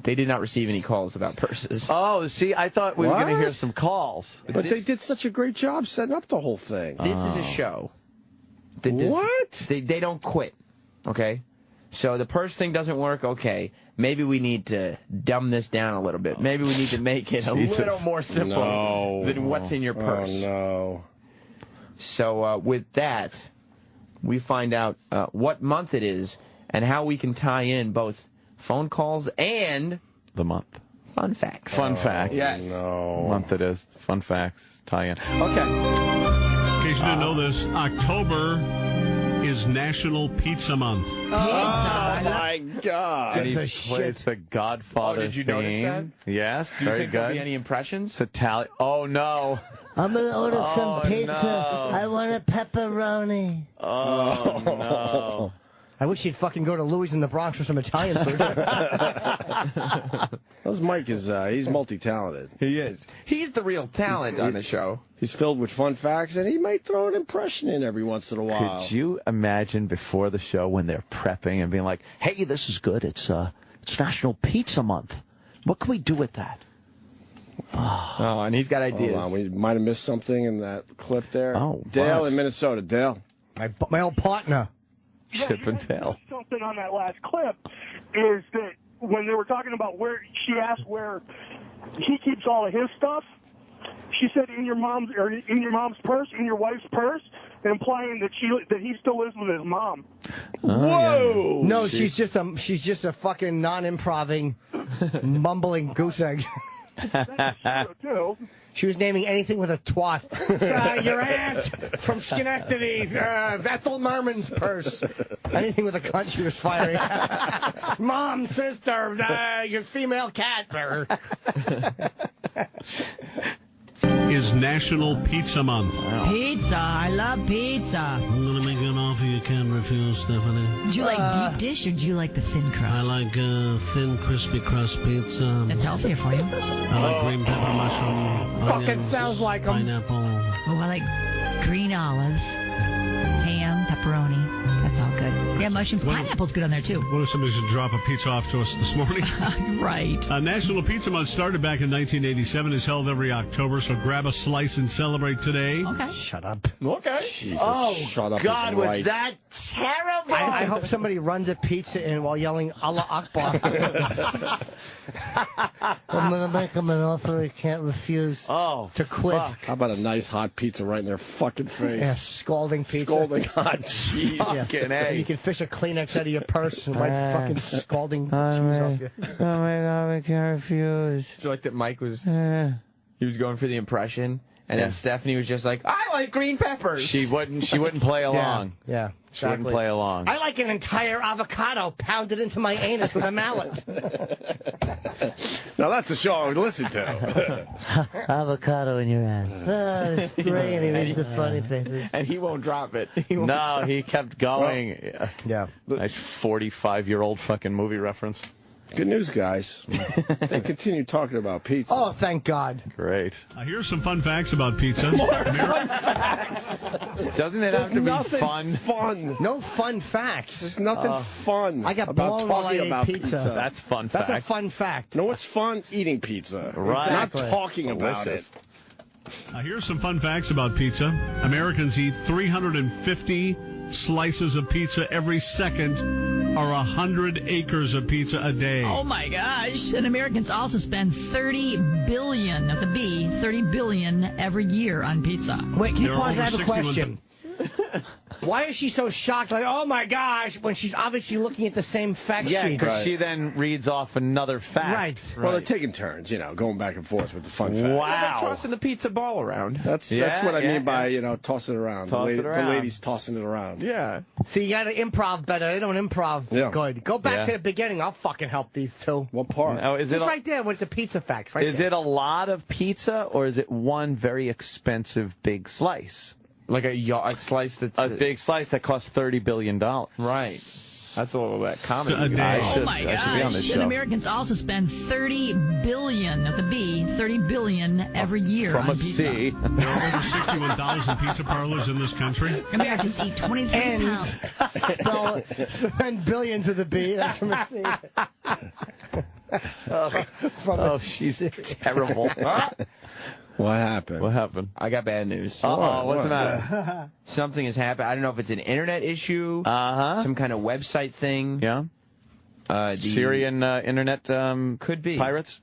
they did not receive any calls about purses. Oh, see, I thought we were going to What? hear some calls. But they did such a great job setting up the whole thing. This is a show. What? They don't quit, okay? So the purse thing doesn't work, okay. Maybe we need to dumb this down a little bit. Maybe we need to make it a little more simple than what's in your purse. Oh, no. So with that, we find out what month it is and how we can tie in both phone calls and the month. Fun facts. Fun facts. Yes. No. Month it is. Fun facts. Tie in. Okay. In case you didn't know this, October is National Pizza Month. Oh, my God. And he That's a plays shit. the Godfather Oh, did you theme. notice that? Yes, Do you very think good. there'll be any impressions? It's Italian. Oh, no. I'm going to order Oh, some pizza. no. I want a pepperoni. Oh, no. I wish he'd fucking go to Louis in the Bronx for some Italian food. Those Mike is, he's multi-talented. He is. He's the real talent on the show. He's filled with fun facts, and he might throw an impression in every once in a while. Could you imagine before the show when they're prepping and being like, hey, this is good. It's National Pizza Month. What can we do with that? Oh, and he's got ideas. Hold on, we might have missed something in that clip there. Oh, Dale what? in Minnesota. Dale. My old partner. Chip and Dale. Something on that last clip is that when they were talking about where she asked where he keeps all of his stuff, she said in your mom's purse, in your wife's purse, implying that he still lives with his mom. Whoa! Yeah. No, she's just a fucking non-improving, mumbling goose egg. That's true, too. She was naming anything with a twat. Your aunt from Schenectady, Ethel Merman's purse. Anything with a cunt she was firing. Mom, sister, your female cat. Is National Pizza Month. Pizza. I love pizza. I'm going to make you an offer you can't refuse, Stephanie. Do you like deep dish or do you like the thin crust? I like thin, crispy crust pizza. That's healthier for you. I like green pepper, mushroom, Fucking onion, sounds like 'em. pineapple. Oh, I like green olives, ham, pepperoni. That's all good. Yeah, mushrooms. Pineapple's good on there, too. What if somebody should drop a pizza off to us this morning? Right. National Pizza Month started back in 1987, is held every October, so grab a slice and celebrate today. Okay. Shut up. Okay. Jesus, Oh, shut up. God, is was right. that terrible? I hope somebody runs a pizza in while yelling Allah Akbar. I'm going to make him an offer he can't refuse to quit. Fuck. How about a nice hot pizza right in their fucking face? Yeah, scalding pizza. Scalding hot cheese. Yeah. You can fish a Kleenex out of your purse and wipe fucking scalding cheese off you. Oh my God, I can't refuse. Do you like that Mike was... He was going for the impression, and then Stephanie was just like, I like green peppers. She wouldn't play along. Yeah. She wouldn't play along. I like an entire avocado pounded into my anus with a mallet. Now that's the show I would listen to. Avocado in your ass. Oh, it's great. And he reads the funny papers. And he won't drop it. No, he kept going. Yeah. Nice 45-year-old fucking movie reference. Good news, guys. They continue talking about pizza. Oh, thank God. Great. Here's some fun facts about pizza. Doesn't it have to be fun? No fun facts. There's nothing fun I got about blown while I talking ate about pizza. That's fun That's fact. a fun fact. You know what's fun? Eating pizza. Right. Not talking about it. Delicious. Here's some fun facts about pizza. Americans eat 350 slices of pizza every second, or 100 acres of pizza a day. Oh my gosh. And Americans also spend $30 billion, not the B, $30 billion every year on pizza. Wait, can you There are pause? I over have a 61 question. Why is she so shocked? Like, oh my gosh, when she's obviously looking at the same fact Yeah, sheet. because she then reads off another fact. Right. Well, they're taking turns, going back and forth with the fun facts. Wow. They're tossing the pizza ball around. That's what I mean by, tossing it around. Toss it around. The lady's tossing it around. Yeah. See, you got to improv better. They don't improv good. Go back to the beginning. I'll fucking help these two. What part? Now, is Just it right there with the pizza facts. Right is there. it a lot of pizza, or is it one very expensive big slice? Like a slice that's... A big slice that costs $30 billion. Right. That's all that comedy. A day. I Oh my should be on this gosh. show. And Americans also spend $30 billion, not the B, $30 billion every year From on a pizza. C. There are over 61,000 pizza parlors in this country. Americans eat 23 pounds. Spend billions with a B. That's from a C. Oh, she's terrible. What happened? What happened? I got bad news. Uh-oh, what's the matter? Something has happened. I don't know if it's an internet issue, some kind of website thing. Yeah? Syrian internet could be pirates?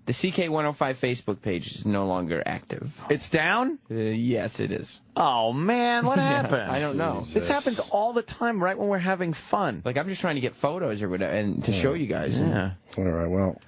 The CK105 Facebook page is no longer active. It's down? Yes, it is. Oh, man, what happened? I don't know. This happens all the time right when we're having fun. Like, I'm just trying to get photos or whatever and to show you guys. Yeah. All right, well.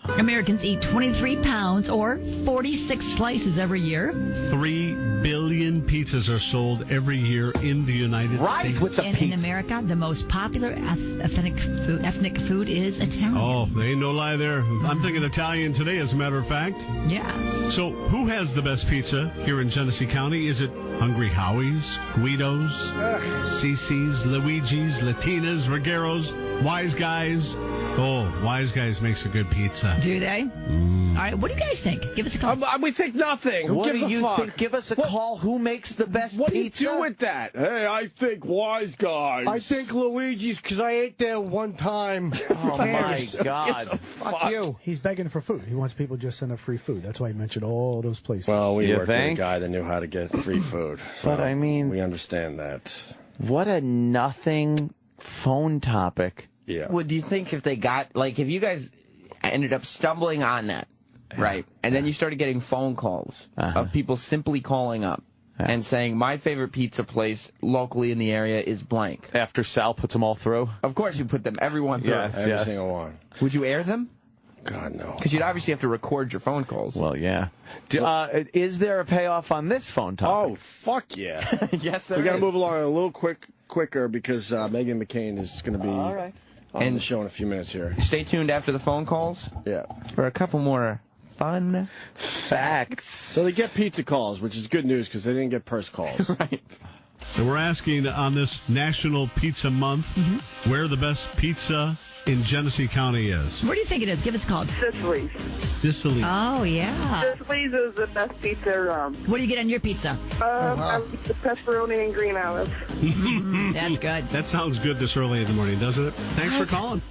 Americans eat 23 pounds or 46 slices every year. 3 billion pizzas are sold every year in the United States. With the And in pizza. America, the most popular ethnic food is Italian. Oh, there ain't no lie there. I'm thinking Italian today, as a matter of fact. Yes. So, who has the best pizza here in Genesee County? Is it Hungry Howie's, Guido's, Cece's, Luigi's, Latinas, Reguero's, Wise Guys? Oh, Wise Guys makes a good pizza. Do they? All right, what do you guys think? Give us a call. We think nothing. Who What gives do a you fuck? think? Give us a call. Who makes the best What pizza? do you do with that? Hey, I think Wise Guys. I think Luigi's because I ate there one time. Oh, my God. Fuck you. He's begging for food. He wants people to just send up free food. That's why he mentioned all those places. Well, we You worked with a think? guy that knew how to get free food. So But, I mean- we understand that. What a nothing phone topic. Yeah. What do you think if they got, like, if you guys ended up stumbling on that, right, and then you started getting phone calls of people simply calling up and saying, my favorite pizza place locally in the area is blank. After Sal puts them all through? Of course you put them, everyone through. Yes, Every yes. single one. Would you air them? God, no. Because you'd obviously have to record your phone calls. Well, yeah. Is there a payoff on this phone topic? Oh, fuck yeah. Yes, there We got to is. move along a little quicker because Megan McCain is going to be on the show in a few minutes here. Stay tuned after the phone calls Yeah. for a couple more fun Facts. So they get pizza calls, which is good news because they didn't get purse calls. Right. And we're asking on this National Pizza Month where the best pizza in Genesee County is. Where do you think it is? Give us a call. Sicily's. Sicily. Oh, yeah. Sicily's is the best pizza around. What do you get on your pizza? I like the pepperoni and green olive. That's good. That sounds good this early in the morning, doesn't it? Thanks for calling.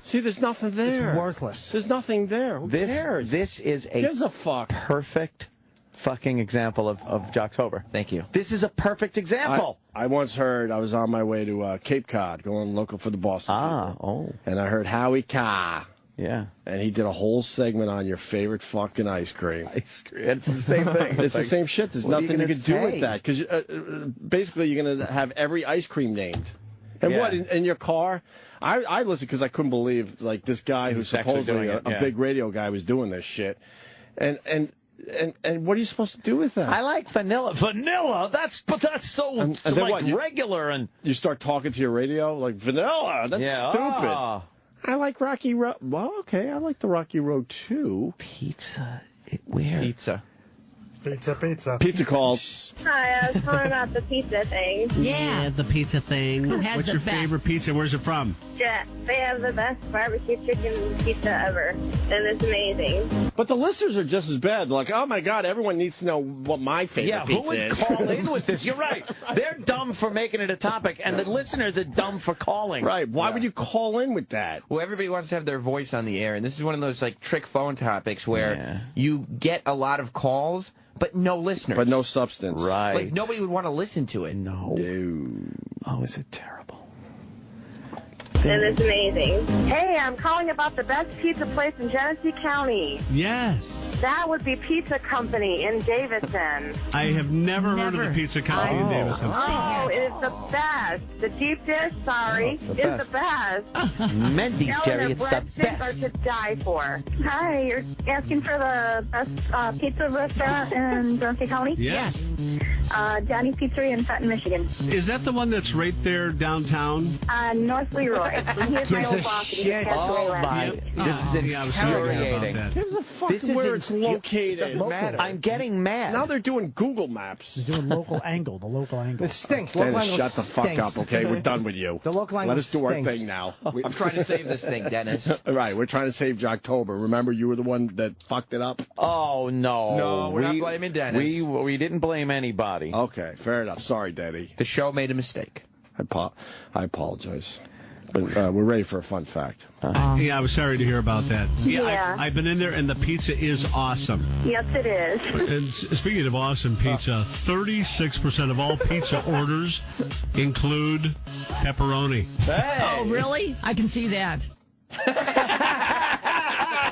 See, there's nothing there. It's worthless. There's nothing there. Who cares? This is a Gives a fuck. perfect fucking example of Jocktober. Thank you. This is a perfect example. I once heard, I was on my way to Cape Cod, going local for the Boston people, and I heard Howie Ka. Yeah. And he did a whole segment on your favorite fucking ice cream. It's the same thing. It's the same shit. There's what are you nothing you gonna can do say? with that. Because basically you're going to have every ice cream named. And Yeah. what, in your car? I listened because I couldn't believe, like, this guy who's He's actually supposedly doing it, a yeah. big radio guy was doing this shit. And what are you supposed to do with that? I like vanilla. Vanilla? That's so And then like what, you- regular and You start talking to your radio like vanilla. That's yeah. stupid. Oh. I like Rocky Road. Well, okay, I like the Rocky Road too. Pizza. Weird. Pizza. Pizza calls. Hi, I was calling about the pizza thing. Yeah. the pizza thing. Who has What's the your best? favorite pizza? Where's it from? Yeah, they have the best barbecue chicken pizza ever, and it's amazing. But the listeners are just as bad. They're like, oh my God, everyone needs to know what my favorite Yeah, pizza who would is. call in with this? You're right. They're dumb for making it a topic, and the listeners are dumb for calling. Right. Why would you call in with that? Well, everybody wants to have their voice on the air, and this is one of those like trick phone topics where you get a lot of calls, but no listeners. But no substance. Right. Like nobody would want to listen to it. No. Oh, is it terrible? And it's amazing. Hey, I'm calling about the best pizza place in Genesee County. Yes. That would be Pizza Company in Davidson. I have never heard of the pizza company in Davidson. Oh, it is the best. The deep dish, sorry, it's the is the best. Mendy's, Jerry, it's the breadsticks best. are to die for. Hi, you're asking for the best pizza restaurant in Genesee County? Yes. Johnny's Pizzeria in Flint, Michigan. Is that the one that's right there downtown? North Leroy. He is my old boss. And he just passed away last week. This is Yeah, I was hearing infuriating. about that. Here's a fucking This is where it's located. I'm getting mad. Now they're doing Google Maps. He's doing local angle, the local angle. It stinks. Dennis, Local angle shut the fuck stinks. up, okay? We're done with you. The local angle Let us do our stinks. thing now. I'm trying to save this thing, Dennis. All right, we're trying to save Jocktober. Remember, you were the one that fucked it up? Oh, no. No, we're not blaming Dennis. We didn't blame anybody. Okay, fair enough. Sorry, Daddy. The show made a mistake. I apologize. But we're ready for a fun fact. Yeah, I was sorry to hear about that. Yeah. I've been in there, and the pizza is awesome. Yes, it is. And speaking of awesome pizza, 36% of all pizza orders include pepperoni. Oh, really? I can see that.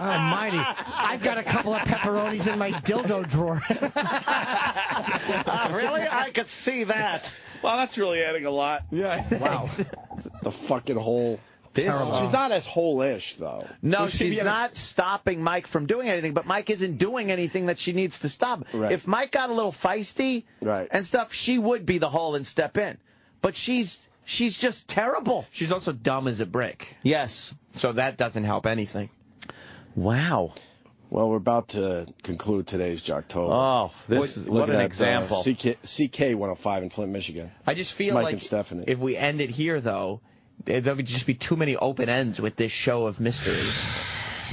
Almighty. I've got a couple of pepperonis in my dildo drawer. Really? I could see that. Well, that's really adding a lot. Yeah. Wow. The fucking whole... She's not as whole-ish, though. No, she's not stopping Mike from doing anything, but Mike isn't doing anything that she needs to stop. Right. If Mike got a little feisty and stuff, she would be the hole and step in. But she's just terrible. She's also dumb as a brick. Yes. So that doesn't help anything. Wow. Well, we're about to conclude today's Jocktober. Oh, what an example. CK 105 in Flint, Michigan. I just feel Mike like and Stephanie. if we end it here, though, there would just be too many open ends with this show of mystery.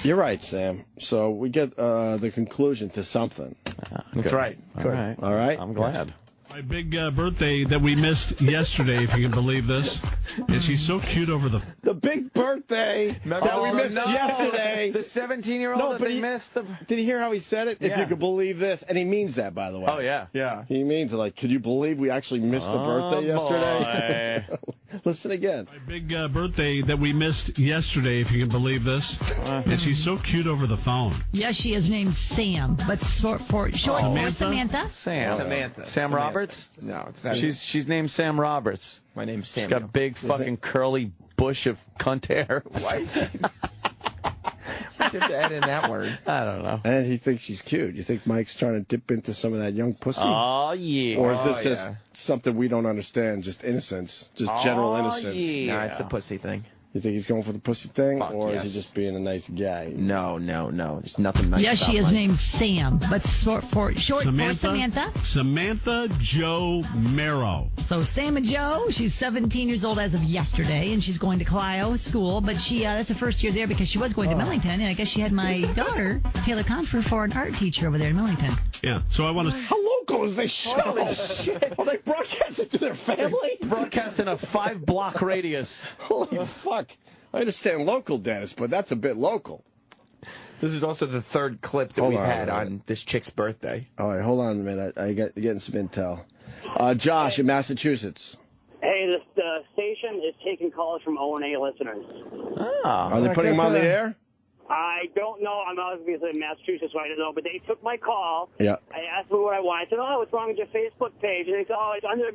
You're right, Sam. So we get the conclusion to something. That's right. All right. All right? I'm glad. My big birthday that we missed yesterday, if you can believe this. And she's so cute over the... The big birthday that we missed yesterday. The 17-year-old that they missed. Did you hear how he said it? If you could believe this. And he means that, by the way. Oh, yeah. Yeah. He means it like, could you believe we actually missed the birthday yesterday? Listen again. My big birthday that we missed yesterday, if you can believe this. And she's so cute over the phone. Yes, she is named Sam, but short for Samantha. Sam Roberts? No, it's not. She's named Sam Roberts. My name's Sam. She's got big fucking curly bush of cunt hair. Why is it? Why should you have to add in that word? I don't know. And he thinks she's cute. You think Mike's trying to dip into some of that young pussy? Oh, yeah. Or is this just something we don't understand, just innocence, just general innocence? Yeah. No, it's the pussy thing. You think he's going for the pussy thing, or yes. is he just being a nice guy? No. There's nothing nice Yes, about she is Mike. named Sam, but short for Samantha. Samantha Jo Marrow. So Sam and Joe, she's 17 years old as of yesterday, and she's going to Clio School, but that's the first year there because she was going to Millington, and I guess she had my daughter, Taylor Confer, for an art teacher over there in Millington. Yeah, so I want to... How local is this show? Holy shit. Are they broadcasting to their family? Broadcasting a 5-block radius. Holy fuck. I understand local, Dennis, but that's a bit local. This is also the third clip that we've had on this chick's birthday. All right, hold on a minute. I got getting some intel. Josh in Massachusetts. Hey, the station is taking calls from O&A listeners. Are they putting them on the air? I don't know. I'm obviously in Massachusetts, so I don't know. But they took my call. Yeah. I asked them what I wanted. I said, what's wrong with your Facebook page? And they said,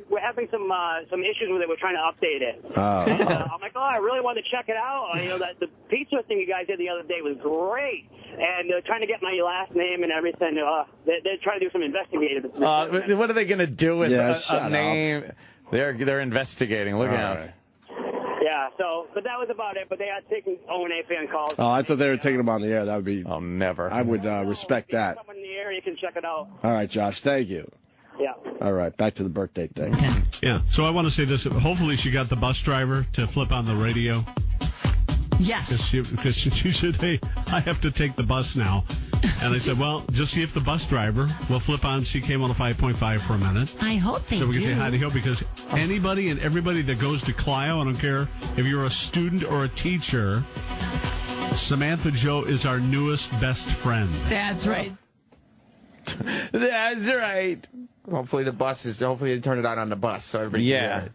we're having some issues with it. We're trying to update it. And, I'm like, I really wanted to check it out. The pizza thing you guys did the other day was great. And they're trying to get my last name and everything. They're trying to do some investigative. What are they going to do with a name? Up. They're investigating. Look out. Right. Yeah, but that was about it. But they are taking O&A fan calls. Oh, I thought they were taking them on the air. That would be... Oh, never. I would respect that. Someone in the air, you can check it out. All right, Josh, thank you. Yeah. All right, back to the birthday thing. Yeah, so I want to say this. Hopefully she got the bus driver to flip on the radio. Yes. Because she said, hey, I have to take the bus now. And I said, well, just see if the bus driver will flip on CK 105.5 for a minute. I hope they do. So we can say hi to Hill, because anybody and everybody that goes to Clio, I don't care if you're a student or a teacher, Samantha Jo is our newest best friend. That's right. That's right. Hopefully they turn it on the bus so everybody can hear it.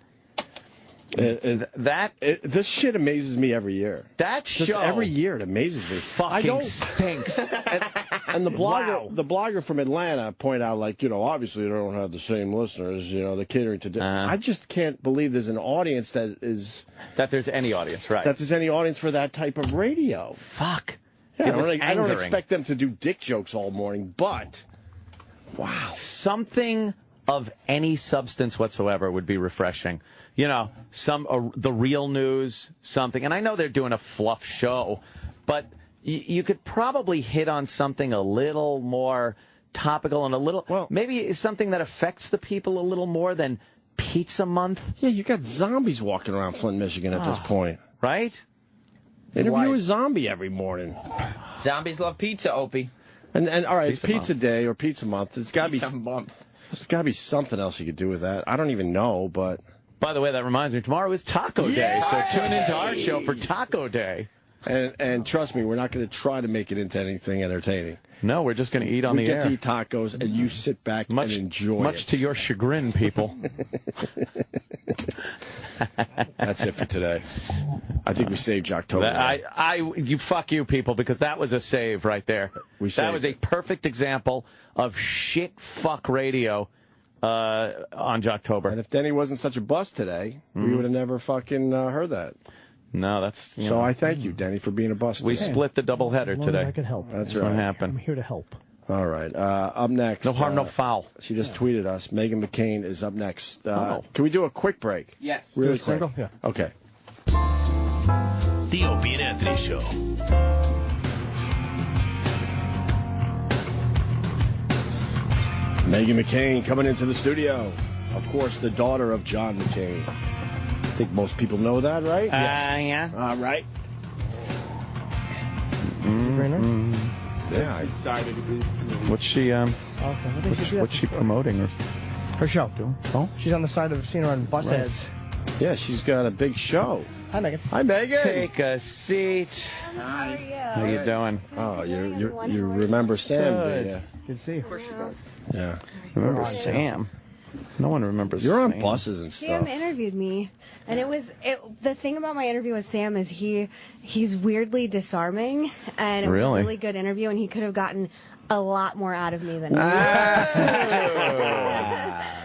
This shit amazes me every year. That show every year it amazes me. Fucking stinks. And the blogger from Atlanta pointed out, obviously they don't have the same listeners. They're catering to. I just can't believe there's an audience that there's any audience, right? That there's any audience for that type of radio. Fuck. Yeah, I don't expect them to do dick jokes all morning, but wow, something of any substance whatsoever would be refreshing. The real news, something. And I know they're doing a fluff show, but you could probably hit on something a little more topical and maybe something that affects the people a little more than Pizza Month. Yeah, you got zombies walking around Flint, Michigan at this point. Right? Interview a zombie every morning. Zombies love pizza, Opie. And all right, it's Pizza Day or Pizza Month. There's got to be something else you could do with that. I don't even know, but... By the way, that reminds me, tomorrow is Taco Day, so tune into our show for Taco Day. And trust me, we're not going to try to make it into anything entertaining. No, we're just going to eat on the air. We get to eat tacos, and you sit back and enjoy it. Much to your chagrin, people. That's it for today. I think we saved Jocktober. You fuck you people, because that was a save right there. That was a perfect example of shit fuck radio on Jocktober. And if Denny wasn't such a bust today, we would have never fucking heard that. No, that's... So I thank you, Denny, for being a bust. We split the doubleheader today. I could help. That's what happened. I'm here to help. All right. Up next. No harm, no foul. She just tweeted us. Meghan McCain is up next. Can we do a quick break? Yes. Really quick. Single? Yeah. Okay. The Opie and Anthony Show. Meghan McCain coming into the studio. Of course, the daughter of John McCain. I think most people know that, right? Yeah. All right. Yeah. What's she what's she promoting? Her show. Oh? She's on the side of seeing her on bus ads. Yeah, she's got a big show. Hi, Megan. Hi, Megan. Take a seat. How are you? How you doing? Oh, you remember Sam, do you? Good to see you. Of course she does. Yeah. Remember Sam? No one remembers You're on Sam. buses and stuff. Sam interviewed me, and the thing about my interview with Sam is he's weirdly disarming, and it was a really good interview, and he could have gotten a lot more out of me than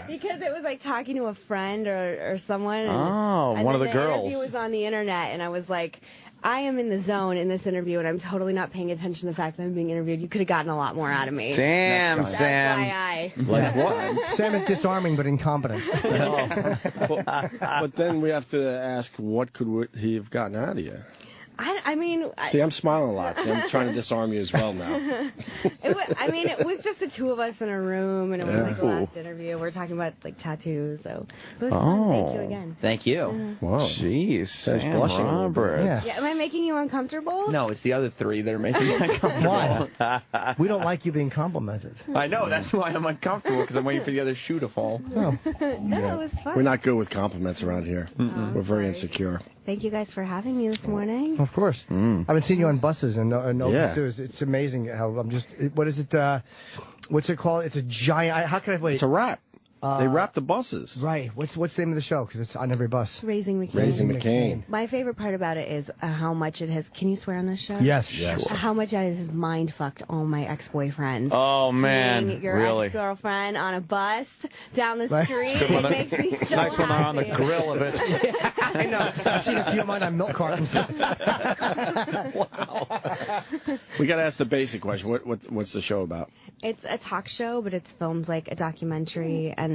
because it was like talking to a friend or someone. And one of the the girls. interview was on the internet, and I was like, I am in the zone in this interview, and I'm totally not paying attention to the fact that I'm being interviewed. You could have gotten a lot more out of me. Damn, Sam. FYI. Like what? Sam is disarming but incompetent. But then we have to ask, what could he have gotten out of you? I mean... See, I'm smiling a lot. See, I'm trying to disarm you as well now. It was just the two of us in a room, and it was like the last interview. We're talking about like tattoos, so it was fun. Thank you again. Thank you. Wow. Jeez, Sam's Sam blushing a little bit. Roberts. Yeah, am I making you uncomfortable? No, it's the other three that are making me uncomfortable. Why? We don't like you being complimented. I know, that's why I'm uncomfortable, because I'm waiting for the other shoe to fall. Oh. No, it was fun. We're not good with compliments around here. We're very insecure. Thank you guys for having me this morning. Of course. I've been seeing you on buses and Yeah. It's amazing how I'm just. What is it? What's it called? It's a giant. How can I wait? It's a wrap. They wrap the buses. Right. What's the name of the show? Because it's on every bus. Raising McCain. Raising McCain. My favorite part about it is how much it has. Can you swear on this show? Yes. How much it has mind fucked all my ex-boyfriends. Oh man, Seeing your really? ex-girlfriend on a bus down the street. It makes me so nice when they're on the happy. grill of it. I know. I've seen a few of mine on milk cartons. Wow. We got to ask the basic question. What's the show about? It's a talk show, but it's filmed like a documentary, and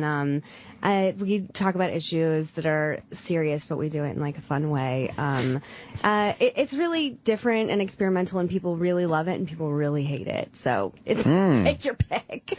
we talk about issues that are serious, but we do it in like a fun way. It's really different and experimental, and people really love it, and people really hate it. So it's take your pick.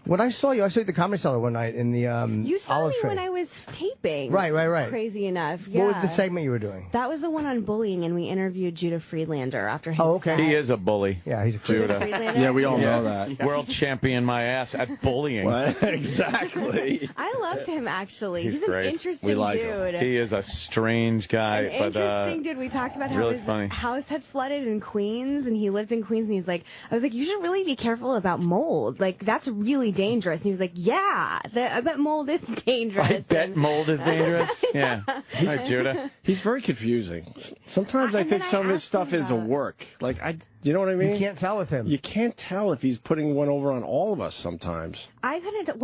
When I saw you at the Comedy Cellar one night in the You saw Olive me Tree. when I was taping. Right. Crazy enough. Yeah. What was the segment you were doing? That was the one on bullying, and we interviewed Judah Friedlander after his set. He is a bully. Yeah, he's a Judah. Friedlander? Yeah, we all know that. World champion my ass at bullying. Exactly. I loved him, actually. He's He's great. an interesting We like dude. He is a strange guy, An but interesting dude. We talked about how really his funny. house had flooded in Queens, and he lived in Queens, and he's like, I was like, you should really be careful about mold. Like, that's really dangerous. And he was like, yeah, I bet mold is dangerous. I bet mold is dangerous. Yeah. Hi, Judah. He's very confusing. Sometimes I think some of his stuff is a work. Like, you know what I mean? You can't tell with him. You can't tell if he's putting one over on all of us sometimes. I couldn't.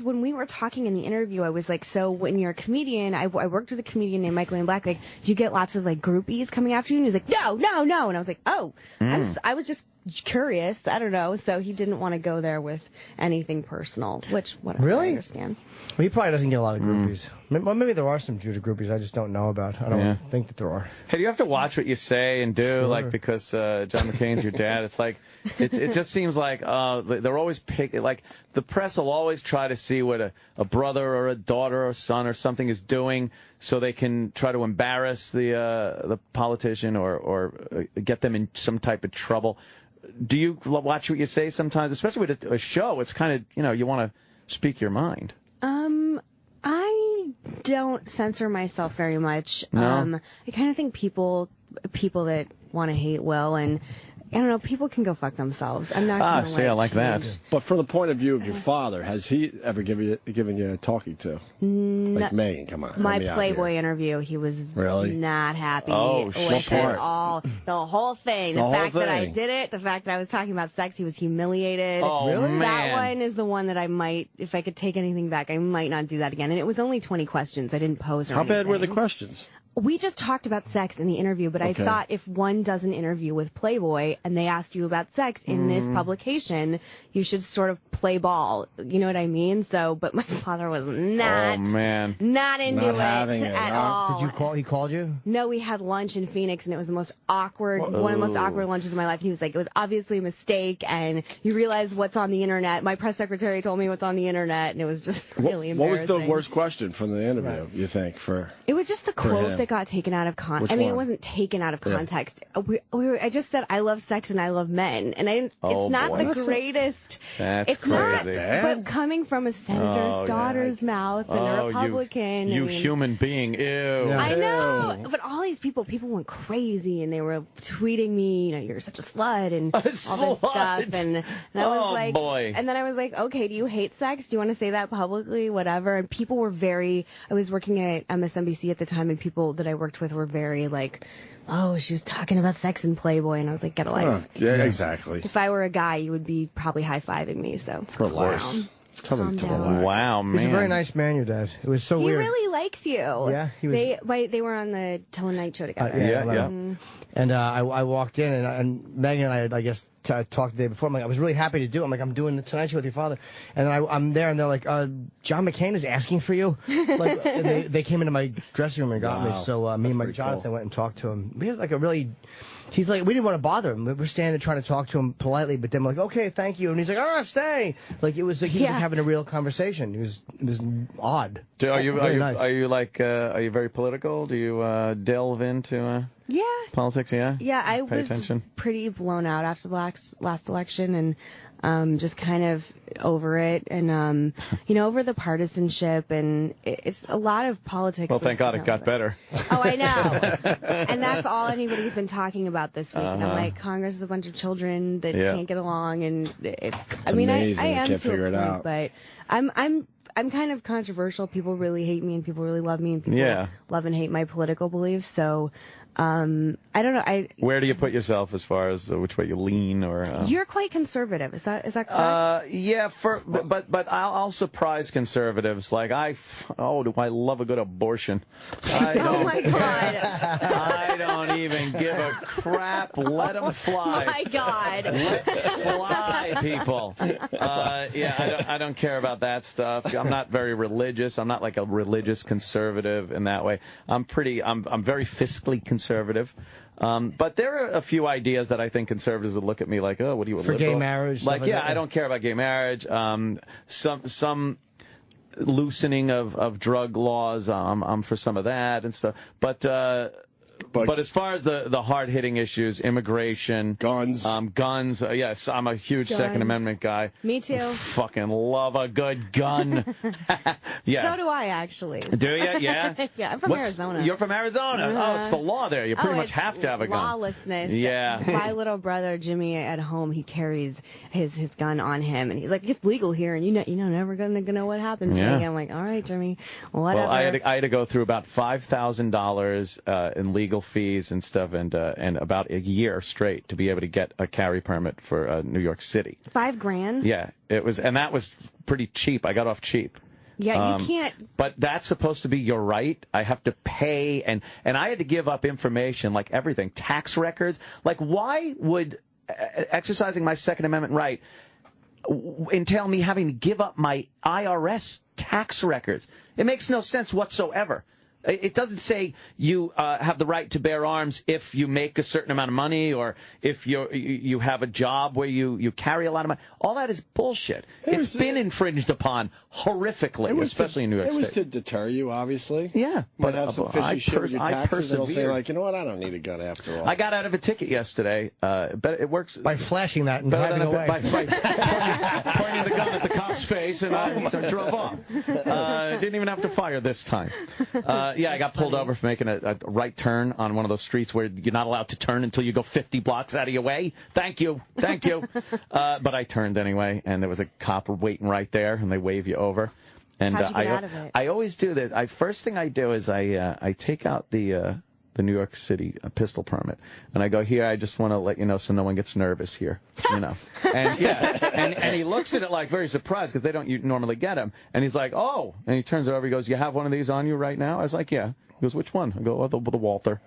When we were talking in the interview, I was like, so when you're a comedian, I worked with a comedian named Michael Ian Black. Like, do you get lots of like groupies coming after you? And he was like, no. And I was like, oh, I was just curious. I don't know. So he didn't want to go there with anything personal, which whatever. Really? I understand. Well, he probably doesn't get a lot of groupies. Well, maybe there are some Judah groupies I just don't know about. I don't think that there are. Hey, do you have to watch what you say and do, like, because John McCain's your dad? It's like, it just seems like they're always picking, like, the press will always try to see what a brother or a daughter or son or something is doing so they can try to embarrass the politician or get them in some type of trouble. Do you watch what you say sometimes, especially with a show? It's kind of, you want to speak your mind. I don't censor myself very much. No? I kind of think people that want to hate will, and I don't know. People can go fuck themselves. I'm not gonna see, I like that. But from the point of view of your father, has he ever given you a talking to? Like Megan, come on. My help me out Playboy here. interview, he was Really? not happy Oh, with it all. The whole thing. The whole fact that I thing. did it, the fact that I was talking about sex, he was humiliated. Oh, really? That man. one is the one that I might, if I could take anything back, I might not do that again. And it was only 20 questions. I didn't pose or How anything. bad were the questions? We just talked about sex in the interview, but I Okay. thought if one does an interview with Playboy and they ask you about sex in this publication, you should sort of play ball. You know what I mean? So, but my father was not, Oh, man. not into Not it having it, at huh? all. Did you call? He called you? No, we had lunch in Phoenix, and it was the most awkward, one of the most awkward lunches of my life. And he was like, it was obviously a mistake, and you realize what's on the internet. My press secretary told me what's on the internet, and it was just really What embarrassing. was the worst question from the interview, you think, for... It was just the for quote him? that got taken out of context. Which I mean, one? it wasn't taken out of Yeah. context. I just said I love sex and I love men, and it's not boy. the That's greatest. That's It's not, crazy. but coming from a senator's Oh, yeah. daughter's mouth and a Republican. You I mean, human being. Ew. I know, but all these people went crazy, and they were tweeting me, you know, you're such a slut and all this stuff, and I was Oh, like, boy. and then I was like, okay, do you hate sex? Do you want to say that publicly? Whatever. And people were I was working at MSNBC at the time, and people that I worked with were very like, oh, she was talking about sex and Playboy, and I was like, get a life. Yeah, exactly. If I were a guy, you would be probably high-fiving me, so. Relax. Tell him to Calm down. relax. Wow, man. He's a very nice man, your dad. It was so He weird. really likes you. Yeah, he was. They were on the Tonight Show together. Yeah. And I walked in, and Megan and I guess, talked the day before. I'm like, I was really happy to do it. I'm like, I'm doing the Tonight Show with your father. And I'm there, and they're like, John McCain is asking for you. Like, they came into my dressing room and got me. So me and my Jonathan went and talked to him. We had like a really... He's like, we didn't want to bother him. We're standing there trying to talk to him politely, but then we're like, okay, thank you. And he's like, all right, stay. Like, it was like he was having a real conversation. It was odd. Are you nice. are you very political? Do you delve into politics? Yeah. Yeah, I Pay was attention. pretty blown out after the last election, and just kind of over it, and over the partisanship, and it's a lot of politics. Well, thank God it got better. Oh, I know. And that's all anybody's been talking about this week. And I'm like, Congress is a bunch of children that can't get along, and it's I mean, amazing. I They am can't to a figure it point, out. but I'm kind of controversial. People really hate me, and people really love me, and people love and hate my political beliefs. So, I don't know. Where do you put yourself as far as which way you lean, or? You're quite conservative. Is that correct? Yeah. But I'll surprise conservatives. Like do I love a good abortion? Oh my God. I don't even give a crap. Let them fly. My God. Let fly, people. I don't care about that stuff. I'm not very religious. I'm not like a religious conservative in that way. I'm very fiscally conservative. But there are a few ideas that I think conservatives would look at me like, oh, what are you, a For liberal? gay marriage? Like, stuff yeah, that? I don't care about gay marriage. Some loosening of drug laws. I'm for some of that and stuff. But as far as the hard-hitting issues, immigration, guns, yes, I'm a huge Second Amendment guy. Me too. Fucking love a good gun. Yeah. So do I, actually. Do you? Yeah. Yeah, I'm from Arizona. You're from Arizona. Oh, it's the law there. You pretty much have to have a gun. Lawlessness. Yeah. My little brother Jimmy at home, he carries his gun on him, and he's like, it's legal here, and you know, never gonna know what happens. Yeah. I'm like, all right, Jimmy, whatever. Well, I had to go through about $5,000 in legal fees and stuff, and about a year straight to be able to get a carry permit for New York City. $5,000. Yeah, it was, and that was pretty cheap. I got off cheap. Yeah, you can't. But that's supposed to be your right. I have to pay, and I had to give up information like everything, tax records. Like, why would exercising my Second Amendment right entail me having to give up my IRS tax records? It makes no sense whatsoever. It doesn't say you have the right to bear arms if you make a certain amount of money or if you have a job where you carry a lot of money. All that is bullshit. It's been infringed upon horrifically, especially in New York State. It was to deter you, obviously. Yeah. But have some fishy shit with your taxes and they'll say, persevered. like, you know what, I don't need a gun after all. I got out of a ticket yesterday. But it works by flashing that and better driving than away. by pointing the gun at the cop's face. twice and I drove off. Didn't even have to fire this time. I got pulled over for making a right turn on one of those streets where you're not allowed to turn until you go 50 blocks out of your way. Thank you. But I turned anyway, and there was a cop waiting right there, and they wave you over. And How'd you get out of it? I always do this. First thing I do is I take out the New York City pistol permit, and I go, here, I just want to let you know so no one gets nervous here, And and he looks at it like very surprised because they don't normally get him, and he's like, oh, and he turns it over, he goes, you have one of these on you right now? I was like, yeah. He goes, which one? I go, oh, the Walther.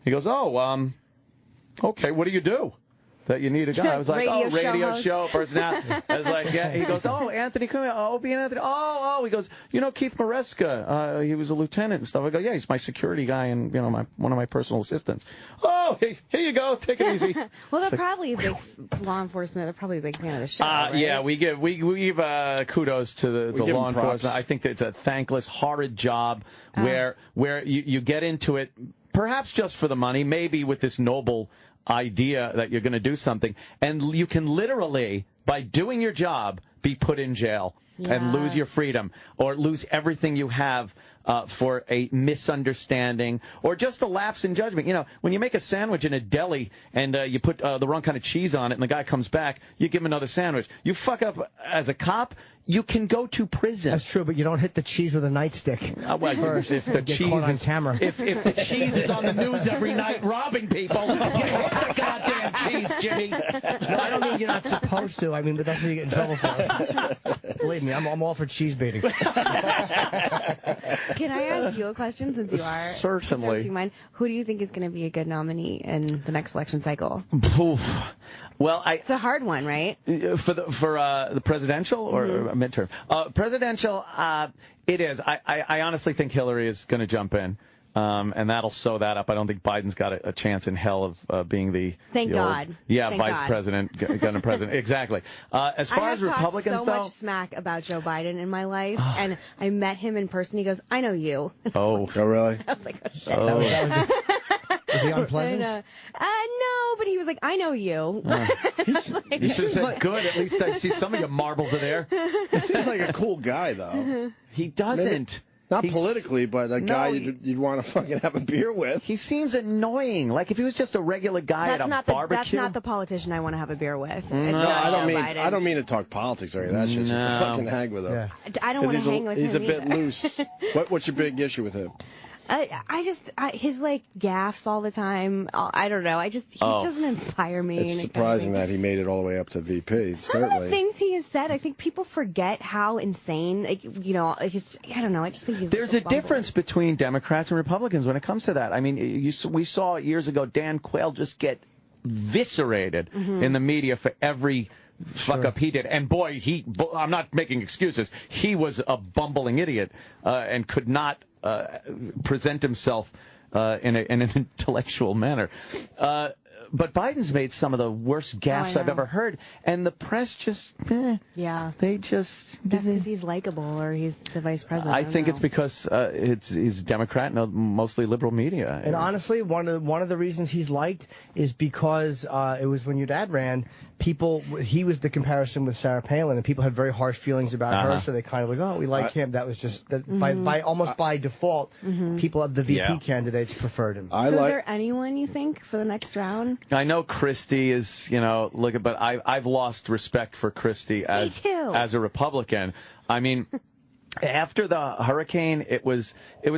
He goes, oh, okay, what do you do? That you need a guy. I was like, radio show personality. I was like, yeah. He goes, oh, Anthony Cumia, Opie Anthony. Oh. He goes, Keith Maresca. He was a lieutenant and stuff. I go, yeah, he's my security guy and one of my personal assistants. Oh, here you go. Take it easy. Well, they're probably a big law enforcement. They're probably a big fan of the show. Right? Yeah, we give kudos to the law enforcement. I think that it's a thankless, horrid job where you get into it, perhaps just for the money, maybe with this noble idea that you're going to do something, and you can literally, by doing your job, be put in jail and lose your freedom or lose everything you have for a misunderstanding or just a lapse in judgment. When you make a sandwich in a deli and you put the wrong kind of cheese on it and the guy comes back, you give him another sandwich. You fuck up as a cop, you can go to prison. That's true, but you don't hit the cheese with a nightstick. If the cheese caught on camera. If the cheese is on the news every night robbing people, you hit the goddamn cheese, Jimmy. No, I don't mean you're not supposed to. I mean, but that's what you get in trouble for. Believe me, I'm all for cheese baiting. Can I ask you a question since you are? Certainly. Do you mind? Who do you think is going to be a good nominee in the next election cycle? Well, it's a hard one, right? For the presidential or midterm? Presidential, it is. I honestly think Hillary is going to jump in. And that'll sew that up. I don't think Biden's got a chance in hell of being the God. vice president, gunning president. Exactly. As far as Republicans, so much smack about Joe Biden in my life, and I met him in person. He goes, "I know you." Oh, really? I was like, "Oh shit." Was he unpleasant? No, but he was like, "I know you." You should have said, good. At least I see some of your marbles are there. He seems like a cool guy, though. He doesn't. Not politically, but a guy you'd want to fucking have a beer with. He seems annoying. Like if he was just a regular guy at a barbecue. That's not the politician I want to have a beer with. No, I don't mean to talk politics or anything. That's just to fucking hang with him. Yeah. I don't want to hang with him. He's a bit loose. What's your big issue with him? His gaffes all the time. I don't know. He doesn't inspire me. It's surprising that he made it all the way up to VP. Certainly. Some of the things he has said, I think people forget how insane. I don't know. I just think he's. There's a difference between Democrats and Republicans when it comes to that. I mean, we saw years ago Dan Quayle just get eviscerated in the media for every fuck up he did. And boy, I'm not making excuses. He was a bumbling idiot and could not present himself in an intellectual manner. But Biden's made some of the worst gaffes I've ever heard, and the press just, they just. That's because he's likable, or he's the vice president. I think it's because he's Democrat and mostly liberal media. And honestly, one of the reasons he's liked is because it was when your dad ran. He was the comparison with Sarah Palin, and people had very harsh feelings about her, so they kind of like, we like him. That was just by default, people of the VP candidates preferred him. Is there anyone you think for the next round? I know Christie is, but I've lost respect for Christie as a Republican. I mean, after the hurricane, it was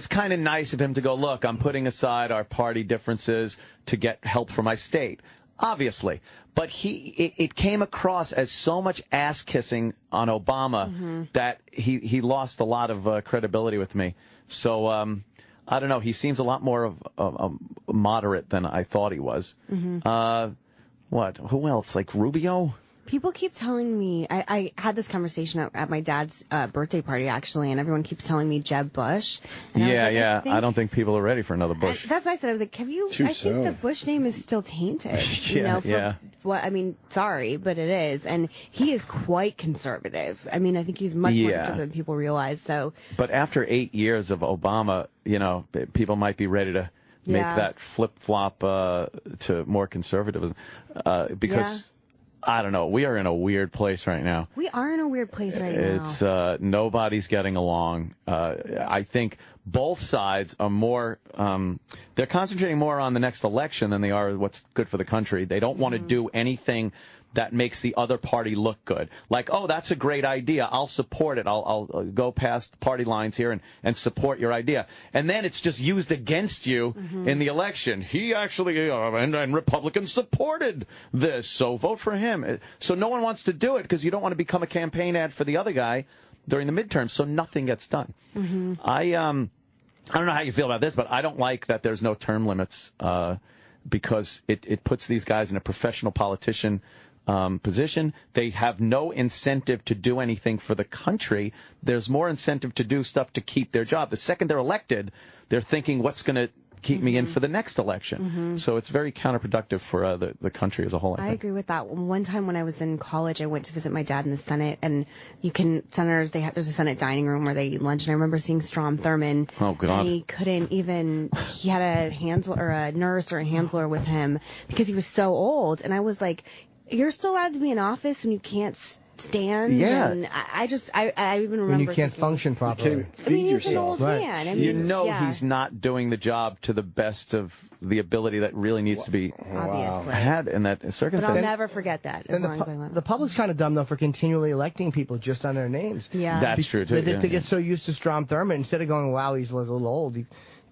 kind of nice of him to go, look, I'm putting aside our party differences to get help for my state. Obviously, but it came across as so much ass kissing on Obama that he lost a lot of credibility with me. So I don't know. He seems a lot more of a moderate than I thought he was. What? Who else? Like Rubio? People keep telling me, I had this conversation at my dad's birthday party, actually, and everyone keeps telling me Jeb Bush. And I don't think people are ready for another Bush. That's what I said. I was like, think the Bush name is still tainted. Sorry, but it is. And he is quite conservative. I mean, I think he's much more conservative than people realize. So. But after 8 years of Obama, people might be ready to make that flip-flop to more conservatism because... I don't know. We are in a weird place right now. We are in a weird place right now. It's nobody's getting along. I think both sides are more. They're concentrating more on the next election than they are what's good for the country. They don't want to do anything that makes the other party look good. Like, oh, that's a great idea. I'll support it. I'll go past party lines here and support your idea. And then it's just used against you in the election. He actually, and Republicans supported this, so vote for him. So no one wants to do it because you don't want to become a campaign ad for the other guy during the midterms, so nothing gets done. I don't know how you feel about this, but I don't like that there's no term limits because it puts these guys in a professional politician position. They have no incentive to do anything for the country. There's more incentive to do stuff to keep their job. The second they're elected, they're thinking, what's going to keep me in for the next election? So it's very counterproductive for the country as a whole, I think. agree with that. One time when I was in college, I went to visit my dad in the Senate, and senators, there's a Senate dining room where they eat lunch, and I remember seeing Strom Thurmond. Oh, God. And he had a nurse or a handler with him because he was so old, and I was like, you're still allowed to be in office when you can't stand? Yeah. And I even remember when you can't function properly. You can't feed yourself. He's an old man. I mean, he's not doing the job to the best of the ability that really needs to be had in that circumstance. But I'll never forget that. As long as I live. The public's kind of dumb, though, for continually electing people just on their names. Yeah. That's true, too. They get so used to Strom Thurmond, instead of going, wow, he's a little old,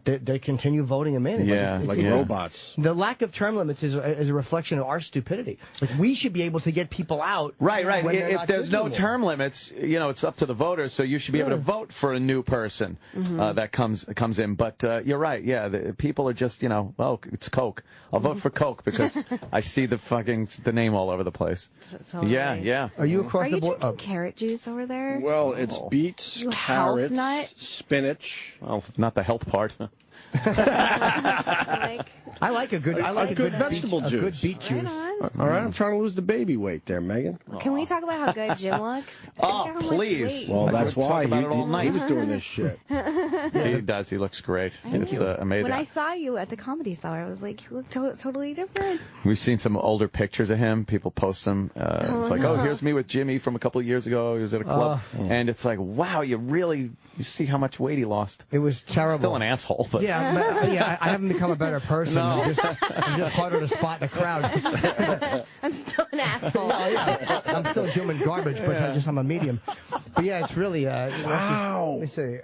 they continue voting him in. Like robots. The lack of term limits is a reflection of our stupidity. Like, we should be able to get people out. Right. If there's no term limits, it's up to the voters, so you should be able to vote for a new person that comes in. But you're right. Yeah, the people are just, it's Coke. I'll vote for Coke because I see the name all over the place. Totally. Yeah. Are you across the board? Drinking carrot juice over there? Well, it's beets, carrots, spinach. Well, not the health part. I like a good vegetable juice. A good beet juice. All right, I'm trying to lose the baby weight there, Megan. Can we talk about how good Jim looks? Oh, please. Well, that's why he was doing this shit. He does. He looks great. It's amazing. When I saw you at the Comedy Cellar, I was like, you look totally different. We've seen some older pictures of him. People post them. It's like, here's me with Jimmy from a couple of years ago. He was at a club. And it's like, wow, you see how much weight he lost. It was terrible. Still an asshole. But. Yeah, I haven't become a better person. No. I'm just harder to spot in a crowd. I'm still an asshole. I'm still human garbage, but I'm a medium. But yeah, it's really wow. Let me see.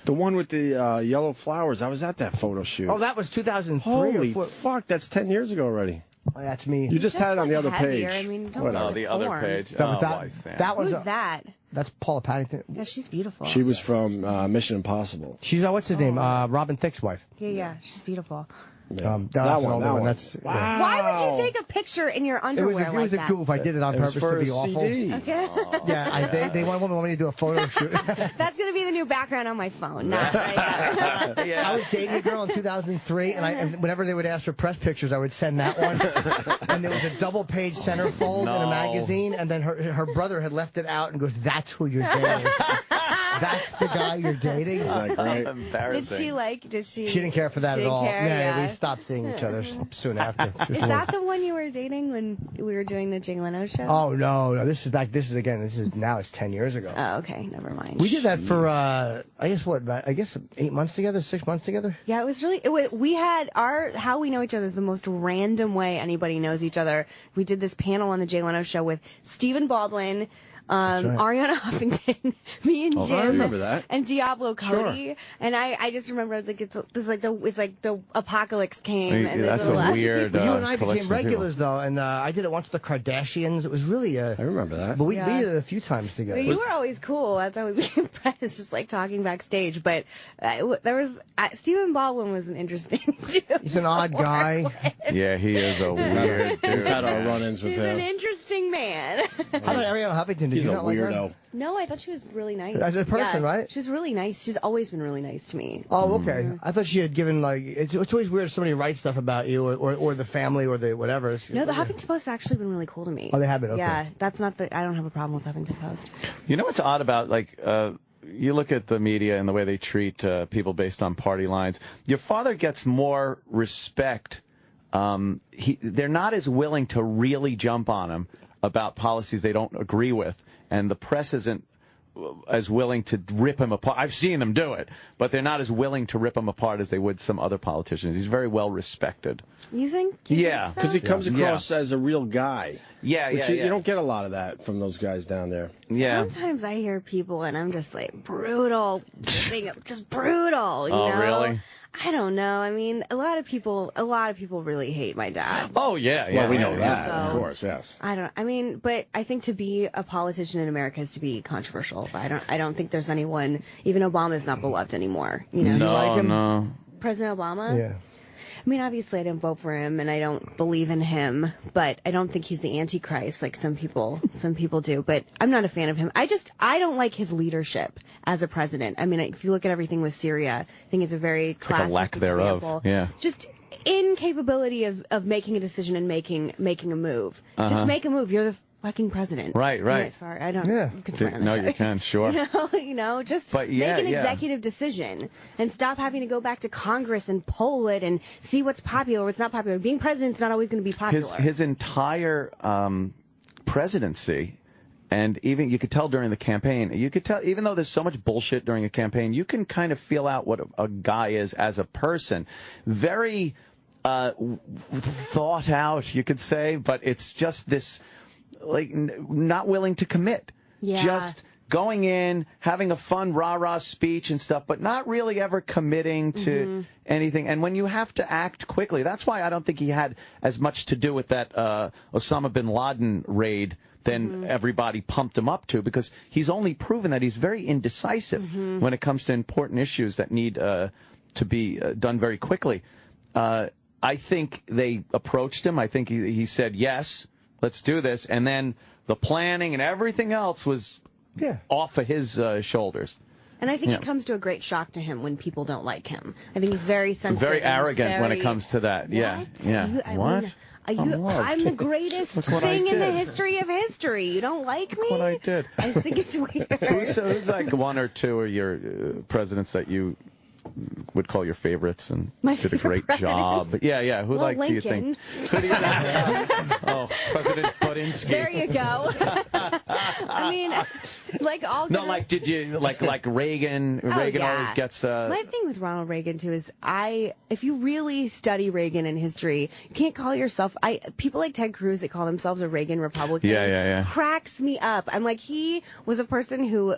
The one with the yellow flowers. I was at that photo shoot. Oh, that was 2003. Holy fuck, that's 10 years ago already. Oh, that's me. You just had it on the other heavier. page. I mean, the other page. That was Who's that? That's Paula Paddington. Yeah, she's beautiful. She was from Mission Impossible. She's what's his name? Robin Thicke's wife. Yeah, she's beautiful. Yeah. That one. That's wow. Why would you take a picture in your underwear it was a goof. I did it on purpose to be awful. Okay. Yeah, they want me to do a photo shoot. That's gonna be the new background on my phone. Not right now. Yeah. I was dating a girl in 2003, and whenever they would ask for press pictures, I would send that one. And there was a double-page centerfold in a magazine, and then her brother had left it out and goes, "That's who you're dating." That's the guy you're dating. Embarrassing. Did she? She didn't care for that at all. Yeah, we stopped seeing each other soon after. Is that the one you were dating when we were doing the Jay Leno show? Oh no, this is now it's 10 years ago. Oh, okay, never mind. We did that for I guess 8 months together, 6 months together. Yeah, it was really. We had how we know each other is the most random way anybody knows each other. We did this panel on the Jay Leno show with Stephen Baldwin, Ariana Huffington, me and Jim, I remember that. and Diablo Cody, Sure. and I just remember it's like the apocalypse came. And that's a weird. You and I became regulars though, and I did it once with the Kardashians. It was really I remember that. But we did it a few times together. But you were always cool. That's how we became friends, just like talking backstage. But there was Stephen Baldwin was an interesting dude. He's an odd guy. Yeah, he is a weird dude. We've had our run-ins with He's him. an interesting man. How about Ariana Huffington? He's you a not like her? weirdo. No, I thought she was really nice. As a person, right? She was really nice. She's always been really nice to me. Oh, okay. I thought she had given it's always weird if somebody writes stuff about you or the family or the whatever. No, the Huffington Post has actually been really cool to me. Oh, they have been. Okay. Yeah, that's not I don't have a problem with Huffington Post. You know what's odd about you look at the media and the way they treat people based on party lines. Your father gets more respect. They're not as willing to really jump on him about policies they don't agree with, and the press isn't as willing to rip him apart. I've seen them do it, but they're not as willing to rip him apart as they would some other politicians. He's very well respected. You think? Yeah. Because he comes across as a real guy. Yeah, which you don't get a lot of that from those guys down there. Yeah. Sometimes I hear people and I'm just like, brutal. Just brutal, you know? Oh, really? I don't know. I mean, a lot of people really hate my dad. Oh, yeah. Well, we know that, of course, yes. But I think to be a politician in America is to be controversial. I don't think there's anyone, even Obama's not beloved anymore. You know? No, You like him? no. President Obama? Yeah. I mean, obviously, I didn't vote for him, and I don't believe in him, but I don't think he's the Antichrist like some people do. But I'm not a fan of him. I don't like his leadership as a president. I mean, if you look at everything with Syria, I think it's a very classic like a lack thereof. example. Yeah. Just incapability of making a decision and making a move. Uh-huh. Just make a move. You're the fucking president. Right. Anyway, sorry, I don't. Yeah. You can swear on the No, show. you can, sure. Just But make yeah, an yeah. executive decision and stop having to go back to Congress and poll it and see what's popular, what's not popular. Being president's not always going to be popular. His entire presidency, and even you could tell during the campaign, you could tell, even though there's so much bullshit during a campaign, you can kind of feel out what a guy is as a person. Very thought out, you could say, but it's just this, like, not willing to commit. Yeah. Just going in, having a fun rah-rah speech and stuff, but not really ever committing to anything. And when you have to act quickly, that's why I don't think he had as much to do with that Osama bin Laden raid than everybody pumped him up to, because he's only proven that he's very indecisive when it comes to important issues that need to be done very quickly. I think they approached him. I think he said, yes, let's do this. And then the planning and everything else was off of his shoulders. And I think it comes to a great shock to him when people don't like him. I think he's very sensitive. Very arrogant when it comes to that. Yeah. What? I'm the greatest thing in the history of history. You don't like me? Look what I did. I think it's weird. Who's like one or two of your presidents that you would call your favorites and did a great job? Yeah. Who Lincoln. do you think? Who do you think? President Budinsky. There you go. I mean, like all. No, like did you like Reagan? Reagan always gets. My thing with Ronald Reagan too is if you really study Reagan and history, you can't call yourself. People like Ted Cruz that call themselves a Reagan Republican. Yeah. Cracks me up. I'm like, he was a person who,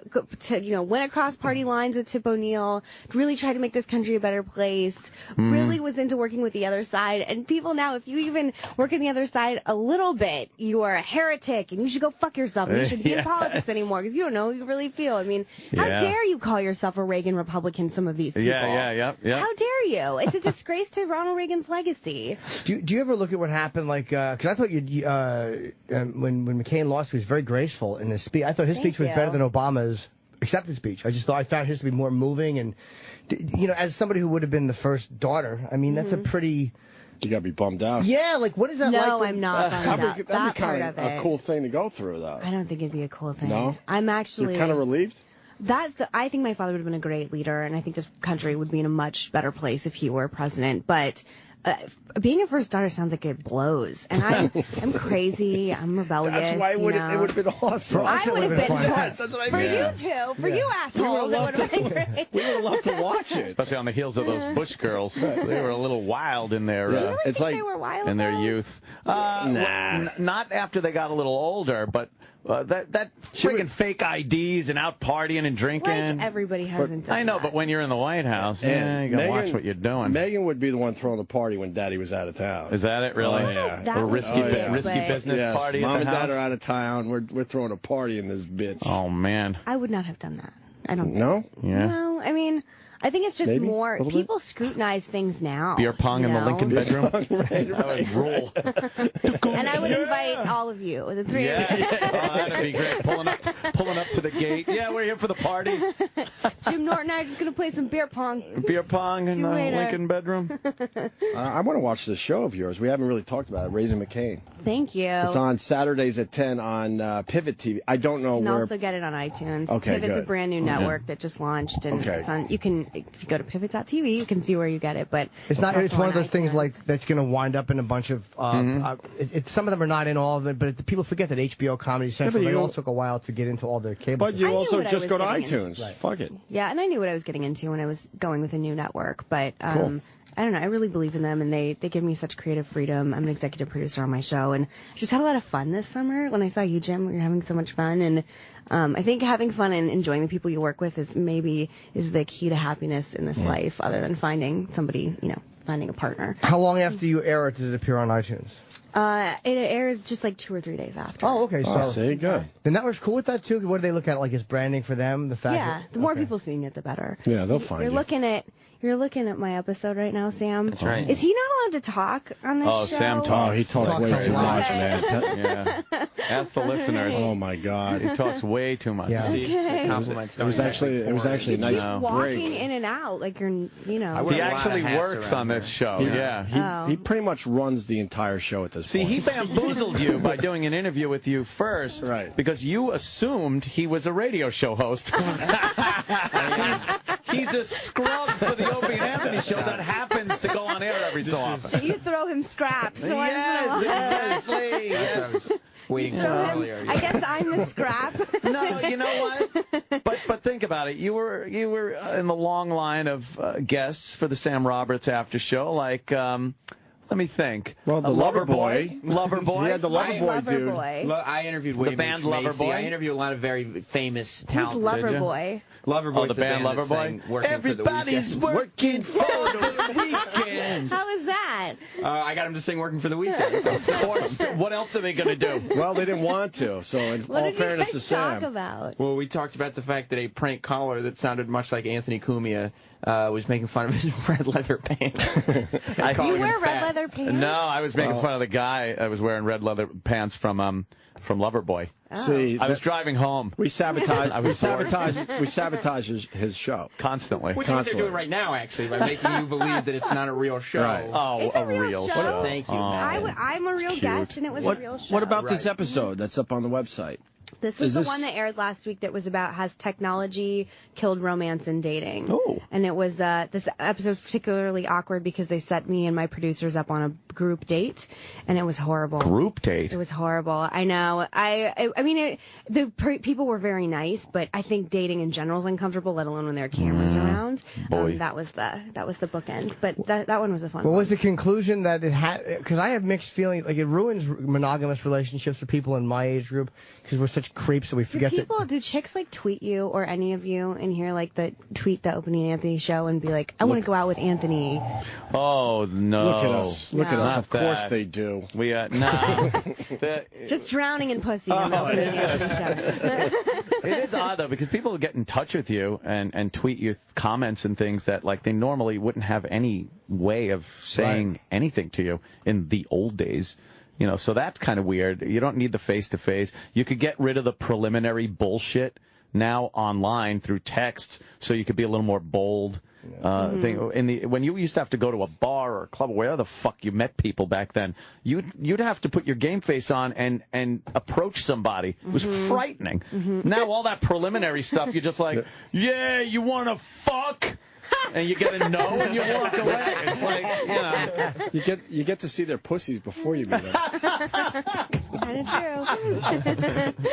went across party lines with Tip O'Neill, really tried to make this country a better place, really was into working with the other side. And people now, if you even work on the other side a little bit, you are a heretic and you should go fuck yourself and you shouldn't be in politics anymore because you don't know what you really feel. I mean, how dare you call yourself a Reagan Republican, some of these people? Yeah. How dare you? It's a disgrace to Ronald Reagan's legacy. Do you ever look at what happened, like, because I thought when McCain lost, he was very graceful in his speech. I thought his speech was better than Obama's acceptance speech. I found his to be more moving, and, as somebody who would have been the first daughter, I mean, that's a pretty... You gotta be bummed out. Yeah, like, what is that like? No, I'm not bummed out. That'd be kind of a cool thing to go through, though. I don't think it'd be a cool thing. No? I'm actually... You're kind of relieved? I think my father would have been a great leader, and I think this country would be in a much better place if he were president. But being a first daughter sounds like it blows, and I'm crazy. I'm rebellious. That's why it would have been awesome. For us, it would have been fun. Yes, that's what I mean. For you two, for you assholes, it would have been great. We would have loved to watch it, especially on the heels of those Bush girls. They were a little wild in their. Do you really think they were wild in their youth. Nah, not after they got a little older, but. That friggin' fake IDs and out partying and drinking. Like everybody hasn't done I know, that. but when you're in the White House, you gotta watch what you're doing. Megan would be the one throwing the party when Daddy was out of town. Is that it, really? Oh, yeah. A risky business party Mom at the and Dad house? are out of town. We're throwing a party in this bitch. Oh, man. I would not have done that. I don't think. No? Yeah. No, I mean... I think it's just Maybe? more people scrutinize things now. Beer pong in the Lincoln bedroom? That would rule. And I would invite all of you, the three of you. That'd be great. Pulling up to the gate. Yeah, we're here for the party. Jim Norton and I are just going to play some beer pong. Beer pong in the Lincoln bedroom. I want to watch this show of yours. We haven't really talked about it, Raising McCain. Thank you. It's on Saturdays at 10 on Pivot TV. I don't know where. You can where. also get it on iTunes. Okay, Pivot's good. a brand new network that just launched, and it's on, you can can, if you go to pivot.tv, you can see where you get it. But it's not. It's one of those things iTunes. like that's going to wind up in a bunch of. Some of them are not in all of it, but people forget that HBO, Comedy Central, they all took a while to get into all their cable. But you also what I just was go to getting iTunes. into. Fuck it. Yeah, and I knew what I was getting into when I was going with a new network. But Cool. I don't know. I really believe in them, and they give me such creative freedom. I'm an executive producer on my show, and I just had a lot of fun this summer. When I saw you, Jim, you're having so much fun, and I think having fun and enjoying the people you work with is the key to happiness in this life, other than finding somebody, finding a partner. How long after you air it does it appear on iTunes? It airs just like 2 or 3 days after. Oh, okay. So see, good. The network's cool with that too. What do they look at? Like, is branding for them? The fact. Yeah, the more people seeing it, the better. Yeah, they'll find you. You're looking at my episode right now, Sam. That's right. Is he not allowed to talk on this show? Oh, Sam talks. Oh, he talks way too much, man. Yeah. Ask the listeners. Oh my God. He talks way too much. Yeah. Okay. It was actually a nice Walking break. in and out like you're, He actually works on this show. Yeah. He pretty much runs the entire show at this point. See, he bamboozled you by doing an interview with you first, right? Because you assumed he was a radio show host. He's a scrub for the Opie and Anthony Show that happens to go on air every so often. You throw him scraps. Yes, exactly. Yes. Waiting for earlier. I guess I'm the scrap. No, you know what? But think about it. You were in the long line of guests for the Sam Roberts After Show, like. Let me think. Well, the Loverboy. Loverboy? Yeah, the Loverboy dude. I interviewed William The band H. Macy. Loverboy? I interviewed a lot of very famous talent. Loverboy? Loverboy. Oh, the band Loverboy? Everybody's working for the weekend. How is that? I got him to sing "Working for the Weekend." What else are they going to do? Well, they didn't want to. So, in all fairness to Sam, talk about? Well, we talked about the fact that a prank caller that sounded much like Anthony Cumia was making fun of his red leather pants. You wear red leather pants? No, I was making fun of the guy. I was wearing red leather pants from Loverboy. Oh. See, I was driving home. We sabotage his show constantly. Which is what they're doing right now, actually, by making you believe that it's not a real show. Right. Oh, it's a real show. Thank you. I'm a real guest, and it was a real show. What about this episode that's up on the website? This was the one that aired last week that was about has technology killed romance and dating. Oh. And it was this episode was particularly awkward because they set me and my producers up on a group date, and it was horrible. Group date? It was horrible. I know. I mean, people were very nice, but I think dating in general is uncomfortable, let alone when there are cameras around. Boy. That was the bookend. But that one was a fun Well, one. was the conclusion that it had, because I have mixed feelings, like it ruins monogamous relationships for people in my age group because we're such creeps that we forget do chicks like tweet you or any of you in here like tweet the Opie and Anthony Show and be like, I want to go out with Anthony? Oh no! Look at us! Look at us! Of course they do. We just drowning in pussy. On the Opie and Anthony Show. It is odd though because people get in touch with you and tweet you comments and things that like they normally wouldn't have any way of saying anything to you in the old days. So that's kind of weird. You don't need the face-to-face. You could get rid of the preliminary bullshit now online through texts, so you could be a little more bold. Thing. When you used to have to go to a bar or a club, where the fuck you met people back then, you'd have to put your game face on and approach somebody. It was frightening. Now all that preliminary stuff, you're just like, yeah, you want to fuck? And you get a no and you walk away. It's like, you get to see their pussies before you meet them. Kind of true.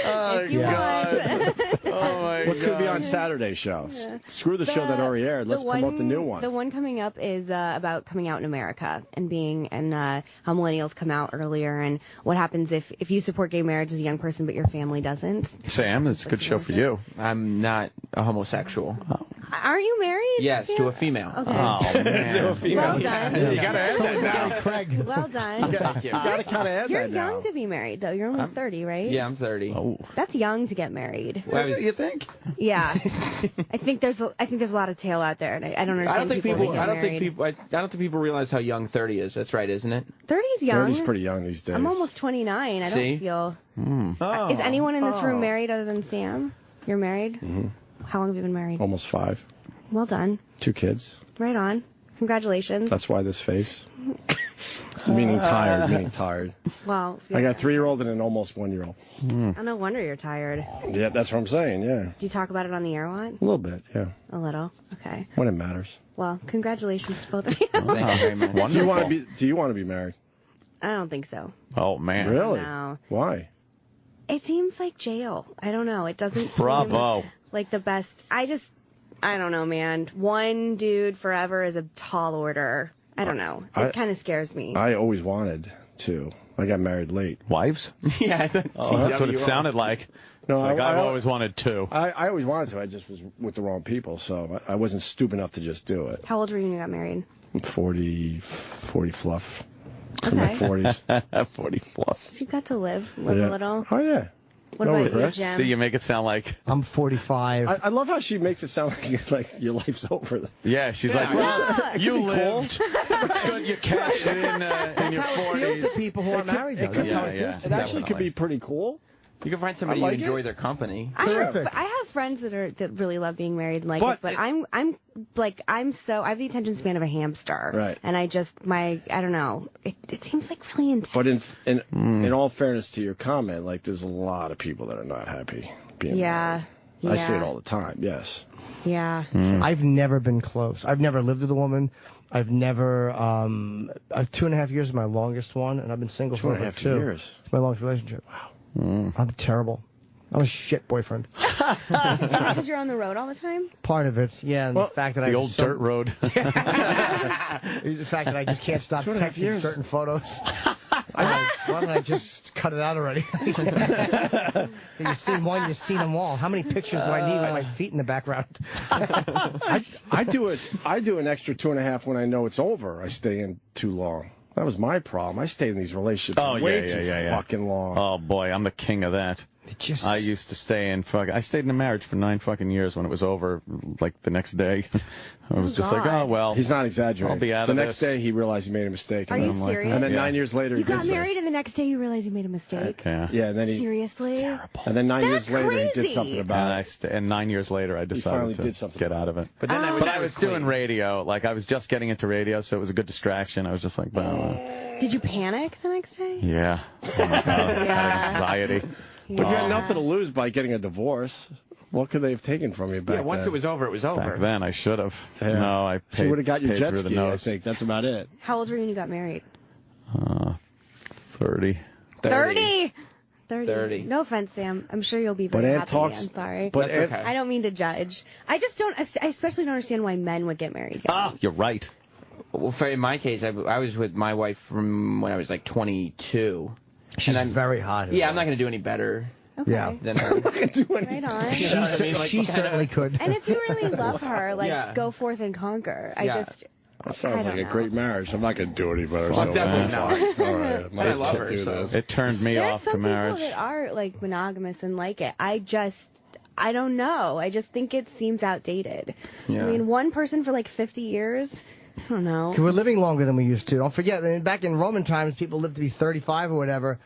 Oh, God. Oh, my What's going to be on Saturday's show? Yeah. Screw the show that already aired. Let's promote the new one. The one coming up is about coming out in America and how millennials come out earlier and what happens if you support gay marriage as a young person but your family doesn't. Sam, it's a good show for you. I'm not a homosexual. Aren't you married? Yes, to a female. Okay. Oh, man. To a female. Well done. You got to add that now. Craig. Well done. You got to kind of add You're that now. young to be married, though. You're almost 30, right? Yeah, I'm 30. Oh. That's young to get married. Well, You think? Yeah. I think there's a lot of tail out there, and I don't understand. I don't think people. I don't think people realize how young 30 is. That's right, isn't it? 30's young. 30's pretty young these days. I'm almost 29. I See? don't feel. Oh. Is anyone in this room married other than Sam? You're married? Mm-hmm. How long have you been married? Almost 5. Well done. 2 kids. Right on. Congratulations. That's why this face. Meaning tired. Well, I got a 3-year-old and an almost 1-year-old. No wonder you're tired. Yeah, that's what I'm saying, yeah. Do you talk about it on the air a lot? A little bit, yeah. A little? Okay. When it matters. Well, congratulations to both of you. Thank you very much. Wonderful. Do you want to be married? I don't think so. Oh, man. Really? No. Why? It seems like jail. I don't know. It doesn't Bravo. seem like the best. I don't know, man. One dude forever is a tall order. I don't know. It kind of scares me. I always wanted to. I got married late. Wives? Yeah. Oh, that's what it sounded like. No, It's like I've always wanted to. I always wanted to. I just was with the wrong people, so I wasn't stupid enough to just do it. How old were you when you got married? 40 fluff. Okay. In my 40s. 40 fluff. So you got to live a little. Oh, yeah. What No about regrets. you, Jim? See, you make it sound like... I'm 45. I love how she makes it sound like your life's over. Yeah, she's like, well, you lived. It's good you cashed it in your That's how it feels 40s. to people who are married, though. That's how it feels. It actually could be pretty cool. You can find somebody like you enjoy their company. I have friends that really love being married and like it, but I have the attention span of a hamster. Right. And I don't know. It seems like really intense. But in all fairness to your comment, like there's a lot of people that are not happy being married. I say it all the time. Yes. Yeah. I've never been close. I've never lived with a woman. I've never. 2.5 years is my longest one, and I've been single for over 2 years. It's my longest relationship. Wow. I'm terrible. I'm a shit boyfriend. Because you're on the road all the time? Part of it, yeah. And the fact that the old dirt road. The fact that I just can't stop texting certain photos. Why don't I just cut it out already? You've seen one, you've seen them all. How many pictures do I need with my feet in the background? I do an extra 2.5 when I know it's over. I stay in too long. That was my problem. I stayed in these relationships way too fucking long. Oh, boy, I'm the king of that. I used to stay in I stayed in a marriage for 9 fucking years. When it was over, like the next day, I was just like, oh, well. He's not exaggerating. I'll be out the of next day, he realized he made a mistake. Are you serious? And then 9 years later, you he got married, and the next day you realized you made a mistake. Yeah, and then Seriously? And then 9 years later, he did something about it. And 9 years later, I decided to get out of it. But then I was doing radio. Like, I was just getting into radio, so it was a good distraction. I was just like, Did you panic the next day? Yeah. Oh, my God. Anxiety. But you had nothing to lose by getting a divorce. What could they have taken from you back then? Once it was over, it was over. Back then, I should have. Yeah. No, I paid. She would have got your jet through the ski, I nose. think. That's about it. How old were you when you got married? 30. 30. No offense, Sam. I'm sure you'll be very happy. I'm sorry. But That's okay. I don't mean to judge. I just don't. I especially don't understand why men would get married. You're right. Well, in my case, I was with my wife from when I was like 22. She's very hot. Yeah, I'm not going to do any better. Okay. Yeah. Than her. Right on. She certainly could. And if you really love her, go forth and conquer. That sounds like a great marriage. I'm not going to do any better. Well, definitely not. All right. But I love her, so. It turned me off to marriage. There's some people that are like monogamous and like it. I don't know. I just think it seems outdated. Yeah. I mean, one person for like 50 years. I don't know. 'Cause we're living longer than we used to. Don't forget, I mean, back in Roman times, people lived to be 35 or whatever.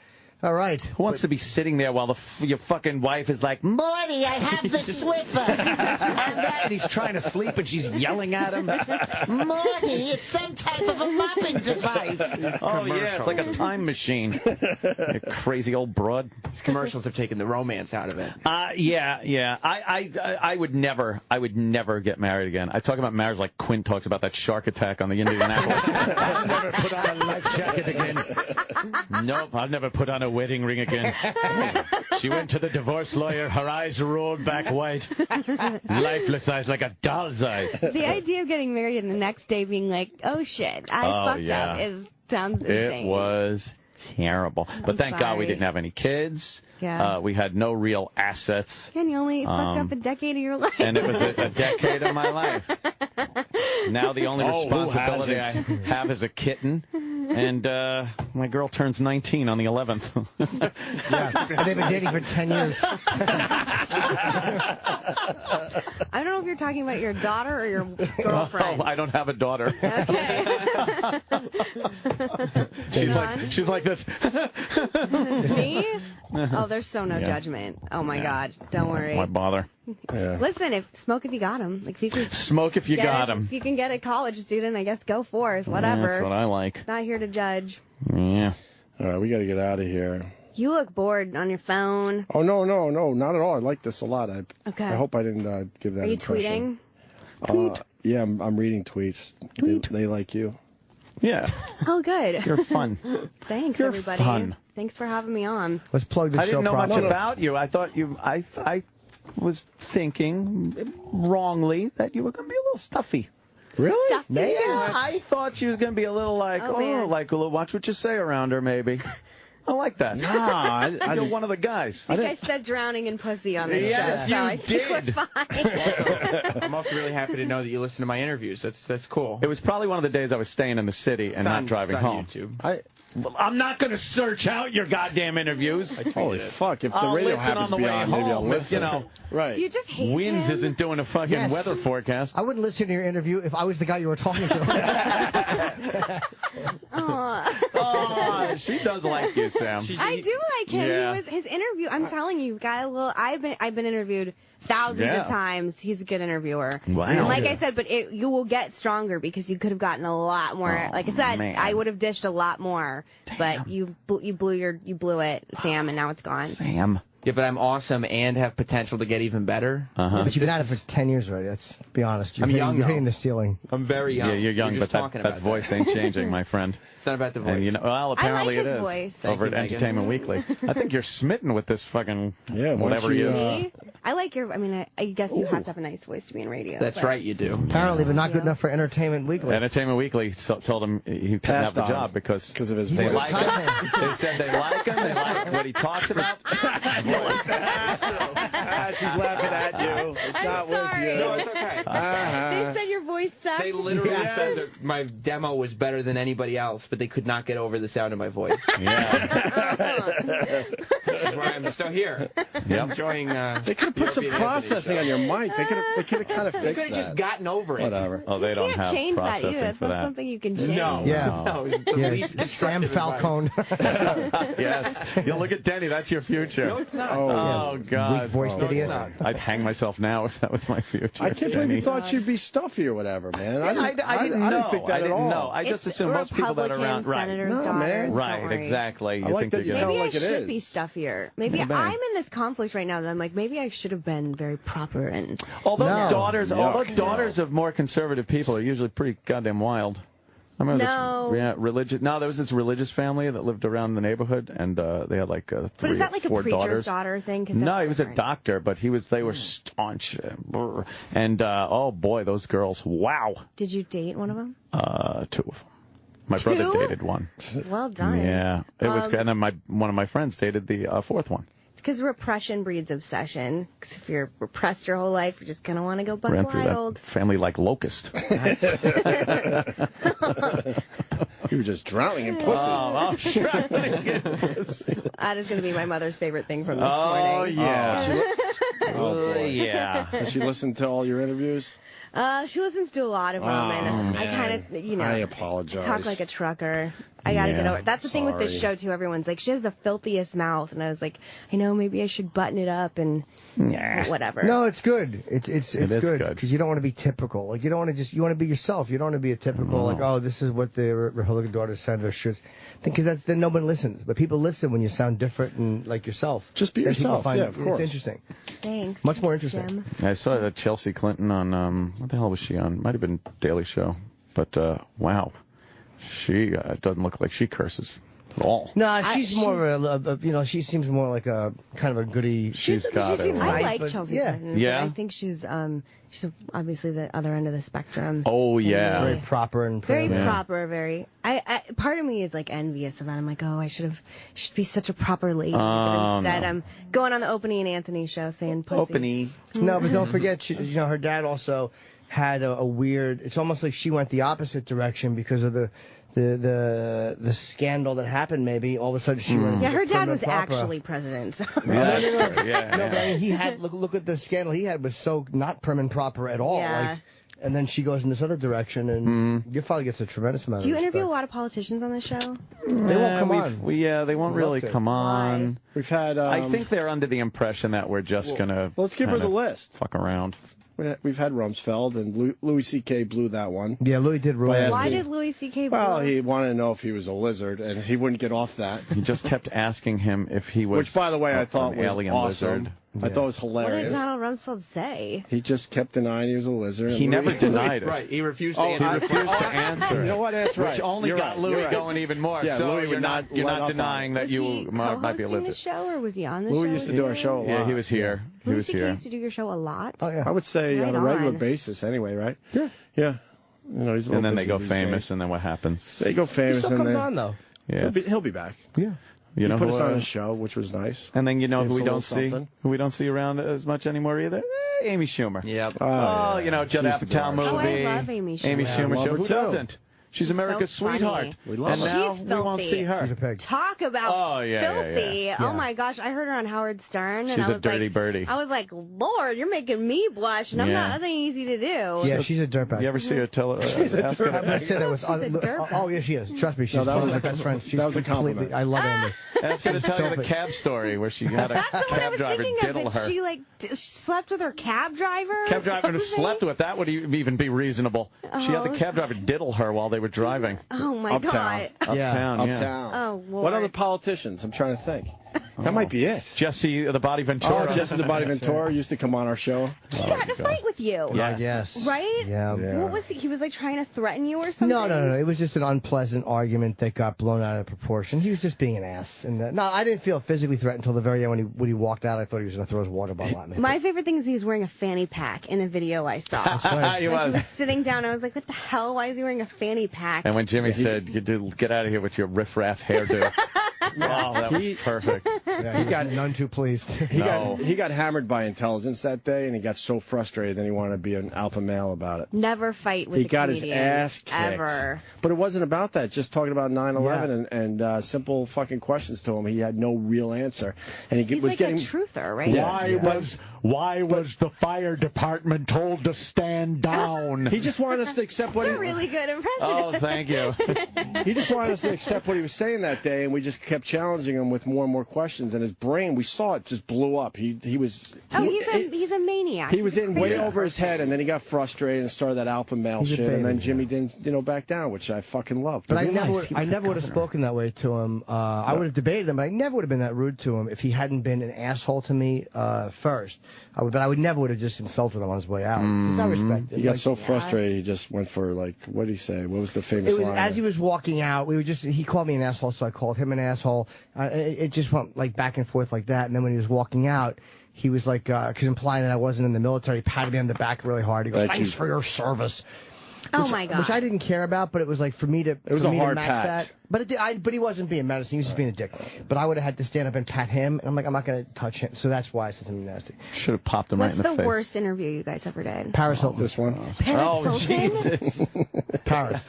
All right. Who wants to be sitting there while your fucking wife is like, Morty, I have the Swiffer. and he's trying to sleep and she's yelling at him? Morty, it's some type of a mopping device. Oh, yeah, it's like a time machine. You crazy old broad. These commercials have taken the romance out of it. Yeah. I would never get married again. I talk about marriage like Quinn talks about that shark attack on the Indianapolis. I'll never put on a life jacket again. Nope, I'll never put on a wedding ring again. She went to the divorce lawyer. Her eyes rolled back white. Lifeless eyes like a doll's eyes. The idea of getting married and the next day being like, oh shit, I fucked up sounds insane. It was terrible. But thank God we didn't have any kids. Yeah. We had no real assets. And you only fucked up a decade of your life. And it was a decade of my life. Now the only responsibility I have is a kitten. And my girl turns 19 on the 11th. Yeah, and they've been dating for 10 years. I don't know if you're talking about your daughter or your girlfriend. Oh, I don't have a daughter. she's like this. Me? Oh, there's so no judgment. Oh my God, don't worry. Why bother? Listen, smoke if you got him. Like if you can smoke if you got him. If you can get a college student, I guess go for it. Whatever. That's what I like. Not here to judge. Yeah. All right, we got to get out of here. You look bored on your phone. Oh, no, not at all. I like this a lot. I hope I didn't give that Are impression. you tweeting? Yeah, I'm reading tweets. They like you. Yeah. Oh, good. You're fun. Thanks, You're everybody. fun. Thanks for having me on. Let's plug the show. I didn't know much properly. about you. I thought I was thinking wrongly that you were going to be a little stuffy. Really? Stuffy? Yeah, I thought she was going to be a little like, man. like a little watch what you say around her, maybe. I like that. Nah, You're one of the guys. I think I said drowning in pussy on this Yes, show, so you I think we're did. fine. I'm also really happy to know that you listen to my interviews. That's cool. It was probably one of the days I was staying in the city and not driving it's on home. YouTube. I'm not going to search out your goddamn interviews. Holy fuck! If the I'll radio listen happens on to the be way on, home. maybe I'll listen. You know, right? Do you just hate Winds him? isn't doing a fucking weather forecast. I wouldn't listen to your interview if I was the guy you were talking to. Oh, she does like you, Sam. I do like him. Yeah. His interview. I'm telling you, got a little. I've been interviewed thousands of times. He's a good interviewer. Wow. And like I said, but you will get stronger because you could have gotten a lot more. Like I said, man. I would have dished a lot more. But you blew it, Sam, and now it's gone. Sam. Yeah, but I'm awesome and have potential to get even better. Uh-huh. But you've been at it for 10 years already. Let's be honest. I'm young, You're though. hitting the ceiling. I'm very young. Yeah, you're young, We're but just talking that about voice ain't changing, my friend. It's not about the voice. And you know, well, apparently I like it his is. voice. Thank Over you, at Megan. Entertainment Weekly. I think you're smitten with this fucking whatever he is. See? I like your. I mean, I guess you have to have a nice voice to be in radio. That's but- right, you do. Apparently, but not good enough for Entertainment Weekly. Entertainment Weekly told him he couldn't have the job because of his they voice. like him. They said they like him. They like what he talks about. She's laughing at you. It's not with sorry. you. No, it's okay. They said your voice sucks. They literally said that my demo was better than anybody else, but they could not get over the sound of my voice. Yeah. Which is why I'm still here. Yep. Enjoying. They could have put some processing on your mic. They could have kind of They fixed could have just that. gotten over it. Whatever. Oh, they You don't can't have change that processing either. That's for not that. something you can change. No. Yeah. No, the Yeah, least Sam destructive Falcone. Yes. You look at Denny. That's your future. No, it's not. Oh, God. Weak voiced No, it's idiot. not. I'd hang myself now if that was my future. I can't believe Denny. you thought she'd be stuffy or whatever, man. I didn't know. didn't think that I at didn't all. know. I just It's assume most people that are around. Republican Right. senators' No, daughters, man. don't Right. worry. Exactly. I You like think that you're you gonna. know Maybe like I it should is. be stuffier. Maybe Maybe. I'm in this conflict right now that I'm like, maybe I should have been very proper and. Although No. daughters of more conservative people are usually pretty goddamn wild. I remember No. there was this religious family that lived around the neighborhood, and they had like But three is that or like a four preacher's daughters. daughter thing? 'Cause No, that's he was a different. doctor, but they were staunch. And oh boy, those girls! Wow, Did you date one of them? 2 of them. My brother Two? dated one. Well done. Yeah, it was, and then one of my friends dated the 4th one. It's because repression breeds obsession. 'Cause if you're repressed your whole life, you're just gonna want to go buck Ran through wild. that family like locust. You were just drowning in pussy. I'm drowning in pussy. That is gonna be my mother's favorite thing from this Oh morning. yeah. Oh, boy. Yeah. Does she listen to all your interviews? She listens to a lot of them, and I kind of, I apologize. talk like a trucker. I gotta get over it. That's the thing with this show Sorry. too. Everyone's like, she has the filthiest mouth, and I was like, I know, maybe I should button it up and whatever. No, it's good. It's is good good. because you don't want to be typical. Like you don't want to you want to be yourself. You don't want to be a typical like, oh, this is what the Republican daughter said or should. Because then no one listens. But people listen when you sound different and like yourself. Just be Then people yourself. find Yeah, of course. It's interesting. Thanks. Much more interesting. Jim. I saw that Chelsea Clinton on what the hell was she on? Might have been Daily Show, but wow, she doesn't look like she curses at all. No, she's more of a she seems more like a kind of a goody. She's got it. I Right? like but Chelsea yeah. Clinton. Yeah? But I think she's obviously the other end of the spectrum. Oh yeah. Very proper and Very prim. proper, very. I part of me is like envious of that. I'm like, oh, I should be such a proper lady. But instead, no. I'm going on the Opie and Anthony show saying pussy. Opie. No, but don't forget, her dad also had a weird. It's almost like she went the opposite direction because of the scandal that happened. Maybe all of a sudden she went. Yeah, her dad was proper. actually president. So. No, Yeah. but I mean, he had look at the scandal he had was so not prim and proper at all. Yeah. Like, and then she goes in this other direction, and your father gets a tremendous amount Do you of interview a respect. lot of politicians on this show? They won't come on. They won't really come on. We've had. I think they're under the impression that we're just gonna. Let's give her the list. Fuck around. We've had Rumsfeld, and Louis C.K. blew that one. Yeah, Louis did ruin it. Why did Louis C.K. Well, he wanted to know if he was a lizard, and he wouldn't get off that. He just kept asking him if he was. Which, by the way, I thought an was alien awesome. lizard. I thought it was What hilarious. did Donald Rumsfeld say? He just kept denying he was a lizard. He never denied it. Right, he refused to He answer. refused to answer. You know what? That's right. Which only You're got right. Louis You're right. going even more. Yeah, so Louis you're would not let up on denying it. that Was you he might be a co-hosting the lizard. show, or was he on the Louis show? used to do our show a lot. Yeah, he was here. He Louis was C.K. here. used to do your show a lot. Oh yeah. I would say Right on a regular on. basis, anyway, right? Yeah. Yeah. You know, he's a And then little they busy go these famous, days. and then what happens? They go famous, He still and comes then on though. Yeah. he'll be back. Yeah. You know He put who, us on his show, which was nice. And then you know Gave who us we a don't little see, something. who we don't see around as much anymore either. Amy Schumer. Yep. Oh, yeah. you know, She Judd used to do Apatow our movie. show. Oh, I love Amy Schumer. Amy Yeah, I Schumer love show. her Who too. doesn't? She's America's so funny. sweetheart. We love and her. now She's we won't filthy. see her. She's a pig. Talk about Oh, yeah, yeah, filthy. yeah. Oh my gosh, I heard her on Howard Stern, and She's I a was dirty like, birdie. I was like, Lord, you're making me blush, and I'm Yeah. not. That ain't easy to do. Yeah, she's a dirtbag. You ever see her tell her? Ask I'm her. gonna say that with. She's a dirtbag. Oh yeah, she is. Trust me, she's No, that one was of my a- best friends. She's that was a completely. compliment. I love Amy. Ask her to tell you the cab story where she had a That's the one I cab was driver thinking of. diddle That her. she like slept with her cab driver. or Cab driver something? slept with. That would even be reasonable. She had the cab driver diddle her while they were driving. Oh my Uptown. god. Uptown, yeah. Uptown. Oh Lord. What other politicians? I'm trying to think. That might be it. Jesse the Body Ventura. Oh, Jesse the Body Ventura used to come on our show. He got in a fight with you. Yes. Right? Yeah. What was he was like trying to threaten you or something? No. It was just an unpleasant argument that got blown out of proportion. He was just being an ass. And no, I didn't feel physically threatened until the very end when he walked out. I thought he was going to throw his water bottle at me. My favorite thing is he was wearing a fanny pack in the video I saw. nice. He Like, was. he was sitting down. I was like, what the hell? Why is he wearing a fanny pack? And when Jimmy said, get out of here with your riffraff hairdo. Oh, that was perfect. Yeah, he got none too pleased. He got hammered by intelligence that day, and he got so frustrated that he wanted to be an alpha male about it. Never fight with He a got his comedian, ass kicked. ever. But it wasn't about that. Just talking about 9/11 and simple fucking questions to him. He had no real answer, and he He's was like getting a truther, right? Why was the fire department told to stand down? He just wanted us to accept what That's a he. really good impression. Oh, thank you. He just wanted us to accept what he was saying that day, and we just kept challenging him with more and more questions. And his brain, we saw it just blew up. He was. He's a maniac. He was He's a in way crazy over his person. head, and then he got frustrated and started that alpha male He's a shit. And then baby, Jimmy didn't, back down, which I fucking loved. But I Realize he was never the would have governor. spoken that way to him. I would have debated him, but I never would have been that rude to him if he hadn't been an asshole to me first. But I would never would have just insulted him on his way out. Because I respect it. He got so frustrated, he just went for what did he say? What was the famous It was line? as he was walking out. He called me an asshole, so I called him an asshole. It just went like back and forth like that. And then when he was walking out, he was like, because implying that I wasn't in the military, he patted me on the back really hard. He goes, "Thanks for your service." Oh my god. Which I didn't care about, but it was like for me to. It was a hard pat. That. But but he wasn't being menacing. He was just being a dick. But I would have had to stand up and pat him, and I'm like, I'm not gonna touch him. So that's why I said something nasty. Should have popped him What's right in the face. worst interview you guys ever did? Paris Hilton. This one. Paris Hilton? Jesus. Paris.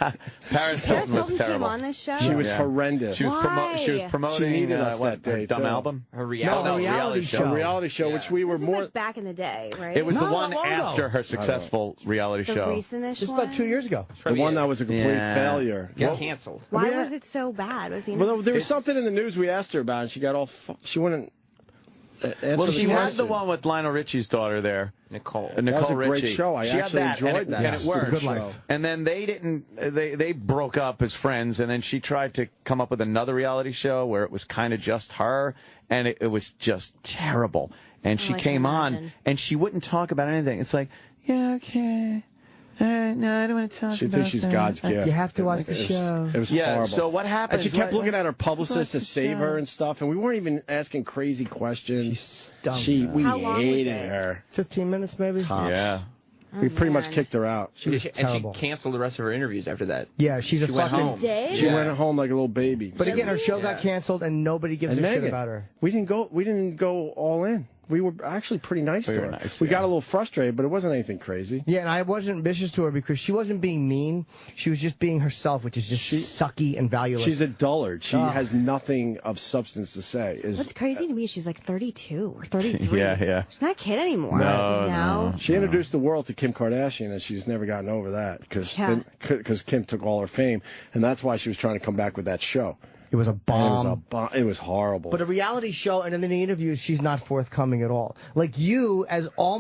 Paris Hilton was came terrible. on this show? She was Yeah. horrendous. She was, she was Why? promoting She needed us that her day, dumb too. album. Her No, reality. a reality show. A reality show, which we were This is more. like back in the day, right? It was No, the one not long ago. after her successful reality the show. recentish Just one? about 2 years ago. The one that was a complete Yeah. failure. Got canceled. Why We was had- it so bad? Was he in Well, there was something in the news we asked her about, and she got all. She wouldn't. Answer Well, the she had question. the one with Lionel Richie's daughter there. Nicole. Nicole was a great Richie. show. I She had actually that, enjoyed and that. And Yes, it worked. Good Life. And then they didn't. They broke up as friends, and then she tried to come up with another reality show where it was kind of just her, and it was just terrible. And she I came can on, imagine. and she wouldn't talk about anything. It's like, yeah, okay. No, I don't want to talk She about thinks she's that. God's gift. You have to watch the show. It was Yeah, horrible. so what happened? And she kept looking at her publicist to save her and stuff, and we weren't even asking crazy questions. stunk. We How long was hated it? her. 15 minutes maybe. Tops. Yeah. We pretty much man. kicked her out. She was And terrible. she canceled the rest of her interviews after that. Yeah, she's a She went fucking. home. Did? She went home like a little baby. But again, her show Yeah. got canceled, and nobody gives And a shit Megan, about her. we didn't go all in. we were actually pretty nice to her. We got a little frustrated, but it wasn't anything crazy. Yeah, and I wasn't vicious to her because she wasn't being mean. She was just being herself, which is just sucky and valueless. She's a dullard. She has nothing of substance to say. What's crazy to me is she's like 32 or 33. Yeah. She's not a kid anymore. No. She introduced the world to Kim Kardashian, and she's never gotten over that because Kim took all her fame, and that's why she was trying to come back with that show. It was a bomb. It was horrible. But a reality show, and then in the interviews, she's not forthcoming at all. Like you,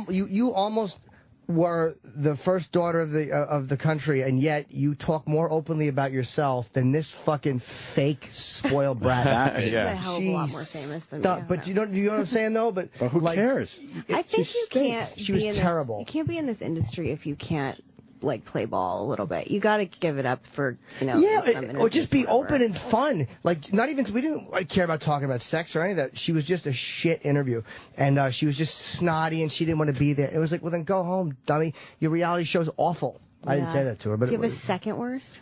you almost were the first daughter of the country, and yet you talk more openly about yourself than this fucking fake spoiled brat. She's a hell of a lot more famous than me. But you know what I'm saying though? But who cares? I think you can't. She was terrible. You can't be in this industry if you can't like play ball a little bit. You got to give it up for or just be open and fun. Like not even we didn't care about talking about sex or any of that. She was just a shit interview, and she was just snotty and she didn't want to be there. It was like, well then go home, dummy. Your reality show's awful. I didn't say that to her, but do you have a second worst?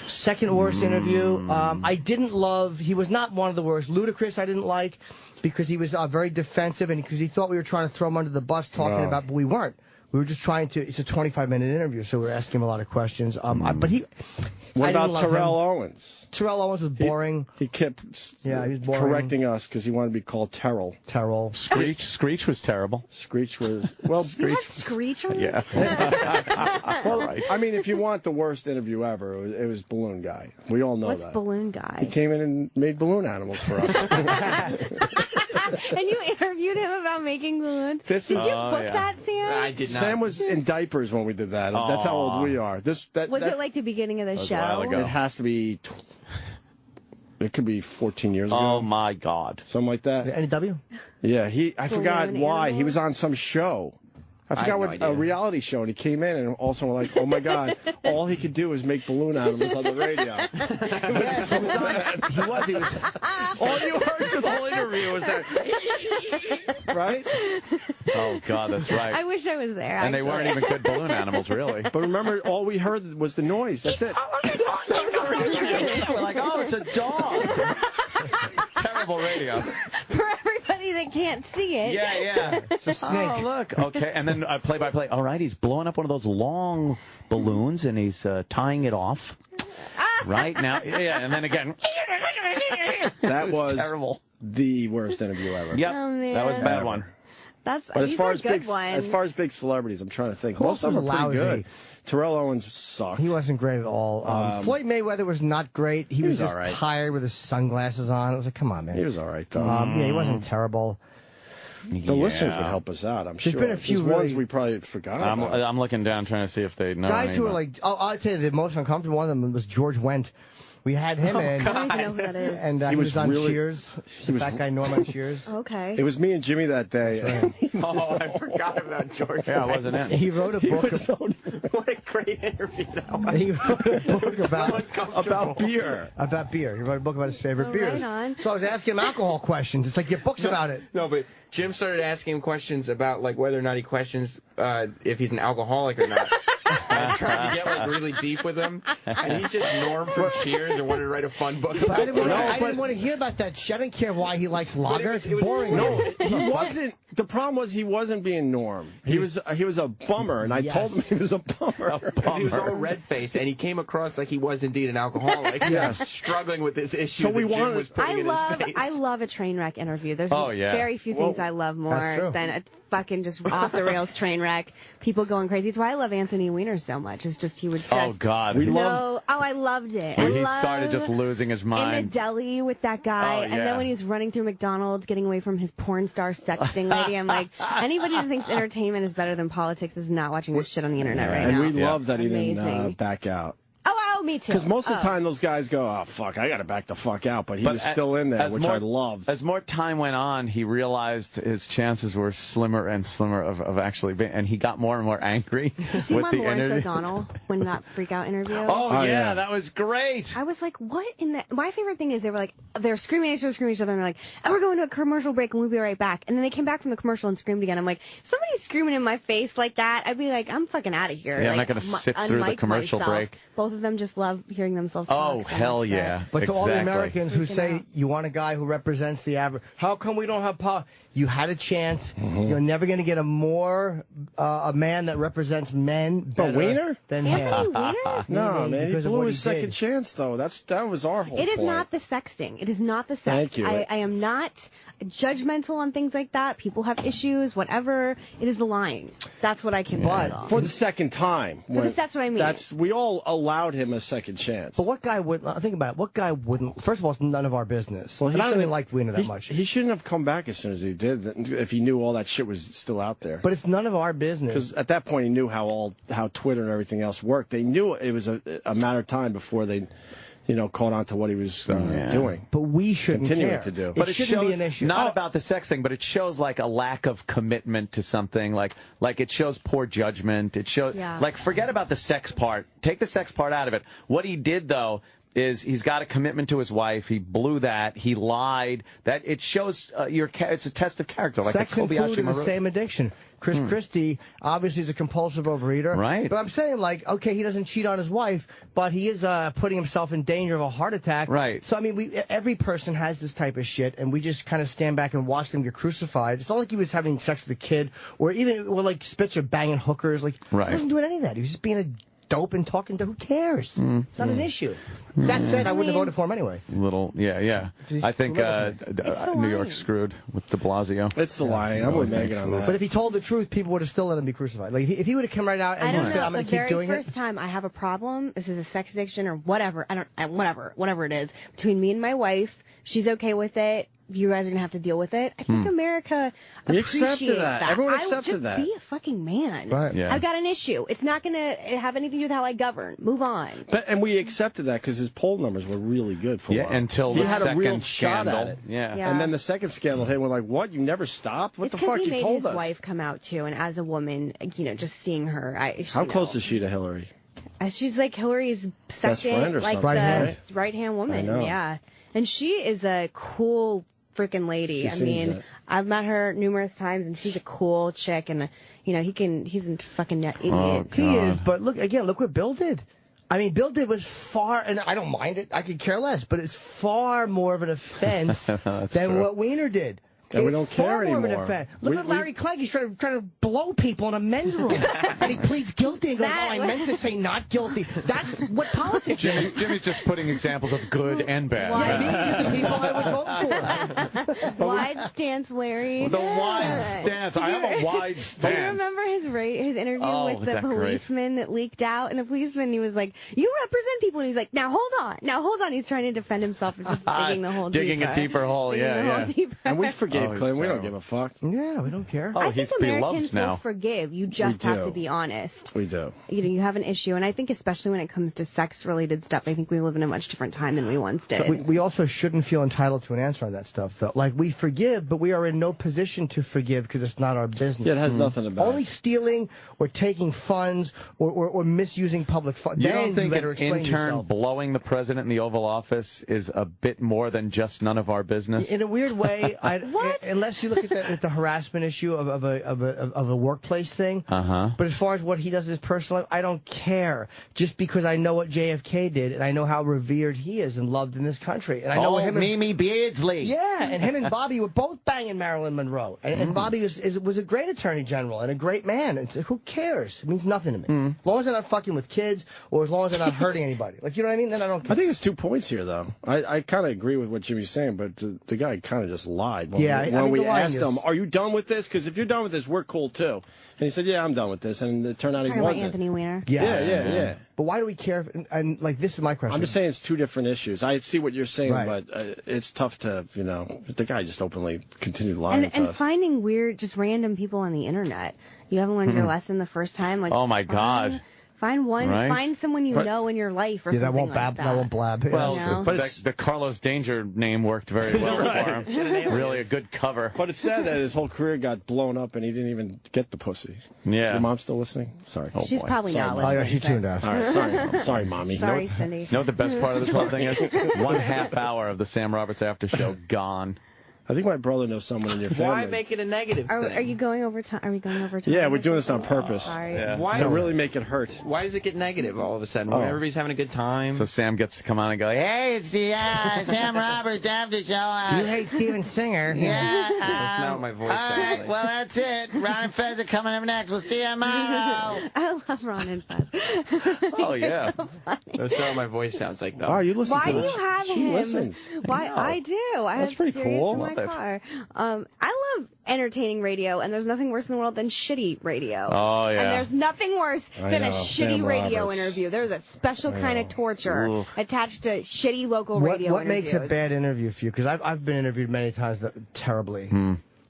Second worst interview. I didn't love. He was not one of the worst. Ludacris I didn't like because he was very defensive and because he thought we were trying to throw him under the bus talking about, but we weren't. We were just trying to. It's a 25-minute interview, so we were asking him a lot of questions. But he. What about Terrell Owens? Terrell Owens was boring. He kept he was boring. Correcting us because he wanted to be called Terrell. Screech was terrible. Screech was Screech on Yeah. Well, I mean, if you want the worst interview ever, it was Balloon Guy. We all know that. What's Balloon Guy? He came in and made balloon animals for us. And you interviewed him about making balloons. Did you book that, Sam? I did not. Sam was in diapers when we did that. That's how old we are. Was it like the beginning of the show? It has to be. It could be 14 years ago. Oh my God! Something like that. NW? Yeah, I forgot why he was on some show. I forgot what a reality show, and he came in, and also we're like, oh my God, all he could do is make balloon animals on the radio. He was. All you heard through the whole interview was that. Right? Oh God, that's right. I wish I was there. And they weren't even good balloon animals, really. But remember, all we heard was the noise. That's it. We're like, oh, it's a dog. Terrible radio. For everybody that can't see it. Yeah. It's a snake. Oh, look. Okay, and then play-by-play. All right, he's blowing up one of those long balloons, and he's tying it off. Right now, and then again. That was terrible. The worst interview ever. Yep, Oh, that was a bad one. But as far as big celebrities, I'm trying to think. Most of them are pretty good. Terrell Owens sucked. He wasn't great at all. Floyd Mayweather was not great. He was just right. tired with his sunglasses on. It was like, come on, man. He was all right, though. Yeah, he wasn't terrible. The listeners would help us out, I'm sure. There's been a few ones we probably forgot about. I'm looking down trying to see if they know. Guys who are like, I'll tell you the most uncomfortable one of them was George Wendt. We had him in. I don't even know who that is. And he was on Cheers. The fat guy Norm on Cheers. Okay. It was me and Jimmy that day. I forgot about George. Yeah, I wasn't in. He wrote a book. What a great interview that was. He wrote a book about beer. About beer. He wrote a book about his favorite beers. Right on. So I was asking him alcohol questions. It's like, your book's about it. No, but Jim started asking him questions about like whether or not he questions if he's an alcoholic or not. I was trying to get like really deep with him, and he's just Norm from Cheers and wanted to write a fun book. But I didn't want to hear about that shit. I didn't care why he likes lager. It's boring. No, he wasn't. The problem was he wasn't being Norm. He was a bummer, and I told him he was a bummer. He was all red-faced, and he came across like he was indeed an alcoholic. Yes. Struggling with this issue. So we Jim was putting in his face. I love a train wreck interview. There's very few things I love more than a fucking just off the rails train wreck. People going crazy. It's why I love Anthony Weiner so much. It's just he would just. Oh God. I loved it. He started just losing his mind. In the deli with that guy, and then when he's running through McDonald's, getting away from his porn star sexting lady, I'm like, anybody who thinks entertainment is better than politics is not watching this shit on the internet right now. And we love that he didn't back out. Oh, me too. Because most of the time those guys go, oh, fuck, I got to back the fuck out. But he was still in there, which I loved. As more time went on, he realized his chances were slimmer and slimmer of actually being, and he got more and more angry you see with the Lawrence interview. O'Donnell when that freak out interview? Oh yeah, that was great. I was like, what in the... My favorite thing is they're screaming at each other, and they're like, and we're going to a commercial break, and we'll be right back. And then they came back from the commercial and screamed again. I'm like, somebody's screaming in my face like that. I'd be like, I'm fucking out of here. Yeah, like, I'm not going to sit through the commercial break. Both of them just just love hearing themselves talk. Oh, so hell much yeah. But to all the Exactly. Americans who say you want a guy who represents the average, how come we don't have power? You had a chance. You're never going to get a man that represents men better Wiener? than Anthony him. Wiener? No, man, he Because of blew what his he did. second chance, though. That was our whole It is point. not the sexting. It is not the sex. Thank you. I am not judgmental on things like that. People have issues, whatever. It is the lying. That's what I can But for the second time. That's what I mean. We all allowed him a second chance. But what guy would think about it? What guy wouldn't? First of all, it's none of our business. Well, I don't even like Wiener that much. He shouldn't have come back as soon as he did if he knew all that shit was still out there. But it's none of our business. Because at that point he knew how Twitter and everything else worked. They knew it was a matter of time before they, caught on to what he was doing. But we shouldn't continuing care. to do. But it shouldn't shows be an issue. not about the sex thing, but it shows like a lack of commitment to something. Like it shows poor judgment. It shows like forget about the sex part. Take the sex part out of it. What he did though is he's got a commitment to his wife. He blew that. He lied. That it shows it's a test of character. Like Sex and food are the same addiction. Chris Christie obviously is a compulsive overeater. Right. But I'm saying, okay, he doesn't cheat on his wife, but he is putting himself in danger of a heart attack. Right. So, I mean, every person has this type of shit, and we just kind of stand back and watch them get crucified. It's not like he was having sex with a kid, or like Spitzer banging hookers. Like, right. He wasn't doing any of that. He was just being a dope and talking to who cares? It's not an issue. That said, I wouldn't have voted for him anyway. I think New York's screwed with de Blasio. It's the lying. I'm with Megan on that. But if he told the truth, people would have still let him be crucified. Like if he would have come right out and said, "I'm going to keep doing the very first time I have a problem, this is a sex addiction or whatever, whatever it is, between me and my wife, she's okay with it. You guys are going to have to deal with it. I think America appreciates that. Everyone accepted just that. Be a fucking man. Right. Yeah. I've got an issue. It's not going to have anything to do with how I govern. Move on. And we accepted that because his poll numbers were really good for a while. Until he the had second a real scandal. shot at it. Yeah. And then the second scandal hit. We're like, what? You never stopped? What It's the fuck? he You made told his us. wife come out too, and as a woman, just seeing her, How close is she to Hillary? She's like Hillary's Best friend second, or like something, the right-hand woman. I know. Yeah, and she is a cool freaking lady. She seems it. I've met her numerous times, and she's a cool chick, and he's a fucking idiot. He is, but look what Bill did. I mean, Bill did was far, and I don't mind it. I could care less, but it's far more of an offense than what Wiener did. And we don't care anymore. Look at Larry Clegg. He's trying to blow people in a men's room. And he pleads guilty and goes, I meant to say not guilty. That's what politics is. Jimmy's just putting examples of good and bad. Yeah, these are the people I would vote for. Wide stance, Larry. The wide stance. I have a wide stance. Do you remember his interview with the policeman that leaked out? And the policeman, he was like, you represent people. And he's like, now hold on. He's trying to defend himself and just digging the hole digging deeper. a deeper hole, And we forgave Clinton. We don't give a fuck. Yeah, we don't care. I think Americans will forgive. You just have to be honest. We do. You have an issue, and I think especially when it comes to sex-related stuff, I think we live in a much different time than we once did. We also shouldn't feel entitled to an answer on that stuff, though. Like, we forgive, but we are in no position to forgive because it's not our business. Yeah, it has nothing about Only stealing or taking funds or misusing public funds. You don't think an explain intern yourself. blowing the president in the Oval Office is a bit more than just none of our business? In a weird way, unless you look at the harassment issue of a workplace thing. But as far as what he does in his personal life, I don't care. Just because I know what JFK did and I know how revered he is and loved in this country, and I know him Mimi Beardsley. Yeah, and him and Bobby were both banging Marilyn Monroe, and Bobby was a great attorney general and a great man. And who cares? It means nothing to me. As long as they're not fucking with kids or as long as they're not hurting anybody. Like, you know what I mean? Then I don't care. I think there's 2 points here, though. I kind of agree with what Jimmy's saying, but the guy kind of just lied. When we asked him, are you done with this? Because if you're done with this, we're cool, too. And he said, yeah, I'm done with this. And it turned out he wasn't. Anthony Weiner. Yeah. But why do we care? And this is my question. I'm just saying it's 2 different issues. I see what you're saying, Right. but it's tough to, the guy just openly continued lying to And us. finding weird, just random people on the internet. You haven't learned your lesson the first time. Like, oh my God. Find one. Right? Find someone you know in your life or something like that. That won't blab. Well, but the Carlos Danger name worked very well for him. Really a good cover. But it's sad that his whole career got blown up and he didn't even get the pussy. Yeah. Your mom still listening? Sorry. She's probably not Oh, yeah, listening. she tuned out. All right, sorry, Mommy. Sorry, Cindy. You know what the best part of this whole thing is? 1 half hour of the Sam Roberts After Show gone. I think my brother knows someone in your family. Why make it a negative thing? Are you going over time? Are we going over time? Yeah, we're doing this on purpose. Sorry. Yeah. Why to is really make it hurt. Why does it get negative all of a sudden when everybody's having a good time? So Sam gets to come on and go, hey, it's the Sam Roberts after show. You hate Steven Singer. Yeah. That's not what my voice all sounds right, like. well, that's it. Ron and Fez are coming up next. We'll see you tomorrow. I love Ron and Fez. Oh, yeah. So funny. That's not what my voice sounds like, though. Oh, you listen Why to do this? you have She him? listens. Why I do. I That's have pretty Sirius cool. in my Love it. car. I love entertaining radio, and there's nothing worse in the world than shitty radio. Oh, yeah. And there's nothing worse I than a know. shitty Sam radio Roberts. interview. There's a special kind of torture Ooh. attached to shitty local radio What makes interviews. a bad interview for you? Because I've been interviewed many times terribly.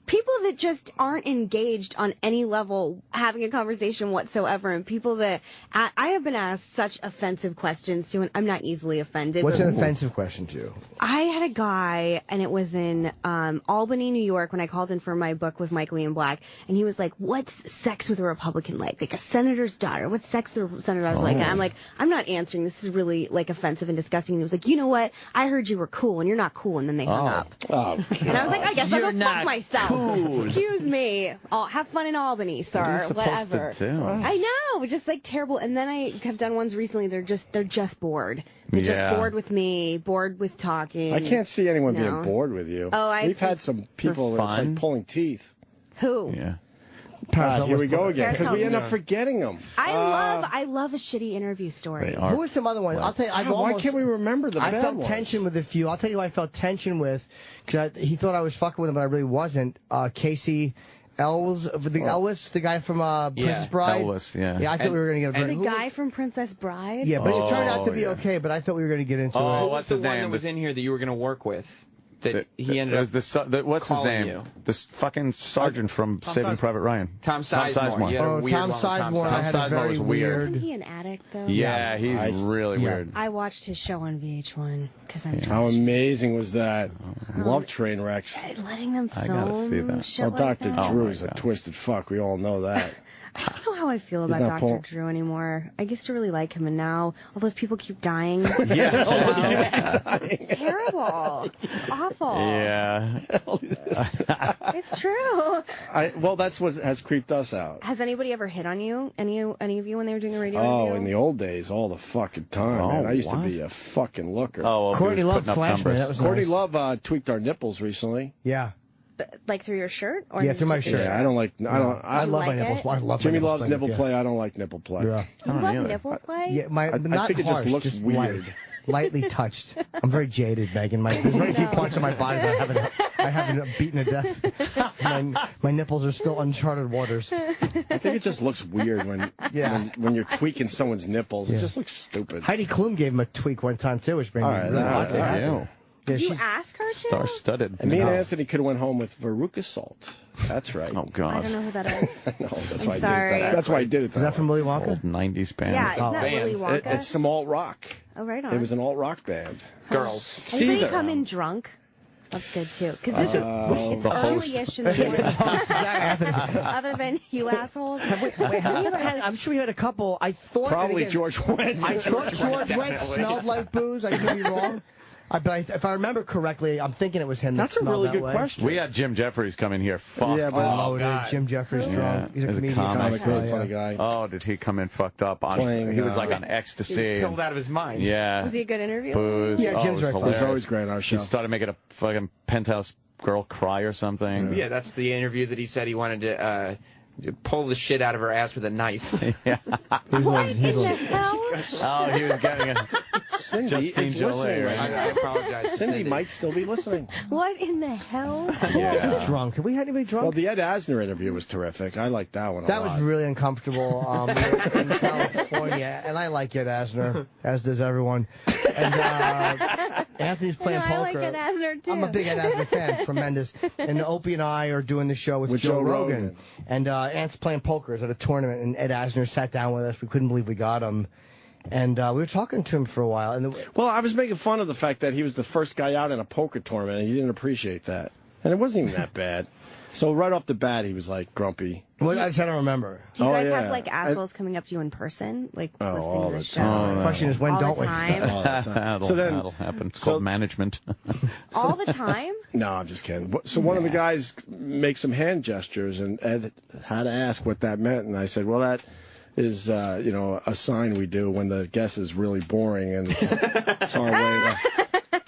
People that just aren't engaged on any level having a conversation whatsoever, and people that I have been asked such offensive questions to, and I'm not easily offended. What's but an offensive question to you? I had a guy, and it was in Albany, New York, when I called in for my book with Mike Lee and Black, and he was like, what's sex with a Republican like? Like a senator's daughter. What's sex with a senator's daughter like? And I'm like, I'm not answering. This is really like offensive and disgusting. And he was like, you know what? I heard you were cool, and you're not cool. And then they hung up. Oh, And I was like, I guess I'll You're go not fuck myself. cool. Excuse me. I'll have fun in Albany, sir. What are you supposed Whatever. to do? I know, just like terrible. And then I have done ones recently. They're just bored. They're just bored with me, bored with talking. I can't see anyone No. being bored with you. Oh, We've had some people where it's like pulling teeth. Who? Yeah. God, here we go again, Paris because we end up Hilton. forgetting them. I love a shitty interview story. Who were some other ones? I'll tell you. Why can't we remember the I bad felt ones? tension with a few. I'll tell you who I felt tension with, because he thought I was fucking with him, but I really wasn't. Casey Elwes, the guy from Princess Bride. Elwes, yeah. Yeah, I thought we were going to get a The guy from Princess Bride? Yeah, but it turned out to be yeah. okay, but I thought we were going to get into Who it. was what's the his one name? that was in here that you were going to work with? That he ended up what's his calling name? you. This fucking sergeant from Saving Private Ryan. Tom Sizemore. You had a weird Tom one with Tom Sizemore, I had a Sizemore very was weird. Isn't he an addict, though? Yeah, he's really weird. I watched his show on VH1 because I'm How amazing was that? Love train wrecks. letting them film I gotta see that. shit Well, like Dr. that. Drew is a twisted fuck. We all know that. I don't know how I feel He's about not Dr. Paul- Drew anymore. I used to really like him, and now all those people keep dying. Terrible. Awful. Yeah. It's true. Well, that's what has creeped us out. Has anybody ever hit on you? Any of you when they were doing a radio Oh, interview? in the old days, all the fucking time, man. I used to what? be a fucking looker. Oh, well, Courtney he was Love putting up flashed me. numbers. That was Courtney nice. Love tweaked our nipples recently. Yeah. Like through your shirt? Or Yeah, through my shirt. Yeah, I don't like. I don't. I love my like nipples. it? I love Jimmy my loves nipple yeah. play. I don't like nipple play. Yeah. You love nipple play? Yeah, I not think it just harsh, looks weird. Lightly touched. I'm very jaded, Megan. There's very few parts of my body that I haven't beaten to death. My nipples are still uncharted waters. I think it just looks weird when you're tweaking someone's nipples. It just looks stupid. Heidi Klum gave him a tweak one time too, which made me really like it. Did you ask her to? Star-studded. And me and Anthony could have went home with Veruca Salt. That's right. Oh God. I don't know who that is. No, that's I'm why I did sorry. it. That's why I did it. Is that from Willy Wonka? Old 90s band. Yeah, isn't that Willy Wonka? It's some alt rock. Oh, right on. It was an alt rock band. Girls. Anybody Seether. come in drunk? That's good too. Because this it's the host. early-ish in the morning. Other than you assholes. Have we ever had? I'm sure we had a couple. I thought Probably George Wendt. I thought George Wendt smelled like booze. I could be wrong. But if I remember correctly, I'm thinking it was him. That's a really good question. We had Jim Jeffries come in here. Fuck. Yeah, but loaded. Jim Jeffries drunk. He's a comedian. comic. Really funny guy. Oh, did he come in fucked up on? Playing, he was like on ecstasy. He was pilled out of his mind. Yeah. Was he a good interview? Booze. Yeah, oh, Jim's it was very funny. hilarious. He's always great on our show. He started making a fucking penthouse girl cry or something. Yeah, that's the interview that he said he wanted to pull the shit out of her ass with a knife. Yeah. What in the hell? Oh, he was getting a Cindy Justine is Jolie, listening right? right I apologize. Cindy might still be listening. What in the hell? Yeah. Drunk. Have we had anybody drunk? Well, the Ed Asner interview was terrific. I liked that one a That lot. was really uncomfortable. We were in California, and I like Ed Asner, as does everyone. And Anthony's playing I poker. like Ed Asner too. I'm a big Ed Asner fan, tremendous. And Opie and I are doing the show with Joe Rogan. And Ant's playing poker at a tournament, and Ed Asner sat down with us. We couldn't believe we got him. And we were talking to him for a while. And Well, I was making fun of the fact that he was the first guy out in a poker tournament, and he didn't appreciate that. And it wasn't even that bad. So right off the bat, he was like grumpy. Well, I just don't remember. Do you guys yeah. have like assholes coming up to you in person, like all listening to the the show? time. The question is, when all don't the we? time? All the time. That'll happen. It's called management. All the time? No, I'm just kidding. So one of the guys makes some hand gestures, and Ed had to ask what that meant, and I said, well, that is, a sign we do when the guest is really boring, and it's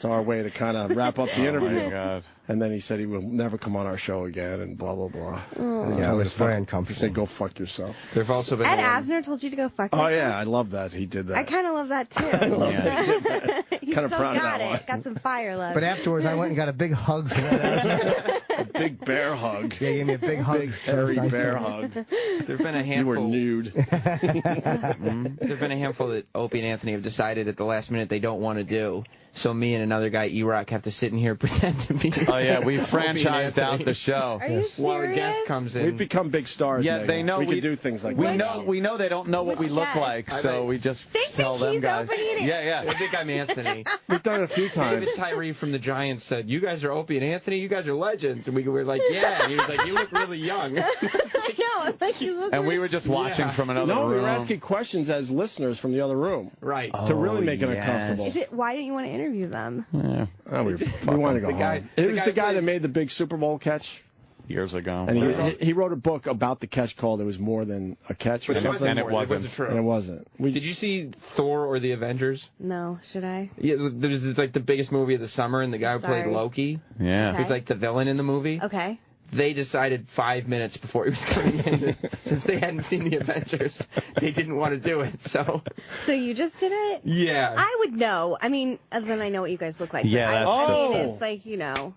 our way to kind of wrap up the interview. Oh, my God. And then he said he will never come on our show again, and blah, blah, blah. Yeah, it was very uncomfortable. He said, go fuck yourself. There've also been Ed Asner told you to go fuck yourself? Oh, yeah, I love that he did that. I kind of love that, too. I love that he did that. You Kind of still proud of got that it. one. Got some fire left. But afterwards, I went and got a big hug from that. A big bear hug. Yeah, he gave me a big hug. Big hairy bear hug. There've been a handful. You were nude. There've been a handful that Opie and Anthony have decided at the last minute they don't want to do. So me and another guy, E-Rock, have to sit in here and pretend to be. Oh yeah, we franchised out the show. Are you serious? While a guest comes in. We've become big stars. Yeah, Megan. they know we can do things like that. We know they don't know what we look guest? like, so we just tell them guys. Yeah. I think I'm Anthony. We've done it a few times. David Tyree from the Giants said, "You guys are Opie and Anthony. You guys are legends." And we were like, "Yeah." And he was like, "You look really young." I know. I'm like, you look And we were just watching from another room. No, we were asking questions as listeners from the other room. Right. To really make it uncomfortable. Why didn't you want to interview them? Yeah. Oh, we wanted to go home. It was the guy that made the big Super Bowl catch. Years ago. And he wrote a book about the catch called It Was More Than a Catch. But or something. it wasn't true. And it wasn't. Did you see Thor or the Avengers? No. Should I? Yeah, there's like the biggest movie of the summer, and the guy who played Sorry. Loki. Yeah. Okay. He's like the villain in the movie. Okay. They decided 5 minutes before he was coming in, since they hadn't seen the Avengers, they didn't want to do it. So you just did it? Yeah. I would know. I mean, then I know what you guys look like. Yeah, but that's I mean, true. it's like,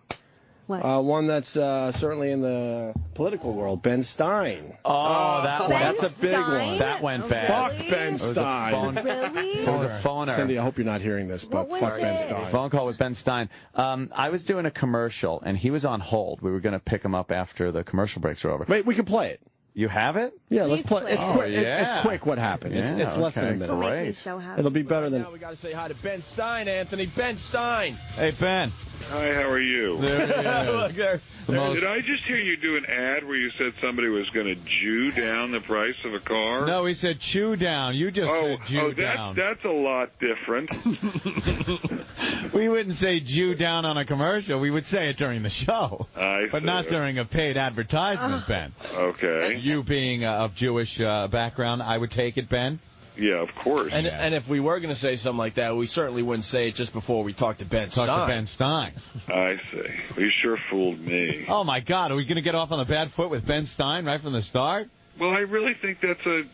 what? One that's certainly in the political world, Ben Stein. Oh, That's a big one. That went bad. Fuck Ben Stein. Really? It was a phoner. Cindy, I hope you're not hearing this, but What fuck was Ben it? Stein. Phone call with Ben Stein. I was doing a commercial, and he was on hold. We were going to pick him up after the commercial breaks are over. Wait, we can play it. You have it? Yeah, let's Please play. play It's it. quick. yeah. It's quick. What happened? Yeah, It's less than a okay. minute. It'll make me Great. so happy. It'll be better than. Now we got to say hi to Ben Stein, Anthony. Ben Stein. Hey, Ben. Hi, how are you? Look there. Did I just hear you do an ad where you said somebody was going to Jew down the price of a car? No, he said chew down. You just said Jew down. That's a lot different. We wouldn't say Jew down on a commercial. We would say it during the show. But not during a paid advertisement, Ben. Okay. You being of Jewish background, I would take it, Ben. Yeah, of course. And if we were going to say something like that, we certainly wouldn't say it just before we talk to Ben Stein. Talk to Ben Stein. I see. Well, you sure fooled me. Oh, my God. Are we going to get off on the bad foot with Ben Stein right from the start? Well, I really think that's a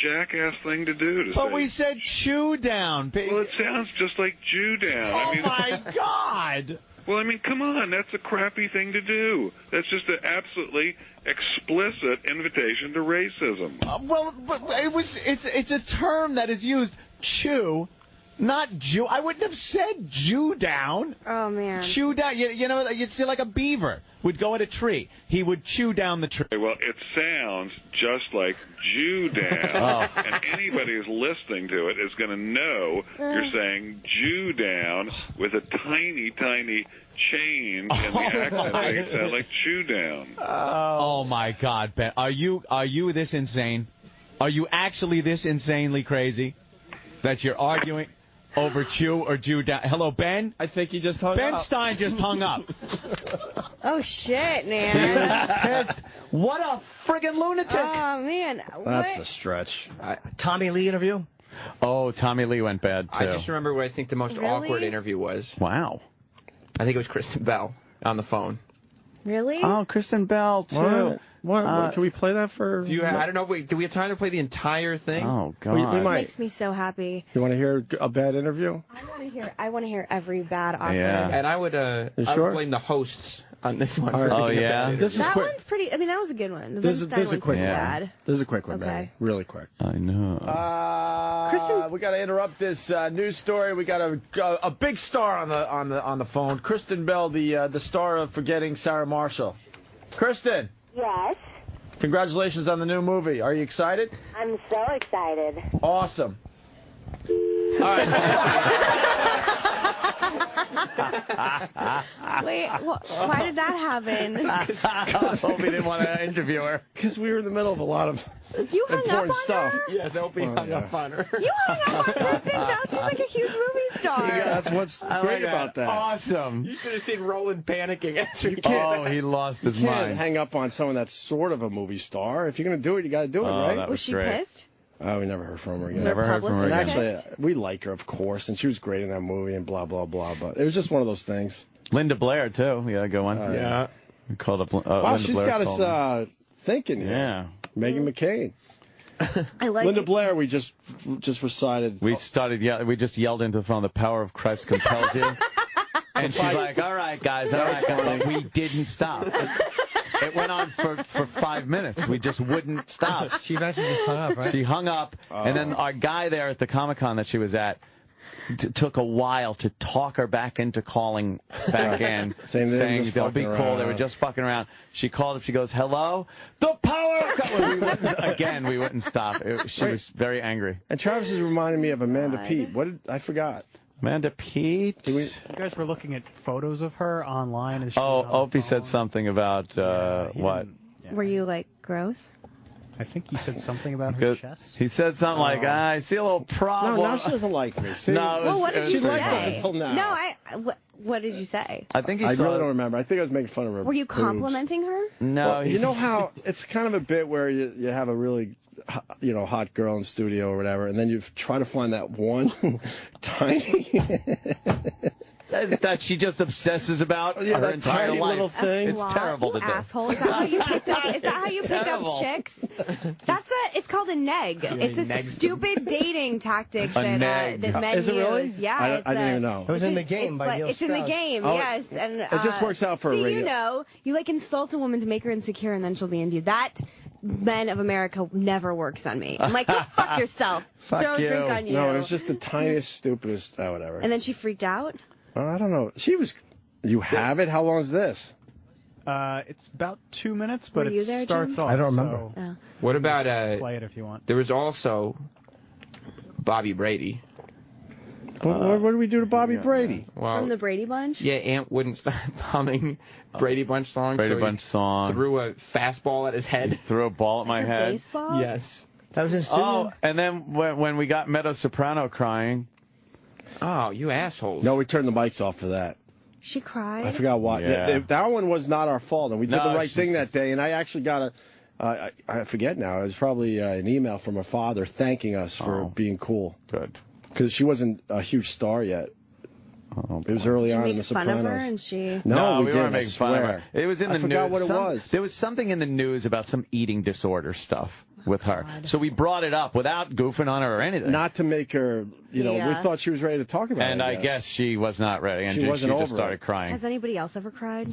jackass thing to do. But we said chew down. Well, it sounds just like Jew down. Oh, my God. Well, I mean, come on. That's a crappy thing to do. That's just an absolutely explicit invitation to racism. Well, but it's a term that is used, chew, not Jew. I wouldn't have said Jew down. Oh, man. Chew down. You know, you'd see like a beaver would go at a tree. He would chew down the tree. Well, it sounds just like Jew down, and anybody who's listening to it is going to know you're saying Jew down with a tiny, tiny change in the accent. They sound like chew down. Oh my God, Ben, are you this insane? Are you actually this insanely crazy that you're arguing over chew or Jew down? Hello, Ben. I think he just hung up. Ben Stein just hung up. Oh, shit, He man. was pissed. What a friggin' lunatic. Oh, man. That's a stretch. Tommy Lee interview? Oh, Tommy Lee went bad, too. I just remember what I think the most awkward interview was. Wow. I think it was Kristen Bell on the phone. Really? Oh, Kristen Bell, too. What? Can we play that for? I don't know. Do we have time to play the entire thing? Oh, God. We It might. makes me so happy. You want to hear a bad interview? I want to hear every bad awkward. Yeah. And I would blame the hosts on this one. All For right. Oh, being a yeah? bad interview. This is That quick. one's pretty. I mean, that was a good one. The This Ben is Stein a one's quick pretty one. bad. This is a quick one, Okay. man. Really quick. I know. We got to interrupt this news story. We got a big star on the phone. Kristen Bell, the star of Forgetting Sarah Marshall. Kristen. Yes, Congratulations on the new movie. Are you excited? I'm so excited. Awesome. All right. Wait, why did that happen? Opie didn't want to interview her. Because we were in the middle of a lot of You hung up important on stuff. her? Yes, Opie hung up on her. You hung up on Kristen Bell. She's like a huge movie star. Yeah, that's what's great about that. Awesome. You should have seen Roland panicking after He lost his You can't mind. hang up on someone that's sort of a movie star. If you're going to do it, you got to do it, right? That was she great. pissed? Oh, we never heard from her again. Never heard from her And again. actually, we like her, of course, and she was great in that movie and blah, blah, blah. But it was just one of those things. Linda Blair, too. Yeah, go on. Yeah. We called up. Wow, Linda she's Blair got called us thinking here. Yeah. Meghan McCain. I like Linda it. Blair, we just recited. We we just yelled into the phone, "The power of Christ compels you." And she's like, "All right, guys, all right, guys." But we didn't stop. It went on for 5 minutes. We just wouldn't stop. She eventually just hung up, right? She hung up, and then our guy there at the Comic-Con that she was at took a while to talk her back into calling back in, saying they'll be cool. They were just fucking around. She called up. She goes, "Hello, the power of God." We wouldn't stop. She was very angry. And Travis is reminding me of Amanda Peet. I forgot. Amanda Peet? You guys were looking at photos of her online. As she Oh, was on the Opie phone. said something about what? Were you like gross? I think you said something about her Good. chest. He said something like, I see a little problem. No, now she doesn't like me. See? No, Well, what did you liked us say? until now. No, what did you say? I think I really don't remember. I think I was making fun of her. Were you boobs. complimenting her? No, Well, you know how it's kind of a bit where you have a really hot girl in studio or whatever, and then you try to find that one tiny that she just obsesses about her that entire tiny life. little thing. It's terrible to do. Asshole. Is that how you picked up? Is that how you pick up Terrible. chicks? It's called a neg. It's a stupid dating tactic that men Is it really? use. Yeah, I didn't even know. It was in the game by Neil It's in the Strauss. game, Oh, yes. And it just works out for a see, radio. you like insult a woman to make her insecure, and then she'll be into you. That men of America never works on me. I'm like, go fuck yourself. Fuck Throw a you. drink on you. No, it was just the tiniest, stupidest, whatever. And then she freaked out. I don't know. She was. You have it? How long is this? It's about 2 minutes, but Were you it there, starts Jim? off. I don't remember. So Oh. What about play it if you want. There was also Bobby Brady. What do we do to Bobby Brady? Well, From the Brady Bunch? yeah, Ant wouldn't stop humming Brady Bunch songs. Brady so Bunch he song. Threw a fastball at his head. Threw a ball at my Like a head. baseball? Yes. That was in studio? Oh, and then when we got Meadow Soprano crying. Oh, you assholes. No, we turned the mics off for that. She cried. I forgot why. Yeah. That one was not our fault, and we did No, the right thing that day. And I actually got I forget now. It was probably an email from her father thanking us for being cool. Good. Because she wasn't a huge star yet. Oh, it was early Did you on in make The fun of her Sopranos. and she... No, we weren't didn't. I making fun of her. swear. It was in the I forgot news. what it was. There was something in the news about some eating disorder stuff with her. So we brought it up without goofing on her or anything. Not to make her, we thought she was ready to talk about it. And I guess she was not ready, and She she wasn't just over started it. crying. Has anybody else ever cried?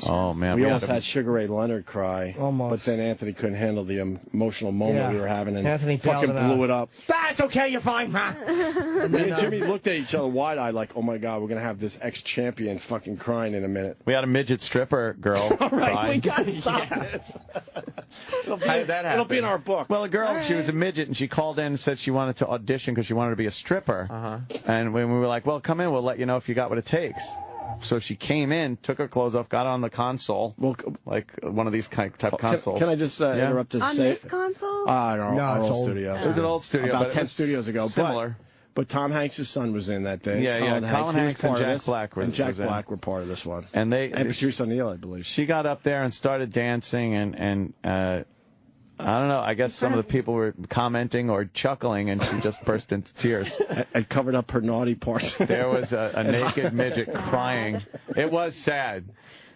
Oh man, we almost had Sugar Ray Leonard cry. Almost. But then Anthony couldn't handle the emotional moment we were having, and Anthony fucking bailed him blew out. it up. That's okay, you're fine, man. Me and Jimmy looked at each other wide-eyed like, oh my God, we're going to have this ex-champion fucking crying in a minute. We had a midget stripper girl. All right, cry. we got to stop this. It'll be in our book. Well, a girl, she was a midget, and she called in and said she wanted to audition because she wanted to be a stripper. And when we were like, well, come in, we'll let you know if you got what it takes. So she came in, took her clothes off, got on the console, like one of these type consoles. Can I just interrupt to On say... this console? Our it's old old. studio. It was an old studio, About but 10 studios ago. Similar. But Tom Hanks' son was in that day. Yeah, Colin Colin he was Hanks and part of Jack this, Black were- and Jack was in. Black were part of this one. And Patrice O'Neill, I believe. She got up there and started dancing, and I don't know, I guess some of the people were commenting or chuckling, and she just burst into tears. And covered up her naughty parts. There was a naked midget crying. It was sad.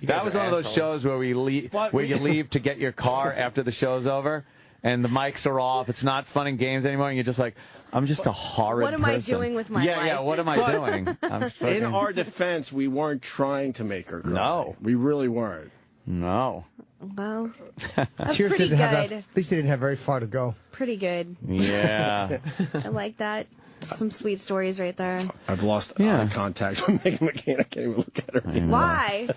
That was one of those shows where you leave to get your car after the show's over, and the mics are off. It's not fun and games anymore, and you're just like, I'm just a horrid What am person. I doing with my life? Yeah, what am I doing? I'm In our defense, we weren't trying to make her cry. No. We really weren't. No. Well, that's Cheers pretty didn't have good. that, at least they didn't have very far to go. Pretty good. Yeah. I like that. Some sweet stories right there. I've lost contact with Meghan McCain. I can't even look at her. Why?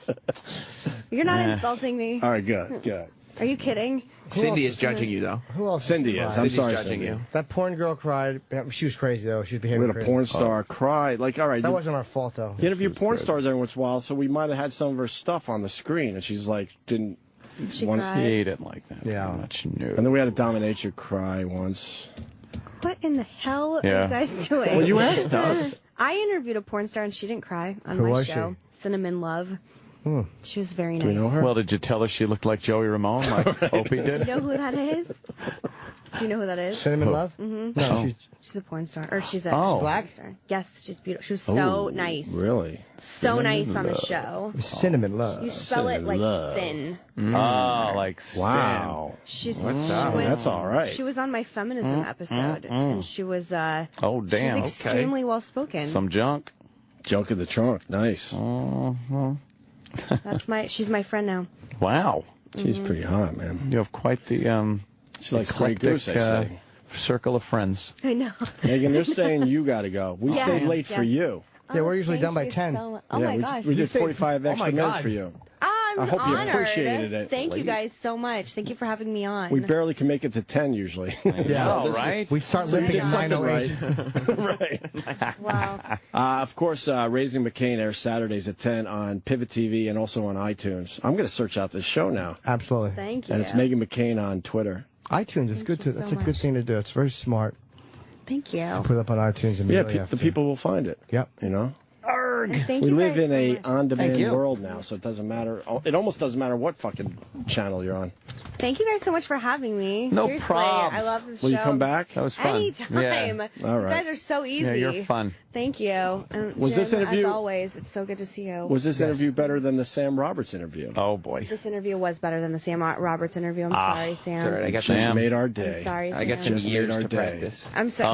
You're not Yeah. insulting me. All right, good. Are you kidding? Cindy is judging you, though. Who else? Cindy is. I'm Cindy's sorry, judging Cindy. you. That porn girl cried. She was crazy, though. She was behaving We had a crazy. porn star cry. Like, all right. That wasn't our fault, though. You interview porn stars every once in a while, so we might have had some of her stuff on the screen, and she's like, didn't She want. cried? He didn't like that. Yeah. Much. No. And then we had a dominatrix cry once. What in the hell are Yeah. you guys doing? Well, you asked us. I interviewed a porn star and she didn't cry on Who my was show. Cinnamon Love. She was very nice. Do we know her? Well, did you tell her she looked like Joey Ramone, like Opie did? Do you know who that is? Do you know who that is? Cinnamon Love? Mm-hmm. No, she's a porn star. Or she's a Black star. Yes, she's beautiful. She was so nice. Really? So nice on the show. Cinnamon Love. You spell it like Love. thin. Oh, like sin. Wow. She's That's all right. She was on my feminism episode, and she was oh, damn. she was extremely well spoken. Some junk. Junk in the trunk. Nice. She's my friend now. Wow. She's pretty hot, man. You have quite the She likes Grey Goose, I say. Circle of friends. I know. Megan, they're saying you got to go. We Yeah. stayed late for you. Yeah, we're usually done by you 10. Oh my gosh. We did 45 Oh extra my minutes God. for you. I'm I hope you honored. appreciated it. Thank you guys so much. Thank you for having me on. We barely can make it to 10 usually. Yeah, right? We start So you limping did at something 9:08. right. Wow. Of course, Raising McCain airs Saturdays at 10 on Pivot TV and also on iTunes. I'm going to search out this show now. Absolutely. Thank you. And it's Megan McCain on Twitter. iTunes is good. That's a good thing to do. It's very smart. Thank you. Put it up on iTunes immediately. Yeah, the people will find it. Yep. You know? Thank We you live guys in so a much. on-demand world now, so it doesn't matter. It almost doesn't matter what fucking channel you're on. Thank you guys so much for having me. No Seriously, probs. I love this Will show. you come back? That was fun. Anytime. Yeah. All right. You guys are so easy. Yeah, you're fun. Thank you. And Was Jim, this interview- as always, it's so good to see you. Was this interview better than the Sam Roberts interview? Oh, boy. This interview was better than the Sam Roberts interview. I'm sorry, Sam. Sorry, I got Just some, made our day. I'm sorry, I got Sam. some years made our to day. practice. I'm Oh, sorry.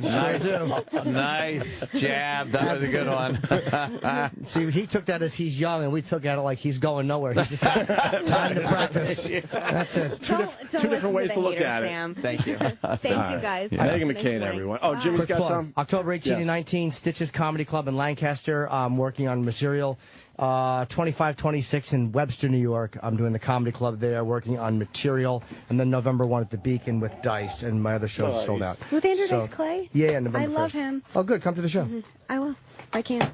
wow. Nice jab. That was a good one. See, he took that as he's young, and we took at it like he's going nowhere. He's just got time to practice. That's it. Two different ways to look at it. Sam. Thank you. Thank you guys. Megan Thanks, McCain, Mike. everyone. Oh, Jimmy's Quick got plug. some? October 18 and 19, Stitches Comedy Club in Lancaster. I'm working on material. 25-26 in Webster, New York. I'm doing the comedy club there, working on material. And then November 1 at the Beacon with Dice, and my other shows are sold out. With Andrew So- Dice Clay? Yeah, November I love 1st. him. Oh, good. Come to the show. I will. I can.